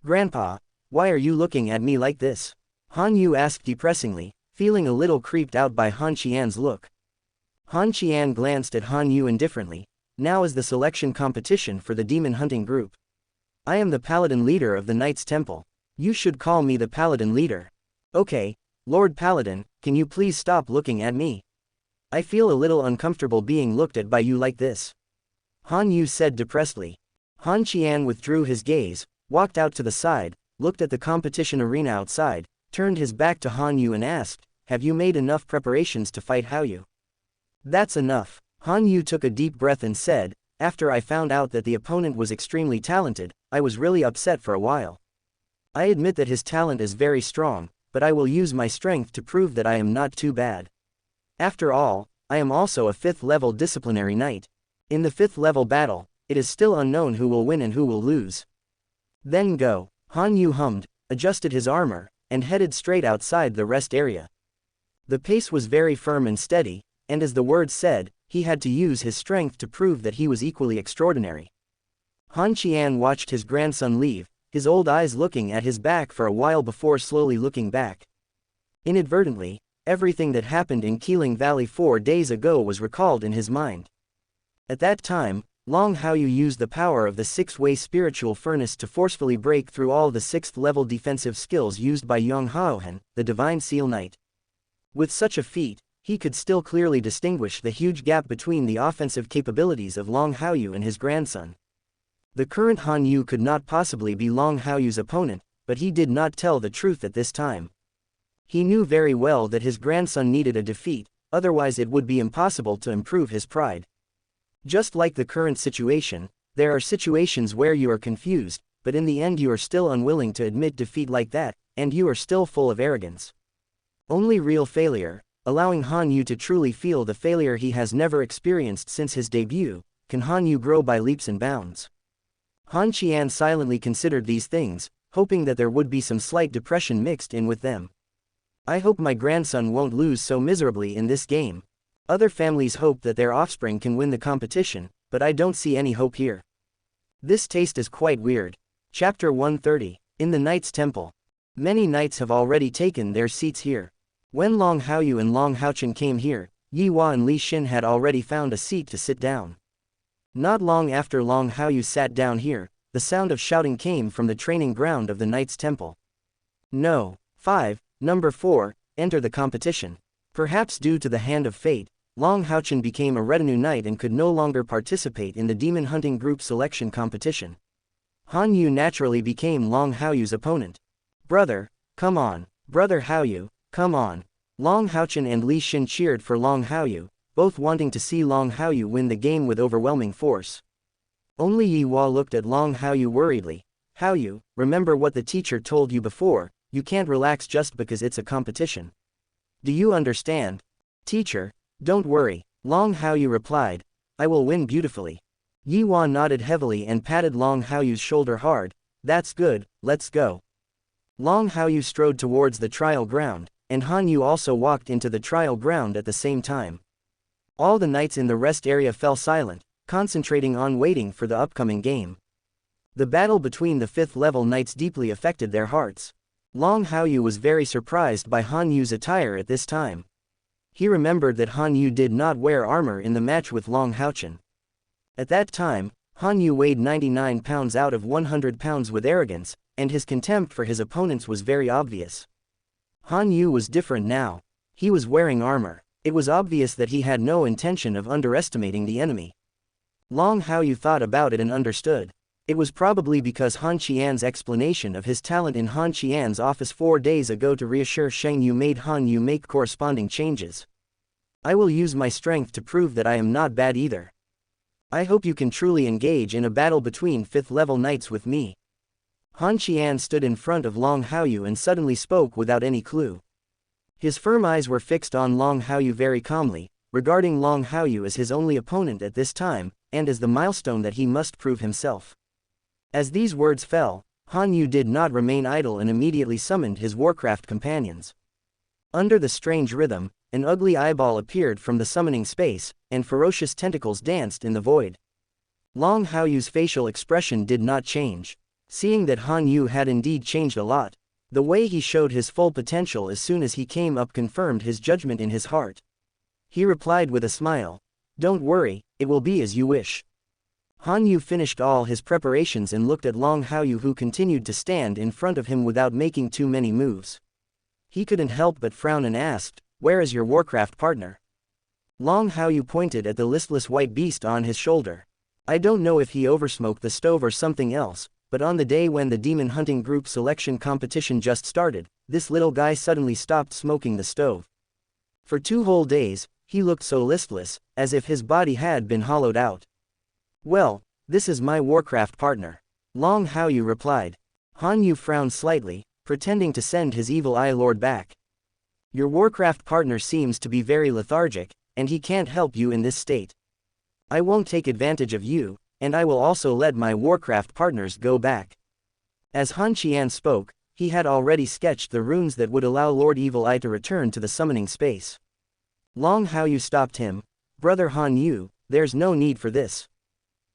Grandpa, why are you looking at me like this? Han Yu asked depressingly, feeling a little creeped out by Han Qian's look. Han Qian glanced at Han Yu indifferently. Now is the selection competition for the demon hunting group. I am the Paladin leader of the Knights' Temple. You should call me the Paladin leader. Okay, Lord Paladin, can you please stop looking at me? I feel a little uncomfortable being looked at by you like this. Han Yu said depressedly. Han Qian withdrew his gaze, walked out to the side, looked at the competition arena outside, turned his back to Han Yu and asked, have you made enough preparations to fight Haoyu? That's enough. Han Yu took a deep breath and said, after I found out that the opponent was extremely talented, I was really upset for a while. I admit that his talent is very strong, but I will use my strength to prove that I am not too bad. After all, I am also a 5th level disciplinary knight. In the 5th level battle, it is still unknown who will win and who will lose. Then go. Han Yu hummed, adjusted his armor, and headed straight outside the rest area. The pace was very firm and steady, and as the word said, he had to use his strength to prove that he was equally extraordinary. Han Qian watched his grandson leave, his old eyes looking at his back for a while before slowly looking back. Inadvertently, everything that happened in Keeling Valley 4 days ago was recalled in his mind. At that time, Long Haoyu used the power of the six-way spiritual furnace to forcefully break through all the sixth-level defensive skills used by Long Haochen, the Divine Seal Knight. With such a feat, he could still clearly distinguish the huge gap between the offensive capabilities of Long Haoyu and his grandson. The current Han Yu could not possibly be Long Haoyu's opponent, but he did not tell the truth at this time. He knew very well that his grandson needed a defeat, otherwise it would be impossible to improve his pride. Just like the current situation, there are situations where you are confused, but in the end you are still unwilling to admit defeat like that, and you are still full of arrogance. Only real failure, allowing Han Yu to truly feel the failure he has never experienced since his debut, can Han Yu grow by leaps and bounds. Han Qian silently considered these things, hoping that there would be some slight depression mixed in with them. I hope my grandson won't lose so miserably in this game. Other families hope that their offspring can win the competition, but I don't see any hope here. This taste is quite weird. Chapter 130. In the Knight's Temple. Many knights have already taken their seats here. When Long Haoyu and Long Haochen came here, Yi Hua and Li Xin had already found a seat to sit down. Not long after Long Haoyu sat down here, the sound of shouting came from the training ground of the Knight's Temple. No. 5. Number 4, enter the competition. Perhaps due to the hand of fate, Long Haochen became a retinue knight and could no longer participate in the demon hunting group selection competition. Han Yu naturally became Long Haoyu's opponent. Brother, come on. Brother Haoyu, come on. Long Haochen and Li Xin cheered for Long Haoyu, both wanting to see Long Haoyu win the game with overwhelming force. Only Yi Hua looked at Long Haoyu worriedly. Haoyu, remember what the teacher told you before, you can't relax just because it's a competition. Do you understand? Teacher, don't worry, Long Haoyu replied, I will win beautifully. Yi Hua nodded heavily and patted Long Haoyu's shoulder hard. That's good, let's go. Long Haoyu strode towards the trial ground, and Han Yu also walked into the trial ground at the same time. All the knights in the rest area fell silent, concentrating on waiting for the upcoming game. The battle between the 5th level knights deeply affected their hearts. Long Haoyu was very surprised by Han Yu's attire at this time. He remembered that Han Yu did not wear armor in the match with Long Haochen. At that time, Han Yu weighed 99 pounds out of 100 pounds with arrogance, and his contempt for his opponents was very obvious. Han Yu was different now. He was wearing armor. It was obvious that he had no intention of underestimating the enemy. Long Haoyu thought about it and understood. It was probably because Han Qian's explanation of his talent in Han Qian's office 4 days ago to reassure Shang Yu made Han Yu make corresponding changes. I will use my strength to prove that I am not bad either. I hope you can truly engage in a battle between 5th level knights with me. Han Qian stood in front of Long Haoyu and suddenly spoke without any clue. His firm eyes were fixed on Long Haoyu very calmly, regarding Long Haoyu as his only opponent at this time, and as the milestone that he must prove himself. As these words fell, Han Yu did not remain idle and immediately summoned his Warcraft companions. Under the strange rhythm, an ugly eyeball appeared from the summoning space, and ferocious tentacles danced in the void. Long Haoyu's facial expression did not change. Seeing that Han Yu had indeed changed a lot, the way he showed his full potential as soon as he came up confirmed his judgment in his heart. He replied with a smile, "Don't worry, it will be as you wish." Han Yu finished all his preparations and looked at Long Haoyu, who continued to stand in front of him without making too many moves. He couldn't help but frown and asked, "Where is your Warcraft partner?" Long Haoyu pointed at the listless white beast on his shoulder. I don't know if he oversmoked the stove or something else, but on the day when the demon hunting group selection competition just started, this little guy suddenly stopped smoking the stove. For 2 whole days, he looked so listless, as if his body had been hollowed out. Well, this is my Warcraft partner. Long Haoyu replied. Han Yu frowned slightly, pretending to send his evil eye lord back. Your Warcraft partner seems to be very lethargic, and he can't help you in this state. I won't take advantage of you, and I will also let my Warcraft partners go back. As Han Qian spoke, he had already sketched the runes that would allow Lord Evil Eye to return to the summoning space. Long Haoyu stopped him. Brother Han Yu, there's no need for this.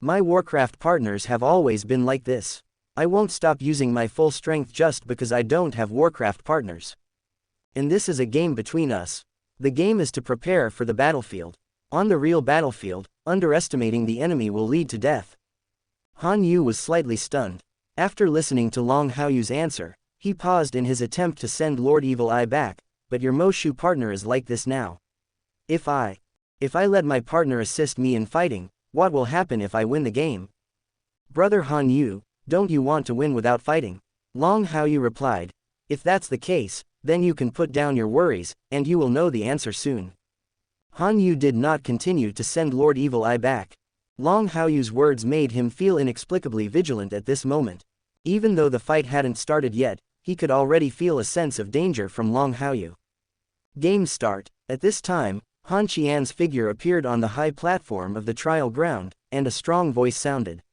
My Warcraft partners have always been like this. I won't stop using my full strength just because I don't have Warcraft partners. And this is a game between us. The game is to prepare for the battlefield. On the real battlefield, underestimating the enemy will lead to death. Han Yu was slightly stunned. After listening to Long Haoyu's answer, he paused in his attempt to send Lord Evil Eye back, but your Moshu partner is like this now. If I let my partner assist me in fighting, what will happen if I win the game? Brother Han Yu, don't you want to win without fighting? Long Haoyu replied. If that's the case, then you can put down your worries, and you will know the answer soon. Han Yu did not continue to send Lord Evil Eye back. Long Haoyu's words made him feel inexplicably vigilant at this moment. Even though the fight hadn't started yet, he could already feel a sense of danger from Long Haoyu. Game start. At this time, Han Qian's figure appeared on the high platform of the trial ground, and a strong voice sounded.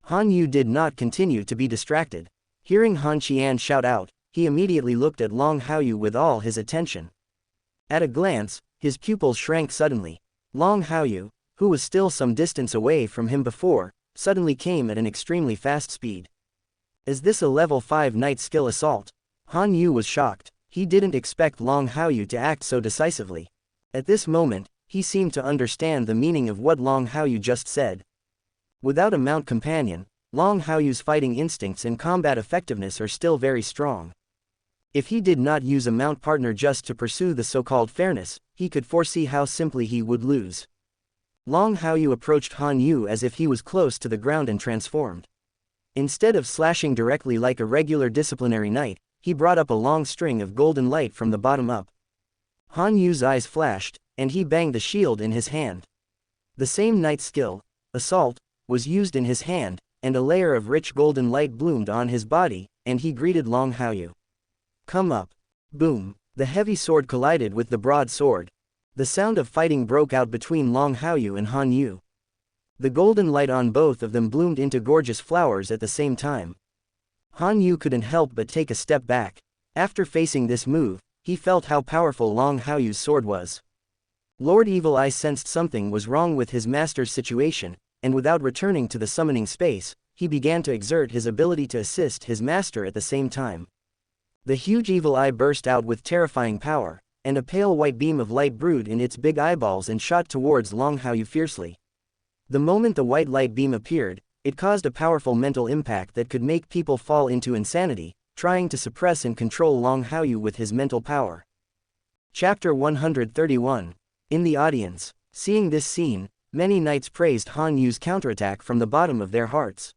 Han Yu did not continue to be distracted. Hearing Han Qian shout out, he immediately looked at Long Haoyu with all his attention. At a glance, his pupils shrank suddenly. Long Haoyu, who was still some distance away from him before, suddenly came at an extremely fast speed. Is this a level 5 night skill assault? Han Yu was shocked. He didn't expect Long Haoyu to act so decisively. At this moment, he seemed to understand the meaning of what Long Haoyu just said. Without a mount companion, Long Haoyu's fighting instincts and combat effectiveness are still very strong. If he did not use a mount partner just to pursue the so-called fairness, he could foresee how simply he would lose. Long Haoyu approached Han Yu as if he was close to the ground and transformed. Instead of slashing directly like a regular disciplinary knight, he brought up a long string of golden light from the bottom up. Han Yu's eyes flashed, and he banged the shield in his hand. The same knight skill, assault, was used in his hand, and a layer of rich golden light bloomed on his body, and he greeted Long Haoyu. Come up. Boom. The heavy sword collided with the broad sword. The sound of fighting broke out between Long Haoyu and Han Yu. The golden light on both of them bloomed into gorgeous flowers at the same time. Han Yu couldn't help but take a step back. After facing this move, he felt how powerful Long Haoyu's sword was. Lord Evil Eye sensed something was wrong with his master's situation, and without returning to the summoning space, he began to exert his ability to assist his master at the same time. The huge evil eye burst out with terrifying power, and a pale white beam of light brewed in its big eyeballs and shot towards Long Haoyu fiercely. The moment the white light beam appeared, it caused a powerful mental impact that could make people fall into insanity, trying to suppress and control Long Haoyu with his mental power. Chapter 131. In the audience, seeing this scene, many knights praised Han Yu's counterattack from the bottom of their hearts.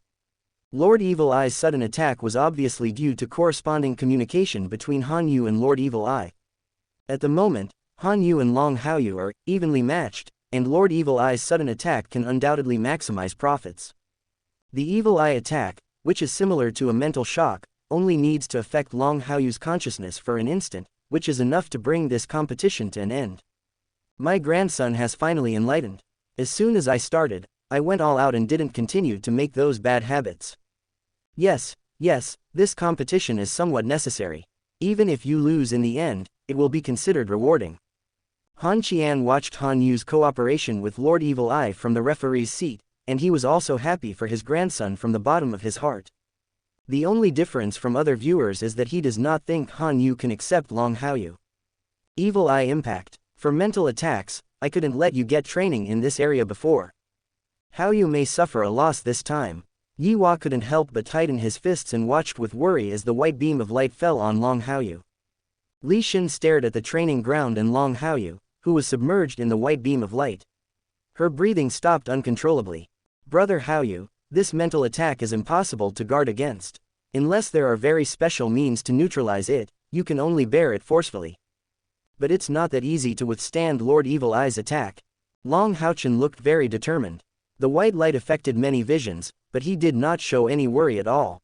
Lord Evil Eye's sudden attack was obviously due to corresponding communication between Han Yu and Lord Evil Eye. At the moment, Han Yu and Long Haoyu are evenly matched, and Lord Evil Eye's sudden attack can undoubtedly maximize profits. The Evil Eye attack, which is similar to a mental shock, only needs to affect Long Haoyu's consciousness for an instant, which is enough to bring this competition to an end. My grandson has finally enlightened. As soon as I started, I went all out and didn't continue to make those bad habits. Yes, this competition is somewhat necessary. Even if you lose in the end, it will be considered rewarding. Han Qian watched Han Yu's cooperation with Lord Evil Eye from the referee's seat, and he was also happy for his grandson from the bottom of his heart. The only difference from other viewers is that he does not think Han Yu can accept Long Haoyu. Evil Eye impact. For mental attacks, I couldn't let you get training in this area before. Haoyu may suffer a loss this time. Yi Hua couldn't help but tighten his fists and watched with worry as the white beam of light fell on Long Haoyu. Li Xin stared at the training ground and Long Haoyu, who was submerged in the white beam of light. Her breathing stopped uncontrollably. Brother Haoyu, this mental attack is impossible to guard against. Unless there are very special means to neutralize it, you can only bear it forcefully. But it's not that easy to withstand Lord Evil Eye's attack. Long Haochen looked very determined. The white light affected many visions, but he did not show any worry at all.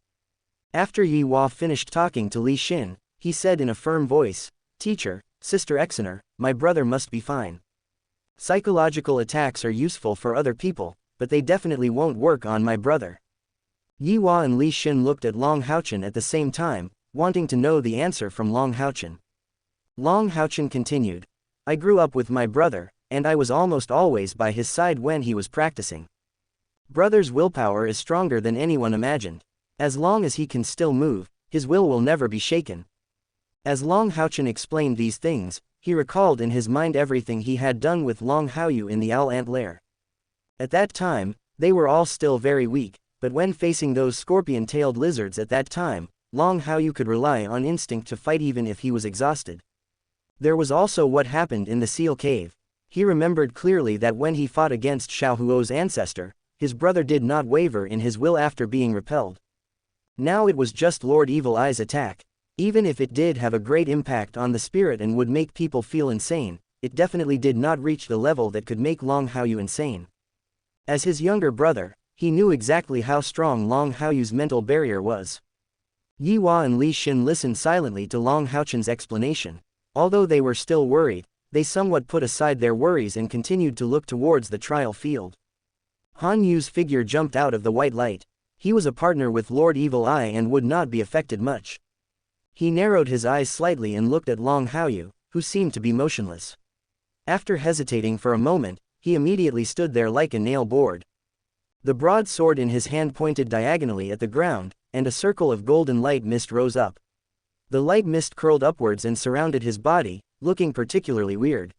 After Yi Hua finished talking to Li Xin, he said in a firm voice, "Teacher, Sister Exener, my brother must be fine. Psychological attacks are useful for other people, but they definitely won't work on my brother." Yi Hua and Li Xin looked at Long Haochen at the same time, wanting to know the answer from Long Haochen. Long Haochen continued, "I grew up with my brother, and I was almost always by his side when he was practicing. Brother's willpower is stronger than anyone imagined. As long as he can still move, his will never be shaken. As Long Haochen explained these things, he recalled in his mind everything he had done with Long Haoyu in the owl ant lair. At that time, they were all still very weak, but when facing those scorpion-tailed lizards at that time, Long Haoyu could rely on instinct to fight even if he was exhausted. There was also what happened in the seal cave. He remembered clearly that when he fought against Xiaohuo's ancestor, his brother did not waver in his will after being repelled. Now it was just Lord Evil Eye's attack. Even if it did have a great impact on the spirit and would make people feel insane, it definitely did not reach the level that could make Long Haoyu insane. As his younger brother, he knew exactly how strong Long Haoyu's mental barrier was. Yi Hua and Li Xin listened silently to Long Haochen's explanation. Although they were still worried, they somewhat put aside their worries and continued to look towards the trial field. Han Yu's figure jumped out of the white light. He was a partner with Lord Evil Eye and would not be affected much. He narrowed his eyes slightly and looked at Long Haoyu, who seemed to be motionless. After hesitating for a moment, he immediately stood there like a nail board. The broad sword in his hand pointed diagonally at the ground, and a circle of golden light mist rose up. The light mist curled upwards and surrounded his body, looking particularly weird.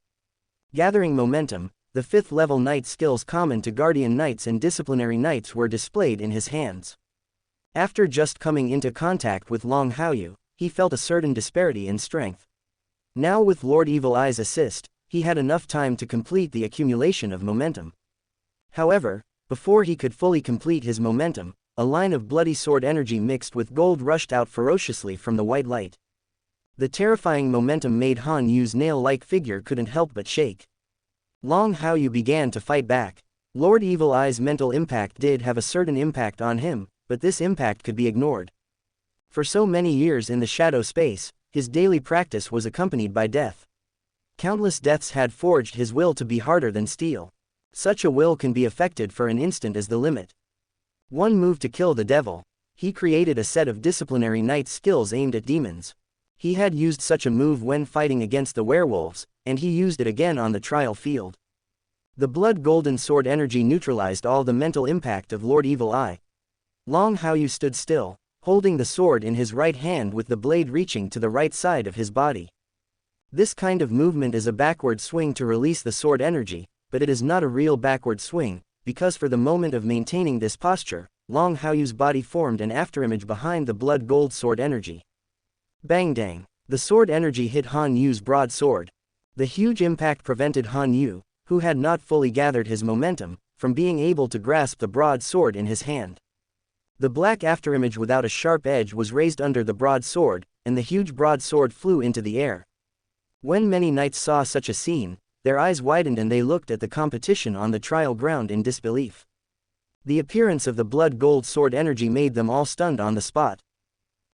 Gathering momentum, the 5th level knight skills common to guardian knights and disciplinary knights were displayed in his hands. After just coming into contact with Long Haoyu, he felt a certain disparity in strength. Now with Lord Evil Eye's assist, he had enough time to complete the accumulation of momentum. However, before he could fully complete his momentum, a line of bloody sword energy mixed with gold rushed out ferociously from the white light. The terrifying momentum made Han Yu's nail-like figure couldn't help but shake. Long Haoyu began to fight back. Lord Evil Eye's mental impact did have a certain impact on him, but this impact could be ignored. For so many years in the shadow space, his daily practice was accompanied by death. Countless deaths had forged his will to be harder than steel. Such a will can be affected for an instant as the limit. One move to kill the devil. He created a set of disciplinary knight skills aimed at demons. He had used such a move when fighting against the werewolves, and he used it again on the trial field. The blood golden sword energy neutralized all the mental impact of Lord Evil Eye. Long Haoyu stood still, holding the sword in his right hand with the blade reaching to the right side of his body. This kind of movement is a backward swing to release the sword energy, but it is not a real backward swing, because for the moment of maintaining this posture, Long Haoyu's body formed an afterimage behind the blood gold sword energy. Bang dang! The sword energy hit Han Yu's broadsword. The huge impact prevented Han Yu, who had not fully gathered his momentum, from being able to grasp the broadsword in his hand. The black afterimage without a sharp edge was raised under the broadsword, and the huge broadsword flew into the air. When many knights saw such a scene, their eyes widened and they looked at the competition on the trial ground in disbelief. The appearance of the blood gold sword energy made them all stunned on the spot.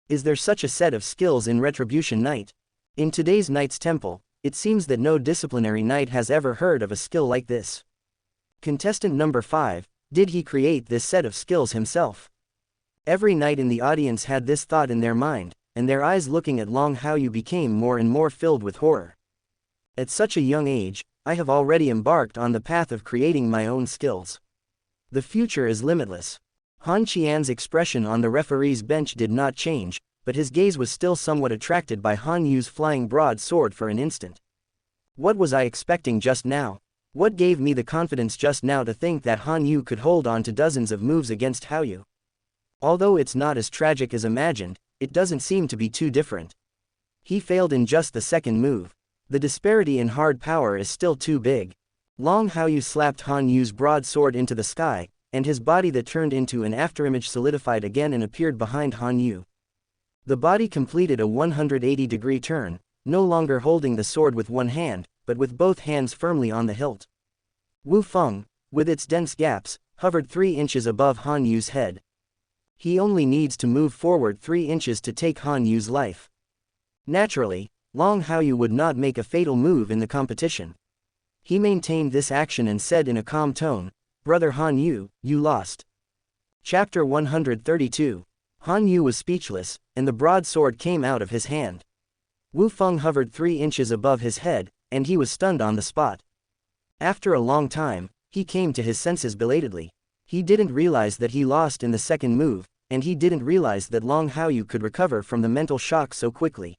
Is there such a set of skills in Retribution Knight? In today's Knight's Temple, it seems that no disciplinary knight has ever heard of a skill like this. Contestant number 5, did he create this set of skills himself? Every knight in the audience had this thought in their mind, and their eyes looking at Long Haoyu became more and more filled with horror. At such a young age, I have already embarked on the path of creating my own skills. The future is limitless. Han Qian's expression on the referee's bench did not change, but his gaze was still somewhat attracted by Han Yu's flying broadsword for an instant. What was I expecting just now? What gave me the confidence just now to think that Han Yu could hold on to dozens of moves against Haoyu? Although it's not as tragic as imagined, it doesn't seem to be too different. He failed in just the second move. The disparity in hard power is still too big. Long Haoyu slapped Han Yu's broadsword into the sky, and his body that turned into an afterimage solidified again and appeared behind Han Yu. The body completed a 180-degree turn, no longer holding the sword with one hand, but with both hands firmly on the hilt. Wu Feng, with its dense gaps, hovered 3 inches above Han Yu's head. He only needs to move forward 3 inches to take Han Yu's life. Naturally, Long Haoyu would not make a fatal move in the competition. He maintained this action and said in a calm tone, "Brother Han Yu, you lost." Chapter 132. Han Yu was speechless, and the broadsword came out of his hand. Wu Feng hovered 3 inches above his head, and he was stunned on the spot. After a long time, he came to his senses belatedly. He didn't realize that he lost in the second move, and he didn't realize that Long Haoyu could recover from the mental shock so quickly.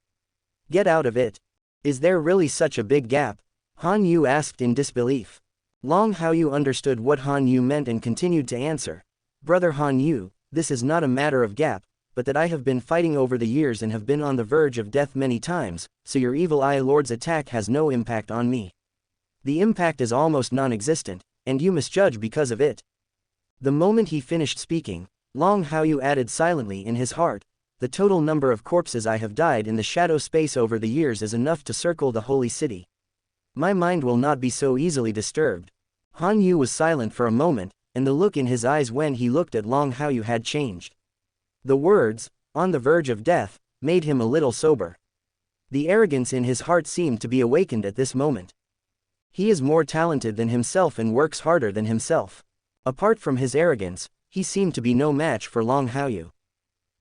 Get out of it. Is there really such a big gap? Han Yu asked in disbelief. Long Haoyu understood what Han Yu meant and continued to answer. Brother Han Yu, this is not a matter of gap, but that I have been fighting over the years and have been on the verge of death many times, so your evil eye lord's attack has no impact on me. The impact is almost non-existent, and you misjudge because of it. The moment he finished speaking, Long Haoyu added silently in his heart, the total number of corpses I have died in the shadow space over the years is enough to circle the holy city. My mind will not be so easily disturbed. Han Yu was silent for a moment, and the look in his eyes when he looked at Long Haoyu had changed. The words, on the verge of death, made him a little sober. The arrogance in his heart seemed to be awakened at this moment. He is more talented than himself and works harder than himself. Apart from his arrogance, he seemed to be no match for Long Haoyu.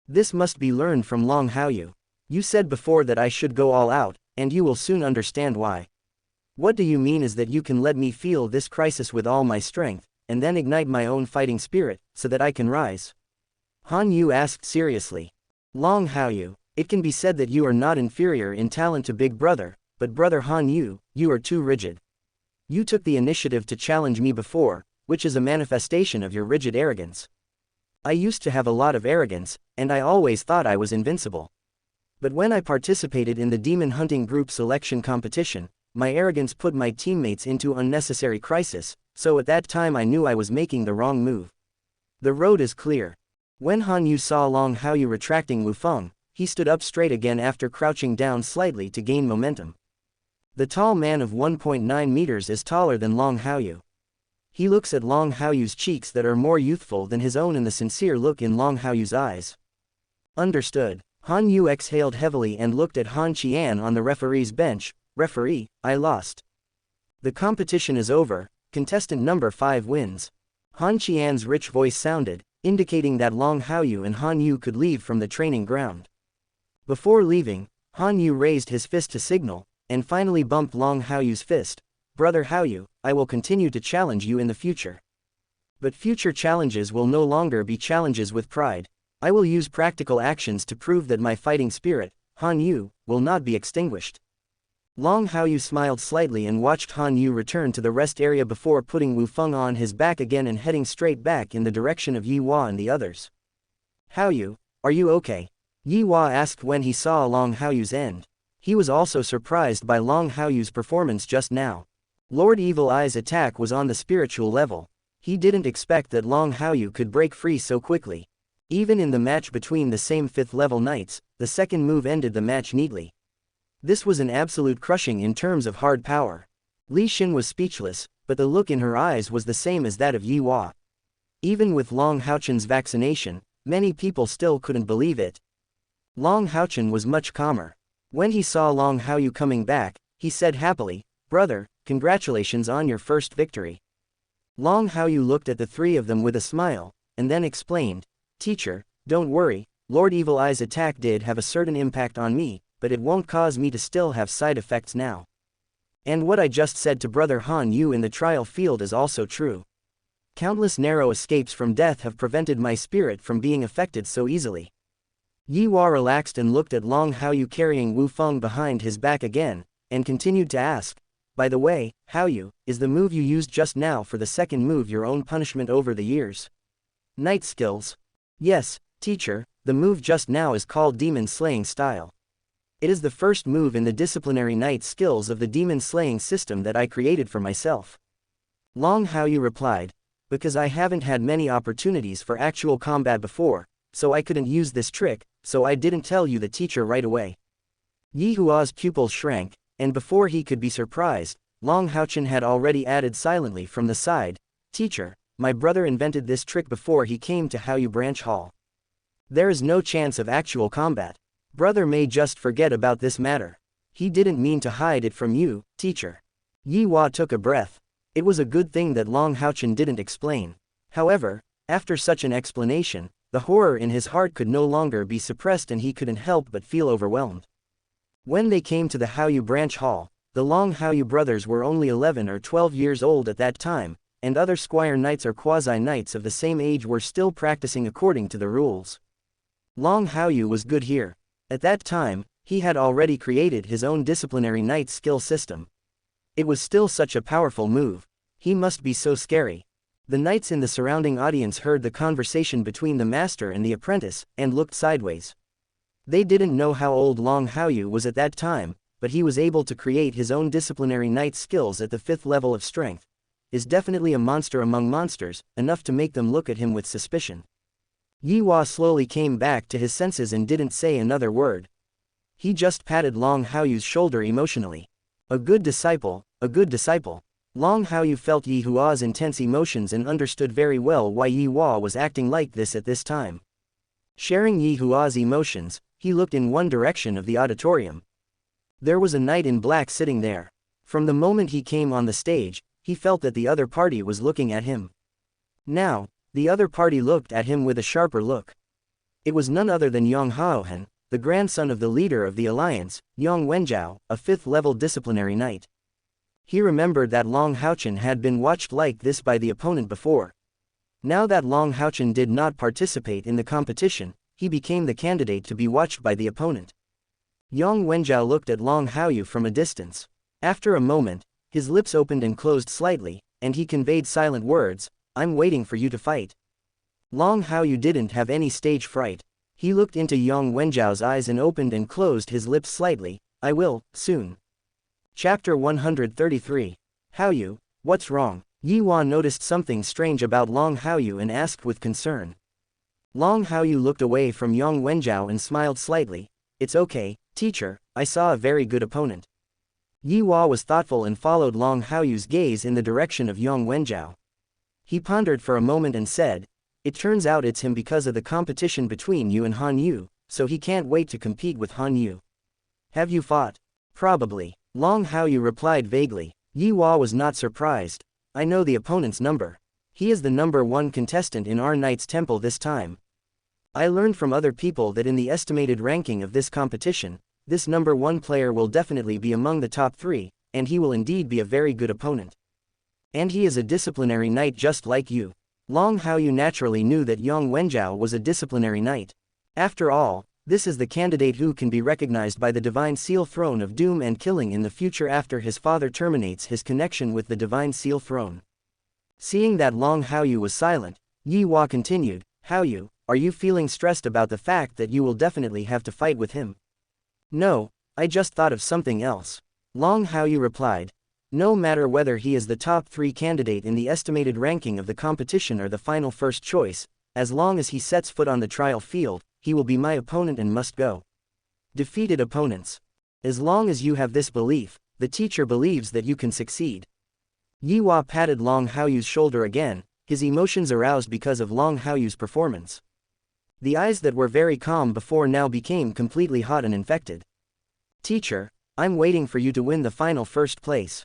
This must be learned from Long Haoyu. You said before that I should go all out, and you will soon understand why. What do you mean is that you can let me feel this crisis with all my strength, and then ignite my own fighting spirit, so that I can rise? Han Yu asked seriously. Long Haoyu, it can be said that you are not inferior in talent to Big Brother, but Brother Han Yu, you are too rigid. You took the initiative to challenge me before, which is a manifestation of your rigid arrogance. I used to have a lot of arrogance, and I always thought I was invincible. But when I participated in the demon hunting group selection competition, my arrogance put my teammates into unnecessary crisis, so at that time I knew I was making the wrong move. The road is clear. When Han Yu saw Long Haoyu retracting Wufeng, he stood up straight again after crouching down slightly to gain momentum. The tall man of 1.9 meters is taller than Long Haoyu. He looks at Long Haoyu's cheeks that are more youthful than his own and the sincere look in Long Haoyu's eyes. Understood. Han Yu exhaled heavily and looked at Han Qian on the referee's bench. Referee, I lost. The competition is over, contestant number 5 wins. Han Qian's rich voice sounded, indicating that Long Haoyu and Han Yu could leave from the training ground. Before leaving, Han Yu raised his fist to signal, and finally bumped Long Haoyu's fist. Brother Haoyu, I will continue to challenge you in the future. But future challenges will no longer be challenges with pride. I will use practical actions to prove that my fighting spirit, Han Yu, will not be extinguished. Long Haoyu smiled slightly and watched Han Yu return to the rest area before putting Wufeng on his back again and heading straight back in the direction of Yi Hua and the others. Haoyu, are you okay? Yi Hua asked when he saw Long Haoyu's end. He was also surprised by Long Haoyu's performance just now. Lord Evil Eye's attack was on the spiritual level. He didn't expect that Long Haoyu could break free so quickly. Even in the match between the same 5th level knights, the second move ended the match neatly. This was an absolute crushing in terms of hard power. Li Xin was speechless, but the look in her eyes was the same as that of Yi Hua. Even with Long Haochen's vaccination, many people still couldn't believe it. Long Haochen was much calmer. When he saw Long Haoyu coming back, he said happily, Brother, congratulations on your first victory. Long Haoyu looked at the three of them with a smile, and then explained, Teacher, don't worry, Lord Evil Eye's attack did have a certain impact on me, but it won't cause me to still have side effects now. And what I just said to Brother Han Yu in the trial field is also true. Countless narrow escapes from death have prevented my spirit from being affected so easily. Yi Hua relaxed and looked at Long Haoyu carrying Wufeng behind his back again, and continued to ask, By the way, Haoyu, is the move you used just now for the second move your own punishment over the years? Knight skills. Yes, teacher, the move just now is called Demon Slaying Style. It is the first move in the disciplinary knight skills of the demon slaying system that I created for myself. Long Haoyu replied, Because I haven't had many opportunities for actual combat before, so I couldn't use this trick, so I didn't tell you the teacher right away. Yi Hua's pupils shrank, and before he could be surprised, Long Haochen had already added silently from the side, Teacher, my brother invented this trick before he came to Haoyu Branch Hall. There is no chance of actual combat. Brother may just forget about this matter. He didn't mean to hide it from you, teacher. Yi Hua took a breath. It was a good thing that Long Haochen didn't explain. However, after such an explanation, the horror in his heart could no longer be suppressed and he couldn't help but feel overwhelmed. When they came to the Haoyu Branch Hall, the Long Haoyu brothers were only 11 or 12 years old at that time, and other squire knights or quasi-knights of the same age were still practicing according to the rules. Long Haoyu was good here. At that time, he had already created his own disciplinary knight skill system. It was still such a powerful move. He must be so scary. The knights in the surrounding audience heard the conversation between the master and the apprentice, and looked sideways. They didn't know how old Long Haoyu was at that time, but he was able to create his own disciplinary knight skills at the 5th level of strength. Is definitely a monster among monsters, enough to make them look at him with suspicion. Yi Hua slowly came back to his senses and didn't say another word. He just patted Long Haoyu's shoulder emotionally. A good disciple, a good disciple. Long Haoyu felt Yi Hua's intense emotions and understood very well why Yi Hua was acting like this at this time. Sharing Yi Hua's emotions, he looked in one direction of the auditorium. There was a knight in black sitting there. From the moment he came on the stage, he felt that the other party was looking at him. Now, the other party looked at him with a sharper look. It was none other than Long Haochen, the grandson of the leader of the alliance, Yang Wenjiao, a 5th-level disciplinary knight. He remembered that Long Haochen had been watched like this by the opponent before. Now that Long Haochen did not participate in the competition, he became the candidate to be watched by the opponent. Yang Wenjiao looked at Long Haoyu from a distance. After a moment, his lips opened and closed slightly, and he conveyed silent words, "I'm waiting for you to fight." Long Haoyu didn't have any stage fright. He looked into Yang Wenjiao's eyes and opened and closed his lips slightly. "I will, soon." Chapter 133. Haoyu, what's wrong? Yi Hua noticed something strange about Long Haoyu and asked with concern. Long Haoyu looked away from Yang Wenjiao and smiled slightly. "It's okay, teacher, I saw a very good opponent." Yi Hua was thoughtful and followed Long Haoyu's gaze in the direction of Yang Wenjiao. He pondered for a moment and said, "It turns out it's him because of the competition between you and Hanu, so he can't wait to compete with Hanu. Have you fought?" "Probably," Long Haoyu replied vaguely. Yi Hua was not surprised. "I know the opponent's number. He is the number 1 contestant in our Knight's Temple this time. I learned from other people that in the estimated ranking of this competition, this number 1 player will definitely be among the top 3, and he will indeed be a very good opponent. And he is a disciplinary knight just like you." Long Haoyu naturally knew that Yang Wenjiao was a disciplinary knight. After all, this is the candidate who can be recognized by the Divine Seal Throne of Doom and Killing in the future after his father terminates his connection with the Divine Seal Throne. Seeing that Long Haoyu was silent, Yi Hua continued, "Haoyu, are you feeling stressed about the fact that you will definitely have to fight with him?" "No, I just thought of something else," Long Haoyu replied. "No matter whether he is the top 3 candidate in the estimated ranking of the competition or the final first choice, as long as he sets foot on the trial field, he will be my opponent and must go. Defeated opponents. As long as you have this belief, the teacher believes that you can succeed." Yi Hua patted Long Haoyu's shoulder again, his emotions aroused because of Long Haoyu's performance. The eyes that were very calm before now became completely hot and infected. "Teacher, I'm waiting for you to win the final first place."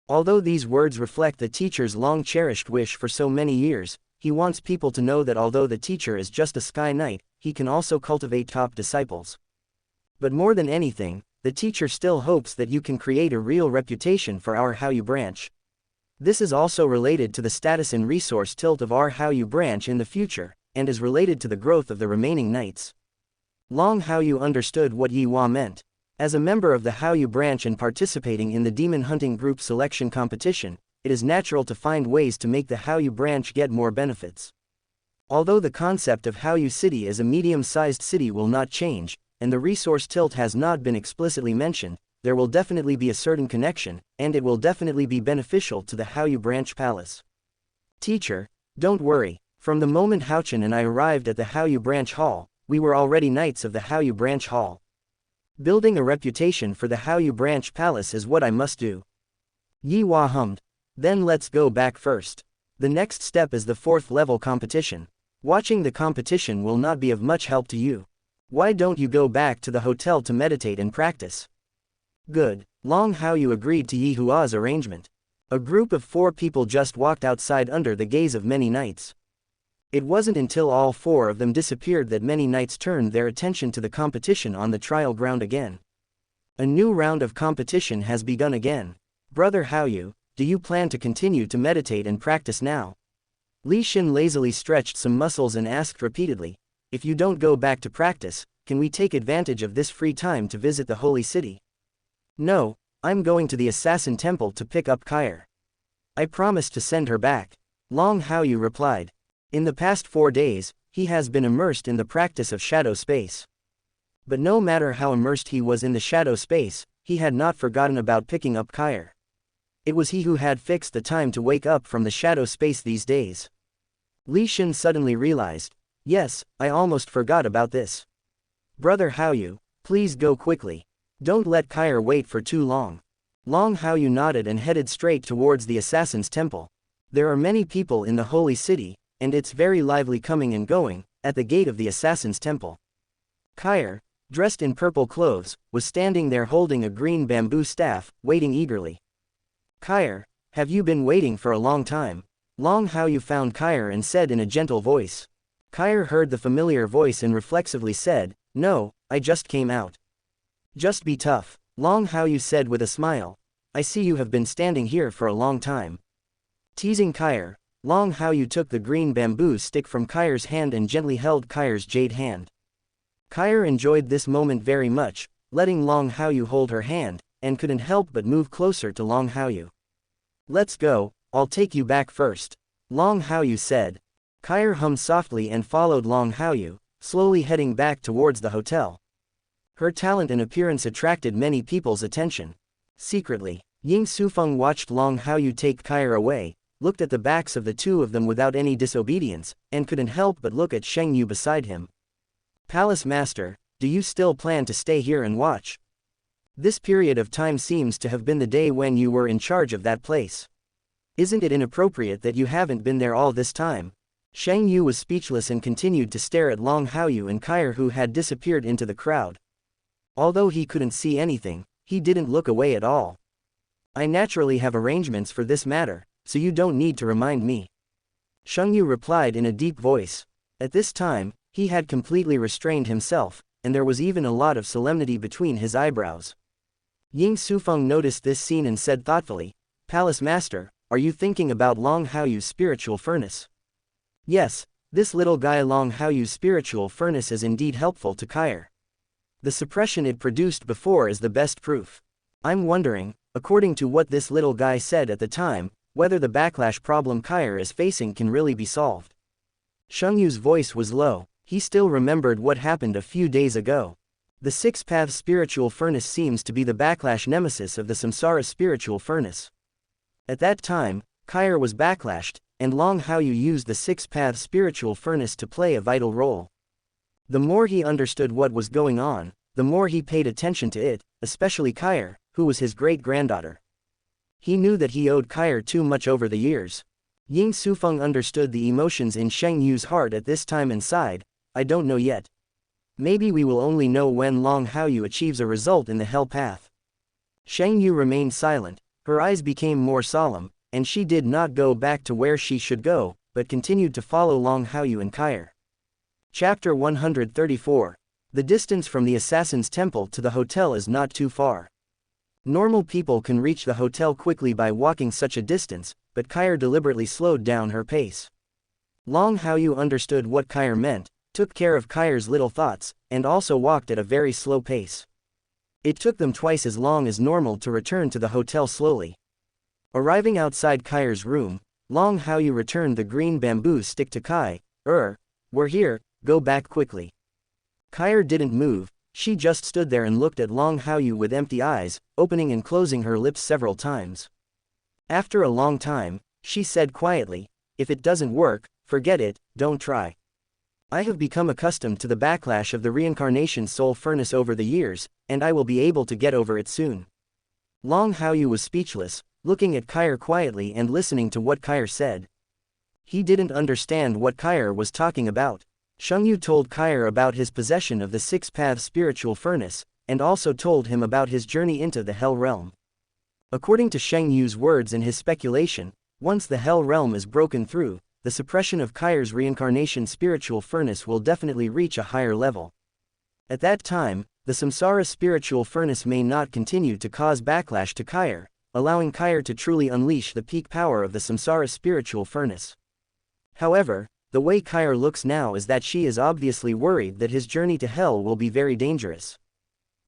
Although these words reflect the teacher's long-cherished wish for so many years, he wants people to know that although the teacher is just a sky knight, he can also cultivate top disciples. But more than anything, the teacher still hopes that you can create a real reputation for our Haoyu branch. This is also related to the status and resource tilt of our Haoyu branch in the future, and is related to the growth of the remaining knights. Long Haoyu understood what Yi Hua meant. As a member of the Haoyu branch and participating in the demon hunting group selection competition, it is natural to find ways to make the Haoyu branch get more benefits. Although the concept of Haoyu City as a medium-sized city will not change, and the resource tilt has not been explicitly mentioned, there will definitely be a certain connection, and it will definitely be beneficial to the Haoyu branch palace. "Teacher, don't worry, from the moment Haochen and I arrived at the Haoyu branch hall, we were already knights of the Haoyu branch hall. Building a reputation for the Haoyu branch palace is what I must do." Yi Hua hummed. "Then let's go back first. The next step is the 4th level competition. Watching the competition will not be of much help to you. Why don't you go back to the hotel to meditate and practice?" "Good." Long Haoyu agreed to Yi Hua's arrangement. A group of 4 people just walked outside under the gaze of many knights. It wasn't until all 4 of them disappeared that many knights turned their attention to the competition on the trial ground again. A new round of competition has begun again. "Brother Haoyu, do you plan to continue to meditate and practice now? Li Xin lazily stretched some muscles and asked repeatedly, if you don't go back to practice, can we take advantage of this free time to visit the holy city? No, I'm going to the assassin temple to pick up Kair. I promised to send her back. Long Haoyu replied. In the past 4 days, he has been immersed in the practice of shadow space. But no matter how immersed he was in the shadow space, he had not forgotten about picking up Kair. It was he who had fixed the time to wake up from the shadow space these days. Li Xin suddenly realized, yes, I almost forgot about this. Brother Haoyu, please go quickly. Don't let Kair wait for too long. Long Haoyu nodded and headed straight towards the assassin's temple. There are many people in the holy city, and it's very lively coming and going, at the gate of the assassin's temple. Kair, dressed in purple clothes, was standing there holding a green bamboo staff, waiting eagerly. Kair, have you been waiting for a long time? Long Haoyu found Kair and said in a gentle voice. Kair heard the familiar voice and reflexively said, no, I just came out. Just be tough, Long Haoyu said with a smile. I see you have been standing here for a long time. Teasing Kair, Long Haoyu took the green bamboo stick from Kair's hand and gently held Kair's jade hand. Kair enjoyed this moment very much, letting Long Haoyu hold her hand, and couldn't help but move closer to Long Haoyu. Let's go, I'll take you back first, Long Haoyu said. Kair hummed softly and followed Long Haoyu, slowly heading back towards the hotel. Her talent and appearance attracted many people's attention. Secretly, Ying Sufeng watched Long Haoyu take Kair away, looked at the backs of the two of them without any disobedience, and couldn't help but look at Shang Yu beside him. Palace Master, do you still plan to stay here and watch? This period of time seems to have been the day when you were in charge of that place. Isn't it inappropriate that you haven't been there all this time? Shang Yu was speechless and continued to stare at Long Haoyu and Kair, who had disappeared into the crowd. Although he couldn't see anything, he didn't look away at all. I naturally have arrangements for this matter, so you don't need to remind me. Shang Yu replied in a deep voice. At this time, he had completely restrained himself, and there was even a lot of solemnity between his eyebrows. Ying Sufeng noticed this scene and said thoughtfully, Palace Master, are you thinking about Long Haoyu's spiritual furnace? Yes, this little guy Long Haoyu's spiritual furnace is indeed helpful to Kair. The suppression it produced before is the best proof. I'm wondering, according to what this little guy said at the time, whether the backlash problem Kair is facing can really be solved. Shang Yu's voice was low, he still remembered what happened a few days ago. The six-path spiritual furnace seems to be the backlash nemesis of the samsara spiritual furnace. At that time, Kair was backlashed, and Long Haoyu used the six-path spiritual furnace to play a vital role. The more he understood what was going on, the more he paid attention to it, especially Kair, who was his great-granddaughter. He knew that he owed Kair too much over the years. Ying Sufeng understood the emotions in Shang Yu's heart at this time and sighed, I don't know yet. Maybe we will only know when Long Haoyu achieves a result in the hell path. Shang Yu remained silent, her eyes became more solemn, and she did not go back to where she should go, but continued to follow Long Haoyu and Kair. Chapter 134. The distance from the assassin's temple to the hotel is not too far. Normal people can reach the hotel quickly by walking such a distance, but Kair deliberately slowed down her pace. Long Haoyu understood what Kair meant, took care of Kair's little thoughts, and also walked at a very slow pace. It took them twice as long as normal to return to the hotel slowly. Arriving outside Kair's room, Long Haoyu returned the green bamboo stick to Kai. We're here, go back quickly. Kair didn't move, she just stood there and looked at Long Haoyu with empty eyes, opening and closing her lips several times. After a long time, she said quietly, if it doesn't work, forget it, don't try. I have become accustomed to the backlash of the reincarnation soul furnace over the years, and I will be able to get over it soon. Long Haoyu was speechless, looking at Kair quietly and listening to what Kair said. He didn't understand what Kair was talking about. Shang Yu told Kair about his possession of the six-path spiritual furnace, and also told him about his journey into the Hell Realm. According to Shang Yu's words and his speculation, once the Hell Realm is broken through, the suppression of Kair's reincarnation spiritual furnace will definitely reach a higher level. At that time, the samsara spiritual furnace may not continue to cause backlash to Kair, allowing Kair to truly unleash the peak power of the samsara spiritual furnace. However, the way Kair looks now is that she is obviously worried that his journey to hell will be very dangerous.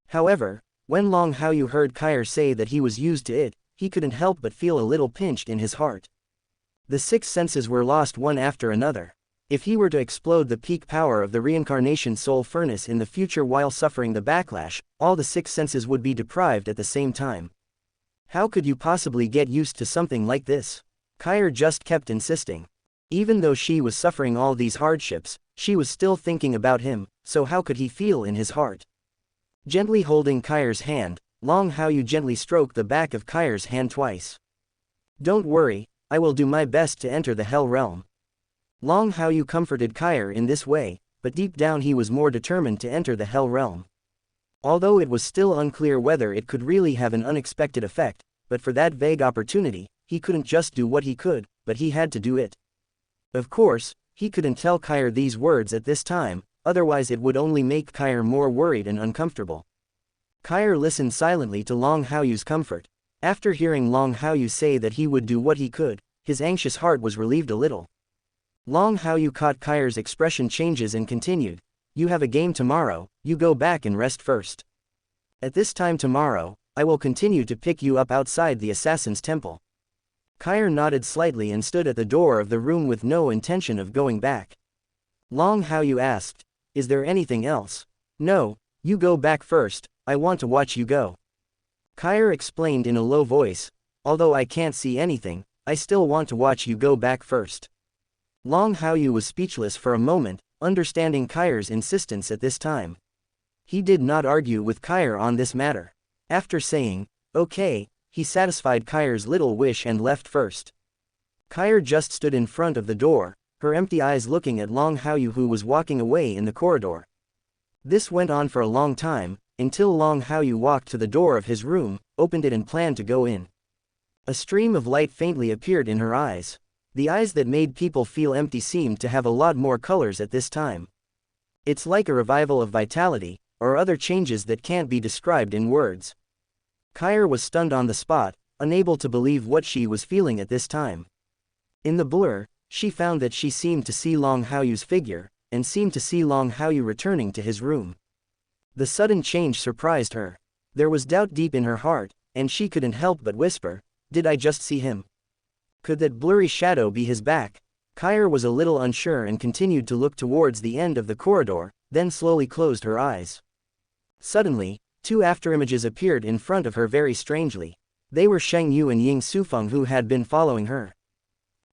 However, when Long Haoyu heard Kair say that he was used to it, he couldn't help but feel a little pinched in his heart. The six senses were lost one after another. If he were to explode the peak power of the reincarnation soul furnace in the future while suffering the backlash, all the six senses would be deprived at the same time. How could you possibly get used to something like this? Kair just kept insisting. Even though she was suffering all these hardships, she was still thinking about him, so how could he feel in his heart? Gently holding Kair's hand, Long Haoyu gently stroked the back of Kair's hand twice. Don't worry, I will do my best to enter the hell realm. Long Haoyu comforted Kair in this way, but deep down he was more determined to enter the hell realm. Although it was still unclear whether it could really have an unexpected effect, but for that vague opportunity, he couldn't just do what he could, but he had to do it. Of course, he couldn't tell Kair these words at this time, otherwise it would only make Kair more worried and uncomfortable. Kair listened silently to Long Haoyu's comfort. After hearing Long Haoyu say that he would do what he could, his anxious heart was relieved a little. Long Haoyu caught Kair's expression changes and continued, "You have a game tomorrow, you go back and rest first. At this time tomorrow, I will continue to pick you up outside the assassin's temple." Kair nodded slightly and stood at the door of the room with no intention of going back. Long Haoyu asked, "Is there anything else?" "No, you go back first, I want to watch you go." Kair explained in a low voice, "Although I can't see anything, I still want to watch you go back first." Long Haoyu was speechless for a moment, understanding Kair's insistence at this time. He did not argue with Kair on this matter. After saying, "Okay," he satisfied Kair's little wish and left first. Kair just stood in front of the door, her empty eyes looking at Long Haoyu who was walking away in the corridor. This went on for a long time, until Long Haoyu walked to the door of his room, opened it and planned to go in. A stream of light faintly appeared in her eyes. The eyes that made people feel empty seemed to have a lot more colors at this time. It's like a revival of vitality, or other changes that can't be described in words. Kair was stunned on the spot, unable to believe what she was feeling at this time. In the blur, she found that she seemed to see Long Haoyu's figure, and seemed to see Long Haoyu returning to his room. The sudden change surprised her. There was doubt deep in her heart, and she couldn't help but whisper, "Did I just see him? Could that blurry shadow be his back?" Kair was a little unsure and continued to look towards the end of the corridor, then slowly closed her eyes. Suddenly, two afterimages appeared in front of her very strangely. They were Shang Yu and Ying Sufeng who had been following her.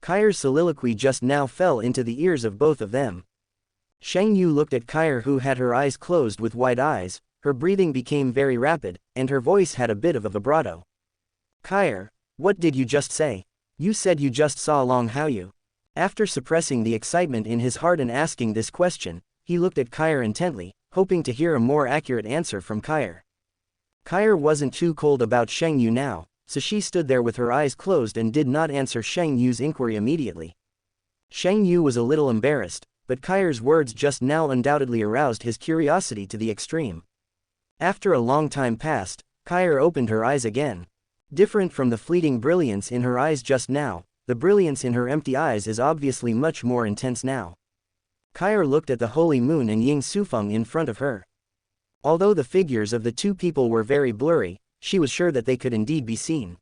Kair's soliloquy just now fell into the ears of both of them. Shang Yu looked at Kair who had her eyes closed with wide eyes, her breathing became very rapid, and her voice had a bit of a vibrato. "Kair, what did you just say? You said you just saw Long Haoyu." After suppressing the excitement in his heart and asking this question, he looked at Kair intently, hoping to hear a more accurate answer from Kair. Kair wasn't too cold about Shang Yu now, so she stood there with her eyes closed and did not answer Shang Yu's inquiry immediately. Shang Yu was a little embarrassed, but Kair's words just now undoubtedly aroused his curiosity to the extreme. After a long time passed, Kair opened her eyes again. Different from the fleeting brilliance in her eyes just now, the brilliance in her empty eyes is obviously much more intense now. Kair looked at the holy moon and Ying Sufeng in front of her. Although the figures of the two people were very blurry, she was sure that they could indeed be seen.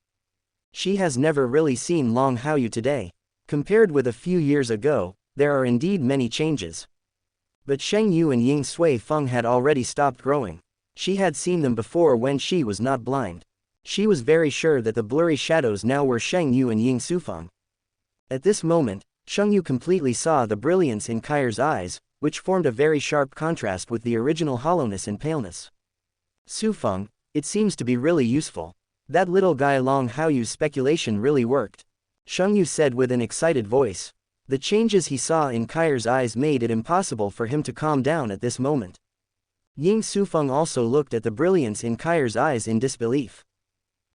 She has never really seen Long Haoyu today. Compared with a few years ago, there are indeed many changes. But Shang Yu and Ying Sufeng had already stopped growing. She had seen them before when she was not blind. She was very sure that the blurry shadows now were Shang Yu and Ying Sufeng. At this moment, Shang Yu completely saw the brilliance in Kair's eyes, which formed a very sharp contrast with the original hollowness and paleness. "Sufeng, it seems to be really useful. That little guy Long Haoyu's speculation really worked," Shang Yu said with an excited voice. The changes he saw in Kair's eyes made it impossible for him to calm down at this moment. Ying Sufeng also looked at the brilliance in Kair's eyes in disbelief.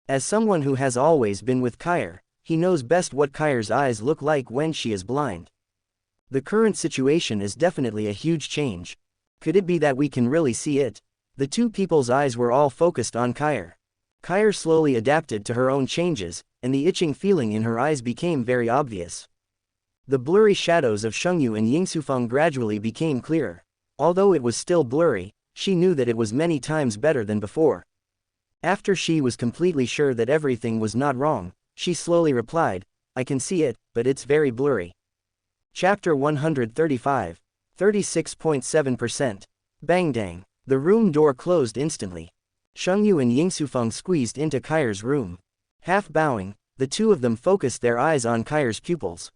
As someone who has always been with Kair, he knows best what Kair's eyes look like when she is blind. The current situation is definitely a huge change. Could it be that we can really see it? The two people's eyes were all focused on Kair. Kair slowly adapted to her own changes, and the itching feeling in her eyes became very obvious. The blurry shadows of Shang Yu and Yingsufeng gradually became clearer. Although it was still blurry, she knew that it was many times better than before. After she was completely sure that everything was not wrong, she slowly replied, I can see it, but it's very blurry. Chapter 135. 36.7%. Bang dang. The room door closed instantly. Shang Yu and Yingsufeng squeezed into Kair's room. Half bowing, the two of them focused their eyes on Kair's pupils.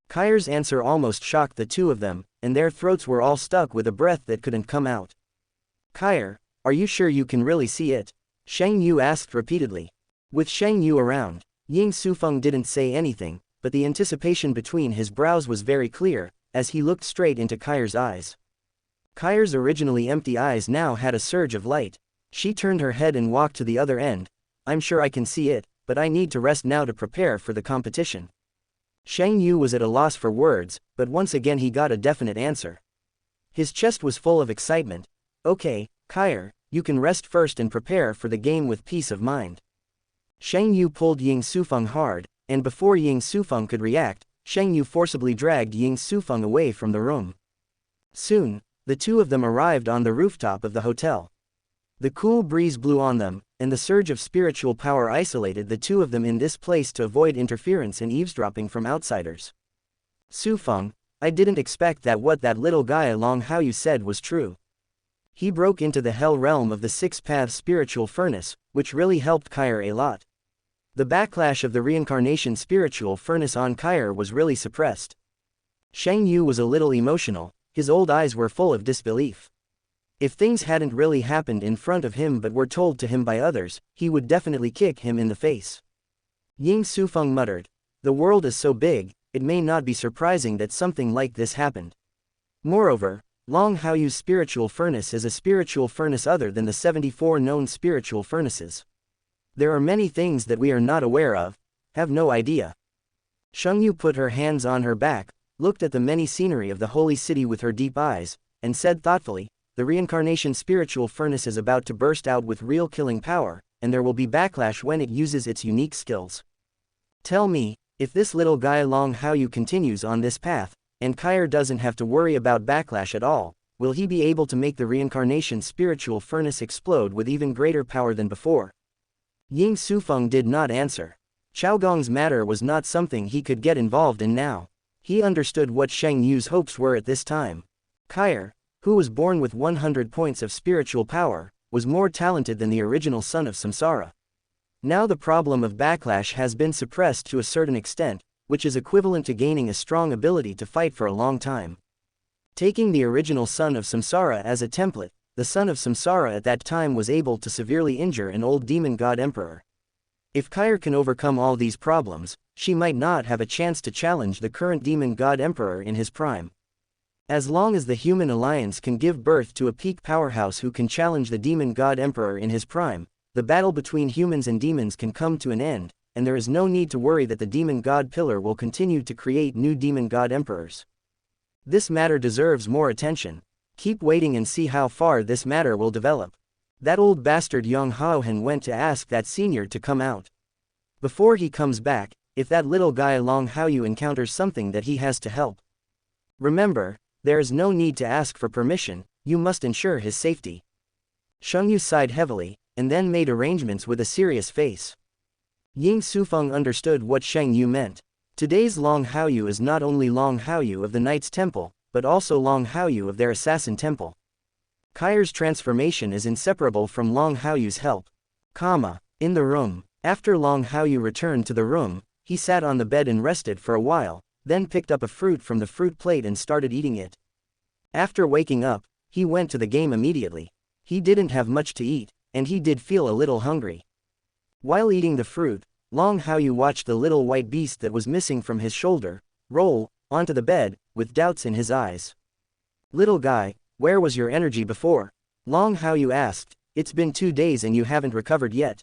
Kair's answer almost shocked the two of them, and their throats were all stuck with a breath that couldn't come out. Kair, are you sure you can really see it? Shang Yu asked repeatedly. With Shang Yu around, Yingsufeng didn't say anything, but the anticipation between his brows was very clear, as he looked straight into Kair's eyes. Kair's originally empty eyes now had a surge of light. She turned her head and walked to the other end. I'm sure I can see it, but I need to rest now to prepare for the competition. Shang Yu was at a loss for words, but once again he got a definite answer. His chest was full of excitement. Okay, Kair, you can rest first and prepare for the game with peace of mind. Shang Yu pulled Yingsufeng hard, and before Yingsufeng could react, Shang Yu forcibly dragged Yingsufeng away from the room. Soon, the two of them arrived on the rooftop of the hotel. The cool breeze blew on them, and the surge of spiritual power isolated the two of them in this place to avoid interference and eavesdropping from outsiders. Sufeng, I didn't expect that what that little guy Long Haochen said was true. He broke into the hell realm of the six-path spiritual furnace, which really helped Kair a lot. The backlash of the reincarnation spiritual furnace on Kair was really suppressed. Shang Yu was a little emotional, his old eyes were full of disbelief. If things hadn't really happened in front of him but were told to him by others, he would definitely kick him in the face. Yingsufeng muttered, the world is so big, it may not be surprising that something like this happened. Moreover, Long Haochu's spiritual furnace is a spiritual furnace other than the 74 known spiritual furnaces. There are many things that we are not aware of, have no idea. Shang Yu put her hands on her back, looked at the many scenery of the holy city with her deep eyes, and said thoughtfully, the reincarnation spiritual furnace is about to burst out with real killing power, and there will be backlash when it uses its unique skills. Tell me, if this little guy Long Haochen continues on this path, and Kair doesn't have to worry about backlash at all, will he be able to make the reincarnation spiritual furnace explode with even greater power than before? Yingsufeng did not answer. Chaogong's matter was not something he could get involved in now. He understood what Shang Yu's hopes were at this time. Kair, who was born with 100 points of spiritual power, was more talented than the original son of Samsara. Now the problem of backlash has been suppressed to a certain extent, which is equivalent to gaining a strong ability to fight for a long time. Taking the original son of Samsara as a template, the son of Samsara at that time was able to severely injure an old demon god emperor. If Kair can overcome all these problems, she might not have a chance to challenge the current demon god emperor in his prime. As long as the human alliance can give birth to a peak powerhouse who can challenge the demon god emperor in his prime, the battle between humans and demons can come to an end, and there is no need to worry that the demon god pillar will continue to create new demon god emperors. This matter deserves more attention. Keep waiting and see how far this matter will develop. That old bastard Long Haochen went to ask that senior to come out. Before he comes back, if that little guy Long Haochen encounters something that he has to help. Remember, there is no need to ask for permission, you must ensure his safety. Shang Yu sighed heavily, and then made arrangements with a serious face. Yingsufeng understood what Shang Yu meant. Today's Long Haochen is not only Long Haochen of the Knight's Temple, but also Long Haochen of their Assassin Temple. Kair's transformation is inseparable from Long Haochu's help. In the room. After Long Haochen returned to the room, he sat on the bed and rested for a while, then picked up a fruit from the fruit plate and started eating it. After waking up, he went to the game immediately. He didn't have much to eat, and he did feel a little hungry. While eating the fruit, Long Haochen watched the little white beast that was missing from his shoulder roll onto the bed, with doubts in his eyes. Little guy, where was your energy before? Long Haochen asked, it's been 2 days and you haven't recovered yet.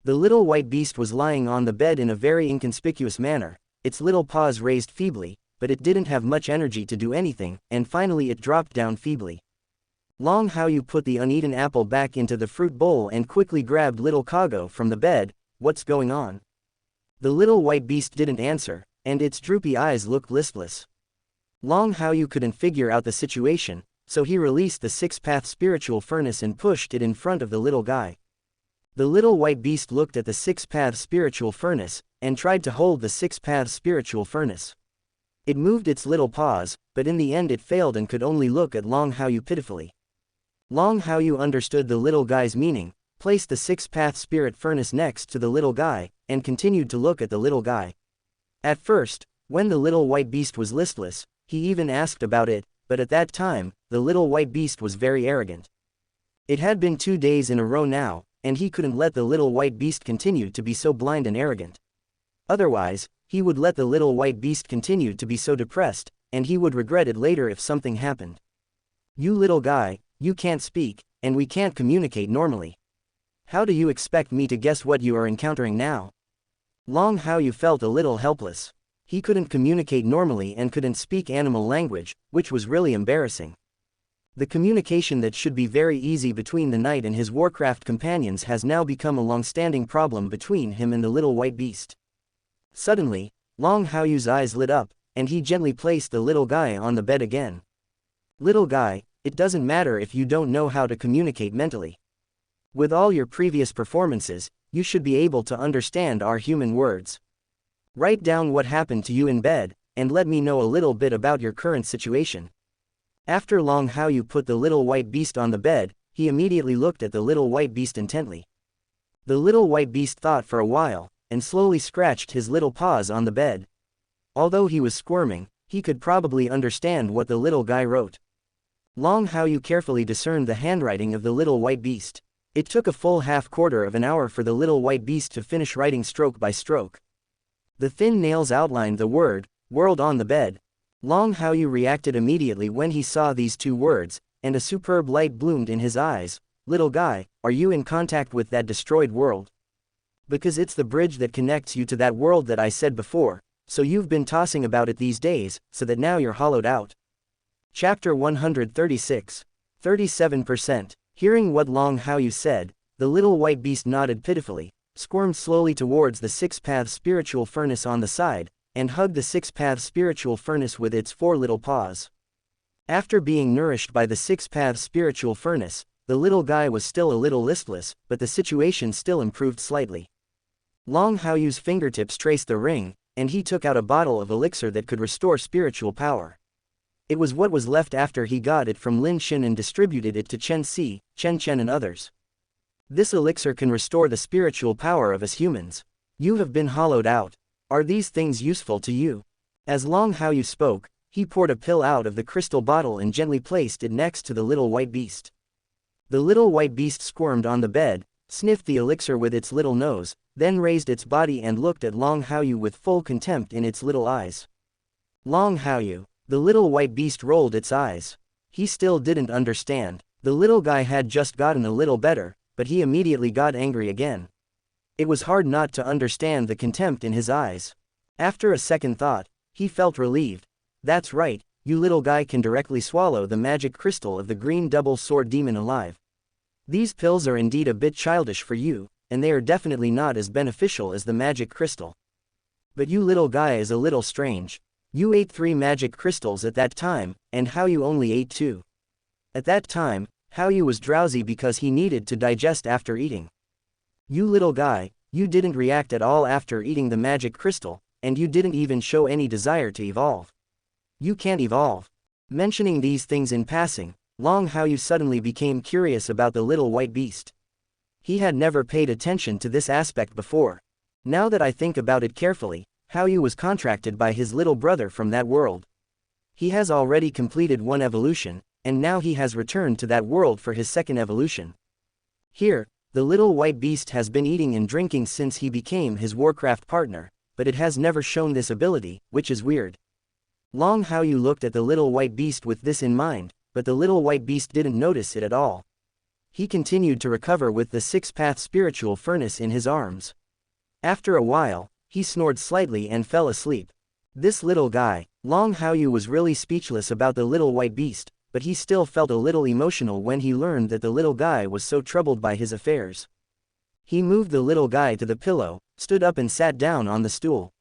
The little white beast was lying on the bed in a very inconspicuous manner, its little paws raised feebly, but it didn't have much energy to do anything, and finally it dropped down feebly. Long Haoyu put the uneaten apple back into the fruit bowl and quickly grabbed little Kago from the bed. What's going on? The little white beast didn't answer, and its droopy eyes looked listless. Long Haoyu couldn't figure out the situation, so he released the six-path spiritual furnace and pushed it in front of the little guy. The little white beast looked at the six-path spiritual furnace, and tried to hold the six-path spiritual furnace. It moved its little paws, but in the end it failed and could only look at Long Haoyu pitifully. Long Haoyu understood the little guy's meaning, placed the six-path spirit furnace next to the little guy, and continued to look at the little guy. At first, when the little white beast was listless, he even asked about it, but at that time, the little white beast was very arrogant. It had been 2 days in a row now, and he couldn't let the little white beast continue to be so blind and arrogant. Otherwise, he would let the little white beast continue to be so depressed, and he would regret it later if something happened. You little guy, you can't speak, and we can't communicate normally. How do you expect me to guess what you are encountering now? Long Haoyu felt a little helpless. He couldn't communicate normally and couldn't speak animal language, which was really embarrassing. The communication that should be very easy between the knight and his Warcraft companions has now become a long-standing problem between him and the little white beast. Suddenly, Long Haoyu's eyes lit up, and he gently placed the little guy on the bed again. Little guy, it doesn't matter if you don't know how to communicate mentally. With all your previous performances, you should be able to understand our human words. Write down what happened to you in bed, and let me know a little bit about your current situation. After Long Haoyu put the little white beast on the bed, he immediately looked at the little white beast intently. The little white beast thought for a while, and slowly scratched his little paws on the bed. Although he was squirming, he could probably understand what the little guy wrote. Long Haoyu carefully discerned the handwriting of the little white beast. It took a full half-quarter of an hour for the little white beast to finish writing stroke by stroke. The thin nails outlined the word, "world" on the bed. Long Haoyu reacted immediately when he saw these 2 words, and a superb light bloomed in his eyes. Little guy, are you in contact with that destroyed world? Because it's the bridge that connects you to that world that I said before, so you've been tossing about it these days, so that now you're hollowed out. Chapter 136. 37%. Hearing what Long Haoyu said, the little white beast nodded pitifully, squirmed slowly towards the six-path spiritual furnace on the side, and hugged the six-path spiritual furnace with its 4 little paws. After being nourished by the six-path spiritual furnace, the little guy was still a little listless, but the situation still improved slightly. Long Haoyu's fingertips traced the ring, and he took out a bottle of elixir that could restore spiritual power. It was what was left after he got it from Lin Xin and distributed it to Chen Si, Chen Chen and others. This elixir can restore the spiritual power of us humans. You have been hollowed out. Are these things useful to you? As Long Haoyu spoke, he poured a pill out of the crystal bottle and gently placed it next to the little white beast. The little white beast squirmed on the bed, sniffed the elixir with its little nose, then raised its body and looked at Long Haoyu with full contempt in its little eyes. Long Haoyu. The little white beast rolled its eyes. He still didn't understand. The little guy had just gotten a little better, but he immediately got angry again. It was hard not to understand the contempt in his eyes. After a second thought, he felt relieved. That's right, you little guy can directly swallow the magic crystal of the green double-sword demon alive. These pills are indeed a bit childish for you, and they are definitely not as beneficial as the magic crystal. But you little guy is a little strange. You ate 3 magic crystals at that time, and Haoyu only ate 2. At that time, Haoyu was drowsy because he needed to digest after eating. You little guy, you didn't react at all after eating the magic crystal, and you didn't even show any desire to evolve. You can't evolve. Mentioning these things in passing, Long Haoyu suddenly became curious about the little white beast. He had never paid attention to this aspect before. Now that I think about it carefully, Haoyu was contracted by his little brother from that world. He has already completed 1 evolution, and now he has returned to that world for his 2nd evolution. Here, the little white beast has been eating and drinking since he became his Warcraft partner, but it has never shown this ability, which is weird. Long Haoyu looked at the little white beast with this in mind, but the little white beast didn't notice it at all. He continued to recover with the 6-path spiritual furnace in his arms. After a while, he snored slightly and fell asleep. This little guy, Long Haoyu was really speechless about the little white beast, but he still felt a little emotional when he learned that the little guy was so troubled by his affairs. He moved the little guy to the pillow, stood up and sat down on the stool.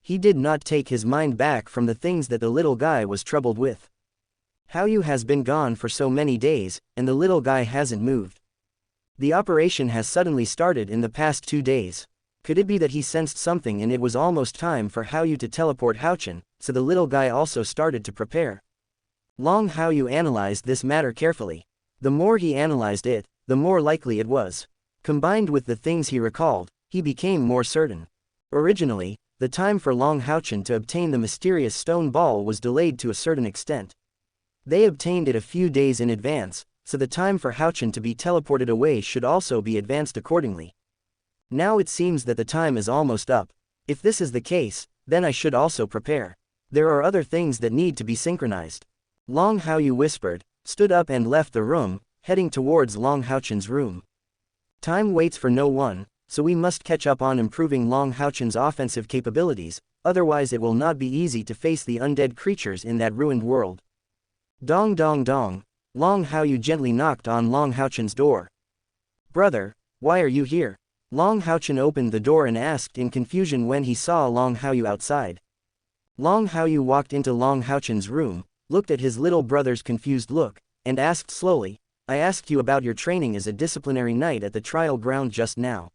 He did not take his mind back from the things that the little guy was troubled with. Haoyu has been gone for so many days, and the little guy hasn't moved. The operation has suddenly started in the past 2 days. Could it be that he sensed something and it was almost time for Haoyu to teleport Haochen, so the little guy also started to prepare? Long Haoyu analyzed this matter carefully. The more he analyzed it, the more likely it was. Combined with the things he recalled, he became more certain. Originally, the time for Long Haochen to obtain the mysterious stone ball was delayed to a certain extent. They obtained it a few days in advance, so the time for Haochen to be teleported away should also be advanced accordingly. Now it seems that the time is almost up. If this is the case, then I should also prepare. There are other things that need to be synchronized. Long Haoyu whispered, stood up and left the room, heading towards Long Haochen's room. Time waits for no one, so we must catch up on improving Long Haochen's offensive capabilities, otherwise it will not be easy to face the undead creatures in that ruined world. Dong dong dong. Long Haoyu gently knocked on Long Haochen's door. "Brother, why are you here?" Long Haochen opened the door and asked in confusion when he saw Long Haoyu outside. Long Haoyu walked into Long Haochen's room, looked at his little brother's confused look, and asked slowly, "I asked you about your training as a disciplinary knight at the trial ground just now.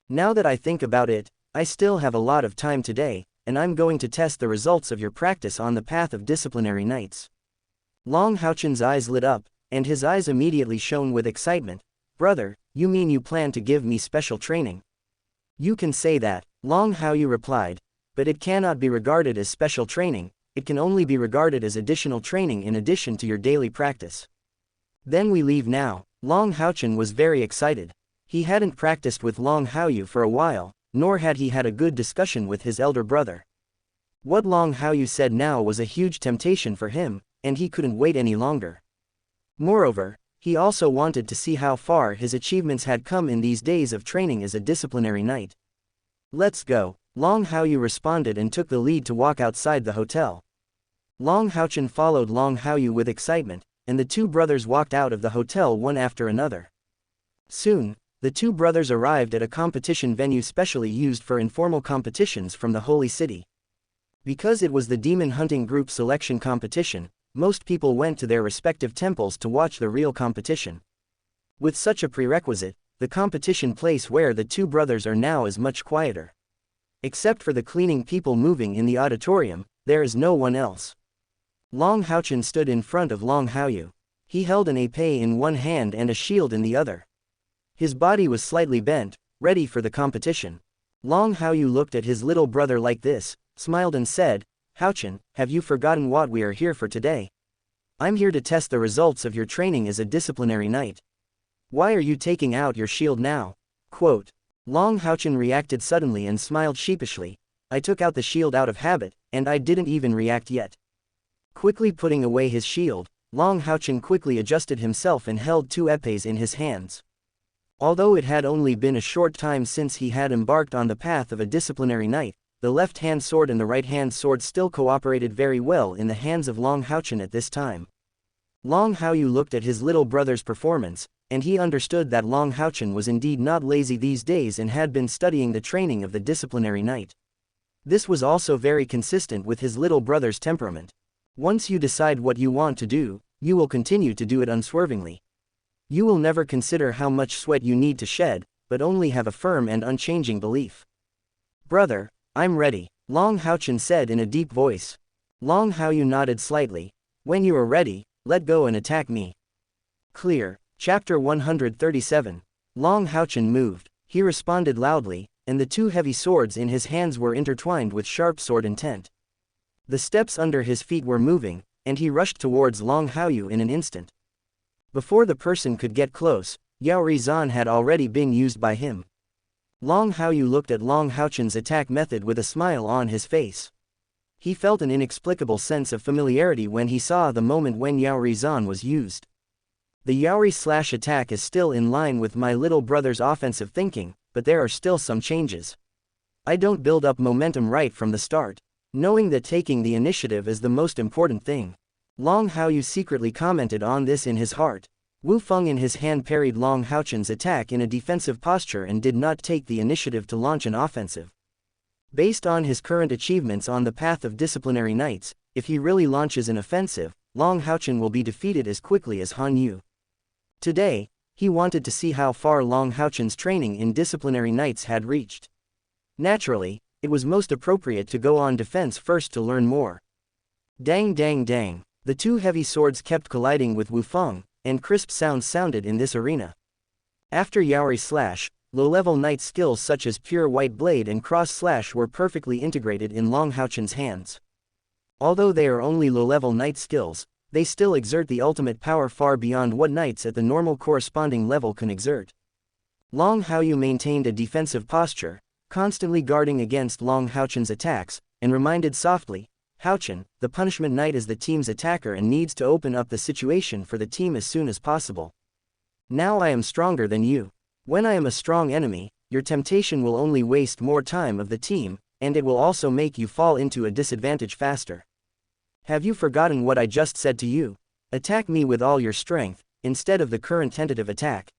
Now that I think about it, I still have a lot of time today, and I'm going to test the results of your practice on the path of disciplinary knights." Long Haochen's eyes lit up, and his eyes immediately shone with excitement. "Brother, you mean you plan to give me special training?" "You can say that," Long Haoyu replied, "but it cannot be regarded as special training, it can only be regarded as additional training in addition to your daily practice." "Then we leave now." Long Haochen was very excited. He hadn't practiced with Long Haoyu for a while, nor had he had a good discussion with his elder brother. What Long Haoyu said now was a huge temptation for him, and he couldn't wait any longer. Moreover, he also wanted to see how far his achievements had come in these days of training as a disciplinary knight. "Let's go," Long Haoyu responded and took the lead to walk outside the hotel. Long Haochen followed Long Haoyu with excitement, and the two brothers walked out of the hotel one after another. Soon, the two brothers arrived at a competition venue specially used for informal competitions from the Holy City. Because it was the demon hunting group selection competition, most people went to their respective temples to watch the real competition. With such a prerequisite, the competition place where the two brothers are now is much quieter. Except for the cleaning people moving in the auditorium, there is no one else. Long Haochen stood in front of Long Haoyu. He held an épée in one hand and a shield in the other. His body was slightly bent, ready for the competition. Long Haoyu looked at his little brother like this, smiled and said, "Haochen, have you forgotten what we are here for today? I'm here to test the results of your training as a disciplinary knight. Why are you taking out your shield now?" Quote. Long Haochen reacted suddenly and smiled sheepishly. "I took out the shield out of habit, and I didn't even react yet." Quickly putting away his shield, Long Haochen quickly adjusted himself and held two épées in his hands. Although it had only been a short time since he had embarked on the path of a disciplinary knight, the left-hand sword and the right-hand sword still cooperated very well in the hands of Long Haochen at this time. Long Haoyu looked at his little brother's performance, and he understood that Long Haochen was indeed not lazy these days and had been studying the training of the disciplinary knight. This was also very consistent with his little brother's temperament. Once you decide what you want to do, you will continue to do it unswervingly. You will never consider how much sweat you need to shed, but only have a firm and unchanging belief. "Brother, I'm ready," Long Haochen said in a deep voice. Long Haoyu nodded slightly. "When you are ready, let go and attack me." Clear. Chapter 137. Long Haochen moved. He responded loudly, and the two heavy swords in his hands were intertwined with sharp sword intent. The steps under his feet were moving, and he rushed towards Long Haoyu in an instant. Before the person could get close, Yaori Zan had already been used by him. Long Haoyu looked at Long Haochen's attack method with a smile on his face. He felt an inexplicable sense of familiarity when he saw the moment when Yaori Zan was used. The Yaori attack is still in line with my little brother's offensive thinking, but there are still some changes. I don't build up momentum right from the start, knowing that taking the initiative is the most important thing. Long Haoyu secretly commented on this in his heart. Wu Feng in his hand parried Long Haochen's attack in a defensive posture and did not take the initiative to launch an offensive. Based on his current achievements on the path of disciplinary knights, if he really launches an offensive, Long Haochen will be defeated as quickly as Han Yu. Today, he wanted to see how far Long Haochen's training in disciplinary knights had reached. Naturally, it was most appropriate to go on defense first to learn more. Dang dang dang, the two heavy swords kept colliding with Wu Feng, and crisp sounds sounded in this arena. After Yaori slash, low-level knight skills such as pure white blade and cross slash were perfectly integrated in Long Haochen's hands. Although they are only low-level knight skills, they still exert the ultimate power far beyond what knights at the normal corresponding level can exert. Long Haoyu maintained a defensive posture, constantly guarding against Long Haochen's attacks, and reminded softly, "Haochen, the punishment knight is the team's attacker and needs to open up the situation for the team as soon as possible. Now I am stronger than you. When I am a strong enemy, your temptation will only waste more time of the team, and it will also make you fall into a disadvantage faster. Have you forgotten what I just said to you? Attack me with all your strength, instead of the current tentative attack."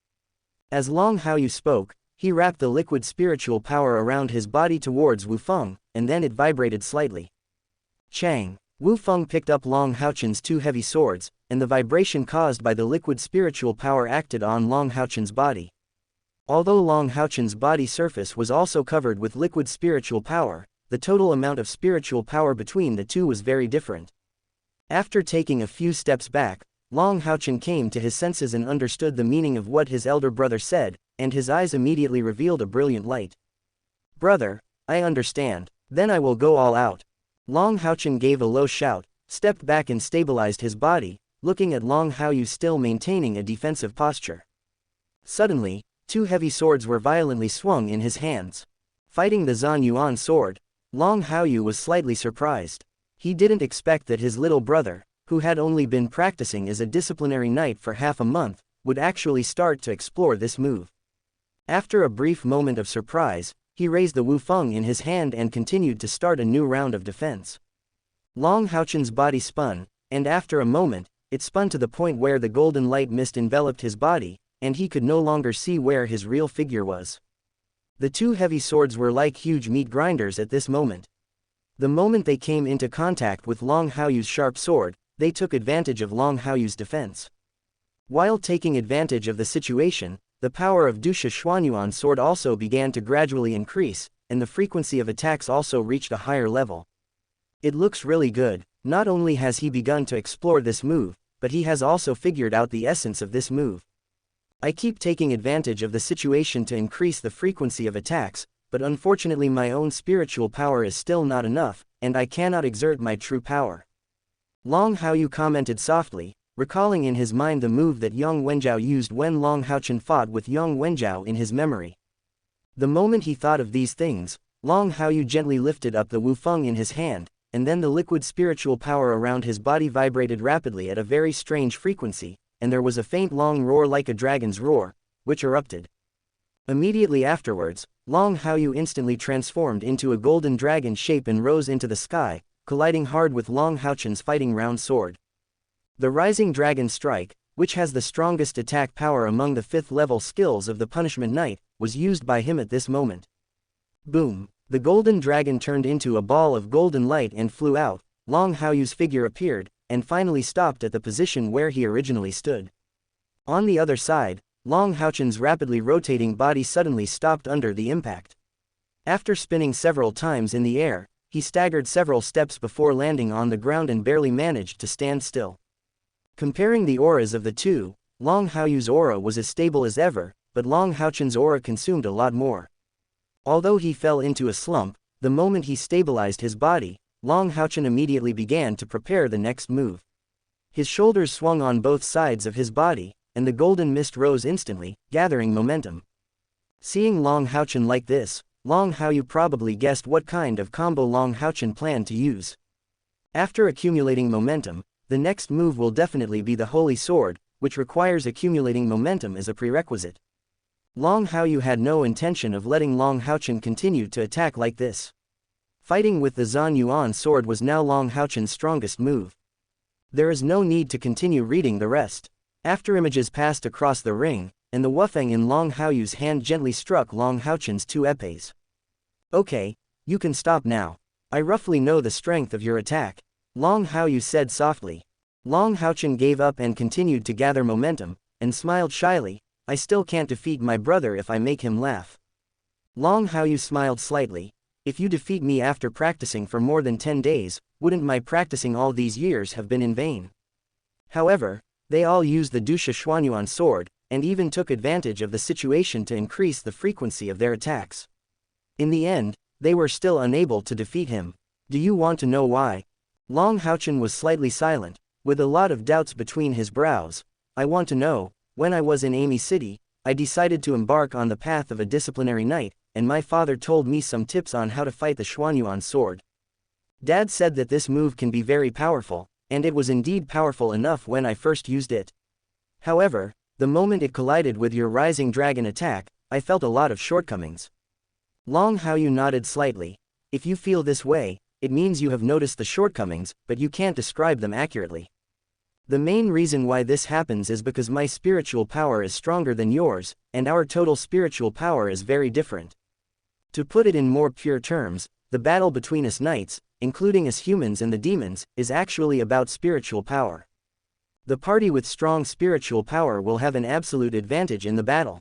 As Long Haoyu spoke, he wrapped the liquid spiritual power around his body towards Wu Feng, and then it vibrated slightly. Chang! Wu Feng picked up Long Haochen's two heavy swords, and the vibration caused by the liquid spiritual power acted on Long Haochen's body. Although Long Haochen's body surface was also covered with liquid spiritual power, the total amount of spiritual power between the two was very different. After taking a few steps back, Long Haochen came to his senses and understood the meaning of what his elder brother said, and his eyes immediately revealed a brilliant light. "Brother, I understand, then I will go all out." Long Haochen gave a low shout, stepped back and stabilized his body, looking at Long Haoyu still maintaining a defensive posture. Suddenly, two heavy swords were violently swung in his hands. Fighting the Zhan Yuan sword, Long Haoyu was slightly surprised. He didn't expect that his little brother, who had only been practicing as a disciplinary knight for half a month, would actually start to explore this move. After a brief moment of surprise, he raised the Wu Feng in his hand and continued to start a new round of defense. Long Haochen's body spun, and after a moment, it spun to the point where the golden light mist enveloped his body, and he could no longer see where his real figure was. The two heavy swords were like huge meat grinders at this moment. The moment they came into contact with Long Haoyu's sharp sword, they took advantage of Long Haoyu's defense. While taking advantage of the situation, the power of Dusha Xuanyuan's sword also began to gradually increase, and the frequency of attacks also reached a higher level. It looks really good. Not only has he begun to explore this move, but he has also figured out the essence of this move. I keep taking advantage of the situation to increase the frequency of attacks, but unfortunately my own spiritual power is still not enough, and I cannot exert my true power. Long Haoyu commented softly, recalling in his mind the move that Yang Wenjiao used when Long Haochen fought with Yang Wenjiao in his memory. The moment he thought of these things, Long Haoyu gently lifted up the Wu Feng in his hand, and then the liquid spiritual power around his body vibrated rapidly at a very strange frequency, and there was a faint long roar like a dragon's roar, which erupted. Immediately afterwards, Long Haoyu instantly transformed into a golden dragon shape and rose into the sky, colliding hard with Long Haochen's fighting round sword. The Rising Dragon Strike, which has the strongest attack power among the 5th level skills of the Punishment Knight, was used by him at this moment. Boom! The golden dragon turned into a ball of golden light and flew out. Long Haoyu's figure appeared, and finally stopped at the position where he originally stood. On the other side, Long Haochen's rapidly rotating body suddenly stopped under the impact. After spinning several times in the air, he staggered several steps before landing on the ground and barely managed to stand still. Comparing the auras of the two, Long Haoyu's aura was as stable as ever, but Long Haochen's aura consumed a lot more. Although he fell into a slump, the moment he stabilized his body, Long Haochen immediately began to prepare the next move. His shoulders swung on both sides of his body, and the golden mist rose instantly, gathering momentum. Seeing Long Haochen like this, Long Haoyu probably guessed what kind of combo Long Haochen planned to use. After accumulating momentum, the next move will definitely be the Holy Sword, which requires accumulating momentum as a prerequisite. Long Haoyu had no intention of letting Long Haochen continue to attack like this. Fighting with the Zhan Yuan sword was now Long Haochen's strongest move. There is no need to continue reading the rest. After images passed across the ring, and the Wufeng in Long Haoyu's hand gently struck Long Haochen's two épées. Okay, you can stop now. I roughly know the strength of your attack, Long Haoyu said softly. Long Haochen gave up and continued to gather momentum, and smiled shyly. I still can't defeat my brother if I make him laugh. Long Haoyu smiled slightly. If you defeat me after practicing for more than 10 days, wouldn't my practicing all these years have been in vain? However, they all used the Dusha Xuanyuan sword, and even took advantage of the situation to increase the frequency of their attacks. In the end, they were still unable to defeat him. Do you want to know why? Long Haochen was slightly silent, with a lot of doubts between his brows. I want to know. When I was in Amy City, I decided to embark on the path of a disciplinary knight, and my father told me some tips on how to fight the Xuanyuan sword. Dad said that this move can be very powerful, and it was indeed powerful enough when I first used it. However, the moment it collided with your Rising Dragon attack, I felt a lot of shortcomings. Long Haoyu nodded slightly. If you feel this way, it means you have noticed the shortcomings, but you can't describe them accurately. The main reason why this happens is because my spiritual power is stronger than yours, and our total spiritual power is very different. To put it in more pure terms, the battle between us knights, including us humans and the demons, is actually about spiritual power. The party with strong spiritual power will have an absolute advantage in the battle.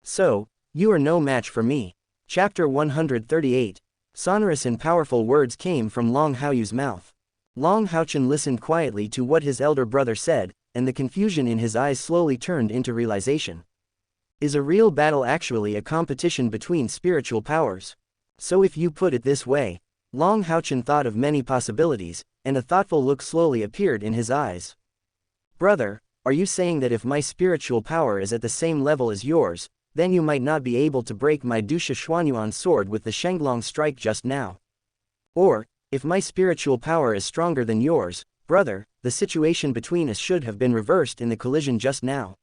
So, you are no match for me. Chapter 138. Sonorous and powerful words came from Long Haoyu's mouth. Long Haochen listened quietly to what his elder brother said, and the confusion in his eyes slowly turned into realization. Is a real battle actually a competition between spiritual powers? So if you put it this way, Long Haochen thought of many possibilities, and a thoughtful look slowly appeared in his eyes. Brother, are you saying that if my spiritual power is at the same level as yours, then you might not be able to break my Dusha Xuanyuan sword with the Shenglong strike just now? Or, if my spiritual power is stronger than yours, brother, the situation between us should have been reversed in the collision just now.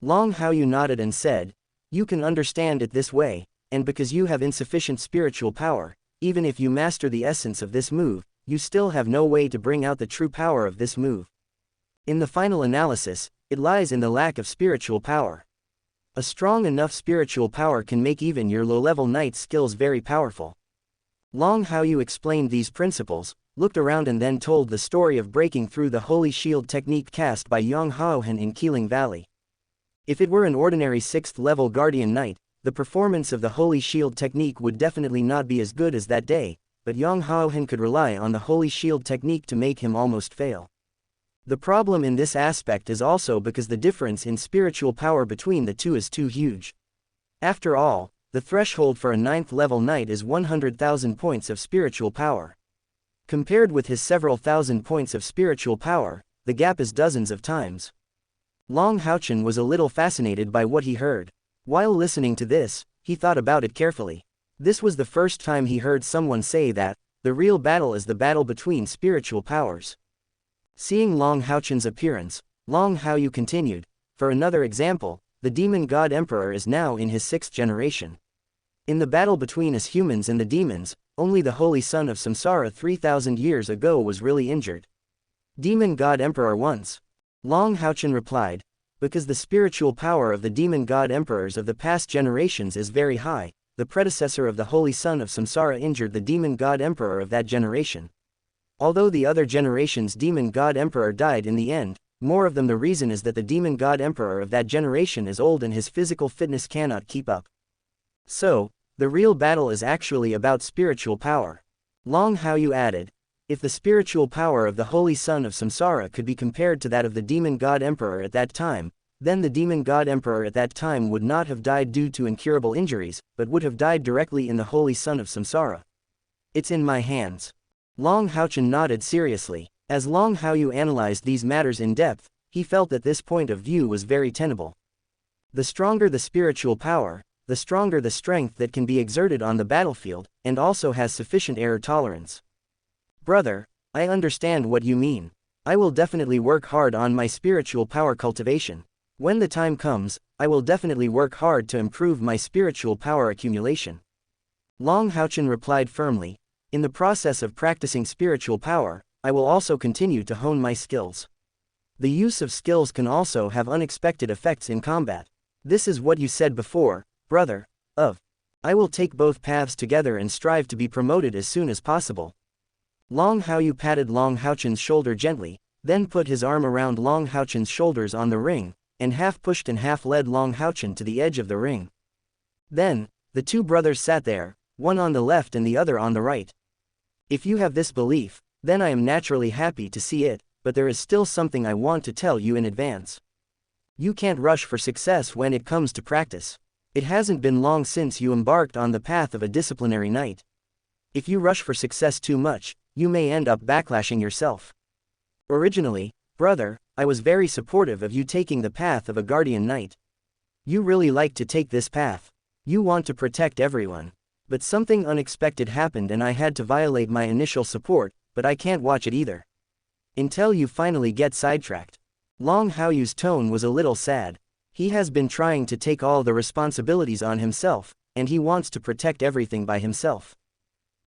Long Haoyu nodded and said, you can understand it this way, and because you have insufficient spiritual power, even if you master the essence of this move, you still have no way to bring out the true power of this move. In the final analysis, it lies in the lack of spiritual power. A strong enough spiritual power can make even your low-level knight's skills very powerful. Long Haoyu explained these principles, looked around and then told the story of breaking through the holy shield technique cast by Long Haochen in Keeling Valley. If it were an ordinary 6th level guardian knight, the performance of the holy shield technique would definitely not be as good as that day, but Long Haochen could rely on the holy shield technique to make him almost fail. The problem in this aspect is also because the difference in spiritual power between the two is too huge. After all, the threshold for a 9th level knight is 100,000 points of spiritual power. Compared with his several thousand points of spiritual power, the gap is dozens of times. Long Haochen was a little fascinated by what he heard. While listening to this, he thought about it carefully. This was the first time he heard someone say that the real battle is the battle between spiritual powers. Seeing Long Haochen's appearance, Long Haoyu continued, for another example, the demon god emperor is now in his 6th generation. In the battle between us humans and the demons, only the holy son of Samsara 3,000 years ago was really injured. Demon god emperor once. Long Haochen replied, because the spiritual power of the demon god emperors of the past generations is very high, the predecessor of the holy son of Samsara injured the demon god emperor of that generation. Although the other generation's demon god emperor died in the end, more of them the reason is that the demon god emperor of that generation is old and his physical fitness cannot keep up. So, the real battle is actually about spiritual power. Long Haoyu added, if the spiritual power of the holy son of Samsara could be compared to that of the demon god emperor at that time, then the demon god emperor at that time would not have died due to incurable injuries, but would have died directly in the holy son of Samsara. It's in my hands. Long Haochen nodded seriously. As Long Haoyu analyzed these matters in depth, he felt that this point of view was very tenable. The stronger the spiritual power, the stronger the strength that can be exerted on the battlefield, and also has sufficient error tolerance. Brother, I understand what you mean. I will definitely work hard on my spiritual power cultivation. When the time comes, I will definitely work hard to improve my spiritual power accumulation. Long Haochen replied firmly. In the process of practicing spiritual power, I will also continue to hone my skills. The use of skills can also have unexpected effects in combat. This is what you said before, brother. I will take both paths together and strive to be promoted as soon as possible. Long Haoyu patted Long Haochen's shoulder gently, then put his arm around Long Haochen's shoulders on the ring, and half pushed and half led Long Haochen to the edge of the ring. Then, the two brothers sat there, one on the left and the other on the right. If you have this belief, then I am naturally happy to see it, but there is still something I want to tell you in advance. You can't rush for success when it comes to practice. It hasn't been long since you embarked on the path of a disciplinary knight. If you rush for success too much, you may end up backlashing yourself. Originally, brother, I was very supportive of you taking the path of a guardian knight. You really like to take this path. You want to protect everyone. But something unexpected happened and I had to violate my initial support, but I can't watch it either. Until you finally get sidetracked. Long Haoyu's tone was a little sad. He has been trying to take all the responsibilities on himself, and he wants to protect everything by himself.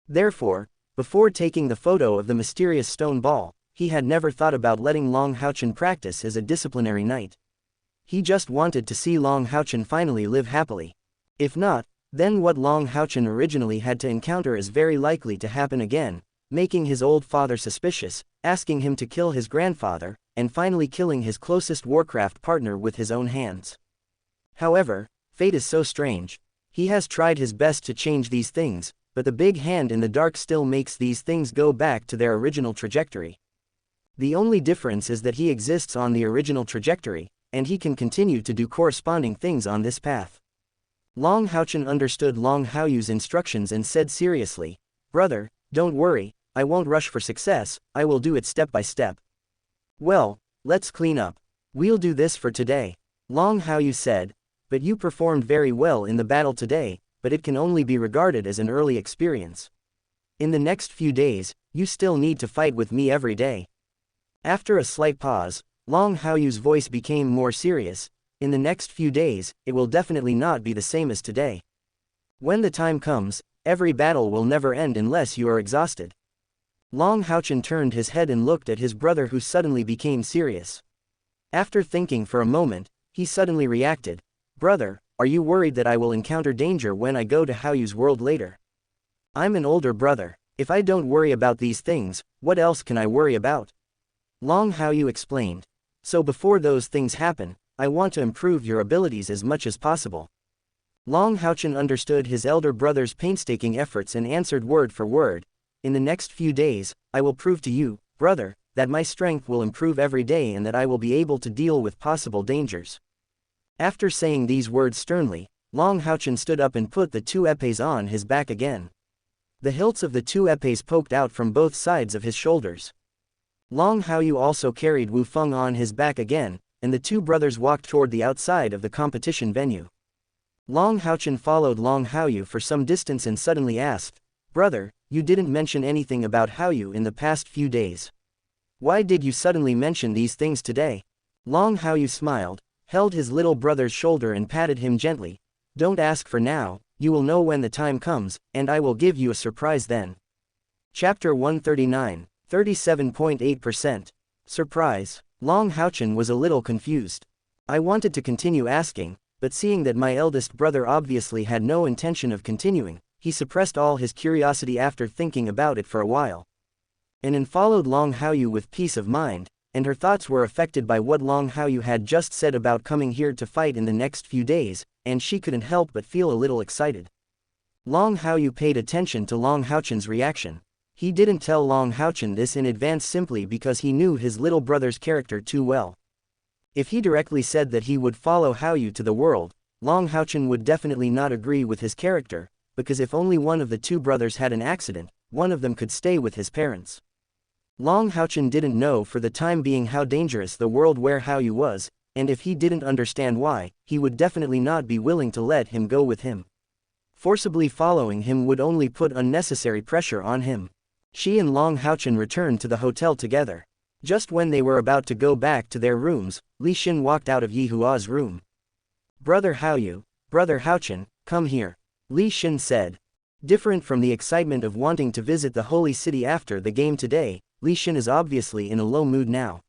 Therefore, before taking the photo of the mysterious stone ball, he had never thought about letting Long Haochen practice as a disciplinary knight. He just wanted to see Long Haochen finally live happily. If not, then what Long Haochen originally had to encounter is very likely to happen again, making his old father suspicious, asking him to kill his grandfather, and finally killing his closest warcraft partner with his own hands. However, fate is so strange. He has tried his best to change these things, but the big hand in the dark still makes these things go back to their original trajectory. The only difference is that he exists on the original trajectory, and he can continue to do corresponding things on this path. Long Haochen understood Long Haoyu's instructions and said seriously, brother, don't worry, I won't rush for success, I will do it step by step. Well, let's clean up. We'll do this for today. Long Haoyu said, but you performed very well in the battle today, but it can only be regarded as an early experience. In the next few days, you still need to fight with me every day. After a slight pause, Long Haoyu's voice became more serious. In the next few days, it will definitely not be the same as today. When the time comes, every battle will never end unless you are exhausted. Long Haochen turned his head and looked at his brother who suddenly became serious. After thinking for a moment, he suddenly reacted, brother, are you worried that I will encounter danger when I go to Haoyu's world later? I'm an older brother. If I don't worry about these things, what else can I worry about? Long Haoyu explained. So before those things happen, I want to improve your abilities as much as possible. Long Haochen understood his elder brother's painstaking efforts and answered word for word. In the next few days, I will prove to you, brother, that my strength will improve every day and that I will be able to deal with possible dangers. After saying these words sternly, Long Haochen stood up and put the two épées on his back again. The hilts of the two épées poked out from both sides of his shoulders. Long Haoyu also carried Wu Feng on his back again, and the two brothers walked toward the outside of the competition venue. Long Haochen followed Long Haoyu for some distance and suddenly asked, brother, you didn't mention anything about Haoyu in the past few days. Why did you suddenly mention these things today? Long Haoyu smiled, held his little brother's shoulder and patted him gently. Don't ask for now, you will know when the time comes, and I will give you a surprise then. Chapter 139, 37.8%. Surprise. Long Haochen was a little confused. I wanted to continue asking, but seeing that my eldest brother obviously had no intention of continuing, he suppressed all his curiosity after thinking about it for a while. Anan followed Long Haoyu with peace of mind, and her thoughts were affected by what Long Haoyu had just said about coming here to fight in the next few days, and she couldn't help but feel a little excited. Long Haoyu paid attention to Long Haochen's reaction. He didn't tell Long Haochen this in advance simply because he knew his little brother's character too well. If he directly said that he would follow Haoyu to the world, Long Haochen would definitely not agree with his character, because if only one of the two brothers had an accident, one of them could stay with his parents. Long Haochen didn't know for the time being how dangerous the world where Haoyu was, and if he didn't understand why, he would definitely not be willing to let him go with him. Forcibly following him would only put unnecessary pressure on him. She and Long Haochen returned to the hotel together. Just when they were about to go back to their rooms, Li Xin walked out of Yihua's room. Brother Haoyu, Brother Haochen, come here. Li Xin said. Different from the excitement of wanting to visit the holy city after the game today, Li Xin is obviously in a low mood now.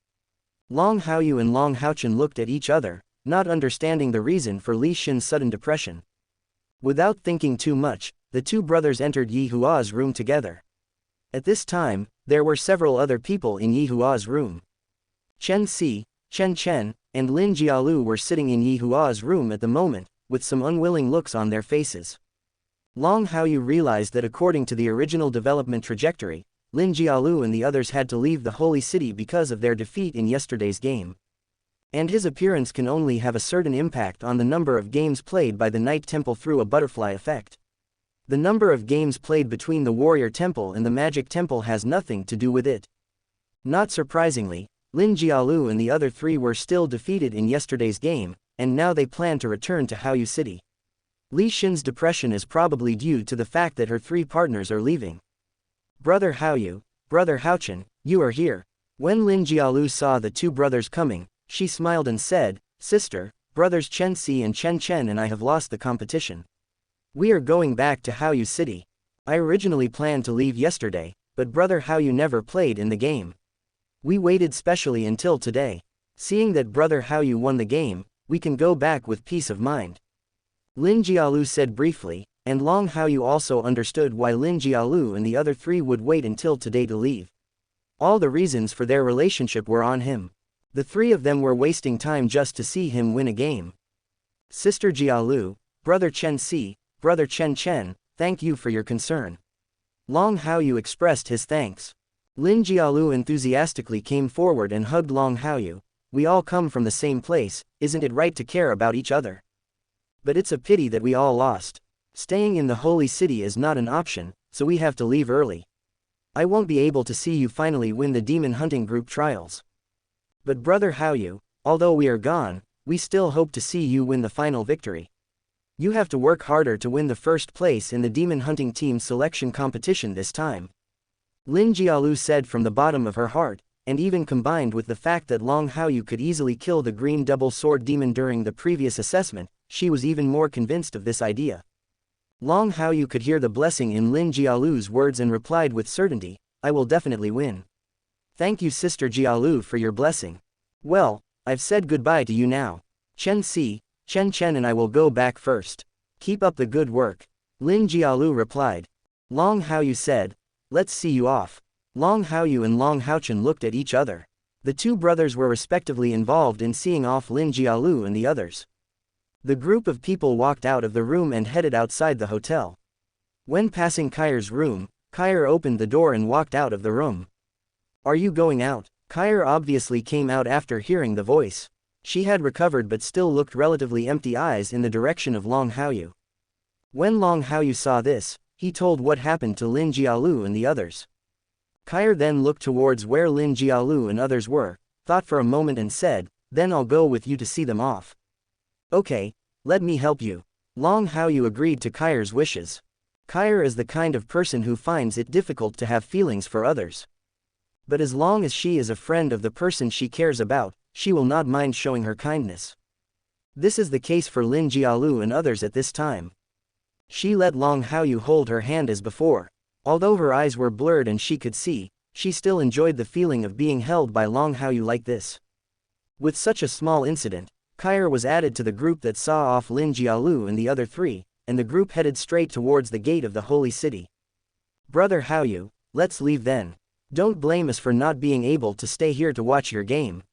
Long Haoyu and Long Haochen looked at each other, not understanding the reason for Li Xin's sudden depression. Without thinking too much, the two brothers entered Yi Hua's room together. At this time, there were several other people in Yi Hua's room. Chen Si, Chen Chen, and Lin Jialu were sitting in Yi Hua's room at the moment, with some unwilling looks on their faces. Long Haoyu realized that according to the original development trajectory, Lin Jialu and the others had to leave the holy city because of their defeat in yesterday's game. And his appearance can only have a certain impact on the number of games played by the Night Temple through a butterfly effect. The number of games played between the Warrior Temple and the Magic Temple has nothing to do with it. Not surprisingly, Lin Jialu and the other three were still defeated in yesterday's game, and now they plan to return to Haoyu City. Li Xin's depression is probably due to the fact that her three partners are leaving. Brother Haoyu, Brother Haochen, you are here. When Lin Jialu saw the two brothers coming, she smiled and said, Sister, brothers Chen Si and Chen Chen and I have lost the competition. We are going back to Haoyu City. I originally planned to leave yesterday, but Brother Haoyu never played in the game. We waited specially until today. Seeing that Brother Haoyu won the game, we can go back with peace of mind. Lin Jialu said briefly, and Long Haoyu also understood why Lin Jialu and the other three would wait until today to leave. All the reasons for their relationship were on him. The three of them were wasting time just to see him win a game. Sister Jialu, Brother Chen Si, Brother Chen Chen, thank you for your concern. Long Haoyu expressed his thanks. Lin Jialu enthusiastically came forward and hugged Long Haoyu. We all come from the same place, isn't it right to care about each other? But it's a pity that we all lost. Staying in the holy city is not an option, so we have to leave early. I won't be able to see you finally win the demon hunting group trials. But Brother Haoyu, although we are gone, we still hope to see you win the final victory. You have to work harder to win the first place in the demon hunting team selection competition this time. Lin Jialu said from the bottom of her heart, and even combined with the fact that Long Haoyu could easily kill the green double-sword demon during the previous assessment, she was even more convinced of this idea. Long Haoyu could hear the blessing in Lin Jialu's words and replied with certainty, I will definitely win. Thank you Sister Jialu for your blessing. Well, I've said goodbye to you now. Chen Si, Chen Chen and I will go back first. Keep up the good work. Lin Jialu replied. Long Haoyu said, let's see you off. Long Haoyu and Long Haochen looked at each other. The two brothers were respectively involved in seeing off Lin Jialu and the others. The group of people walked out of the room and headed outside the hotel. When passing Kair's room, Kair opened the door and walked out of the room. Are you going out? Kair obviously came out after hearing the voice. She had recovered but still looked relatively empty eyes in the direction of Long Haoyu. When Long Haoyu saw this, he told what happened to Lin Jialu and the others. Kair then looked towards where Lin Jialu and others were, thought for a moment and said, then I'll go with you to see them off. Okay, let me help you. Long Haoyu agreed to Kair's wishes. Kair is the kind of person who finds it difficult to have feelings for others. But as long as she is a friend of the person she cares about, she will not mind showing her kindness. This is the case for Lin Jialu and others at this time. She let Long Haoyu hold her hand as before. Although her eyes were blurred and she could see, she still enjoyed the feeling of being held by Long Haoyu like this. With such a small incident, Kair was added to the group that saw off Lin Jialu and the other three, and the group headed straight towards the gate of the holy city. Brother Haoyu, let's leave then. Don't blame us for not being able to stay here to watch your game.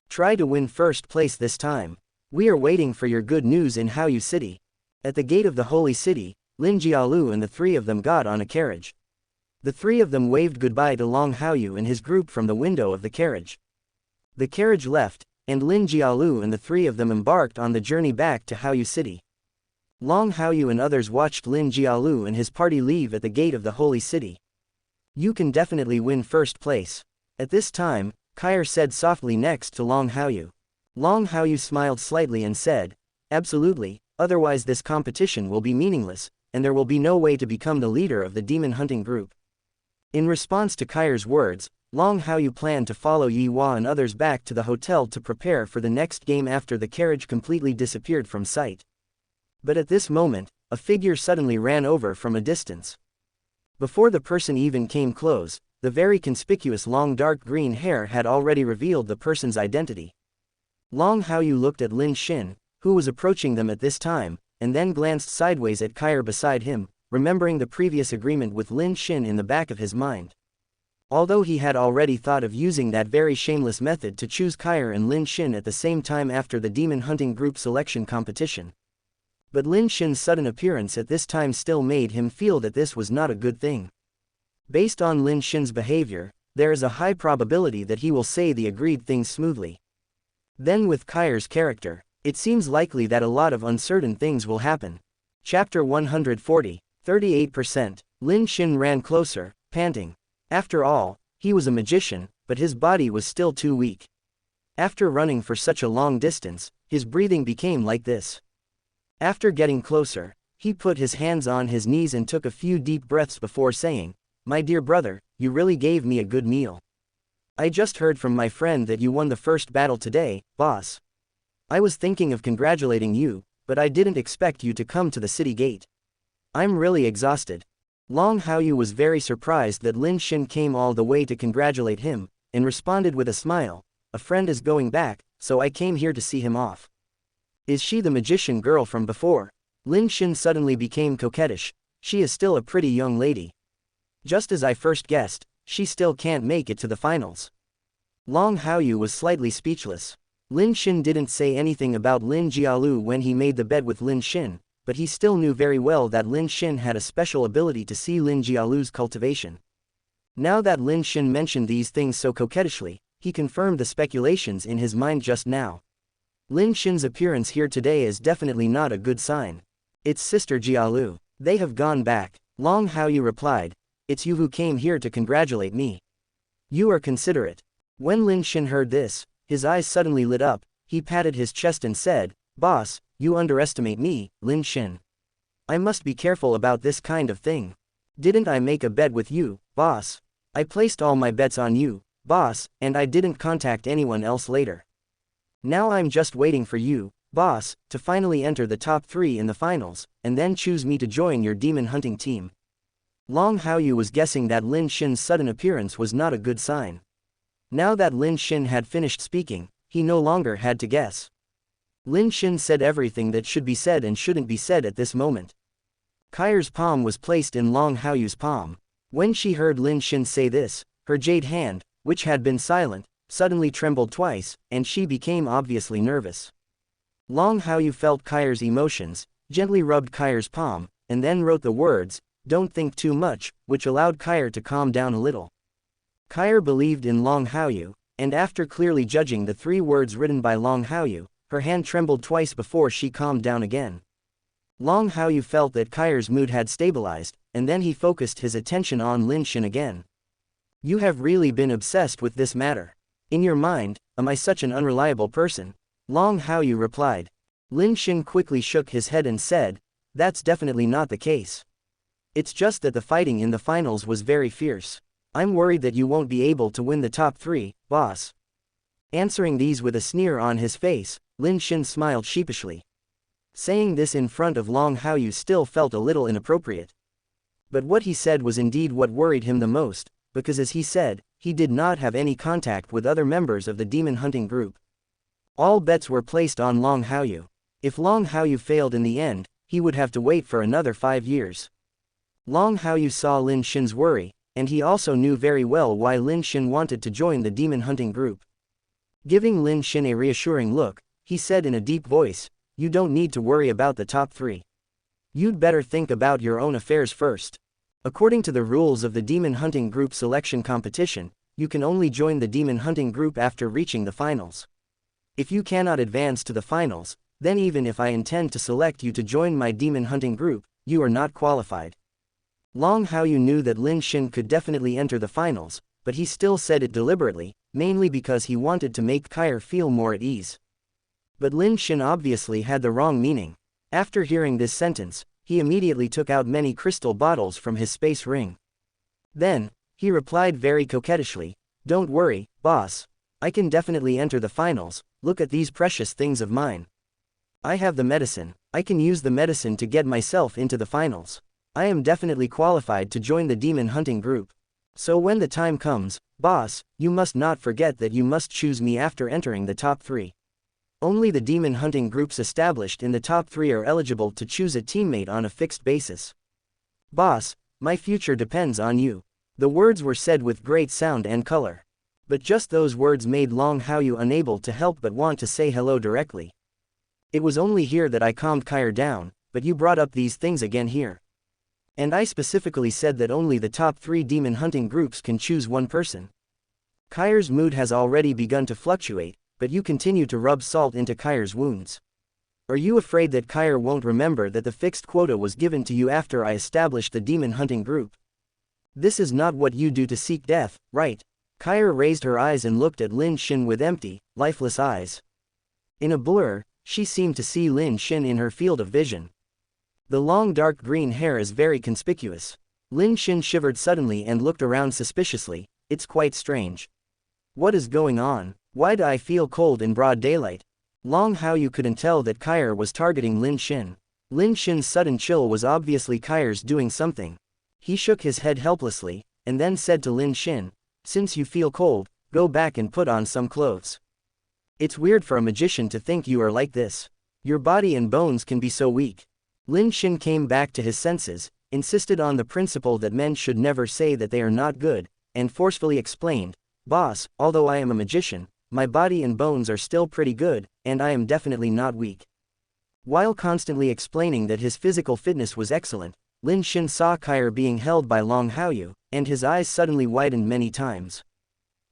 Try to win first place this time. We are waiting for your good news in Haoyu City. At the gate of the holy city, Lin Jialu and the three of them got on a carriage. The three of them waved goodbye to Long Haoyu and his group from the window of the carriage. The carriage left, and Lin Jialu and the three of them embarked on the journey back to Haoyu City. Long Haoyu and others watched Lin Jialu and his party leave at the gate of the holy city. You can definitely win first place. At this time, Kair said softly next to Long Haoyu. Long Haoyu smiled slightly and said, absolutely, otherwise this competition will be meaningless, and there will be no way to become the leader of the demon hunting group. In response to Kair's words, Long Haoyu planned to follow Yi Hua and others back to the hotel to prepare for the next game after the carriage completely disappeared from sight. But at this moment, a figure suddenly ran over from a distance. Before the person even came close, the very conspicuous long dark green hair had already revealed the person's identity. Long Haoyu looked at Lin Xin, who was approaching them at this time, and then glanced sideways at Kair beside him, remembering the previous agreement with Lin Xin in the back of his mind. Although he had already thought of using that very shameless method to choose Kair and Lin Xin at the same time after the demon hunting group selection competition. But Lin Xin's sudden appearance at this time still made him feel that this was not a good thing. Based on Lin Xin's behavior, there is a high probability that he will say the agreed things smoothly. Then with Kair's character, it seems likely that a lot of uncertain things will happen. Chapter 140, 38%. Lin Xin ran closer, panting. After all, he was a magician, but his body was still too weak. After running for such a long distance, his breathing became like this. After getting closer, he put his hands on his knees and took a few deep breaths before saying, "My dear brother, you really gave me a good meal. I just heard from my friend that you won the first battle today, boss. I was thinking of congratulating you, but I didn't expect you to come to the city gate. I'm really exhausted." Long Haoyu was very surprised that Lin Xin came all the way to congratulate him, and responded with a smile, "A friend is going back, so I came here to see him off." Is she the magician girl from before? Lin Xin suddenly became coquettish. She is still a pretty young lady. Just as I first guessed, she still can't make it to the finals. Long Haoyu was slightly speechless. Lin Xin didn't say anything about Lin Jialu when he made the bet with Lin Xin, but he still knew very well that Lin Xin had a special ability to see Lin Jialu's cultivation. Now that Lin Xin mentioned these things so coquettishly, he confirmed the speculations in his mind just now. Lin Xin's appearance here today is definitely not a good sign. It's Sister Jialu. They have gone back. Long Haoyu replied, "It's you who came here to congratulate me. You are considerate." When Lin Xin heard this, his eyes suddenly lit up. He patted his chest and said, "Boss, you underestimate me, Lin Xin. I must be careful about this kind of thing. Didn't I make a bet with you, boss? I placed all my bets on you, boss, and I didn't contact anyone else later. Now I'm just waiting for you, boss, to finally enter the top 3 in the finals, and then choose me to join your demon hunting team." Long Haoyu was guessing that Lin Xin's sudden appearance was not a good sign. Now that Lin Xin had finished speaking, he no longer had to guess. Lin Xin said everything that should be said and shouldn't be said at this moment. Kair's palm was placed in Long Haoyu's palm. When she heard Lin Xin say this, her jade hand, which had been silent, suddenly trembled twice, and she became obviously nervous. Long Haoyu felt Kair's emotions, gently rubbed Kair's palm, and then wrote the words, "Don't think too much," which allowed Kair to calm down a little. Kair believed in Long Haoyu, and after clearly judging the 3 words written by Long Haoyu, her hand trembled twice before she calmed down again. Long Haoyu felt that Kair's mood had stabilized, and then he focused his attention on Lin Xin again. "You have really been obsessed with this matter. In your mind, am I such an unreliable person?" Long Haoyu replied. Lin Xin quickly shook his head and said, "That's definitely not the case. It's just that the fighting in the finals was very fierce. I'm worried that you won't be able to win the top 3, boss." Answering these with a sneer on his face, Lin Xin smiled sheepishly. Saying this in front of Long Haoyu still felt a little inappropriate. But what he said was indeed what worried him the most, because as he said, he did not have any contact with other members of the demon hunting group. All bets were placed on Long Haoyu. If Long Haoyu failed in the end, he would have to wait for another 5 years. Long Haoyu saw Lin Xin's worry, and he also knew very well why Lin Xin wanted to join the demon hunting group. Giving Lin Xin a reassuring look, he said in a deep voice, "You don't need to worry about the top 3. You'd better think about your own affairs first. According to the rules of the demon hunting group selection competition, you can only join the demon hunting group after reaching the finals. If you cannot advance to the finals, then even if I intend to select you to join my demon hunting group, you are not qualified." Long Haoyu knew that Lin Xin could definitely enter the finals, but he still said it deliberately, mainly because he wanted to make Kair feel more at ease. But Lin Xin obviously had the wrong meaning. After hearing this sentence, he immediately took out many crystal bottles from his space ring. Then, he replied very coquettishly, "Don't worry, boss. I can definitely enter the finals. Look at these precious things of mine. I have the medicine, I can use the medicine to get myself into the finals. I am definitely qualified to join the demon hunting group. So when the time comes, boss, you must not forget that you must choose me after entering the top 3. Only the demon hunting groups established in the top 3 are eligible to choose a teammate on a fixed basis. Boss, my future depends on you. The words were said with great sound and color. But just those words made Long Haochen unable to help but want to say hello directly. It was only here that I calmed Kair down, but you brought up these things again here. And I specifically said that only the top 3 demon hunting groups can choose one person. Kair's mood has already begun to fluctuate, but you continue to rub salt into Kair's wounds. Are you afraid that Kair won't remember that the fixed quota was given to you after I established the demon hunting group? This is not what you do to seek death, right? Kair raised her eyes and looked at Lin Xin with empty, lifeless eyes. In a blur, she seemed to see Lin Xin in her field of vision. The long dark green hair is very conspicuous. Lin Xin shivered suddenly and looked around suspiciously. It's quite strange. What is going on? Why do I feel cold in broad daylight? Long Haochen couldn't tell that Kair was targeting Lin Xin. Lin Xin's sudden chill was obviously Kair's doing something. He shook his head helplessly, and then said to Lin Xin, since you feel cold, go back and put on some clothes. It's weird for a magician to think you are like this. Your body and bones can be so weak. Lin Xin came back to his senses, insisted on the principle that men should never say that they are not good, and forcefully explained, boss, although I am a magician, my body and bones are still pretty good, and I am definitely not weak. While constantly explaining that his physical fitness was excellent, Lin Xin saw Kair being held by Long Haochen, and his eyes suddenly widened many times.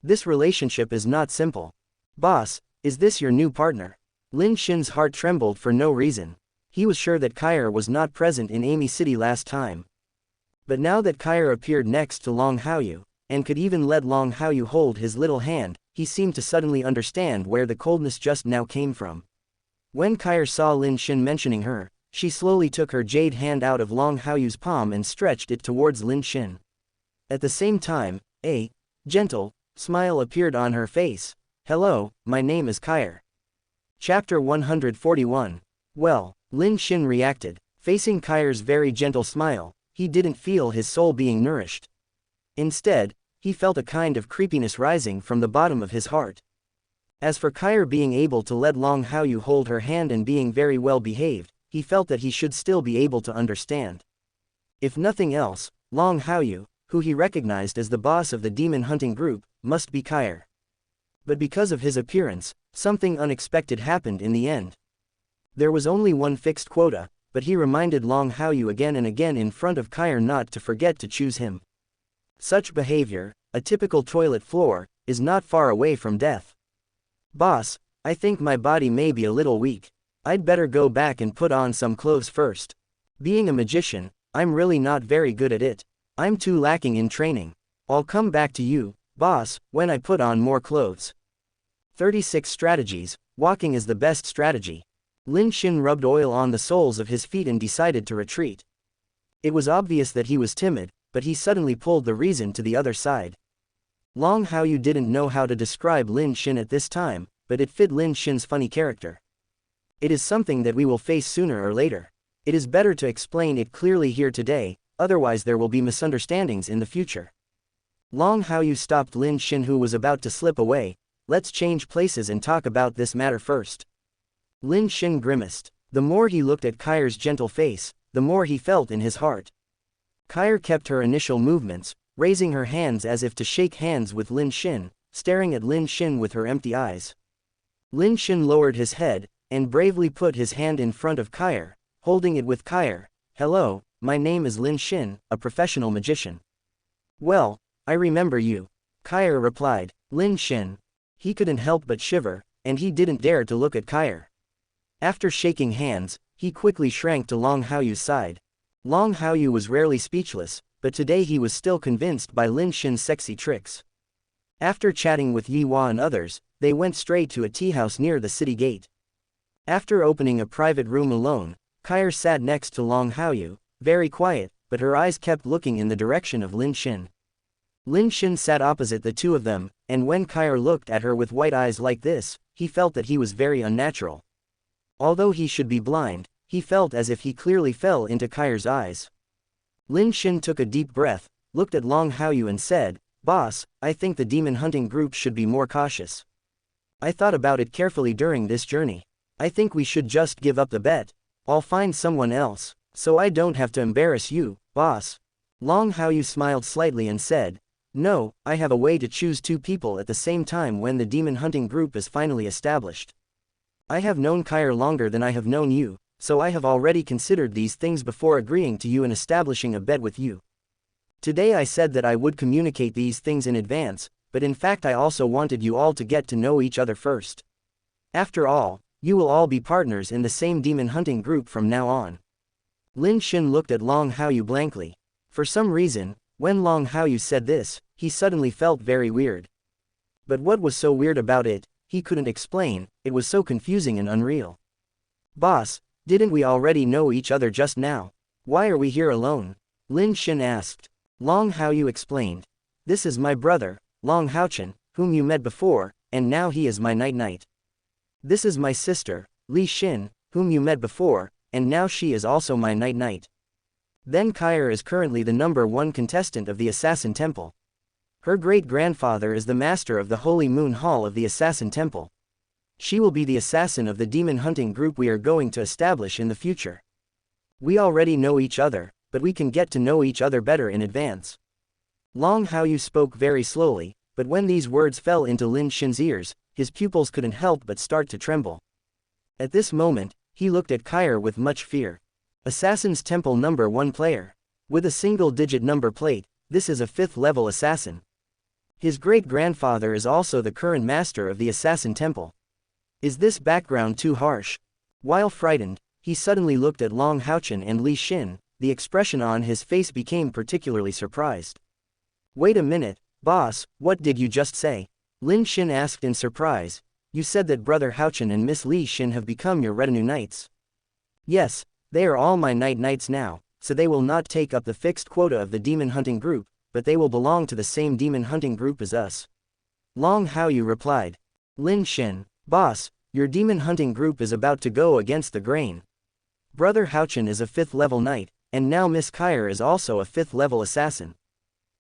This relationship is not simple. Boss, is this your new partner? Lin Xin's heart trembled for no reason. He was sure that Kair was not present in Amy City last time. But now that Kair appeared next to Long Haochen, and could even let Long Haochen hold his little hand, he seemed to suddenly understand where the coldness just now came from. When Kair saw Lin Xin mentioning her, she slowly took her jade hand out of Long Haoyu's palm and stretched it towards Lin Xin. At the same time, a gentle smile appeared on her face. Hello, my name is Kair. Chapter 141. Well, Lin Xin reacted, facing Kair's very gentle smile. He didn't feel his soul being nourished. Instead, he felt a kind of creepiness rising from the bottom of his heart. As for Kair being able to let Long Haochen hold her hand and being very well behaved, he felt that he should still be able to understand. If nothing else, Long Haochen, who he recognized as the boss of the demon hunting group, must be Kair. But because of his appearance, something unexpected happened in the end. There was only one fixed quota, but he reminded Long Haochen again and again in front of Kair not to forget to choose him. Such behavior, a typical toilet floor, is not far away from death. Boss, I think my body may be a little weak. I'd better go back and put on some clothes first. Being a magician, I'm really not very good at it. I'm too lacking in training. I'll come back to you, boss, when I put on more clothes. 36 strategies. Walking is the best strategy. Lin Xin rubbed oil on the soles of his feet and decided to retreat. It was obvious that he was timid, but he suddenly pulled the reason to the other side. Long Haochen didn't know how to describe Lin Xin at this time, but it fit Lin Xin's funny character. It is something that we will face sooner or later. It is better to explain it clearly here today, otherwise there will be misunderstandings in the future. Long Haochen stopped Lin Xin, who was about to slip away. Let's change places and talk about this matter first. Lin Xin grimaced. The more he looked at Kair's gentle face, the more he felt in his heart. Kair kept her initial movements, raising her hands as if to shake hands with Lin Xin, staring at Lin Xin with her empty eyes. Lin Xin lowered his head, and bravely put his hand in front of Kair, holding it with Kair. Hello, my name is Lin Xin, a professional magician. Well, I remember you. Kair replied. Lin Xin. He couldn't help but shiver, and he didn't dare to look at Kair. After shaking hands, he quickly shrank to Long Haoyu's side. Long Haochen was rarely speechless, but today he was still convinced by Lin Xin's sexy tricks. After chatting with Yi Hua and others, they went straight to a tea house near the city gate. After opening a private room alone, Kair sat next to Long Haochen, very quiet, but her eyes kept looking in the direction of Lin Xin. Lin Xin sat opposite the two of them, and when Kair looked at her with white eyes like this, he felt that he was very unnatural. Although he should be blind, He felt as if he clearly fell into Kai's eyes. Lin Xin took a deep breath, looked at Long Haoyu and said, "Boss, I think the demon hunting group should be more cautious. I thought about it carefully during this journey. I think we should just give up the bet. I'll find someone else, so I don't have to embarrass you, boss." Long Haoyu smiled slightly and said, "No, I have a way to choose two people at the same time when the demon hunting group is finally established. I have known Kai longer than I have known you, so I have already considered these things before agreeing to you and establishing a bet with you. Today I said that I would communicate these things in advance, but in fact I also wanted you all to get to know each other first. After all, you will all be partners in the same demon hunting group from now on." Lin Xin looked at Long Haoyu blankly. For some reason, when Long Haoyu said this, he suddenly felt very weird. But what was so weird about it, he couldn't explain, it was so confusing and unreal. "Boss, didn't we already know each other just now? Why are we here alone?" Lin Xin asked. Long Haoyu explained, "This is my brother, Long Haochen, whom you met before, and now he is my knight. This is my sister, Li Xin, whom you met before, and now she is also my knight. Then Kai is currently the #1 contestant of the Assassin Temple. Her great-grandfather is the master of the Holy Moon Hall of the Assassin Temple. She will be the assassin of the demon hunting group we are going to establish in the future. We already know each other, but we can get to know each other better in advance." Long Haoyu spoke very slowly, but when these words fell into Lin Xin's ears, his pupils couldn't help but start to tremble. At this moment, he looked at Kai with much fear. Assassin's Temple #1 player. With a single-digit number plate, this is a 5th-level assassin. His great-grandfather is also the current master of the Assassin Temple. Is this background too harsh? While frightened, he suddenly looked at Long Haochen and Li Xin. The expression on his face became particularly surprised. "Wait a minute, boss, what did you just say?" Lin Xin asked in surprise. "You said that Brother Haochen and Miss Li Xin have become your retinue knights." "Yes, they are all my knights now, so they will not take up the fixed quota of the demon hunting group, but they will belong to the same demon hunting group as us." Long Haoyu replied. "Lin Xin, boss, your demon hunting group is about to go against the grain. Brother Haochen is a 5th-level knight, and now Miss Kai is also a 5th-level assassin.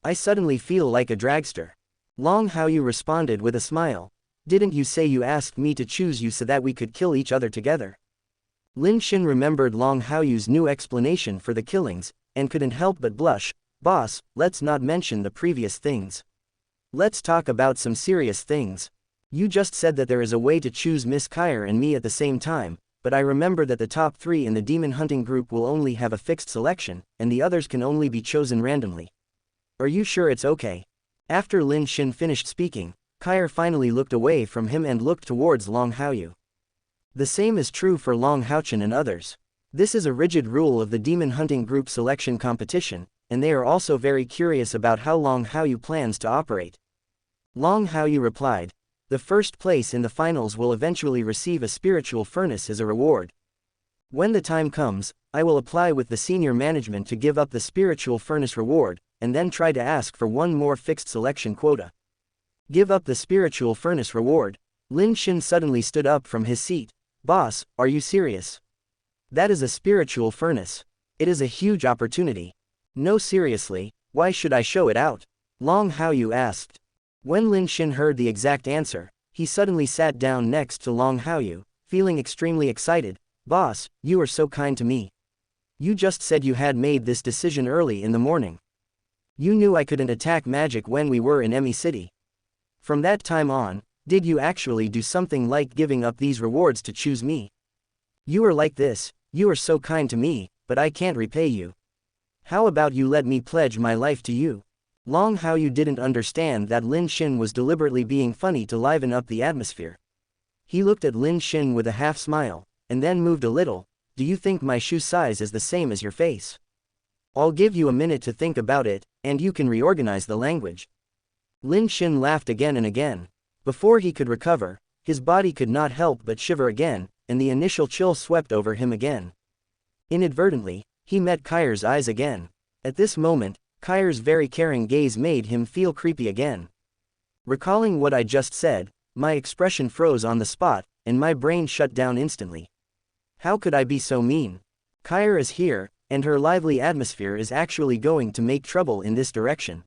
I suddenly feel like a dragster." Long Haoyu responded with a smile. "Didn't you say you asked me to choose you so that we could kill each other together?" Lin Xin remembered Long Haoyu's new explanation for the killings, and couldn't help but blush. "Boss, let's not mention the previous things. Let's talk about some serious things. You just said that there is a way to choose Miss Kai and me at the same time, but I remember that the top 3 in the demon hunting group will only have a fixed selection, and the others can only be chosen randomly. Are you sure it's okay?" After Lin Xin finished speaking, Kai finally looked away from him and looked towards Long Haoyu. The same is true for Long Haochen and others. This is a rigid rule of the demon hunting group selection competition, and they are also very curious about how Long Haoyu plans to operate. Long Haoyu replied, "The first place in the finals will eventually receive a spiritual furnace as a reward. When the time comes, I will apply with the senior management to give up the spiritual furnace reward, and then try to ask for one more fixed selection quota." "Give up the spiritual furnace reward?" Lin Xin suddenly stood up from his seat. "Boss, are you serious? That is a spiritual furnace. It is a huge opportunity." "No, seriously, why should I show it out?" Long Haoyu asked. When Lin Xin heard the exact answer, he suddenly sat down next to Long Haoyu, feeling extremely excited. "Boss, you are so kind to me. You just said you had made this decision early in the morning. You knew I couldn't attack magic when we were in Emi City. From that time on, did you actually do something like giving up these rewards to choose me? You are like this, you are so kind to me, but I can't repay you. How about you let me pledge my life to you?" Long Haoyu didn't understand that Lin Xin was deliberately being funny to liven up the atmosphere. He looked at Lin Xin with a half smile, and then moved a little. "Do you think my shoe size is the same as your face? I'll give you a minute to think about it, and you can reorganize the language." Lin Xin laughed again and again. Before he could recover, his body could not help but shiver again, and the initial chill swept over him again. Inadvertently, he met Kai's eyes again. At this moment, Kai's very caring gaze made him feel creepy again. Recalling what I just said, my expression froze on the spot, and my brain shut down instantly. How could I be so mean? Kyra is here, and her lively atmosphere is actually going to make trouble in this direction.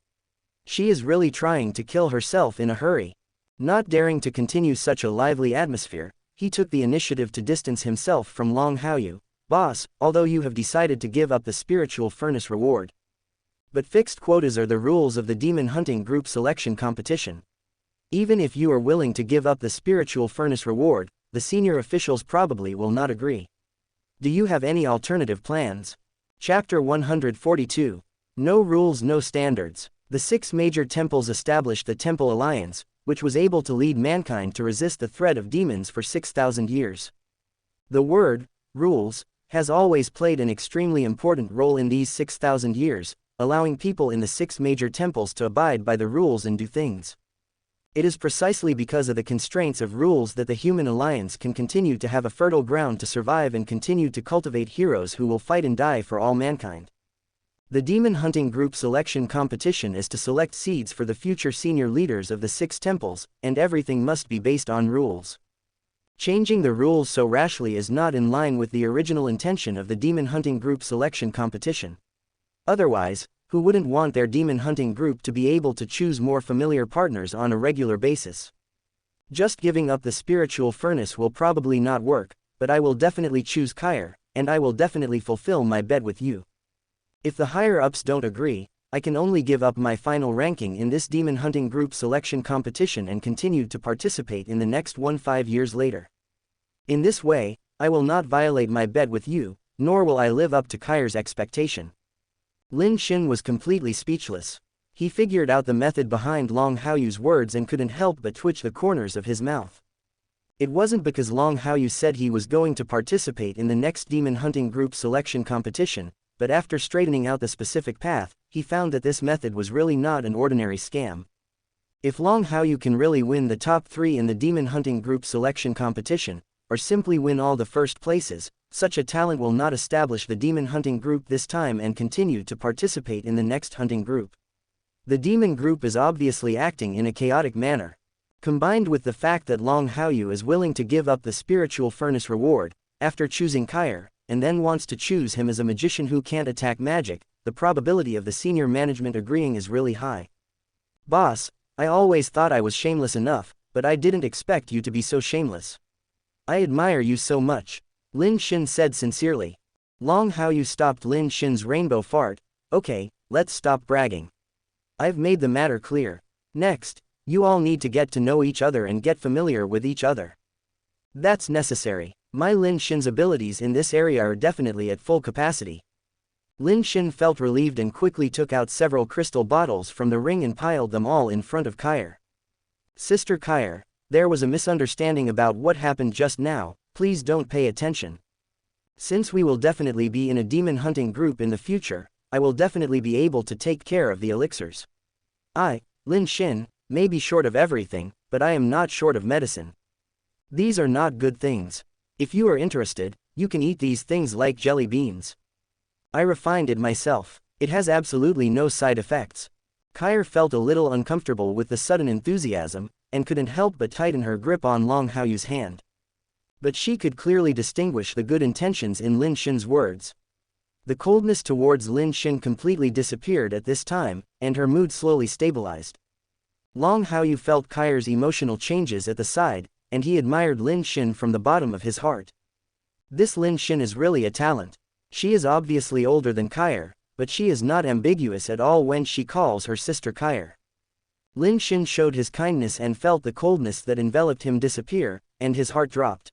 She is really trying to kill herself in a hurry. Not daring to continue such a lively atmosphere, he took the initiative to distance himself from Long Haochen. Boss, although you have decided to give up the spiritual furnace reward. But fixed quotas are the rules of the demon hunting group selection competition. Even if you are willing to give up the spiritual furnace reward, the senior officials probably will not agree. Do you have any alternative plans? Chapter 142. No rules, no standards. The 6 major temples established the Temple Alliance, which was able to lead mankind to resist the threat of demons for 6,000 years. The word, rules, has always played an extremely important role in these 6,000 years, allowing people in the 6 major temples to abide by the rules and do things. It is precisely because of the constraints of rules that the human alliance can continue to have a fertile ground to survive and continue to cultivate heroes who will fight and die for all mankind. The demon hunting group selection competition is to select seeds for the future senior leaders of the 6 temples, and everything must be based on rules. Changing the rules so rashly is not in line with the original intention of the demon hunting group selection competition. Otherwise, who wouldn't want their demon hunting group to be able to choose more familiar partners on a regular basis? Just giving up the spiritual furnace will probably not work, but I will definitely choose Kyra, and I will definitely fulfill my bet with you. If the higher-ups don't agree, I can only give up my final ranking in this demon hunting group selection competition and continue to participate in the next one 5 years later. In this way, I will not violate my bet with you, nor will I live up to Kyra's expectation. Lin Xin was completely speechless. He figured out the method behind Long Haoyu's words and couldn't help but twitch the corners of his mouth. It wasn't because Long Haoyu said he was going to participate in the next demon hunting group selection competition, but after straightening out the specific path, he found that this method was really not an ordinary scam. If Long Haoyu can really win the top 3 in the demon hunting group selection competition, or simply win all the first places, such a talent will not establish the demon hunting group this time and continue to participate in the next hunting group. The demon group is obviously acting in a chaotic manner. Combined with the fact that Long Haoyu is willing to give up the spiritual furnace reward, after choosing Kyra, and then wants to choose him as a magician who can't attack magic, the probability of the senior management agreeing is really high. Boss, I always thought I was shameless enough, but I didn't expect you to be so shameless. I admire you so much, Lin Xin said sincerely. Long Haoyu stopped Lin Xin's rainbow fart. Okay, let's stop bragging. I've made the matter clear. Next, you all need to get to know each other and get familiar with each other. That's necessary. My Lin Xin's abilities in this area are definitely at full capacity. Lin Xin felt relieved and quickly took out several crystal bottles from the ring and piled them all in front of Kyra. Sister Kyra, there was a misunderstanding about what happened just now, please don't pay attention. Since we will definitely be in a demon hunting group in the future, I will definitely be able to take care of the elixirs. I, Lin Xin, may be short of everything, but I am not short of medicine. These are not good things. If you are interested, you can eat these things like jelly beans. I refined it myself. It has absolutely no side effects. Kyra felt a little uncomfortable with the sudden enthusiasm, and couldn't help but tighten her grip on Long Haoyu's hand. But she could clearly distinguish the good intentions in Lin Xin's words. The coldness towards Lin Xin completely disappeared at this time, and her mood slowly stabilized. Long Haoyu felt Kyra's emotional changes at the side, and he admired Lin Xin from the bottom of his heart. This Lin Xin is really a talent. She is obviously older than Kyra, but she is not ambiguous at all when she calls her sister Kyra. Lin Xin showed his kindness and felt the coldness that enveloped him disappear, and his heart dropped.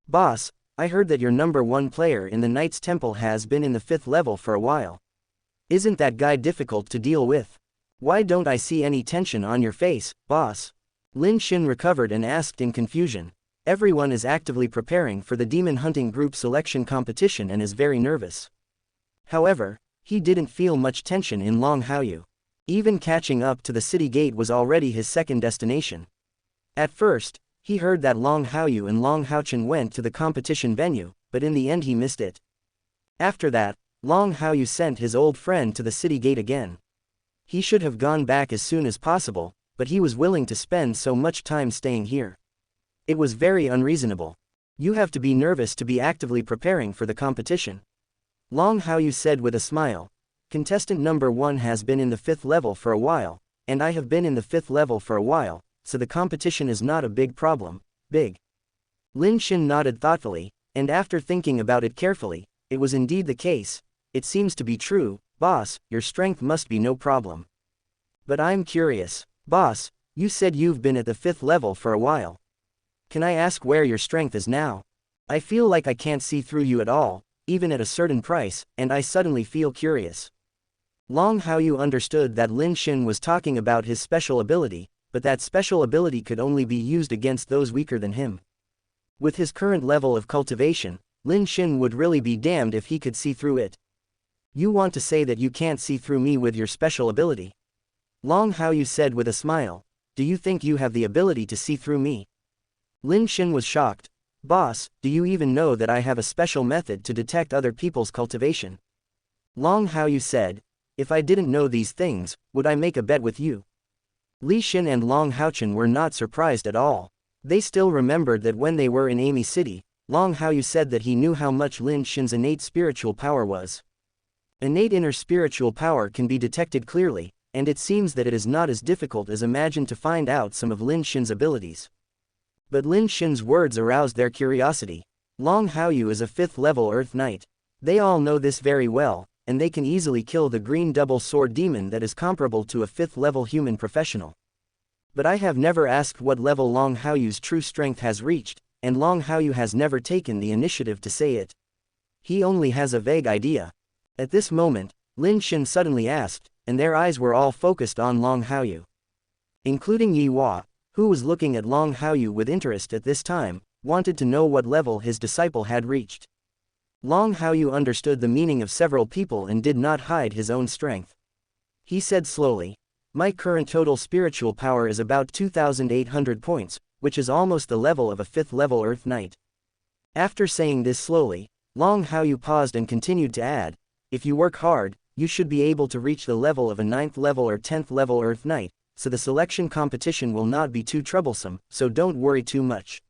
Boss, I heard that your number 1 player in the Knight's Temple has been in the 5th level for a while. Isn't that guy difficult to deal with? Why don't I see any tension on your face, boss? Lin Xin recovered and asked in confusion. Everyone is actively preparing for the demon hunting group selection competition and is very nervous. However, he didn't feel much tension in Long Haoyu. Even catching up to the city gate was already his second destination. At first, he heard that Long Haoyu and Long Haochen went to the competition venue, but in the end he missed it. After that, Long Haoyu sent his old friend to the city gate again. He should have gone back as soon as possible, but he was willing to spend so much time staying here. It was very unreasonable. You have to be nervous to be actively preparing for the competition. Long Haoyu said with a smile. Contestant number 1 has been in the 5th level for a while, and I have been in the 5th level for a while, so the competition is not a big problem. Big. Lin Xin nodded thoughtfully, and after thinking about it carefully, it was indeed the case. It seems to be true, boss, your strength must be no problem. But I'm curious. Boss, you said you've been at the 5th level for a while. Can I ask where your strength is now? I feel like I can't see through you at all, even at a certain price, and I suddenly feel curious. Long Haoyu understood that Lin Xin was talking about his special ability, but that special ability could only be used against those weaker than him. With his current level of cultivation, Lin Xin would really be damned if he could see through it. You want to say that you can't see through me with your special ability? Long Haoyu said with a smile. Do you think you have the ability to see through me? Lin Xin was shocked. Boss, do you even know that I have a special method to detect other people's cultivation? Long Haoyu said. If I didn't know these things, would I make a bet with you? Li Xin and Long Haochen were not surprised at all. They still remembered that when they were in Amy City, Long Haoyu said that he knew how much Lin Xin's innate spiritual power was. Innate inner spiritual power can be detected clearly, and it seems that it is not as difficult as imagined to find out some of Lin Xin's abilities. But Lin Xin's words aroused their curiosity. Long Haoyu is a 5th level Earth Knight. They all know this very well, and they can easily kill the green double sword demon that is comparable to a 5th level human professional. But I have never asked what level Long Haoyu's true strength has reached, and Long Haoyu has never taken the initiative to say it. He only has a vague idea. At this moment, Lin Xin suddenly asked, and their eyes were all focused on Long Haoyu. Including Yi Hua, who was looking at Long Haoyu with interest at this time, wanted to know what level his disciple had reached. Long Haoyu understood the meaning of several people and did not hide his own strength. He said slowly, my current total spiritual power is about 2,800 points, which is almost the level of a 5th level Earth Knight. After saying this slowly, Long Haoyu paused and continued to add, if you work hard, you should be able to reach the level of a 9th level or 10th level Earth Knight, so the selection competition will not be too troublesome, so don't worry too much.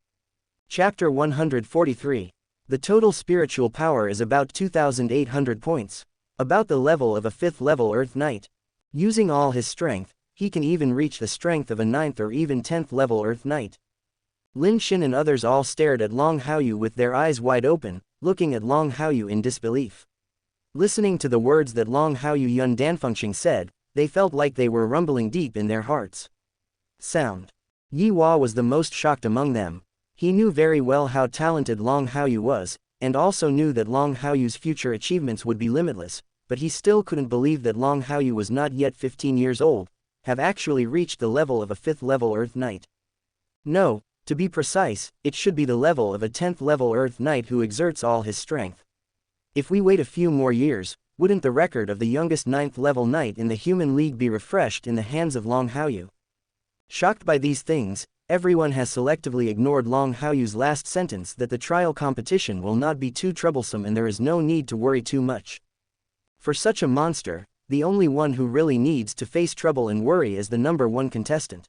Chapter 143. The total spiritual power is about 2,800 points, about the level of a 5th level Earth Knight. Using all his strength, he can even reach the strength of a 9th or even 10th level Earth Knight. Lin Xin and others all stared at Long Haoyu with their eyes wide open, looking at Long Haoyu in disbelief. Listening to the words that Long Haoyu Yun Danfengxing said, they felt like they were rumbling deep in their hearts. Sound. Yi Hua was the most shocked among them. He knew very well how talented Long Haoyu was, and also knew that Long Haoyu's future achievements would be limitless, but he still couldn't believe that Long Haoyu was not yet 15 years old, have actually reached the level of a 5th level Earth Knight. No, to be precise, it should be the level of a 10th level Earth Knight who exerts all his strength. If we wait a few more years, wouldn't the record of the youngest 9th level knight in the Human League be refreshed in the hands of Long Haoyu? Shocked by these things, everyone has selectively ignored Long Haoyu's last sentence that the trial competition will not be too troublesome and there is no need to worry too much. For such a monster, the only one who really needs to face trouble and worry is the number 1 contestant.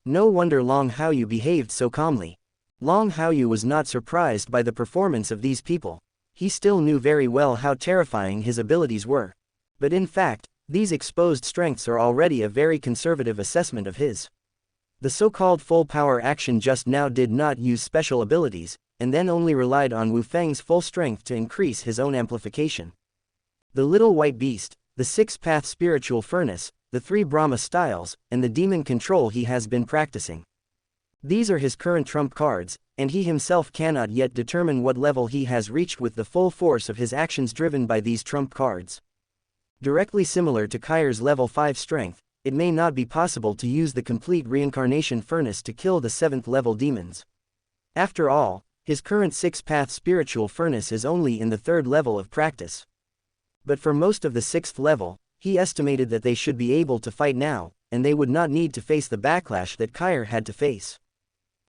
No wonder Long Haoyu behaved so calmly. Long Haoyu was not surprised by the performance of these people. He still knew very well how terrifying his abilities were. But in fact, these exposed strengths are already a very conservative assessment of his. The so-called full power action just now did not use special abilities, and then only relied on Wu Feng's full strength to increase his own amplification. The little white beast, the 6-path spiritual furnace, the 3 Brahma styles, and the demon control he has been practicing. These are his current trump cards, and he himself cannot yet determine what level he has reached with the full force of his actions driven by these trump cards. Directly similar to Kair's level 5 strength, it may not be possible to use the complete reincarnation furnace to kill the 7th level demons. After all, his current 6-path spiritual furnace is only in the 3rd level of practice. But for most of the 6th level, he estimated that they should be able to fight now, and they would not need to face the backlash that Kair had to face.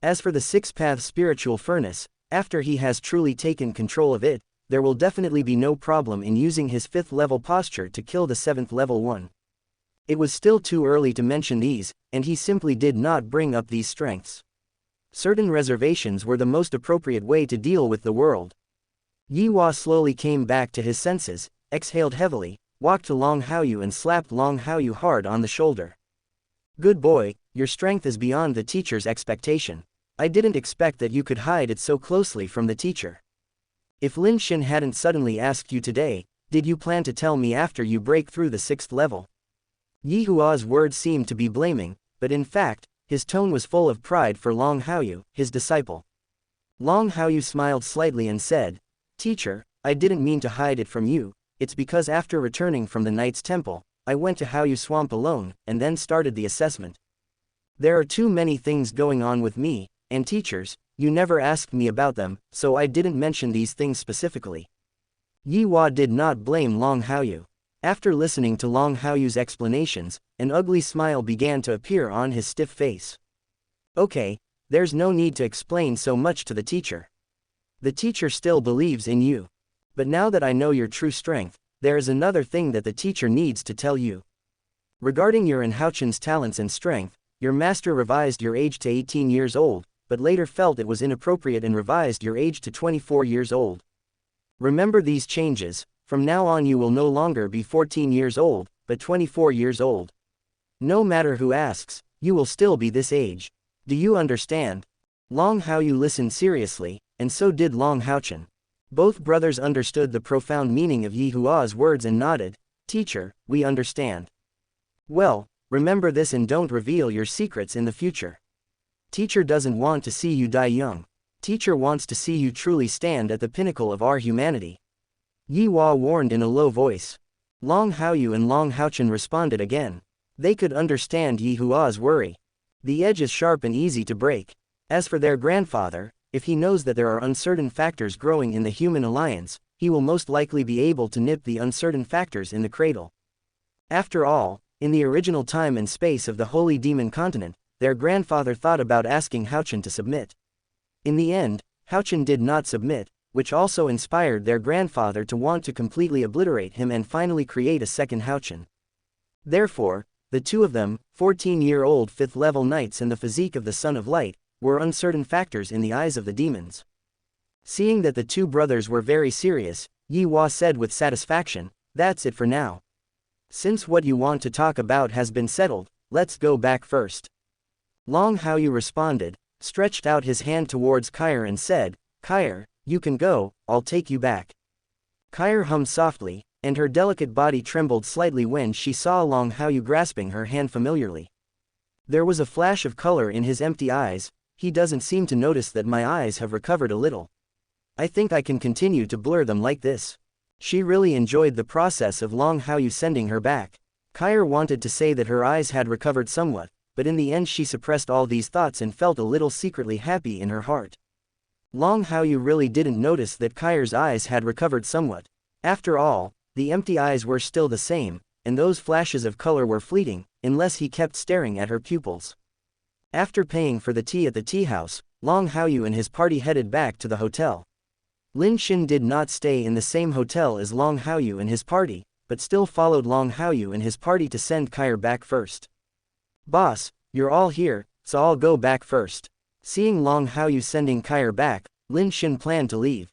As for the 6-path spiritual furnace, after he has truly taken control of it, there will definitely be no problem in using his 5th level posture to kill the 7th level one. It was still too early to mention these, and he simply did not bring up these strengths. Certain reservations were the most appropriate way to deal with the world. Yi Hua slowly came back to his senses, exhaled heavily, walked to Long Haoyu and slapped Long Haoyu hard on the shoulder. Good boy, your strength is beyond the teacher's expectation. I didn't expect that you could hide it so closely from the teacher. If Lin Xin hadn't suddenly asked you today, did you plan to tell me after you break through the 6th level? Yi Hua's words seemed to be blaming, but in fact, his tone was full of pride for Long Haoyu, his disciple. Long Haoyu smiled slightly and said, Teacher, I didn't mean to hide it from you, it's because after returning from the Knight's Temple, I went to Haoyu Swamp alone, and then started the assessment. There are too many things going on with me, and teachers, you never asked me about them, so I didn't mention these things specifically. Yi Hua did not blame Long Haoyu. After listening to Long Haoyu's explanations, an ugly smile began to appear on his stiff face. Okay, there's no need to explain so much to the teacher. The teacher still believes in you. But now that I know your true strength, there is another thing that the teacher needs to tell you. Regarding your and Haochen's talents and strength, your master revised your age to 18 years old, but later felt it was inappropriate and revised your age to 24 years old. Remember these changes, from now on you will no longer be 14 years old, but 24 years old. No matter who asks, you will still be this age. Do you understand? Long Haoyu listened seriously, and so did Long Haochen. Both brothers understood the profound meaning of Yi Hua's words and nodded. Teacher, we understand. Well, remember this and don't reveal your secrets in the future. Teacher doesn't want to see you die young. Teacher wants to see you truly stand at the pinnacle of our humanity. Yi Hua warned in a low voice. Long Haoyu and Long Haochen responded again. They could understand Yi Hua's worry. The edge is sharp and easy to break. As for their grandfather, if he knows that there are uncertain factors growing in the human alliance, he will most likely be able to nip the uncertain factors in the cradle. After all, in the original time and space of the Holy Demon Continent, their grandfather thought about asking Haochen to submit. In the end, Haochen did not submit, which also inspired their grandfather to want to completely obliterate him and finally create a second Haochen. Therefore, the two of them, 14-year-old 5th-level knights and the physique of the Son of Light, were uncertain factors in the eyes of the demons. Seeing that the two brothers were very serious, Yi Hua said with satisfaction, that's it for now. Since what you want to talk about has been settled, let's go back first. Long Haoyu responded, stretched out his hand towards Kair and said, Kair, you can go, I'll take you back. Kair hummed softly, and her delicate body trembled slightly when she saw Long Haoyu grasping her hand familiarly. There was a flash of color in his empty eyes. He doesn't seem to notice that my eyes have recovered a little. I think I can continue to blur them like this. She really enjoyed the process of Long Haoyu sending her back. Kair wanted to say that her eyes had recovered somewhat, but in the end she suppressed all these thoughts and felt a little secretly happy in her heart. Long Haoyu really didn't notice that Kair's eyes had recovered somewhat. After all, the empty eyes were still the same, and those flashes of color were fleeting, unless he kept staring at her pupils. After paying for the tea at the tea house, Long Haoyu and his party headed back to the hotel. Lin Xin did not stay in the same hotel as Long Haoyu and his party, but still followed Long Haoyu and his party to send Kair back first. Boss, you're all here, so I'll go back first. Seeing Long Haoyu sending Kair back, Lin Xin planned to leave.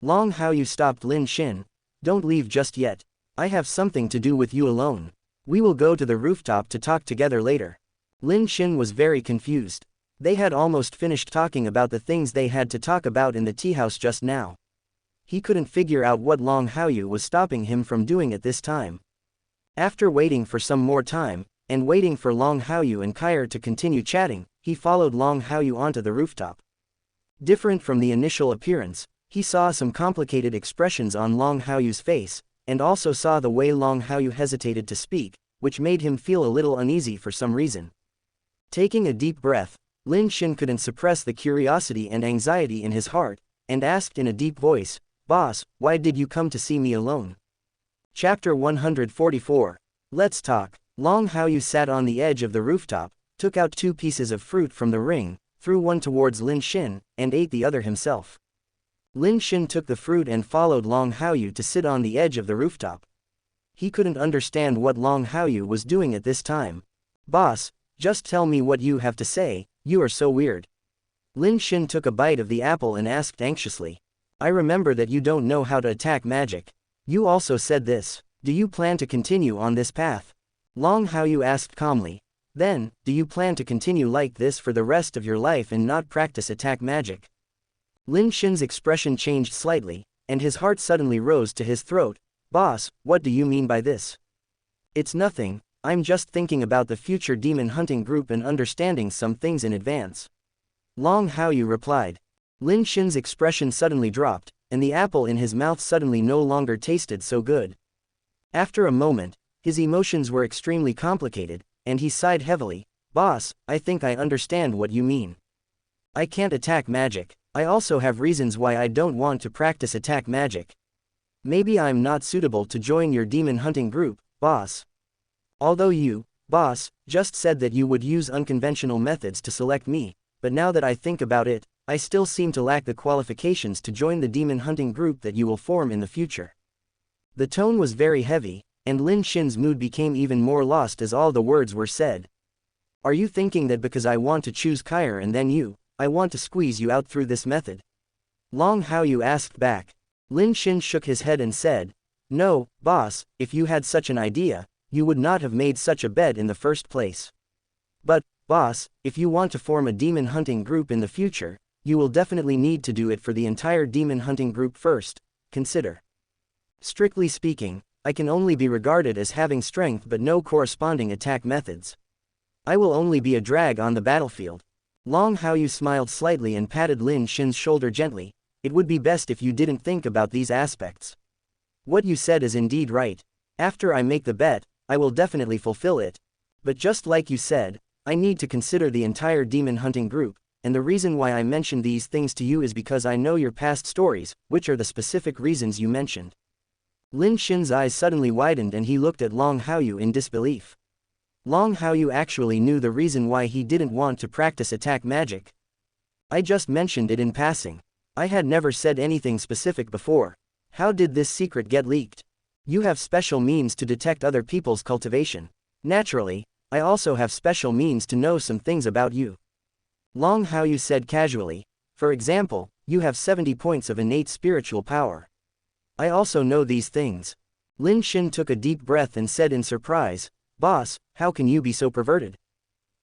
Long Haoyu stopped Lin Xin. Don't leave just yet. I have something to do with you alone. We will go to the rooftop to talk together later. Lin Xin was very confused. They had almost finished talking about the things they had to talk about in the tea house just now. He couldn't figure out what Long Haoyu was stopping him from doing at this time. After waiting for some more time, and waiting for Long Haoyu and Kair to continue chatting, he followed Long Haoyu onto the rooftop. Different from the initial appearance, he saw some complicated expressions on Long Haoyu's face, and also saw the way Long Haoyu hesitated to speak, which made him feel a little uneasy for some reason. Taking a deep breath, Lin Xin couldn't suppress the curiosity and anxiety in his heart, and asked in a deep voice, Boss, why did you come to see me alone? Chapter 144. Let's talk. Long Haoyu sat on the edge of the rooftop, took out 2 pieces of fruit from the ring, threw one towards Lin Xin, and ate the other himself. Lin Xin took the fruit and followed Long Haoyu to sit on the edge of the rooftop. He couldn't understand what Long Haoyu was doing at this time. Boss, just tell me what you have to say, you are so weird. Lin Xin took a bite of the apple and asked anxiously. I remember that you don't know how to attack magic. You also said this. Do you plan to continue on this path? Long Haoyu asked calmly. Then, do you plan to continue like this for the rest of your life and not practice attack magic? Lin Xin's expression changed slightly, and his heart suddenly rose to his throat. Boss, what do you mean by this? It's nothing, I'm just thinking about the future demon hunting group and understanding some things in advance. Long Haoyu replied. Lin Xin's expression suddenly dropped, and the apple in his mouth suddenly no longer tasted so good. After a moment, his emotions were extremely complicated, and he sighed heavily. Boss, I think I understand what you mean. I can't attack magic. I also have reasons why I don't want to practice attack magic. Maybe I'm not suitable to join your demon hunting group, boss. Although you, boss, just said that you would use unconventional methods to select me, but now that I think about it, I still seem to lack the qualifications to join the demon hunting group that you will form in the future. The tone was very heavy, and Lin Xin's mood became even more lost as all the words were said. Are you thinking that because I want to choose Kyre and then you, I want to squeeze you out through this method? Long Haoyu asked back. Lin Xin shook his head and said, No, boss, if you had such an idea, you would not have made such a bet in the first place. But, boss, if you want to form a demon hunting group in the future, you will definitely need to do it for the entire demon hunting group first. Consider. Strictly speaking, I can only be regarded as having strength but no corresponding attack methods. I will only be a drag on the battlefield. Long Haoyu smiled slightly and patted Lin Xin's shoulder gently. It would be best if you didn't think about these aspects. What you said is indeed right. After I make the bet, I will definitely fulfill it. But just like you said, I need to consider the entire demon hunting group, and the reason why I mentioned these things to you is because I know your past stories, which are the specific reasons you mentioned. Lin Xin's eyes suddenly widened and he looked at Long Haoyu in disbelief. Long Haoyu actually knew the reason why he didn't want to practice attack magic. I just mentioned it in passing. I had never said anything specific before. How did this secret get leaked? You have special means to detect other people's cultivation. Naturally, I also have special means to know some things about you. Long Haoyu said casually. For example, you have 70 points of innate spiritual power. I also know these things. Lin Xin took a deep breath and said in surprise, Boss, how can you be so perverted?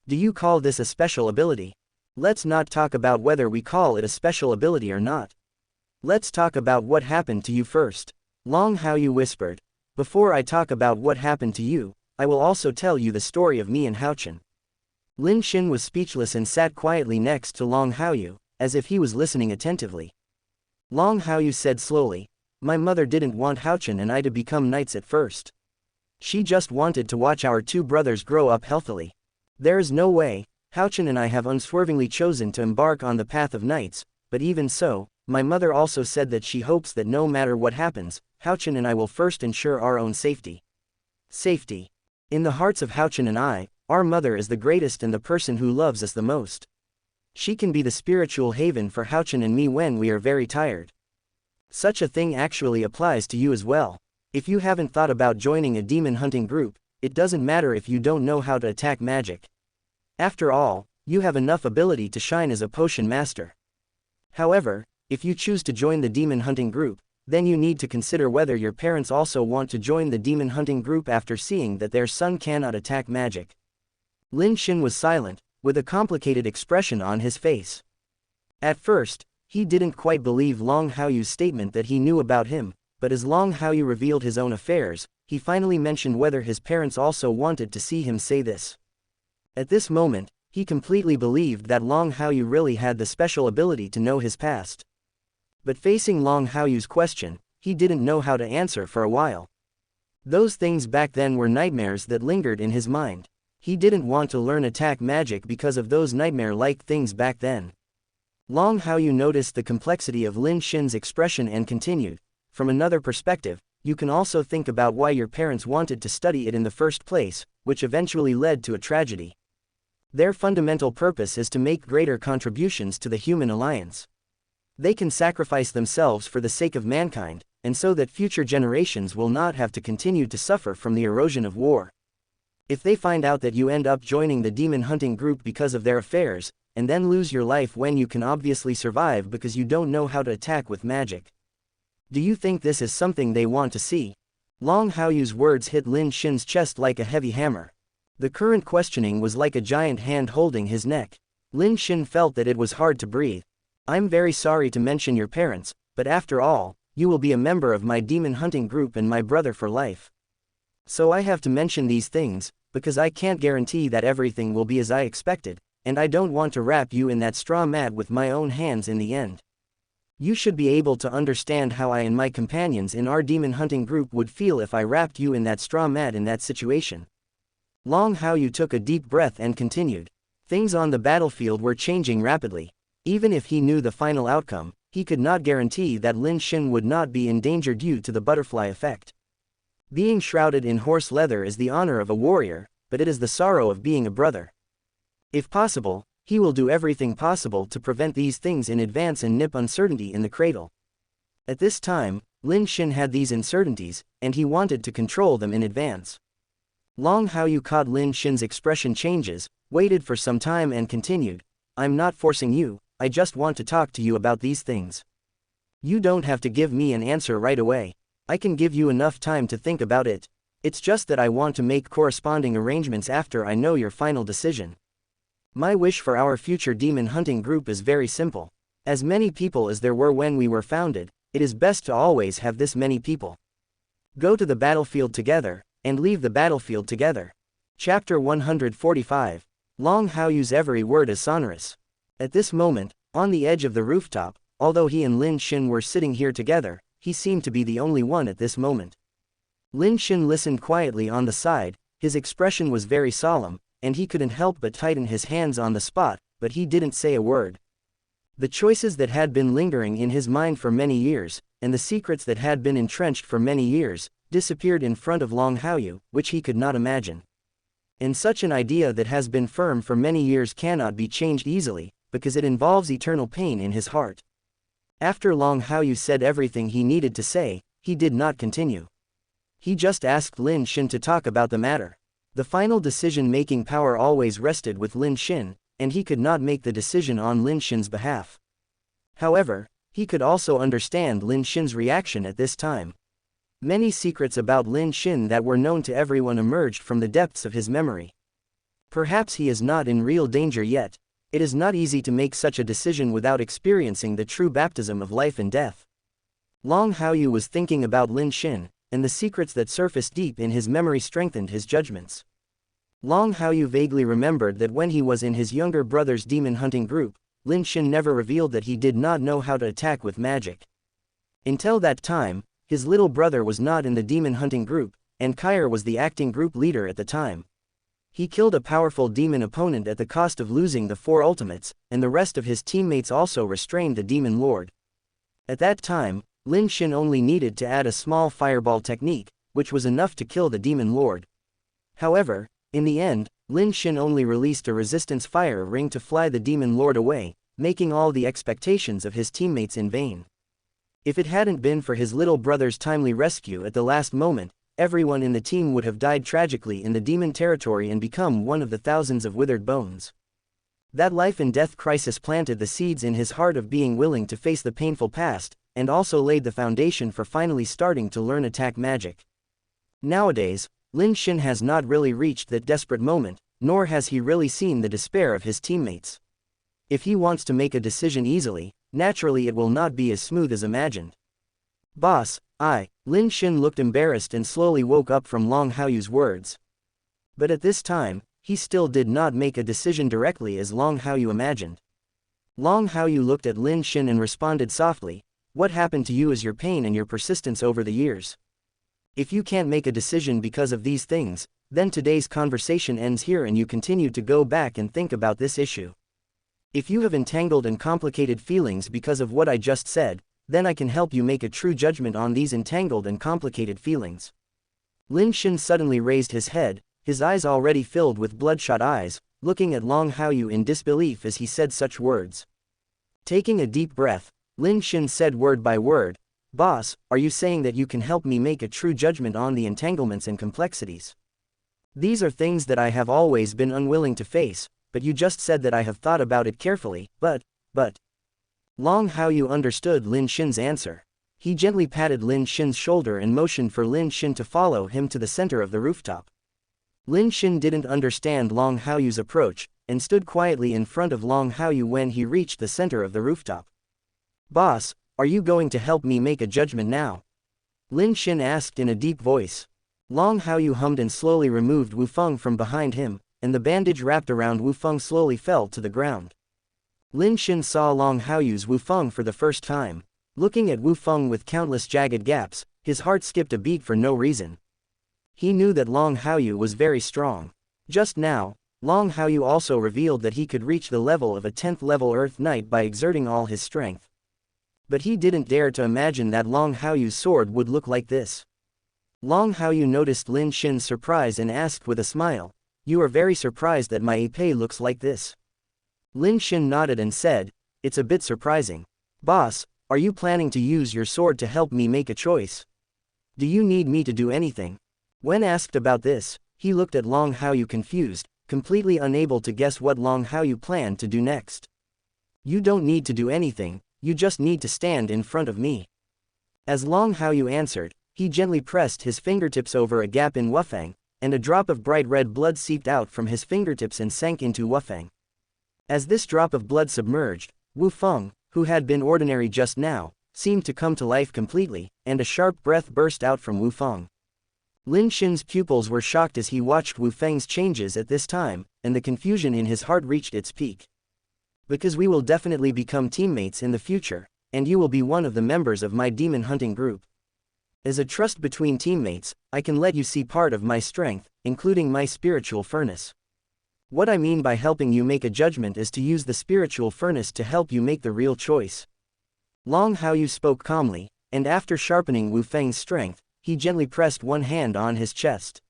Do you call this a special ability? Let's not talk about whether we call it a special ability or not. Let's talk about what happened to you first. Long Haoyu whispered. Before I talk about what happened to you, I will also tell you the story of me and Haochen. Lin Xin was speechless and sat quietly next to Long Haoyu, as if he was listening attentively. Long Haoyu said slowly, My mother didn't want Haochen and I to become knights at first. She just wanted to watch our two brothers grow up healthily. There is no way, Haochen and I have unswervingly chosen to embark on the path of knights, but even so, my mother also said that she hopes that no matter what happens, Haochen and I will first ensure our own safety. Safety. In the hearts of Haochen and I, our mother is the greatest and the person who loves us the most. She can be the spiritual haven for Haochen and me when we are very tired. Such a thing actually applies to you as well. If you haven't thought about joining a demon hunting group, it doesn't matter if you don't know how to attack magic. After all, you have enough ability to shine as a potion master. However, if you choose to join the demon hunting group, then you need to consider whether your parents also want to join the demon hunting group after seeing that their son cannot attack magic. Lin Xin was silent, with a complicated expression on his face. At first, he didn't quite believe Long Haoyu's statement that he knew about him, but as Long Haoyu revealed his own affairs, he finally mentioned whether his parents also wanted to see him say this. At this moment, he completely believed that Long Haoyu really had the special ability to know his past. But facing Long Haoyu's question, he didn't know how to answer for a while. Those things back then were nightmares that lingered in his mind. He didn't want to learn attack magic because of those nightmare-like things back then. Long Haoyu noticed the complexity of Lin Xin's expression and continued, From another perspective, you can also think about why your parents wanted to study it in the first place, which eventually led to a tragedy. Their fundamental purpose is to make greater contributions to the human alliance. They can sacrifice themselves for the sake of mankind, and so that future generations will not have to continue to suffer from the erosion of war. If they find out that you end up joining the demon hunting group because of their affairs, and then lose your life when you can obviously survive because you don't know how to attack with magic. Do you think this is something they want to see? Long Haoyu's words hit Lin Xin's chest like a heavy hammer. The current questioning was like a giant hand holding his neck. Lin Xin felt that it was hard to breathe. I'm very sorry to mention your parents, but after all, you will be a member of my demon hunting group and my brother for life. So I have to mention these things, because I can't guarantee that everything will be as I expected, and I don't want to wrap you in that straw mat with my own hands in the end. You should be able to understand how I and my companions in our demon hunting group would feel if I wrapped you in that straw mat in that situation. Long Haoyu took a deep breath and continued. Things on the battlefield were changing rapidly. Even if he knew the final outcome, he could not guarantee that Lin Xin would not be in danger due to the butterfly effect. Being shrouded in horse leather is the honor of a warrior, but it is the sorrow of being a brother. If possible, he will do everything possible to prevent these things in advance and nip uncertainty in the cradle. At this time, Lin Xin had these uncertainties, and he wanted to control them in advance. Long Haoyu caught Lin Xin's expression changes, waited for some time and continued, I'm not forcing you, I just want to talk to you about these things. You don't have to give me an answer right away. I can give you enough time to think about it. It's just that I want to make corresponding arrangements after I know your final decision. My wish for our future demon hunting group is very simple. As many people as there were when we were founded, it is best to always have this many people. Go to the battlefield together, and leave the battlefield together. Chapter 145. Long Haoyu's every word is sonorous. At this moment, on the edge of the rooftop, although he and Lin Xin were sitting here together, he seemed to be the only one at this moment. Lin Xin listened quietly on the side, his expression was very solemn, and he couldn't help but tighten his hands on the spot, but he didn't say a word. The choices that had been lingering in his mind for many years, and the secrets that had been entrenched for many years, disappeared in front of Long Haoyu, which he could not imagine. And such an idea that has been firm for many years cannot be changed easily, because it involves eternal pain in his heart. After Long Haoyu said everything he needed to say, he did not continue. He just asked Lin Xin to talk about the matter. The final decision-making power always rested with Lin Xin, and he could not make the decision on Lin Xin's behalf. However, he could also understand Lin Xin's reaction at this time. Many secrets about Lin Xin that were known to everyone emerged from the depths of his memory. Perhaps he is not in real danger yet. It is not easy to make such a decision without experiencing the true baptism of life and death. Long Haoyu was thinking about Lin Xin, and the secrets that surfaced deep in his memory strengthened his judgments. Long Haoyu vaguely remembered that when he was in his younger brother's demon hunting group, Lin Xin never revealed that he did not know how to attack with magic. Until that time, his little brother was not in the demon hunting group, and Kair was the acting group leader at the time. He killed a powerful demon opponent at the cost of losing the 4 ultimates, and the rest of his teammates also restrained the demon lord. At that time, Lin Xin only needed to add a small fireball technique, which was enough to kill the demon lord. However, in the end, Lin Xin only released a resistance fire ring to fly the demon lord away, making all the expectations of his teammates in vain. If it hadn't been for his little brother's timely rescue at the last moment, everyone in the team would have died tragically in the demon territory and become one of the thousands of withered bones. That life and death crisis planted the seeds in his heart of being willing to face the painful past, and also laid the foundation for finally starting to learn attack magic. Nowadays, Lin Xin has not really reached that desperate moment, nor has he really seen the despair of his teammates. If he wants to make a decision easily, naturally it will not be as smooth as imagined. Boss, Lin Xin looked embarrassed and slowly woke up from Long Haoyu's words. But at this time, he still did not make a decision directly as Long Haoyu imagined. Long Haoyu looked at Lin Xin and responded softly, what happened to you is your pain and your persistence over the years. If you can't make a decision because of these things, then today's conversation ends here and you continue to go back and think about this issue. If you have entangled and complicated feelings because of what I just said, then I can help you make a true judgment on these entangled and complicated feelings. Lin Xin suddenly raised his head, his eyes already filled with bloodshot eyes, looking at Long Haoyu in disbelief as he said such words. Taking a deep breath, Lin Xin said word by word, Boss, are you saying that you can help me make a true judgment on the entanglements and complexities? These are things that I have always been unwilling to face, but you just said that I have thought about it carefully, but. Long Haoyu understood Lin Shin's answer. He gently patted Lin Shin's shoulder and motioned for Lin Shin to follow him to the center of the rooftop. Lin Shin didn't understand Long Haoyu's approach, and stood quietly in front of Long Haoyu when he reached the center of the rooftop. "Boss, are you going to help me make a judgment now?" Lin Shin asked in a deep voice. Long Haoyu hummed and slowly removed Wu Feng from behind him, and the bandage wrapped around Wu Feng slowly fell to the ground. Lin Shin saw Long Haoyu's Wu Feng for the first time. Looking at Wu Feng with countless jagged gaps, his heart skipped a beat for no reason. He knew that Long Haoyu was very strong. Just now, Long Haoyu also revealed that he could reach the level of a 10th level Earth Knight by exerting all his strength. But he didn't dare to imagine that Long Haoyu's sword would look like this. Long Haoyu noticed Lin Shin's surprise and asked with a smile, "You are very surprised that my épée looks like this?" Lin Shin nodded and said, "It's a bit surprising. Boss, are you planning to use your sword to help me make a choice? Do you need me to do anything?" When asked about this, he looked at Long Haoyu confused, completely unable to guess what Long Haoyu planned to do next. "You don't need to do anything, you just need to stand in front of me." As Long Haoyu answered, he gently pressed his fingertips over a gap in Wufeng, and a drop of bright red blood seeped out from his fingertips and sank into Wufeng. As this drop of blood submerged, Wu Feng, who had been ordinary just now, seemed to come to life completely, and a sharp breath burst out from Wu Feng. Lin Shin's pupils were shocked as he watched Wu Feng's changes at this time, and the confusion in his heart reached its peak. "Because we will definitely become teammates in the future, and you will be one of the members of my demon hunting group. As a trust between teammates, I can let you see part of my strength, including my spiritual furnace. What I mean by helping you make a judgment is to use the spiritual furnace to help you make the real choice." Long Haoyu spoke calmly, and after sharpening Wu Feng's strength, he gently pressed one hand on his chest.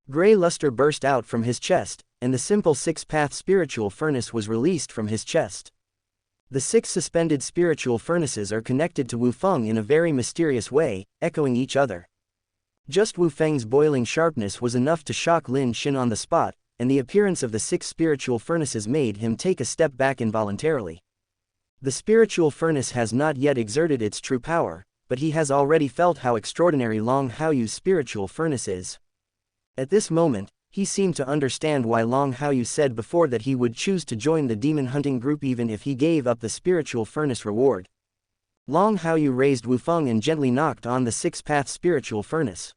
Gray luster burst out from his chest, and the simple six-path spiritual furnace was released from his chest. The 6 suspended spiritual furnaces are connected to Wu Feng in a very mysterious way, echoing each other. Just Wu Feng's boiling sharpness was enough to shock Lin Shin on the spot, and the appearance of the 6 spiritual furnaces made him take a step back involuntarily. The spiritual furnace has not yet exerted its true power, but he has already felt how extraordinary Long Haoyu's spiritual furnace is. At this moment, he seemed to understand why Long Haoyu said before that he would choose to join the demon hunting group even if he gave up the spiritual furnace reward. Long Haoyu raised Wu Feng and gently knocked on the 6-path spiritual furnace.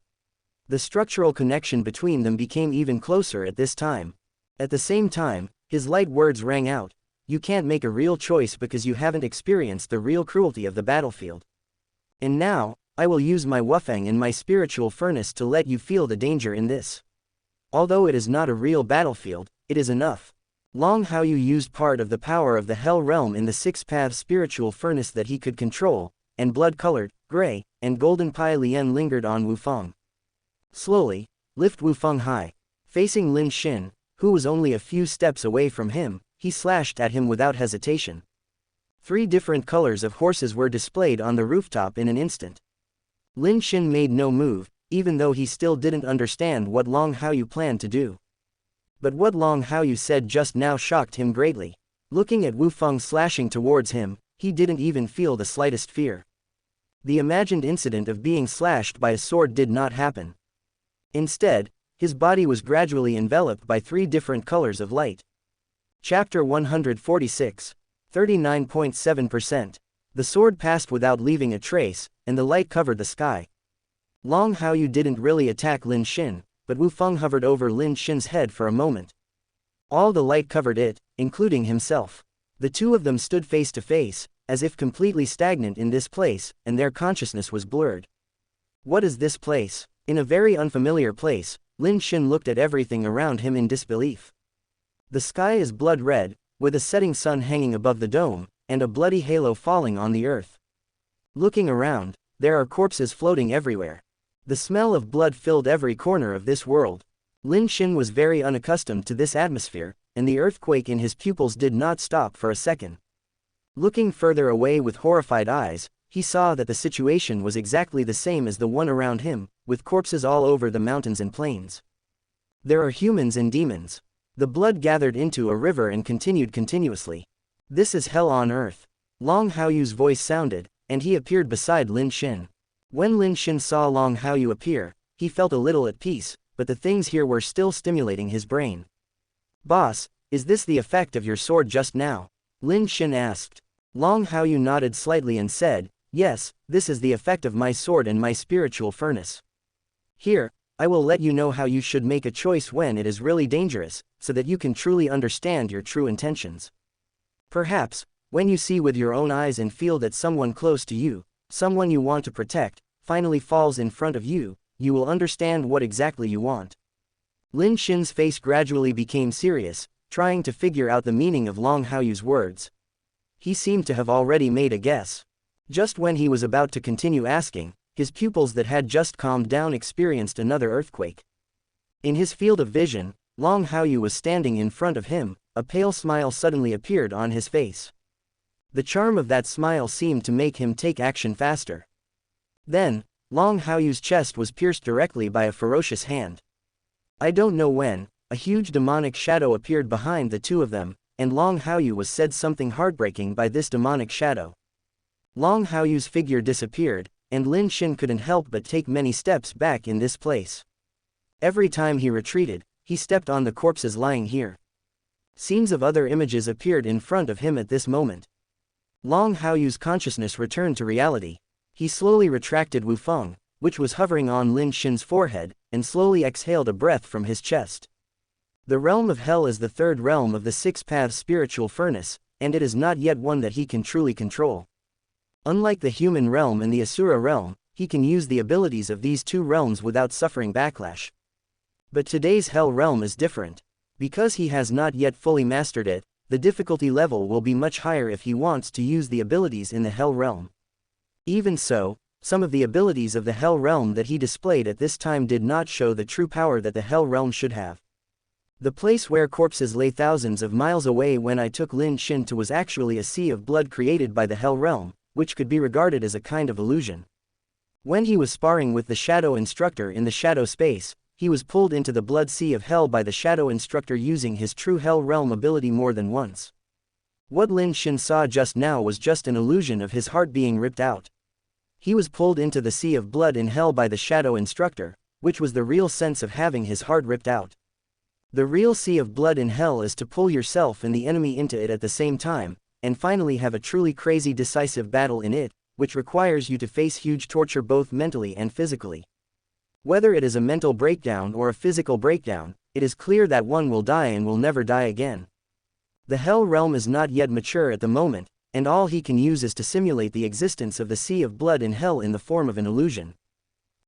The structural connection between them became even closer at this time. At the same time, his light words rang out, "You can't make a real choice because you haven't experienced the real cruelty of the battlefield. And now, I will use my Wufeng and my spiritual furnace to let you feel the danger in this. Although it is not a real battlefield, it is enough." Long Haoyu used part of the power of the Hell Realm in the 6-path spiritual furnace that he could control, and blood-colored, gray, and golden Pai Lian lingered on Wu Feng. Slowly, lift Wu Feng high. Facing Lin Shin, who was only a few steps away from him, he slashed at him without hesitation. 3 different colors of horses were displayed on the rooftop in an instant. Lin Shin made no move, even though he still didn't understand what Long Haoyu planned to do. But what Long Haoyu said just now shocked him greatly. Looking at Wu Feng slashing towards him, he didn't even feel the slightest fear. The imagined incident of being slashed by a sword did not happen. Instead, his body was gradually enveloped by 3 different colors of light. Chapter 146, 39.7%. The sword passed without leaving a trace, and the light covered the sky. Long Haoyu didn't really attack Lin Shin, but Wu Feng hovered over Lin Shin's head for a moment. All the light covered it, including himself. The two of them stood face to face, as if completely stagnant in this place, and their consciousness was blurred. What is this place? In a very unfamiliar place, Lin Shin looked at everything around him in disbelief. The sky is blood red, with a setting sun hanging above the dome, and a bloody halo falling on the earth. Looking around, there are corpses floating everywhere. The smell of blood filled every corner of this world. Lin Shin was very unaccustomed to this atmosphere, and the earthquake in his pupils did not stop for a second. Looking further away with horrified eyes, he saw that the situation was exactly the same as the one around him, with corpses all over the mountains and plains. There are humans and demons. The blood gathered into a river and continued continuously. This is hell on earth. Long Haoyu's voice sounded, and he appeared beside Lin Xin. When Lin Xin saw Long Haoyu appear, he felt a little at peace, but the things here were still stimulating his brain. Boss, is this the effect of your sword just now? Lin Xin asked. Long Haoyu nodded slightly and said, yes, this is the effect of my sword and my spiritual furnace. Here, I will let you know how you should make a choice when it is really dangerous, so that you can truly understand your true intentions. Perhaps, when you see with your own eyes and feel that someone close to you, someone you want to protect, finally falls in front of you, you will understand what exactly you want. Lin Xin's face gradually became serious, trying to figure out the meaning of Long Haoyu's words. He seemed to have already made a guess. Just when he was about to continue asking, his pupils that had just calmed down experienced another earthquake. In his field of vision, Long Haoyu was standing in front of him, a pale smile suddenly appeared on his face. The charm of that smile seemed to make him take action faster. Then, Long Haoyu's chest was pierced directly by a ferocious hand. I don't know when, a huge demonic shadow appeared behind the two of them, and Long Haoyu was said something heartbreaking by this demonic shadow. Long Haoyu's figure disappeared, and Lin Xin couldn't help but take many steps back in this place. Every time he retreated, he stepped on the corpses lying here. Scenes of other images appeared in front of him at this moment. Long Haoyu's consciousness returned to reality. He slowly retracted Wu Feng, which was hovering on Lin Xin's forehead, and slowly exhaled a breath from his chest. The realm of hell is the third realm of the six-path spiritual furnace, and it is not yet one that he can truly control. Unlike the human realm and the Asura realm, he can use the abilities of these two realms without suffering backlash. But today's hell realm is different. Because he has not yet fully mastered it, the difficulty level will be much higher if he wants to use the abilities in the hell realm. Even so, some of the abilities of the hell realm that he displayed at this time did not show the true power that the hell realm should have. The place where corpses lay thousands of miles away when I took Lin Xin to was actually a sea of blood created by the hell realm, which could be regarded as a kind of illusion. When he was sparring with the shadow instructor in the shadow space, he was pulled into the blood sea of hell by the shadow instructor using his true hell realm ability more than once. What Lin Xin saw just now was just an illusion of his heart being ripped out. He was pulled into the sea of blood in hell by the shadow instructor, which was the real sense of having his heart ripped out. The real sea of blood in hell is to pull yourself and the enemy into it at the same time, and finally have a truly crazy decisive battle in it, which requires you to face huge torture both mentally and physically. Whether it is a mental breakdown or a physical breakdown, it is clear that one will die and will never die again. The hell realm is not yet mature at the moment, and all he can use is to simulate the existence of the sea of blood in hell in the form of an illusion.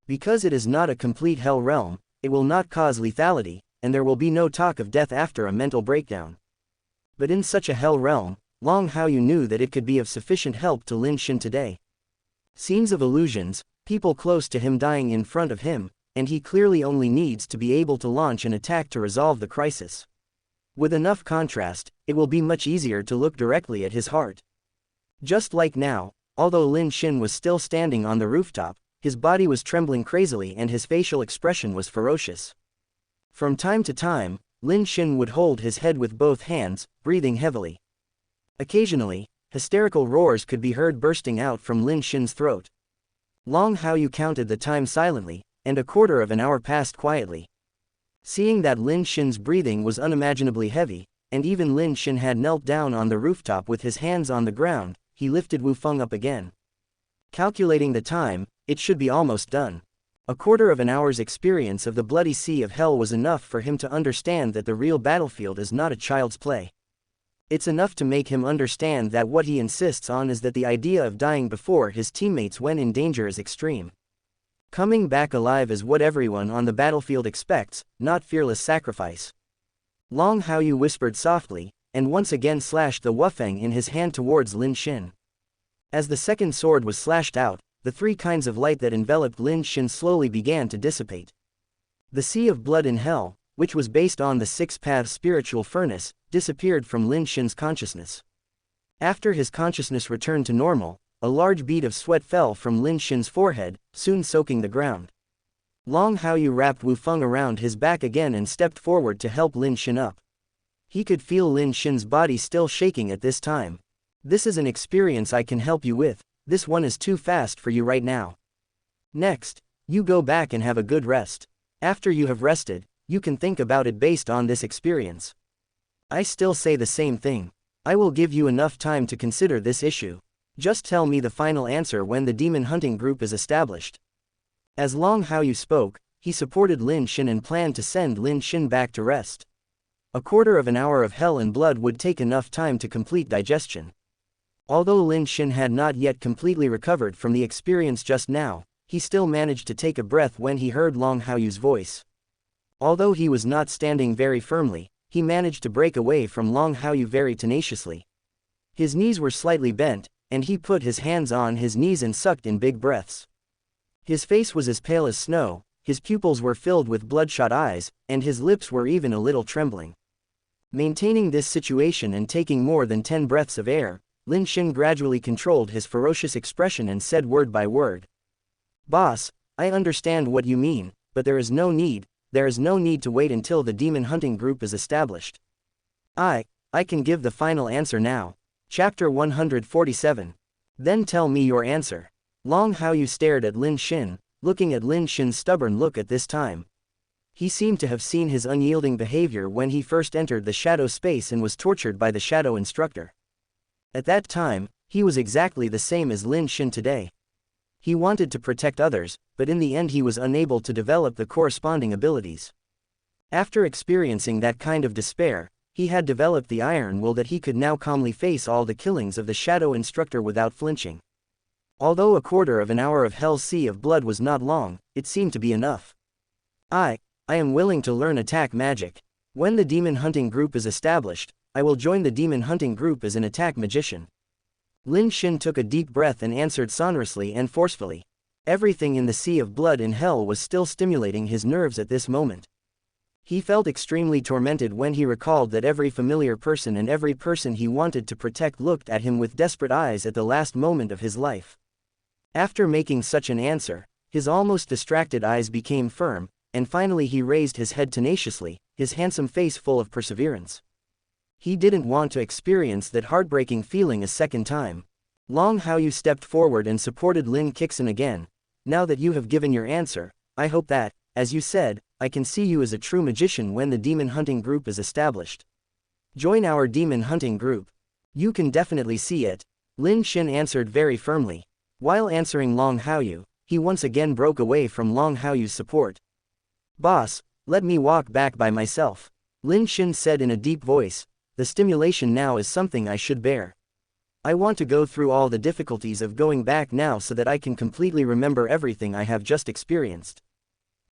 Because it is not a complete hell realm, it will not cause lethality, and there will be no talk of death after a mental breakdown. But in such a hell realm, Long Haoyu knew that it could be of sufficient help to Lin Xin today. Scenes of illusions, people close to him dying in front of him, and he clearly only needs to be able to launch an attack to resolve the crisis. With enough contrast, it will be much easier to look directly at his heart. Just like now, although Lin Xin was still standing on the rooftop, his body was trembling crazily and his facial expression was ferocious. From time to time, Lin Xin would hold his head with both hands, breathing heavily. Occasionally, hysterical roars could be heard bursting out from Lin Xin's throat. Long Haoyu counted the time silently, and a quarter of an hour passed quietly. Seeing that Lin Xin's breathing was unimaginably heavy, and even Lin Xin had knelt down on the rooftop with his hands on the ground, he lifted Wu Feng up again. Calculating the time, it should be almost done. A quarter of an hour's experience of the bloody sea of hell was enough for him to understand that the real battlefield is not a child's play. It's enough to make him understand that what he insists on is that the idea of dying before his teammates when in danger is extreme. Coming back alive is what everyone on the battlefield expects, not fearless sacrifice. Long Haoyu whispered softly, and once again slashed the wufeng in his hand towards Lin Xin. As the second sword was slashed out, the three kinds of light that enveloped Lin Xin slowly began to dissipate. The sea of blood in hell, which was based on the six-path spiritual furnace, disappeared from Lin Xin's consciousness. After his consciousness returned to normal, a large bead of sweat fell from Lin Xin's forehead, soon soaking the ground. Long Haoyu wrapped Wu Feng around his back again and stepped forward to help Lin Xin up. He could feel Lin Shin's body still shaking at this time. This is an experience I can help you with, this one is too fast for you right now. Next, you go back and have a good rest. After you have rested, you can think about it based on this experience. I still say the same thing. I will give you enough time to consider this issue. Just tell me the final answer when the demon hunting group is established. As Long Haoyu spoke, he supported Lin Shin and planned to send Lin Shin back to rest. A quarter of an hour of hell and blood would take enough time to complete digestion. Although Lin Shin had not yet completely recovered from the experience just now, he still managed to take a breath when he heard Long Haoyu's voice. Although he was not standing very firmly, he managed to break away from Long Haoyu very tenaciously. His knees were slightly bent, and he put his hands on his knees and sucked in big breaths. His face was as pale as snow, his pupils were filled with bloodshot eyes, and his lips were even a little trembling. Maintaining this situation and taking more than 10 breaths of air, Lin Shin gradually controlled his ferocious expression and said word by word. Boss, I understand what you mean, but there is no need to wait until the demon hunting group is established. I can give the final answer now. Chapter 147. Then tell me your answer. Long Haoyu stared at Lin Shin, looking at Lin Shin's stubborn look at this time. He seemed to have seen his unyielding behavior when he first entered the shadow space and was tortured by the shadow instructor. At that time, he was exactly the same as Lin Shin today. He wanted to protect others, but in the end he was unable to develop the corresponding abilities. After experiencing that kind of despair, he had developed the iron will that he could now calmly face all the killings of the shadow instructor without flinching. Although a quarter of an hour of hell's sea of blood was not long, it seemed to be enough. I am willing to learn attack magic. When the demon hunting group is established, I will join the demon hunting group as an attack magician. Lin Shin took a deep breath and answered sonorously and forcefully. Everything in the sea of blood in hell was still stimulating his nerves at this moment. He felt extremely tormented when he recalled that every familiar person and every person he wanted to protect looked at him with desperate eyes at the last moment of his life. After making such an answer, his almost distracted eyes became firm, and finally he raised his head tenaciously, his handsome face full of perseverance. He didn't want to experience that heartbreaking feeling a second time. Long Haoyu stepped forward and supported Lin Kixin again. Now that you have given your answer, I hope that, as you said, I can see you as a true magician when the demon hunting group is established. Join our demon hunting group. You can definitely see it. Lin Shin answered very firmly. While answering Long Haoyu, he once again broke away from Long Haoyu's support. Boss, let me walk back by myself. Lin Shin said in a deep voice, the stimulation now is something I should bear. I want to go through all the difficulties of going back now so that I can completely remember everything I have just experienced.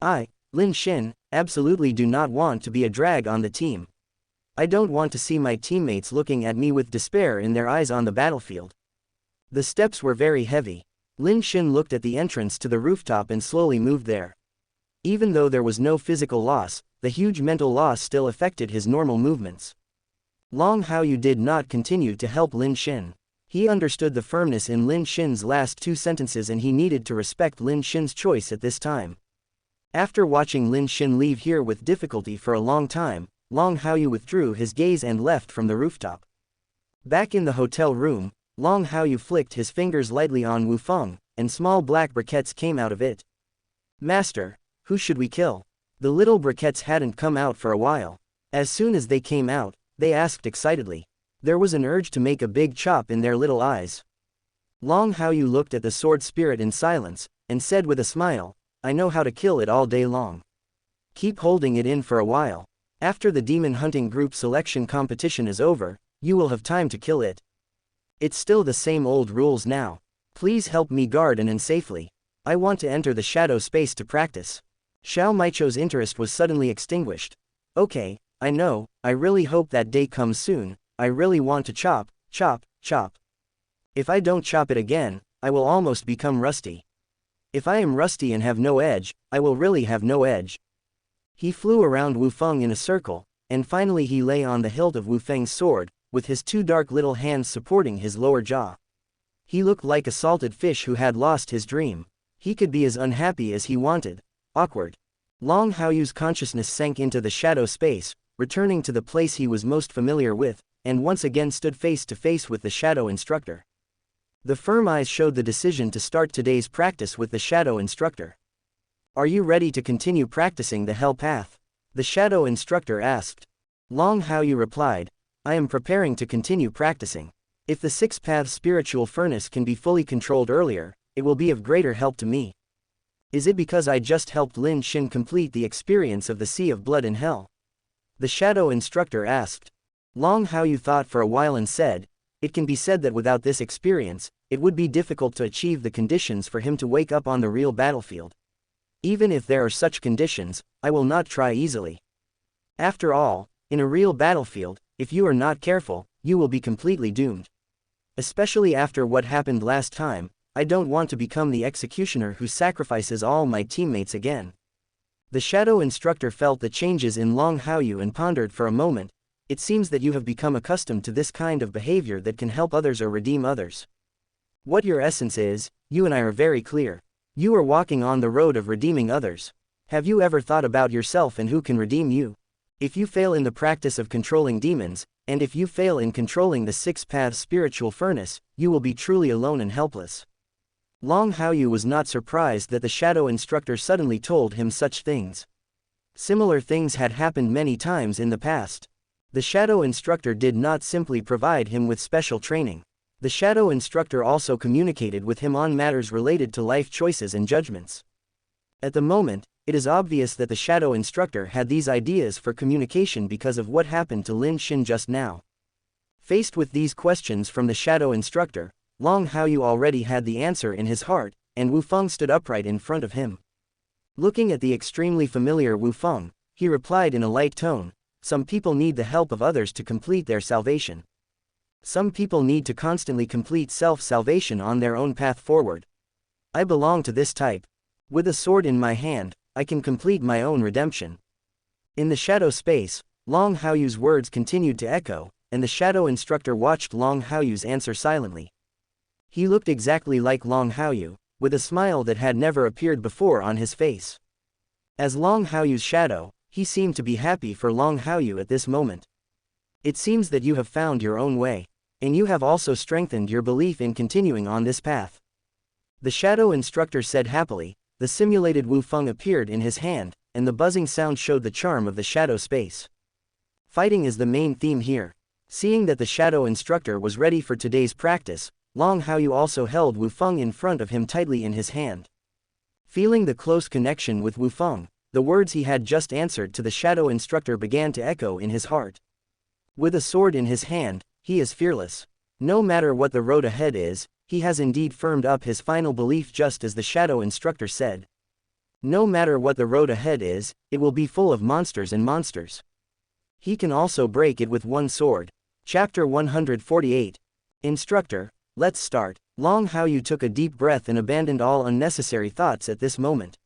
I, Lin Shin, absolutely do not want to be a drag on the team. I don't want to see my teammates looking at me with despair in their eyes on the battlefield. The steps were very heavy. Lin Shin looked at the entrance to the rooftop and slowly moved there. Even though there was no physical loss, the huge mental loss still affected his normal movements. Long Haoyu did not continue to help Lin Shin. He understood the firmness in Lin Shin's last two sentences and he needed to respect Lin Shin's choice at this time. After watching Lin Shin leave here with difficulty for a long time, Long Haoyu withdrew his gaze and left from the rooftop. Back in the hotel room, Long Haoyu flicked his fingers lightly on Wu Feng, and small black briquettes came out of it. Master, who should we kill? The little briquettes hadn't come out for a while. As soon as they came out, they asked excitedly. There was an urge to make a big chop in their little eyes. Long Haoyu looked at the sword spirit in silence, and said with a smile, I know how to kill it all day long. Keep holding it in for a while. After the demon hunting group selection competition is over, you will have time to kill it. It's still the same old rules now. Please help me guard and safely. I want to enter the shadow space to practice. Xiao Maicho's interest was suddenly extinguished. Okay, I know, I really hope that day comes soon. I really want to chop, chop, chop. If I don't chop it again, I will almost become rusty. If I am rusty and have no edge, I will really have no edge. He flew around Wu Feng in a circle, and finally he lay on the hilt of Wu Feng's sword, with his two dark little hands supporting his lower jaw. He looked like a salted fish who had lost his dream. He could be as unhappy as he wanted. Awkward. Long Haoyu's consciousness sank into the shadow space, returning to the place he was most familiar with, and once again stood face to face with the shadow instructor. The firm eyes showed the decision to start today's practice with the shadow instructor. "Are you ready to continue practicing the hell path?" the shadow instructor asked. Long Haoyu replied, "I am preparing to continue practicing. If the six-path spiritual furnace can be fully controlled earlier, it will be of greater help to me." "Is it because I just helped Lin Xin complete the experience of the Sea of Blood in Hell?" the shadow instructor asked. Long Haoyu thought for a while and said, "It can be said that without this experience, it would be difficult to achieve the conditions for him to wake up on the real battlefield. Even if there are such conditions, I will not try easily. After all, in a real battlefield, if you are not careful, you will be completely doomed. Especially after what happened last time, I don't want to become the executioner who sacrifices all my teammates again." The shadow instructor felt the changes in Long Haoyu and pondered for a moment. "It seems that you have become accustomed to this kind of behavior that can help others or redeem others. What your essence is, you and I are very clear. You are walking on the road of redeeming others. Have you ever thought about yourself and who can redeem you? If you fail in the practice of controlling demons, and if you fail in controlling the six-path spiritual furnace, you will be truly alone and helpless." Long Haoyu was not surprised that the shadow instructor suddenly told him such things. Similar things had happened many times in the past. The shadow instructor did not simply provide him with special training. The shadow instructor also communicated with him on matters related to life choices and judgments. At the moment, it is obvious that the shadow instructor had these ideas for communication because of what happened to Lin Xin just now. Faced with these questions from the shadow instructor, Long Haoyu already had the answer in his heart, and Wu Feng stood upright in front of him. Looking at the extremely familiar Wu Feng, he replied in a light tone, "Some people need the help of others to complete their salvation. Some people need to constantly complete self-salvation on their own path forward. I belong to this type. With a sword in my hand, I can complete my own redemption." In the shadow space, Long Haoyu's words continued to echo, and the shadow instructor watched Long Haoyu's answer silently. He looked exactly like Long Haoyu, with a smile that had never appeared before on his face. As Long Haoyu's shadow, he seemed to be happy for Long Haoyu at this moment. "It seems that you have found your own way, and you have also strengthened your belief in continuing on this path," the shadow instructor said happily. The simulated Wu Feng appeared in his hand, and the buzzing sound showed the charm of the shadow space. Fighting is the main theme here. Seeing that the shadow instructor was ready for today's practice, Long Haoyu also held Wu Feng in front of him tightly in his hand. Feeling the close connection with Wu Feng, the words he had just answered to the shadow instructor began to echo in his heart. With a sword in his hand, he is fearless. No matter what the road ahead is, he has indeed firmed up his final belief just as the shadow instructor said. No matter what the road ahead is, it will be full of monsters and monsters. He can also break it with one sword. Chapter 148. Instructor, let's start. Long Haoyu took a deep breath and abandoned all unnecessary thoughts at this moment.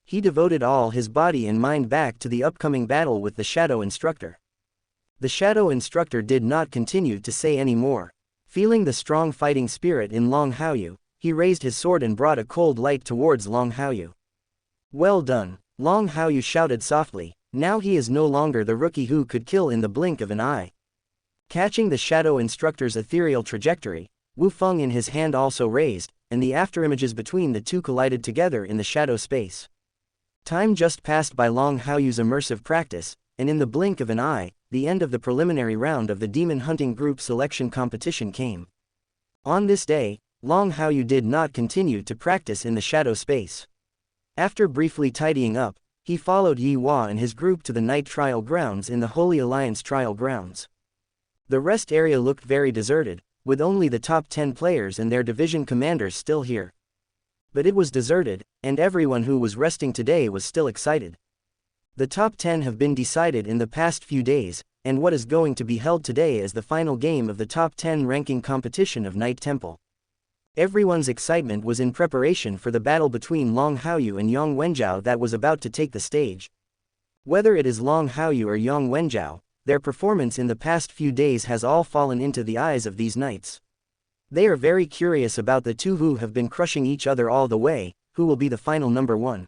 He devoted all his body and mind back to the upcoming battle with the shadow instructor. The shadow instructor did not continue to say any more. Feeling the strong fighting spirit in Long Haoyu, he raised his sword and brought a cold light towards Long Haoyu. "Well done," Long Haoyu shouted softly. Now he is no longer the rookie who could kill in the blink of an eye. Catching the shadow instructor's ethereal trajectory, Wu Feng in his hand also raised, and the afterimages between the two collided together in the shadow space. Time just passed by Long Haoyu's immersive practice, and in the blink of an eye, the end of the preliminary round of the demon hunting group selection competition came. On this day, Long Haoyu did not continue to practice in the shadow space. After briefly tidying up, he followed Yi Hua and his group to the night trial grounds in the Holy Alliance trial grounds. The rest area looked very deserted, with only the top 10 players and their division commanders still here. But it was deserted, and everyone who was resting today was still excited. The top 10 have been decided in the past few days, and what is going to be held today is the final game of the top 10 ranking competition of Night Temple. Everyone's excitement was in preparation for the battle between Long Haoyu and Yang Wenjiao that was about to take the stage. Whether it is Long Haoyu or Yang Wenjiao, their performance in the past few days has all fallen into the eyes of these knights. They are very curious about the two who have been crushing each other all the way, who will be the final number 1.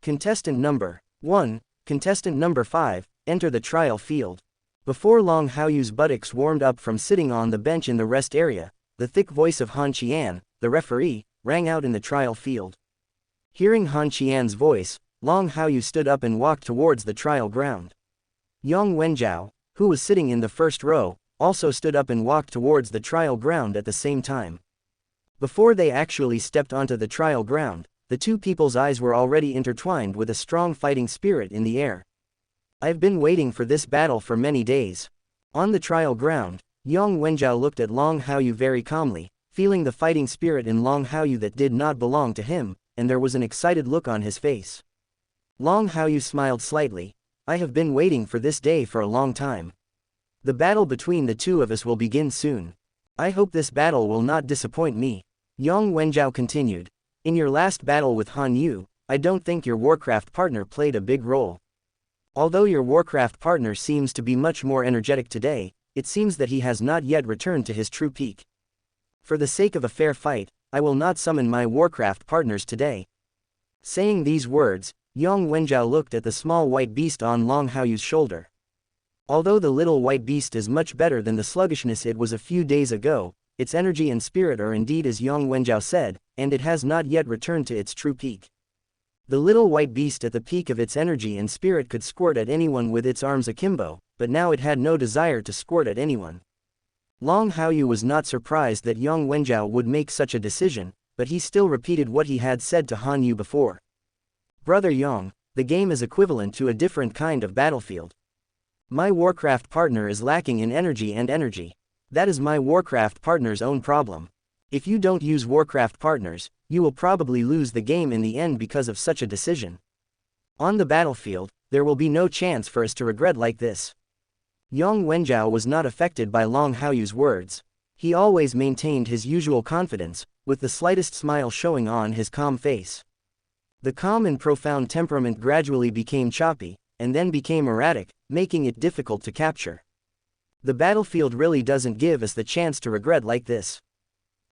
Contestant number 1, contestant number 5, enter the trial field. Before Long Haoyu's buttocks warmed up from sitting on the bench in the rest area, the thick voice of Han Qian, the referee, rang out in the trial field. Hearing Han Qian's voice, Long Haoyu stood up and walked towards the trial ground. Yang Wenjiao, who was sitting in the first row, also stood up and walked towards the trial ground at the same time. Before they actually stepped onto the trial ground, the two people's eyes were already intertwined with a strong fighting spirit in the air. I've been waiting for this battle for many days. On the trial ground, Yang Wenjiao looked at Long Haoyu very calmly, feeling the fighting spirit in Long Haoyu that did not belong to him, and there was an excited look on his face. Long Haoyu smiled slightly. I have been waiting for this day for a long time. The battle between the two of us will begin soon. I hope this battle will not disappoint me. Yang Wenjiao continued. In your last battle with Hanu, I don't think your Warcraft partner played a big role. Although your Warcraft partner seems to be much more energetic today, it seems that he has not yet returned to his true peak. For the sake of a fair fight, I will not summon my Warcraft partners today. Saying these words, Yang Wenjiao looked at the small white beast on Long Haoyu's shoulder. Although the little white beast is much better than the sluggishness it was a few days ago, its energy and spirit are indeed as Yang Wenjiao said, and it has not yet returned to its true peak. The little white beast at the peak of its energy and spirit could squirt at anyone with its arms akimbo, but now it had no desire to squirt at anyone. Long Haoyu was not surprised that Yang Wenjiao would make such a decision, but he still repeated what he had said to Hanu before. Brother Yang, the game is equivalent to a different kind of battlefield. My Warcraft partner is lacking in energy and energy. That is my Warcraft partner's own problem. If you don't use Warcraft partners, you will probably lose the game in the end because of such a decision. On the battlefield, there will be no chance for us to regret like this. Yang Wenjiao was not affected by Long Haoyu's words. He always maintained his usual confidence, with the slightest smile showing on his calm face. The calm and profound temperament gradually became choppy, and then became erratic, making it difficult to capture. The battlefield really doesn't give us the chance to regret like this.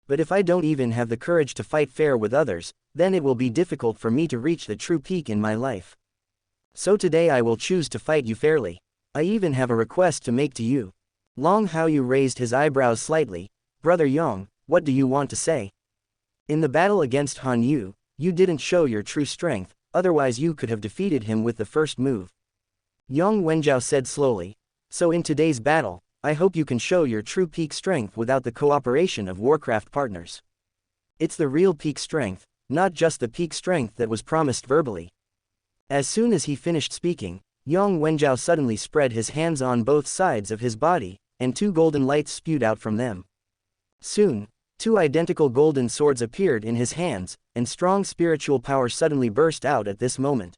But if I don't even have the courage to fight fair with others, then it will be difficult for me to reach the true peak in my life. So today I will choose to fight you fairly. I even have a request to make to you. Long Haoyu raised his eyebrows slightly. Brother Yang, what do you want to say? In the battle against Hanu, you didn't show your true strength, otherwise you could have defeated him with the first move. Yang Wenjiao said slowly. So in today's battle, I hope you can show your true peak strength without the cooperation of Warcraft partners. It's the real peak strength, not just the peak strength that was promised verbally. As soon as he finished speaking, Yang Wenjiao suddenly spread his hands on both sides of his body, and two golden lights spewed out from them. Soon, two identical golden swords appeared in his hands, and strong spiritual power suddenly burst out at this moment.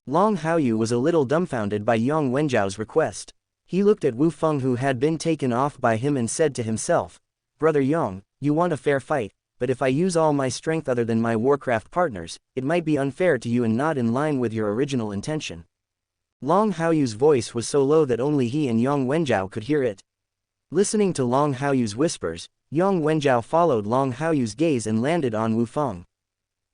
Long Haoyu was a little dumbfounded by Yang Wenjiao's request. He looked at Wu Feng who had been taken off by him and said to himself, Brother Yang, you want a fair fight, but if I use all my strength other than my Warcraft partners, it might be unfair to you and not in line with your original intention. Long Haoyu's voice was so low that only he and Yang Wenjiao could hear it. Listening to Long Haoyu's whispers, Yang Wenjiao followed Long Haoyu's gaze and landed on Wu Feng.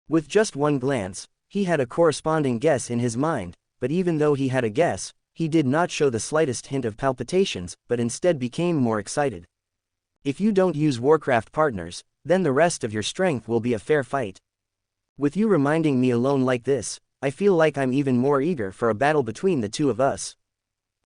With just one glance, he had a corresponding guess in his mind, but even though he had a guess, he did not show the slightest hint of palpitations, but instead became more excited. If you don't use Warcraft partners, then the rest of your strength will be a fair fight. With you reminding me alone like this, I feel like I'm even more eager for a battle between the two of us.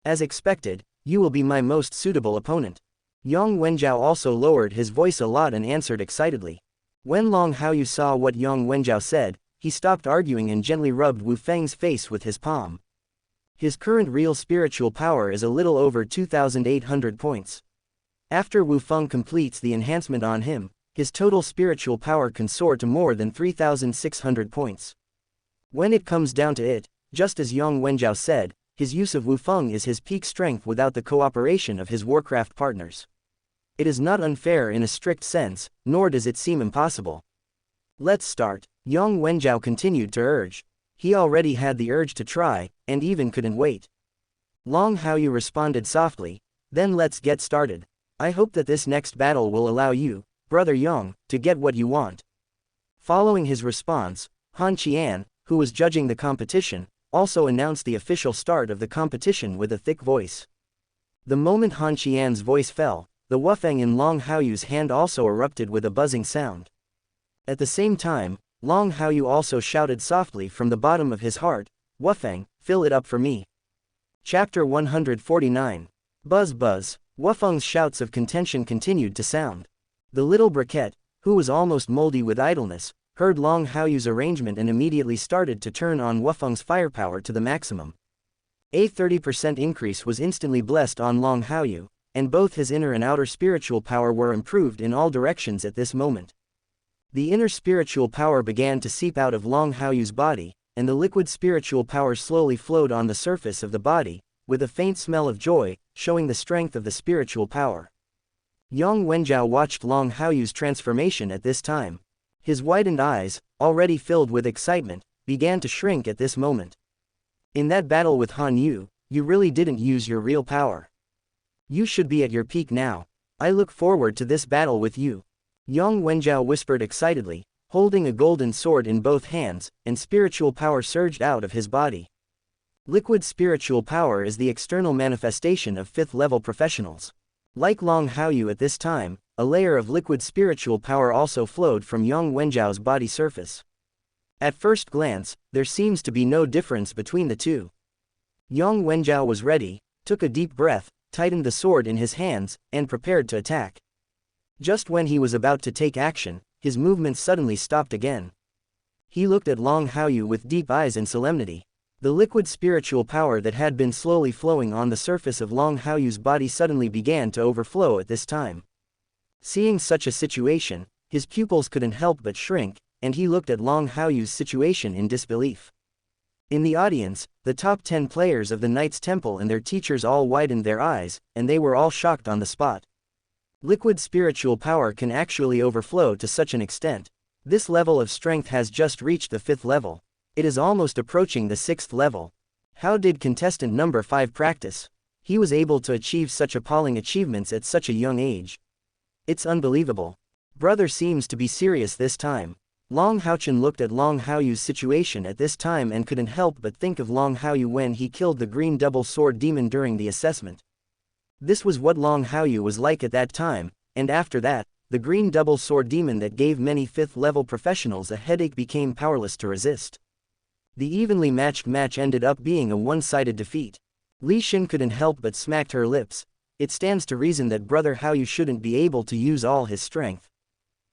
As expected, you will be my most suitable opponent. Yang Wenjiao also lowered his voice a lot and answered excitedly. When Long Haoyu saw what Yang Wenjiao said, he stopped arguing and gently rubbed Wu Feng's face with his palm. His current real spiritual power is a little over 2,800 points. After Wu Feng completes the enhancement on him, his total spiritual power can soar to more than 3,600 points. When it comes down to it, just as Yang Wenjiao said, his use of Wu Feng is his peak strength without the cooperation of his Warcraft partners. It is not unfair in a strict sense, nor does it seem impossible. Let's start, Yang Wenjiao continued to urge. He already had the urge to try, and even couldn't wait. Long Haoyu responded softly, then let's get started. I hope that this next battle will allow you, Brother Yang, to get what you want. Following his response, Han Qian, who was judging the competition, also announced the official start of the competition with a thick voice. The moment Han Qian's voice fell, the Wufeng in Long Haoyu's hand also erupted with a buzzing sound. At the same time, Long Haoyu also shouted softly from the bottom of his heart, "Wufeng, fill it up for me." Chapter 149. Buzz buzz. Wufeng's shouts of contention continued to sound. The little briquette, who was almost moldy with idleness, heard Long Haoyu's arrangement and immediately started to turn on Wufeng's firepower to the maximum. A 30% increase was instantly blessed on Long Haoyu, and both his inner and outer spiritual power were improved in all directions at this moment. The inner spiritual power began to seep out of Long Haoyu's body, and the liquid spiritual power slowly flowed on the surface of the body, with a faint smell of joy, showing the strength of the spiritual power. Yang Wenjiao watched Long Haoyu's transformation at this time. His widened eyes, already filled with excitement, began to shrink at this moment. In that battle with Han Yu, you really didn't use your real power. You should be at your peak now. I look forward to this battle with you. Yang Wenjiao whispered excitedly, holding a golden sword in both hands, and spiritual power surged out of his body. Liquid spiritual power is the external manifestation of 5th-level professionals. Like Long Haoyu at this time, a layer of liquid spiritual power also flowed from Yang Wenjiao's body surface. At first glance, there seems to be no difference between the two. Yang Wenjiao was ready, took a deep breath, tightened the sword in his hands, and prepared to attack. Just when he was about to take action, his movements suddenly stopped again. He looked at Long Haoyu with deep eyes and solemnity. The liquid spiritual power that had been slowly flowing on the surface of Long Haoyu's body suddenly began to overflow at this time. Seeing such a situation, his pupils couldn't help but shrink, and he looked at Long Haoyu's situation in disbelief. In the audience, the top 10 players of the Knights Temple and their teachers all widened their eyes, and they were all shocked on the spot. Liquid spiritual power can actually overflow to such an extent. This level of strength has just reached the 5th level. It is almost approaching the 6th level. How did contestant number 5 practice? He was able to achieve such appalling achievements at such a young age. It's unbelievable. Brother seems to be serious this time. Long Haochen looked at Long Haoyu's situation at this time and couldn't help but think of Long Haoyu when he killed the green double sword demon during the assessment. This was what Long Haoyu was like at that time, and after that, the green double sword demon that gave many 5th-level professionals a headache became powerless to resist. The evenly matched match ended up being a one-sided defeat. Li Xin couldn't help but smacked her lips. It stands to reason that Brother Haoyu shouldn't be able to use all his strength.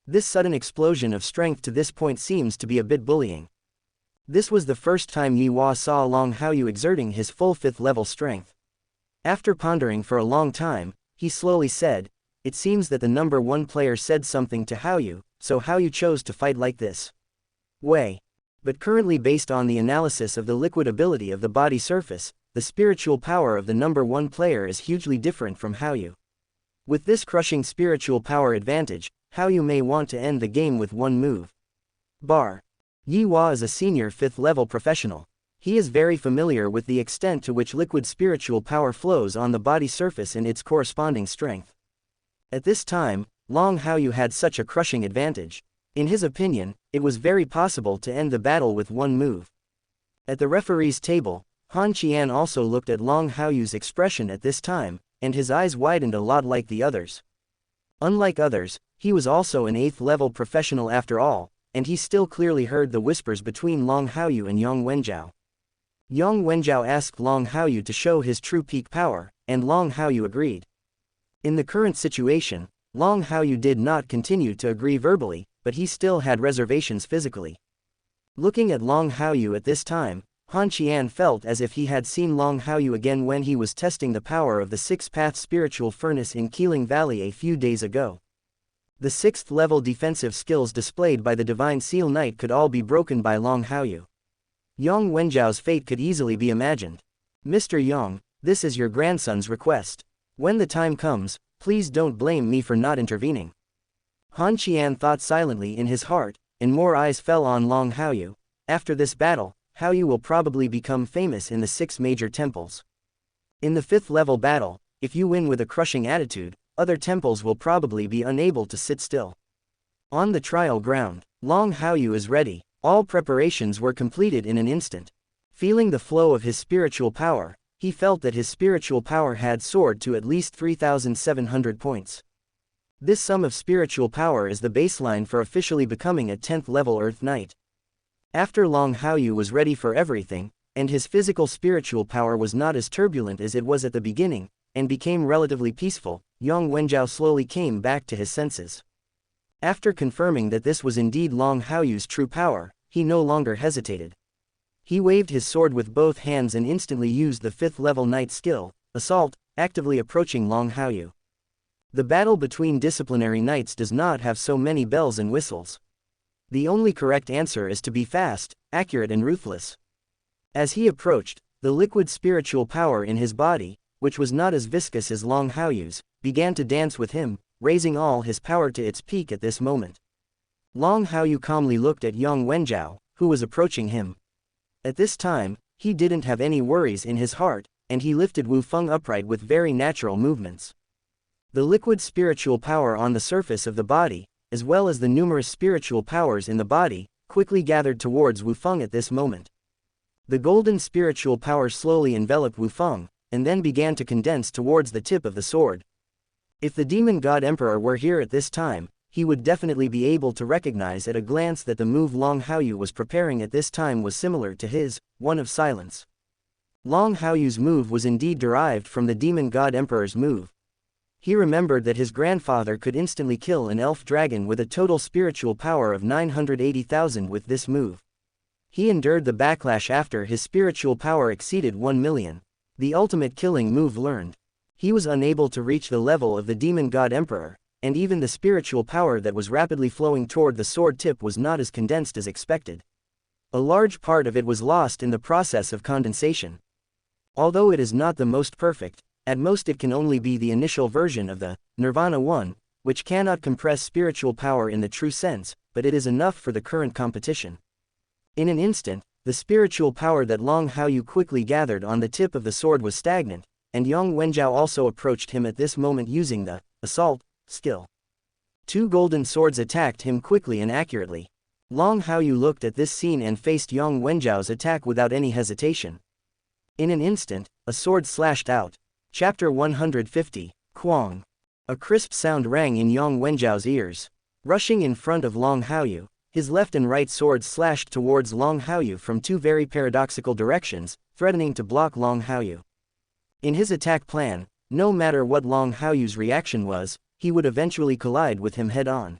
This sudden explosion of strength to this point seems to be a bit bullying. This was the first time Yi Hua saw Long Haoyu exerting his full 5th-level strength. After pondering for a long time, he slowly said, "It seems that the number 1 player said something to Haoyu, so Haoyu chose to fight like this. Way. But currently, based on the analysis of the liquid ability of the body surface, the spiritual power of the number 1 player is hugely different from Haoyu. With this crushing spiritual power advantage, Haoyu may want to end the game with one move." Bar. Yi Hua is a senior 5th-level professional. He is very familiar with the extent to which liquid spiritual power flows on the body surface and its corresponding strength. At this time, Long Haoyu had such a crushing advantage. In his opinion, it was very possible to end the battle with one move. At the referee's table, Han Qian also looked at Long Haoyu's expression at this time, and his eyes widened a lot like the others. Unlike others, he was also an 8th-level professional after all, and he still clearly heard the whispers between Long Haoyu and Yang Wenjiao. Yang Wenjiao asked Long Haoyu to show his true peak power, and Long Haoyu agreed. In the current situation, Long Haoyu did not continue to agree verbally, but he still had reservations physically. Looking at Long Haoyu at this time, Han Qian felt as if he had seen Long Haoyu again when he was testing the power of the 6th-path spiritual furnace in Keeling Valley a few days ago. The 6th-level defensive skills displayed by the Divine Seal Knight could all be broken by Long Haoyu. Yang Wenjiao's fate could easily be imagined. "Mr. Yang, this is your grandson's request. When the time comes, please don't blame me for not intervening." Han Qian thought silently in his heart, and more eyes fell on Long Haoyu. After this battle, Haoyu will probably become famous in the 6 major temples. In the 5th-level battle, if you win with a crushing attitude, other temples will probably be unable to sit still. On the trial ground, Long Haoyu is ready. All preparations were completed in an instant. Feeling the flow of his spiritual power, he felt that his spiritual power had soared to at least 3,700 points. This sum of spiritual power is the baseline for officially becoming a 10th level Earth Knight. After Long Haoyu was ready for everything, and his physical spiritual power was not as turbulent as it was at the beginning, and became relatively peaceful, Yang Wenjiao slowly came back to his senses. After confirming that this was indeed Long Haoyu's true power, he no longer hesitated. He waved his sword with both hands and instantly used the 5th level knight skill, Assault, actively approaching Long Haoyu. The battle between disciplinary knights does not have so many bells and whistles. The only correct answer is to be fast, accurate and ruthless. As he approached, the liquid spiritual power in his body, which was not as viscous as Long Haoyu's, began to dance with him, raising all his power to its peak at this moment. Long Haoyu calmly looked at Yang Wenjiao, who was approaching him. At this time, he didn't have any worries in his heart, and he lifted Wu Feng upright with very natural movements. The liquid spiritual power on the surface of the body, as well as the numerous spiritual powers in the body, quickly gathered towards Wu Feng at this moment. The golden spiritual power slowly enveloped Wu Feng, and then began to condense towards the tip of the sword. If the demon god emperor were here at this time, he would definitely be able to recognize at a glance that the move Long Haoyu was preparing at this time was similar to his, one of silence. Long Haoyu's move was indeed derived from the demon god emperor's move. He remembered that his grandfather could instantly kill an elf dragon with a total spiritual power of 980,000 with this move. He endured the backlash after his spiritual power exceeded 1 million. The ultimate killing move learned. He was unable to reach the level of the demon god emperor, and even the spiritual power that was rapidly flowing toward the sword tip was not as condensed as expected. A large part of it was lost in the process of condensation. Although it is not the most perfect, at most it can only be the initial version of the Nirvana 1, which cannot compress spiritual power in the true sense, but it is enough for the current competition. In an instant, the spiritual power that Long Haoyu quickly gathered on the tip of the sword was stagnant, and Yang Wenjiao also approached him at this moment using the Assault skill. 2 golden swords attacked him quickly and accurately. Long Haoyu looked at this scene and faced Yang Wenjiao's attack without any hesitation. In an instant, a sword slashed out. Chapter 150, Kuang. A crisp sound rang in Yang Wenjiao's ears. Rushing in front of Long Haoyu, his left and right swords slashed towards Long Haoyu from 2 very paradoxical directions, threatening to block Long Haoyu. In his attack plan, no matter what Long Haoyu's reaction was, he would eventually collide with him head-on.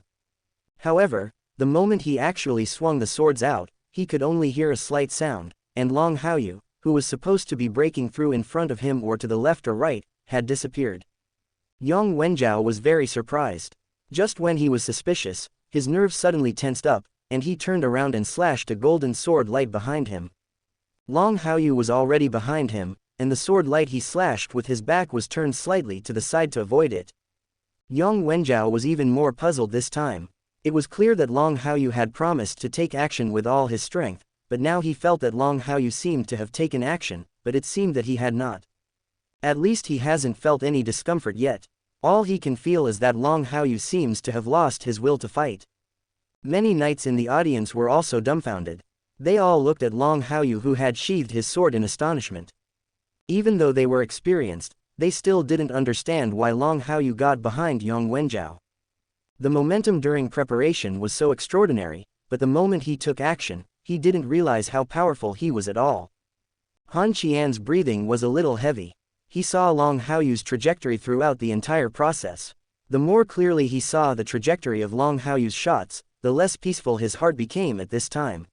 However, the moment he actually swung the swords out, he could only hear a slight sound, and Long Haoyu, who was supposed to be breaking through in front of him or to the left or right, had disappeared. Yang Wenjiao was very surprised. Just when he was suspicious, his nerves suddenly tensed up, and he turned around and slashed a golden sword light behind him. Long Haoyu was already behind him, and the sword light he slashed with his back was turned slightly to the side to avoid it. Yang Wenjiao was even more puzzled this time. It was clear that Long Haoyu had promised to take action with all his strength, but now he felt that Long Haoyu seemed to have taken action, but it seemed that he had not. At least he hasn't felt any discomfort yet. All he can feel is that Long Haoyu seems to have lost his will to fight. Many knights in the audience were also dumbfounded. They all looked at Long Haoyu, who had sheathed his sword in astonishment. Even though they were experienced, they still didn't understand why Long Haoyu got behind Yang Wenjiao. The momentum during preparation was so extraordinary, but the moment he took action, he didn't realize how powerful he was at all. Han Qian's breathing was a little heavy. He saw Long Haoyu's trajectory throughout the entire process. The more clearly he saw the trajectory of Long Haoyu's shots, the less peaceful his heart became at this time.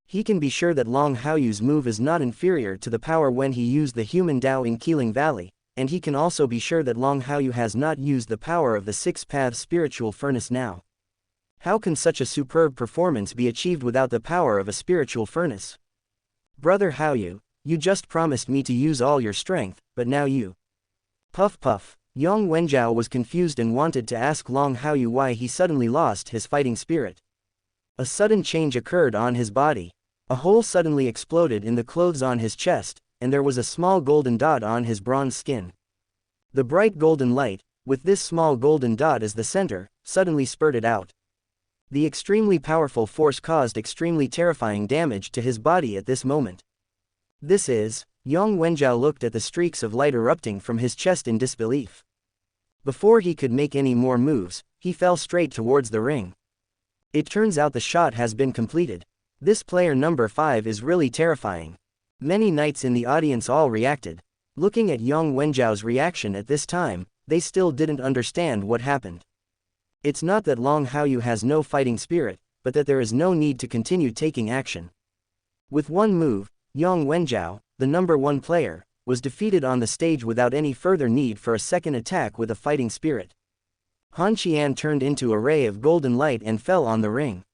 He can be sure that Long Haoyu's move is not inferior to the power when he used the human Dao in Keeling Valley, and he can also be sure that Long Haoyu has not used the power of the 6-path spiritual furnace now. How can such a superb performance be achieved without the power of a spiritual furnace? Brother Haoyu, you just promised me to use all your strength, but now you... Puff puff. Yang Wenjiao was confused and wanted to ask Long Haoyu why he suddenly lost his fighting spirit. A sudden change occurred on his body. A hole suddenly exploded in the clothes on his chest, and there was a small golden dot on his bronze skin. The bright golden light, with this small golden dot as the center, suddenly spurted out. The extremely powerful force caused extremely terrifying damage to his body at this moment. This is, Yang Wenjiao looked at the streaks of light erupting from his chest in disbelief. Before he could make any more moves, he fell straight towards the ring. It turns out the shot has been completed. This player number 5 is really terrifying. Many knights in the audience all reacted. Looking at Yang Wenjiao's reaction at this time, they still didn't understand what happened. It's not that Long Haochen has no fighting spirit, but that there is no need to continue taking action. With one move, Yang Wenjiao, the number 1 player, was defeated on the stage without any further need for a second attack with a fighting spirit. Han Qian turned into a ray of golden light and fell on the ring.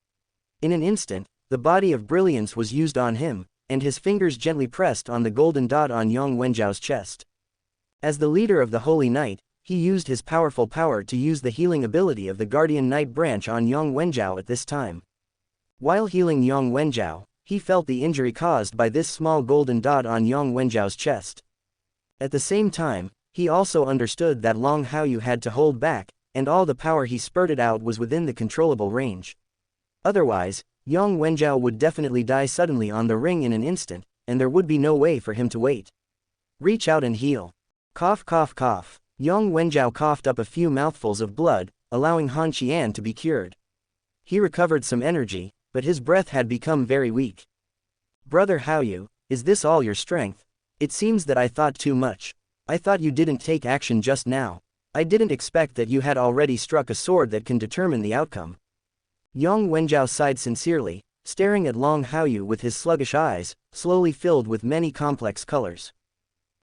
In an instant, the body of brilliance was used on him, and his fingers gently pressed on the golden dot on Yang Wenjiao's chest. As the leader of the Holy Knight, he used his powerful power to use the healing ability of the Guardian Knight branch on Yang Wenjiao at this time. While healing Yang Wenjiao, he felt the injury caused by this small golden dot on Yang Wenjiao's chest. At the same time, he also understood that Long Haochen had to hold back, and all the power he spurted out was within the controllable range. Otherwise, Yang Wenjiao would definitely die suddenly on the ring in an instant, and there would be no way for him to wait. Reach out and heal. Cough cough cough. Yang Wenjiao coughed up a few mouthfuls of blood, allowing Han Qian to be cured. He recovered some energy, but his breath had become very weak. Brother Haochen, is this all your strength? It seems that I thought too much. I thought you didn't take action just now. I didn't expect that you had already struck a sword that can determine the outcome. Yang Wenjiao sighed sincerely, staring at Long Haochen with his sluggish eyes, slowly filled with many complex colors.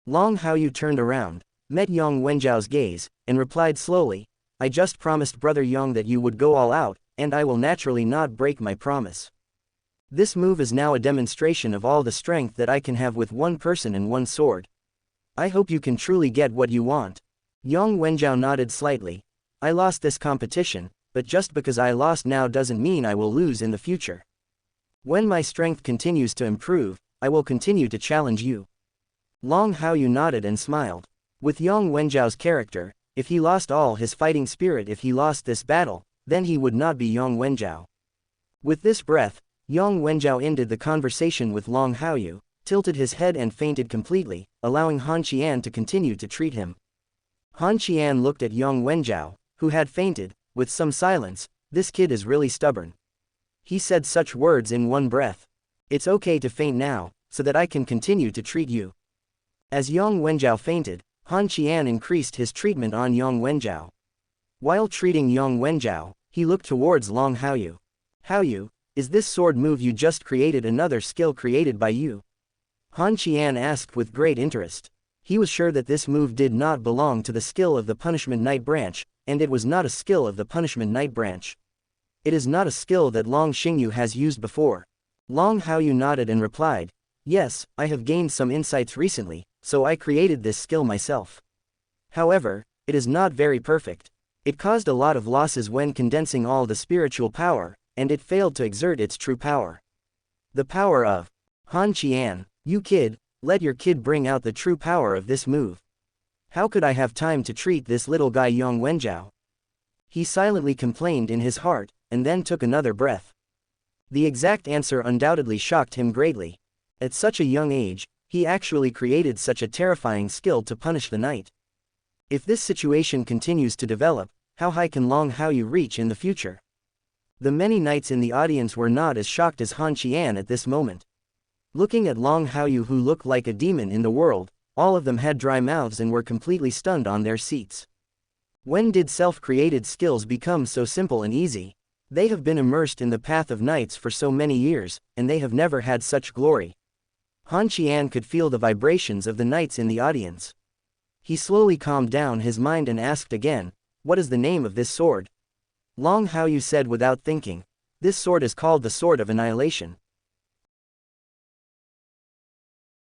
Long Haochen turned around, met Yang Wenjiao's gaze, and replied slowly, I just promised Brother Yang that you would go all out, and I will naturally not break my promise. This move is now a demonstration of all the strength that I can have with one person and one sword. I hope you can truly get what you want. Yang Wenjiao nodded slightly. I lost this competition, but just because I lost now doesn't mean I will lose in the future. When my strength continues to improve, I will continue to challenge you. Long Haochen nodded and smiled. With Yang Wenjiao's character, if he lost all his fighting spirit if he lost this battle, then he would not be Yang Wenjiao. With this breath, Yang Wenjiao ended the conversation with Long Haochen, tilted his head and fainted completely, allowing Han Qian to continue to treat him. Han Qian looked at Yang Wenjiao, who had fainted, with some silence. This kid is really stubborn. He said such words in one breath. It's okay to faint now, so that I can continue to treat you. As Yang Wenjiao fainted, Han Qian increased his treatment on Yang Wenjiao. While treating Yang Wenjiao, he looked towards Long Haochen. Haochen, is this sword move you just created another skill created by you? Han Qian asked with great interest. He was sure that this move did not belong to the skill of the Punishment Knight branch, and it was not a skill of the Punishment Knight branch. It is not a skill that Long Xingyu has used before. Long Haochen nodded and replied, yes, I have gained some insights recently, so I created this skill myself. However, it is not very perfect. It caused a lot of losses when condensing all the spiritual power, and it failed to exert its true power. The power of Han Qian, you kid, let your kid bring out the true power of this move. How could I have time to treat this little guy Yang Wenjiao? He silently complained in his heart, and then took another breath. The exact answer undoubtedly shocked him greatly. At such a young age, he actually created such a terrifying skill to punish the knight. If this situation continues to develop, how high can Long Haochen reach in the future? The many knights in the audience were not as shocked as Han Qian at this moment. Looking at Long Haochen, who looked like a demon in the world, all of them had dry mouths and were completely stunned on their seats. When did self-created skills become so simple and easy? They have been immersed in the path of knights for so many years, and they have never had such glory. Han Qian could feel the vibrations of the knights in the audience. He slowly calmed down his mind and asked again, what is the name of this sword? Long Haochen said without thinking, this sword is called the Sword of Annihilation.